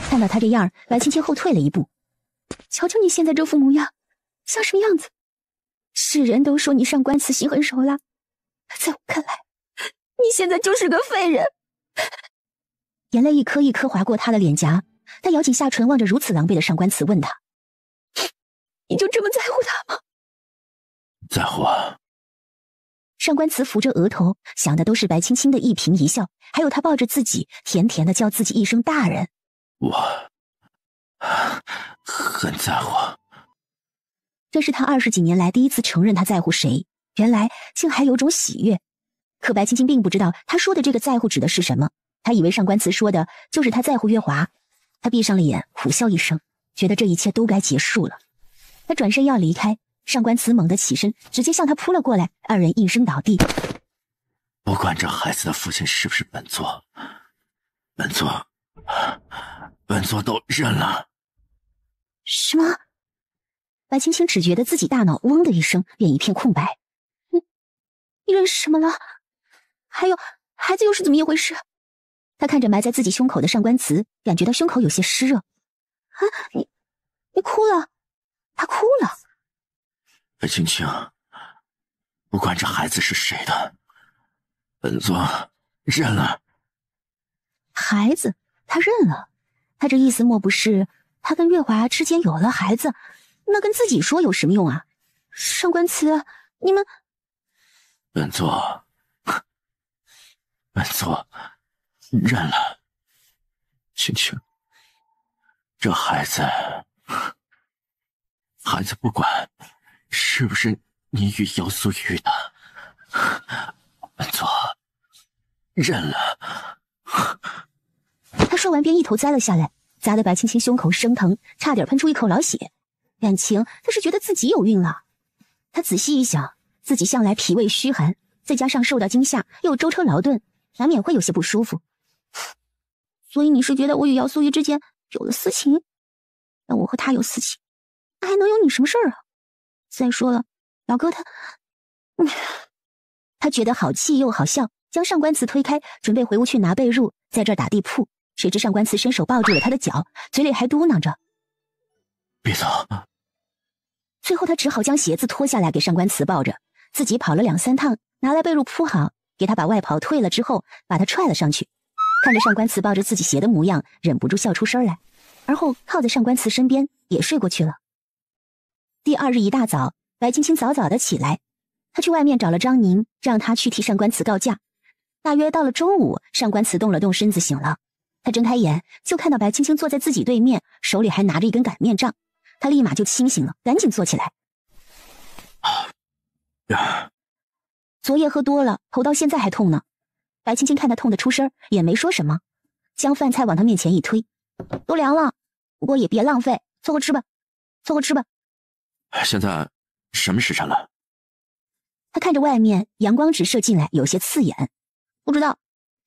看到他这样，白青青后退了一步。瞧瞧你现在这副模样，像什么样子？世人都说你上官慈心狠手辣，在我看来，你现在就是个废人。眼泪一颗一颗划过他的脸颊，他咬紧下唇，望着如此狼狈的上官慈，问他：“你就这么在乎他吗？”在乎。上官慈扶着额头，想的都是白青青的一颦一笑，还有他抱着自己，甜甜的叫自己一声大人。我很在乎。这是他20几年来第一次承认他在乎谁，原来竟还有种喜悦。可白青青并不知道他说的这个在乎指的是什么，他以为上官慈说的就是他在乎月华。他闭上了眼，苦笑一声，觉得这一切都该结束了。他转身要离开，上官慈猛地起身，直接向他扑了过来，二人应声倒地。不管这孩子的父亲是不是本座都认了。什么？白青青只觉得自己大脑嗡的一声，便一片空白。你认识什么了？还有孩子又是怎么一回事？他看着埋在自己胸口的上官慈，感觉到胸口有些湿热。啊，你哭了？他哭了。白青青，不管这孩子是谁的，本座认了。孩子，他认了。他这意思莫不是他跟月华之间有了孩子？那跟自己说有什么用啊？上官慈，你们……本座认了。青青，这孩子不管是不是你与姚素玉的，本座认了。他说完便一头栽了下来，砸得白青青胸口生疼，差点喷出一口老血。感情他是觉得自己有孕了。他仔细一想，自己向来脾胃虚寒，再加上受到惊吓，又舟车劳顿，难免会有些不舒服。所以你是觉得我与姚素玉之间有了私情？那我和他有私情，那还能有你什么事儿啊？再说了，老哥他……他觉得好气又好笑，将上官慈推开，准备回屋去拿被褥，在这儿打地铺。谁知上官慈伸手抱住了他的脚，嘴里还嘟囔着：“别走。”最后他只好将鞋子脱下来给上官慈抱着，自己跑了2、3趟，拿来被褥铺好，给他把外袍退了之后，把他踹了上去。看着上官慈抱着自己鞋的模样，忍不住笑出声来，而后靠在上官慈身边也睡过去了。第2日一大早，白青青早早的起来，她去外面找了张宁，让他去替上官慈告假。大约到了中午，上官慈动了动身子醒了，他睁开眼就看到白青青坐在自己对面，手里还拿着一根擀面杖。他立马就清醒了，赶紧坐起来。昨夜喝多了，头到现在还痛呢。白青青看他痛得出声，也没说什么，将饭菜往他面前一推：“都凉了，不过也别浪费，凑合吃吧，凑合吃吧。”现在什么时辰了？他看着外面，阳光直射进来，有些刺眼。不知道，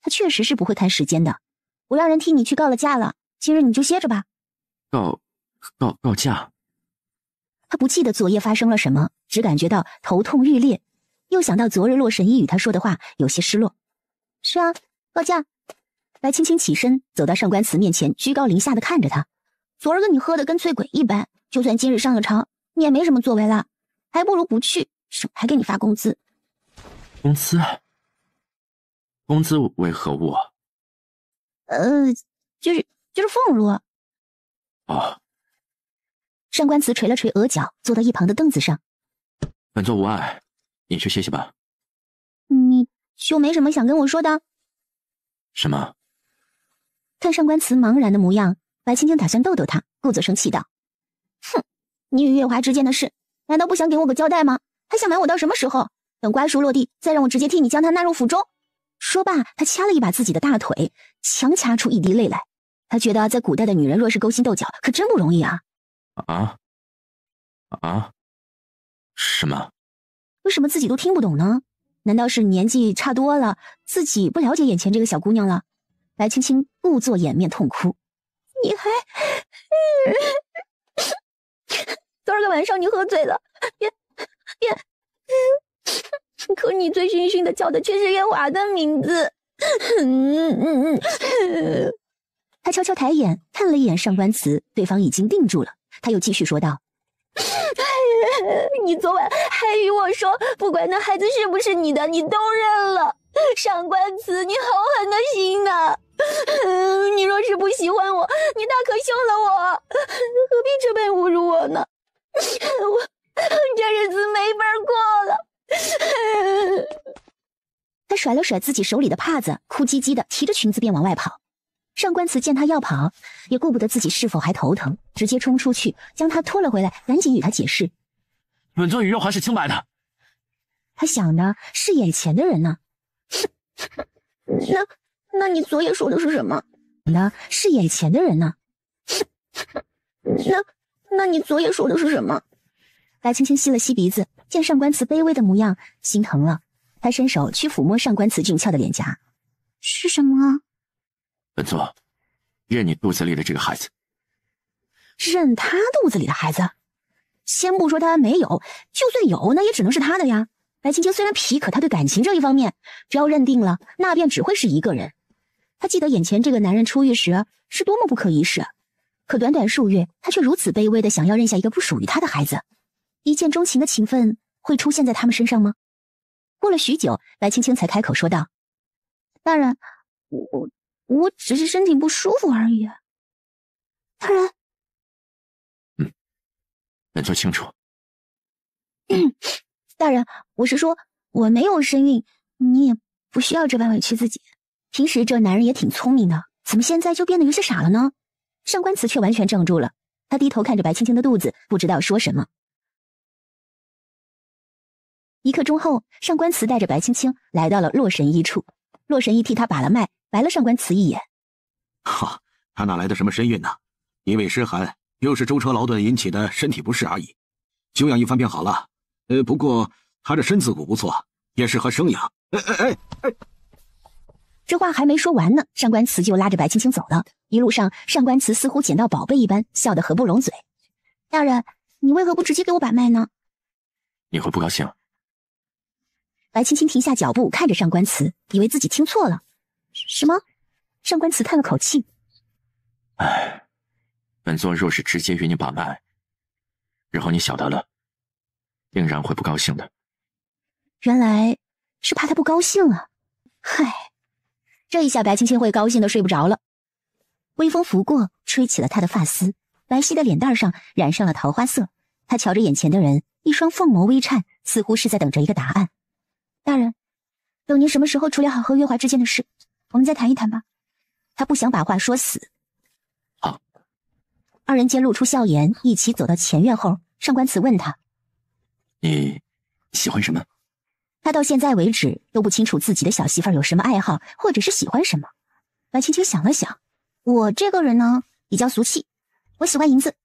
他确实是不会看时间的。我让人替你去告了假了，今日你就歇着吧。告假？他不记得昨夜发生了什么，只感觉到头痛欲裂，又想到昨日洛神医与他说的话，有些失落。是啊，告假。白青青起身走到上官慈面前，居高临下的看着他。昨儿个你喝的跟醉鬼一般，就算今日上了朝，你也没什么作为了，还不如不去，省还给你发工资。工资？工资为何物？就是俸禄。哦。上官慈捶了捶额角，坐到一旁的凳子上。本座无碍，你去歇歇吧。你就没什么想跟我说的？什么？看上官慈茫然的模样，白青青打算逗逗他，故作生气道：“哼，你与月华之间的事，难道不想给我个交代吗？还想瞒我到什么时候？等瓜熟落地，再让我直接替你将他纳入府中。”说罢，他掐了一把自己的大腿，强掐出一滴泪来。他觉得在古代的女人若是勾心斗角，可真不容易啊！什么？为什么自己都听不懂呢？难道是年纪差多了，自己不了解眼前这个小姑娘了？白青青故作掩面痛哭：“你还……昨儿个晚上你喝醉了，可你醉醺醺的叫的却是月华的名字。”他悄悄抬眼看了一眼上官慈，对方已经定住了。他又继续说道：“你昨晚还与我说，不管那孩子是不是你的，你都认了。上官慈，你好狠的心呐！你若是不喜欢我，你大可休了我，何必这般侮辱我呢？我这日子没法过了。”他甩了甩自己手里的帕子，哭唧唧的提着裙子便往外跑。上官慈见他要跑，也顾不得自己是否还头疼，直接冲出去将他拖了回来，赶紧与他解释：“本座与月华是清白的。”他想的是眼前的人呢。那你昨夜说的是什么？是眼前的人呢。那你昨夜说的是什么？白青青吸了吸鼻子，见上官慈卑微的模样，心疼了。他伸手去抚摸上官慈俊俏的脸颊。是什么？本座认你肚子里的这个孩子。认他肚子里的孩子？先不说他没有，就算有，那也只能是他的呀。白青青虽然皮，可他对感情这一方面，只要认定了，那便只会是一个人。他记得眼前这个男人出狱时是多么不可一世，可短短数月，他却如此卑微的想要认下一个不属于他的孩子。一见钟情的情分会出现在他们身上吗？过了许久，白青青才开口说道：“大人，我只是身体不舒服而已。”大人，本座清楚。大人，我是说，我没有身孕，你也不需要这般委屈自己。平时这男人也挺聪明的，怎么现在就变得有些傻了呢？上官慈却完全怔住了，他低头看着白青青的肚子，不知道说什么。1刻钟后，上官慈带着白青青来到了洛神医处。洛神医替他把了脉，白了上官慈一眼：“哈，他哪来的什么身孕呢？因为湿寒，又是舟车劳顿引起的身体不适而已，休养一番便好了。不过他这身子骨不错，也适合生养。”这话还没说完呢，上官慈就拉着白青青走了。一路上，上官慈似乎捡到宝贝一般，笑得合不拢嘴。“大人，你为何不直接给我把脉呢？”“你会不高兴。”白青青停下脚步，看着上官慈，以为自己听错了。“什么？”上官慈叹了口气：“哎，本座若是直接与你把脉，日后你晓得了，定然会不高兴的。”原来是怕他不高兴了。嗨，这一下白青青会高兴的睡不着了。微风拂过，吹起了她的发丝，白皙的脸蛋上染上了桃花色。她瞧着眼前的人，一双凤眸微颤，似乎是在等着一个答案。“大人，等您什么时候处理好和月华之间的事，我们再谈一谈吧。”他不想把话说死。好。二人间露出笑颜，一起走到前院后，上官慈问他：“你喜欢什么？”他到现在为止都不清楚自己的小媳妇儿有什么爱好，或者是喜欢什么。白青青想了想：“我这个人呢，比较俗气，我喜欢银子。”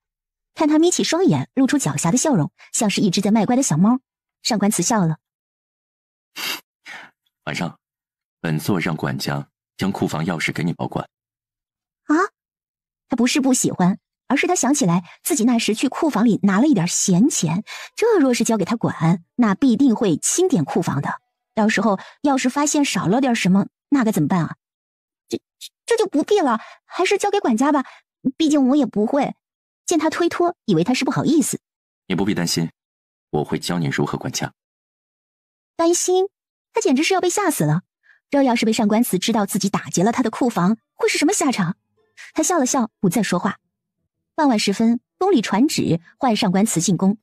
看他眯起双眼，露出狡黠的笑容，像是一只在卖乖的小猫。上官慈笑了：“晚上，本座让管家将库房钥匙给你保管。”啊？他不是不喜欢，而是他想起来自己那时去库房里拿了一点闲钱，这若是交给他管，那必定会清点库房的。到时候要是发现少了点什么，那该怎么办啊？这就不必了，还是交给管家吧，毕竟我也不会。见他推脱，以为他是不好意思。你不必担心，我会教你如何管家。担心？他简直是要被吓死了。这要是被上官慈知道自己打劫了他的库房，会是什么下场？他笑了笑，不再说话。傍晚时分，宫里传旨唤上官慈进宫。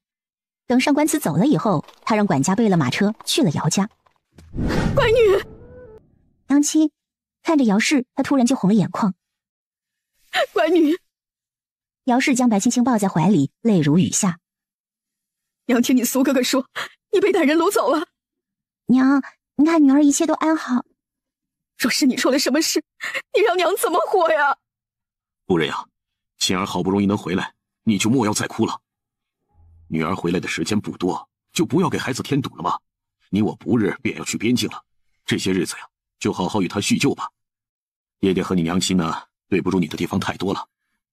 等上官慈走了以后，他让管家备了马车去了姚家。乖女，娘亲看着姚氏，他突然就红了眼眶。乖女。姚氏将白青青抱在怀里，泪如雨下。娘听你苏哥哥说，你被歹人掳走了。娘，你看女儿一切都安好。若是你出了什么事，你让娘怎么活呀？夫人呀，青儿好不容易能回来，你就莫要再哭了。女儿回来的时间不多，就不要给孩子添堵了嘛。你我不日便要去边境了，这些日子呀，就好好与他叙旧吧。爹爹和你娘亲呢，对不住你的地方太多了，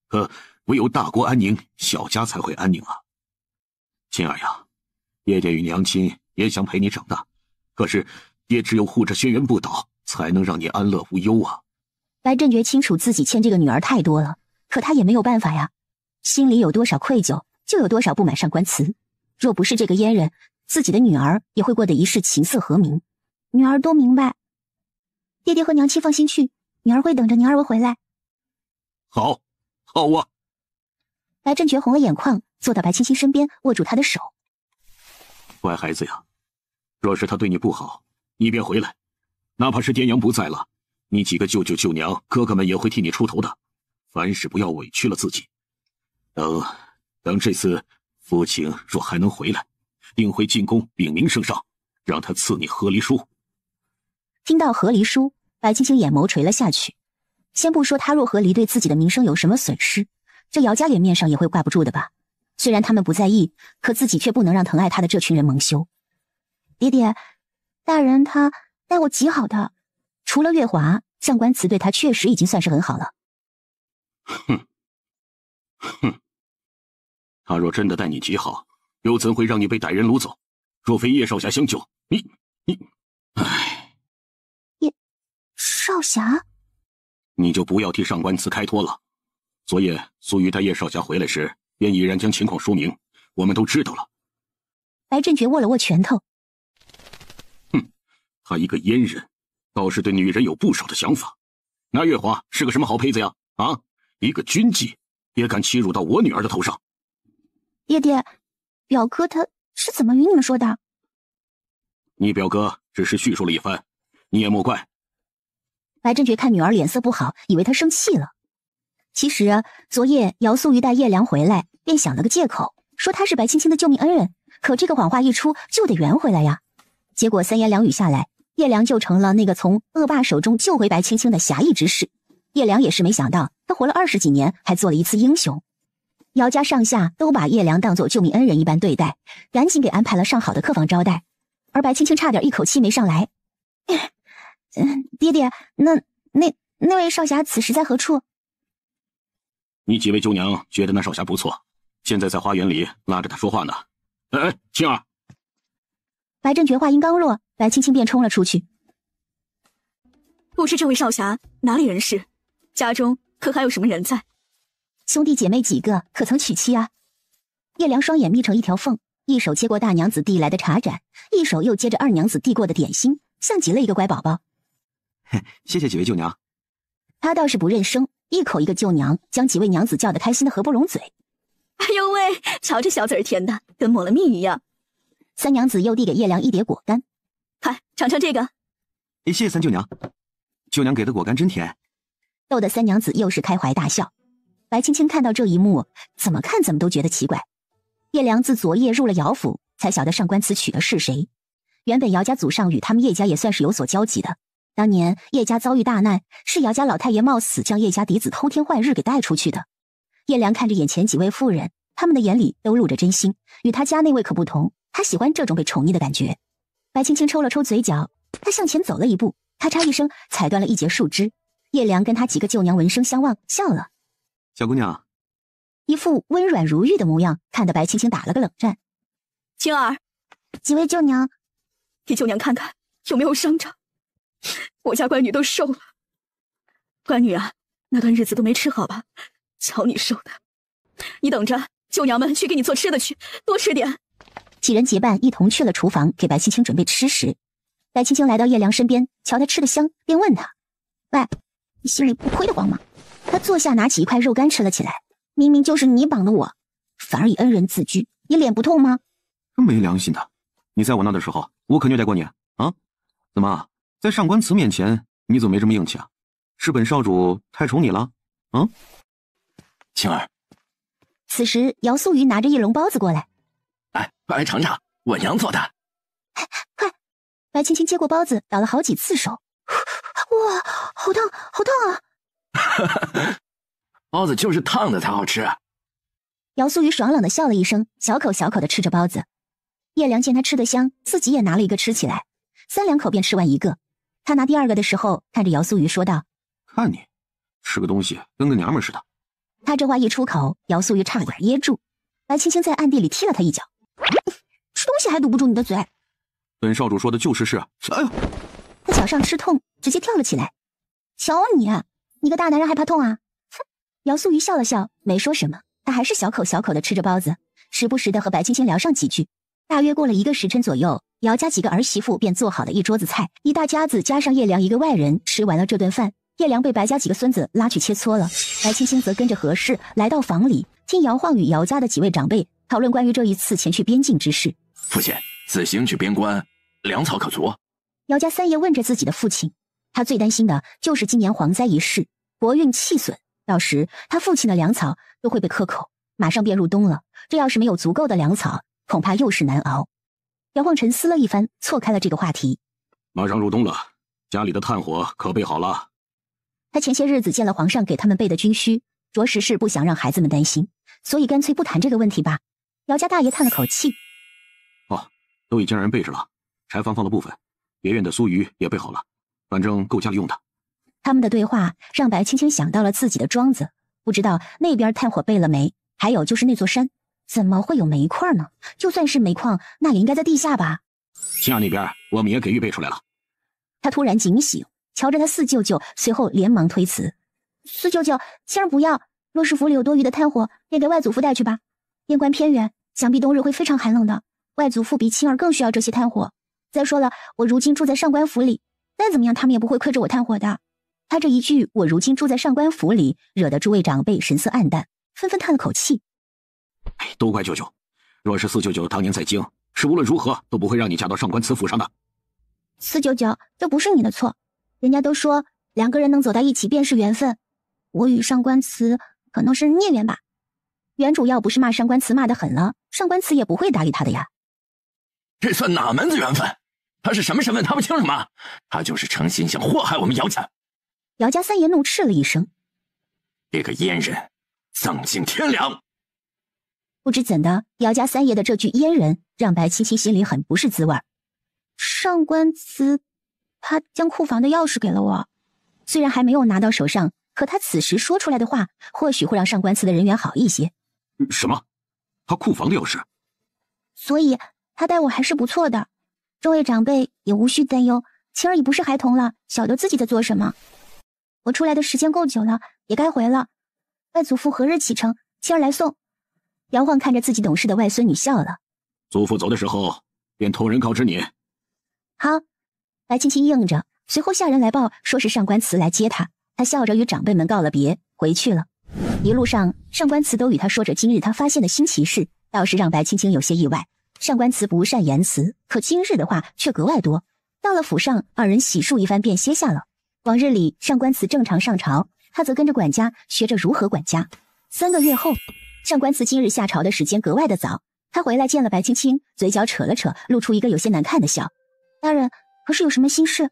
可唯有大国安宁，小家才会安宁啊。青儿呀，爹爹与娘亲也想陪你长大，可是爹只有护着轩辕不倒，才能让你安乐无忧啊。白振觉清楚自己欠这个女儿太多了，可他也没有办法呀。心里有多少愧疚，就有多少不满上官慈。若不是这个阉人，自己的女儿也会过得一世琴瑟和鸣。女儿都明白，爹爹和娘亲放心去，女儿会等着您二位回来。好，好啊。白振觉红了眼眶，坐到白青青身边，握住她的手。乖孩子呀，若是他对你不好，你便回来，哪怕是爹娘不在了，你几个舅舅舅娘哥哥们也会替你出头的。凡事不要委屈了自己。等这次父亲若还能回来，定会进宫禀明圣上，让他赐你和离书。听到和离书，白青青眼眸垂了下去。先不说他若和离对自己的名声有什么损失，这姚家脸面上也会挂不住的吧。虽然他们不在意，可自己却不能让疼爱他的这群人蒙羞。爹爹，大人他待我极好的，除了月华，上官慈对他确实已经算是很好了。哼，他若真的待你极好，又怎会让你被歹人掳走？若非叶少侠相救，你，唉，叶少侠，你就不要替上官慈开脱了。昨夜苏玉带叶少侠回来时，便已然将情况说明，我们都知道了。白振觉握了握拳头。他一个阉人，倒是对女人有不少的想法。那月华是个什么好胚子呀？啊，一个军妓也敢欺辱到我女儿的头上。爹爹，表哥他是怎么与你们说的？你表哥只是叙述了一番，你也莫怪。白振觉看女儿脸色不好，以为她生气了。其实昨夜姚素玉带叶良回来，便想了个借口，说他是白青青的救命恩人。可这个谎话一出，就得圆回来呀。结果三言两语下来，叶良就成了那个从恶霸手中救回白青青的侠义之士。叶良也是没想到，他活了20几年，还做了一次英雄。姚家上下都把叶良当作救命恩人一般对待，赶紧给安排了上好的客房招待。而白青青差点一口气没上来。爹爹，那位少侠此时在何处？你几位舅娘觉得那少侠不错，现在在花园里拉着他说话呢。哎，青儿。白振觉话音刚落，白青青便冲了出去。不知这位少侠哪里人士？家中可还有什么人在？兄弟姐妹几个可曾娶妻啊？叶良双眼眯成一条缝，一手接过大娘子递来的茶盏，一手又接着二娘子递过的点心，像极了一个乖宝宝。谢谢几位舅娘。他倒是不认生，一口一个舅娘，将几位娘子叫得开心的合不拢嘴。哎呦喂，瞧这小嘴儿甜的，跟抹了蜜一样。三娘子又递给叶良一碟果干，快尝尝这个。谢谢三舅娘，舅娘给的果干真甜。逗得三娘子又是开怀大笑。白青青看到这一幕，怎么看怎么都觉得奇怪。叶良自昨夜入了姚府，才晓得上官慈娶的是谁。原本姚家祖上与他们叶家也算是有所交集的。当年叶家遭遇大难，是姚家老太爷冒死将叶家嫡子偷天换日给带出去的。叶良看着眼前几位妇人，他们的眼里都露着真心，与他家那位可不同，他喜欢这种被宠溺的感觉。白青青抽了抽嘴角，他向前走了一步，咔嚓一声踩断了一截树枝。叶良跟他几个舅娘闻声相望，笑了。小姑娘，一副温软如玉的模样，看得白青青打了个冷战。青儿，几位舅娘，给舅娘看看有没有伤着。我家乖女都瘦了。乖女啊，那段日子都没吃好吧？瞧你瘦的。你等着，舅娘们去给你做吃的去，多吃点。几人结伴一同去了厨房，给白青青准备吃食。白青青来到叶良身边，瞧他吃得香，便问他：喂，你心里不亏得慌吗？他坐下拿起一块肉干吃了起来。明明就是你绑的我，反而以恩人自居，你脸不痛吗？真没良心的！你在我那的时候，我可虐待过你啊？怎么在上官慈面前，你怎么没这么硬气啊？是本少主太宠你了？青儿。此时，姚素瑜拿着一笼包子过来，快尝尝我娘做的。快！白青青接过包子，倒了好几次手。哇，好烫，好烫啊！包子就是烫的才好吃。姚素瑜爽朗的笑了一声，小口小口的吃着包子。叶良见他吃得香，自己也拿了一个吃起来，3两口便吃完一个。他拿第2个的时候，看着姚素瑜说道：“看你吃个东西跟个娘们似的。”他这话一出口，姚素瑜差点噎住。白青青在暗地里踢了他一脚：“吃东西还堵不住你的嘴！”本少主说的就是事。哎呦！他脚上吃痛，直接跳了起来。瞧你个大男人还怕痛啊？哼！姚素瑜笑了笑，没说什么。他还是小口小口的吃着包子，时不时的和白青青聊上几句。大约过了1个时辰左右，姚家几个儿媳妇便做好了一桌子菜，一大家子加上叶良一个外人吃完了这顿饭。叶良被白家几个孙子拉去切磋了，白青青则跟着何氏来到房里，听姚晃与姚家的几位长辈讨论关于这一次前去边境之事。父亲，此行去边关，粮草可足？姚家三爷问着自己的父亲，他最担心的就是今年蝗灾一事，国运气损，到时他父亲的粮草都会被克口，马上便入冬了，这要是没有足够的粮草，恐怕又是难熬。姚晃沉思了一番，错开了这个话题。马上入冬了，家里的炭火可备好了。他前些日子见了皇上给他们备的军需，着实是不想让孩子们担心，所以干脆不谈这个问题吧。姚家大爷叹了口气：“哦，都已经让人备着了，柴房放了部分，别院的酥鱼也备好了，反正够家里用的。”他们的对话让白青青想到了自己的庄子，不知道那边炭火备了没？还有就是那座山，怎么会有煤矿呢？就算是煤矿，那也应该在地下吧？青儿那边我们也给预备出来了。他突然警醒，瞧着他四舅舅，随后连忙推辞：“四舅舅，青儿不要。若是府里有多余的炭火，便给外祖父带去吧。边关偏远，想必冬日会非常寒冷的。外祖父比青儿更需要这些炭火。再说了，我如今住在上官府里，再怎么样他们也不会亏着我炭火的。”他这一句“我如今住在上官府里”，惹得诸位长辈神色黯淡，纷纷叹了口气：“都怪舅舅，若是四舅舅当年在京，是无论如何都不会让你嫁到上官慈府上的。”四舅舅，这不是你的错。人家都说2个人能走到一起便是缘分，我与上官慈可能是孽缘吧。原主要不是骂上官慈骂得狠了，上官慈也不会搭理他的呀。这算哪门子缘分？他是什么身份他不清楚吗？他就是诚心想祸害我们姚家。姚家三爷怒斥了一声：“这个阉人，丧尽天良！”不知怎的，姚家三爷的这句阉人让白青青心里很不是滋味。上官慈他将库房的钥匙给了我，虽然还没有拿到手上，可他此时说出来的话或许会让上官慈的人缘好一些。什么？他库房的钥匙？所以他待我还是不错的，众位长辈也无需担忧，青儿已不是孩童了，晓得自己在做什么。我出来的时间够久了，也该回了。外祖父何日启程？青儿来送。姚晃看着自己懂事的外孙女笑了：“祖父走的时候便托人告知你。”好。白青青应着，随后下人来报说是上官慈来接他，他笑着与长辈们告了别，回去了。一路上，上官慈都与他说着今日他发现的新奇事，倒是让白青青有些意外。上官慈不善言辞，可今日的话却格外多。到了府上，2人洗漱一番便歇下了。往日里，上官慈正常上朝，他则跟着管家学着如何管家。3个月后，上官慈今日下朝的时间格外的早，他回来见了白青青，嘴角扯了扯，露出一个有些难看的笑：“大人，可是有什么心事？”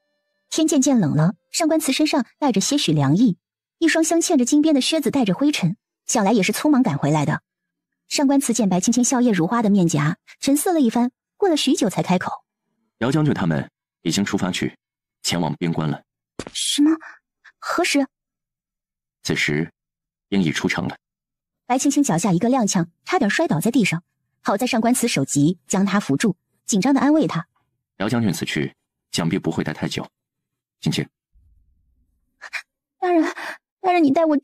天渐渐冷了，上官慈身上带着些许凉意，一双镶嵌着金边的靴子带着灰尘，想来也是匆忙赶回来的。上官慈见白青青笑靥如花的面颊，沉思了一番，过了许久才开口：“姚将军他们已经出发去，前往边关了。”“什么？何时？”“此时，应已出城了。”白青青脚下一个踉跄，差点摔倒在地上，好在上官慈手急，将他扶住，紧张地安慰他：“姚将军此去，想必不会待太久。青青。”“大人，你带我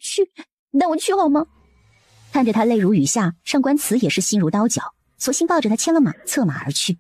去好吗？”看着他泪如雨下，上官慈也是心如刀绞，索性抱着他牵了马，策马而去。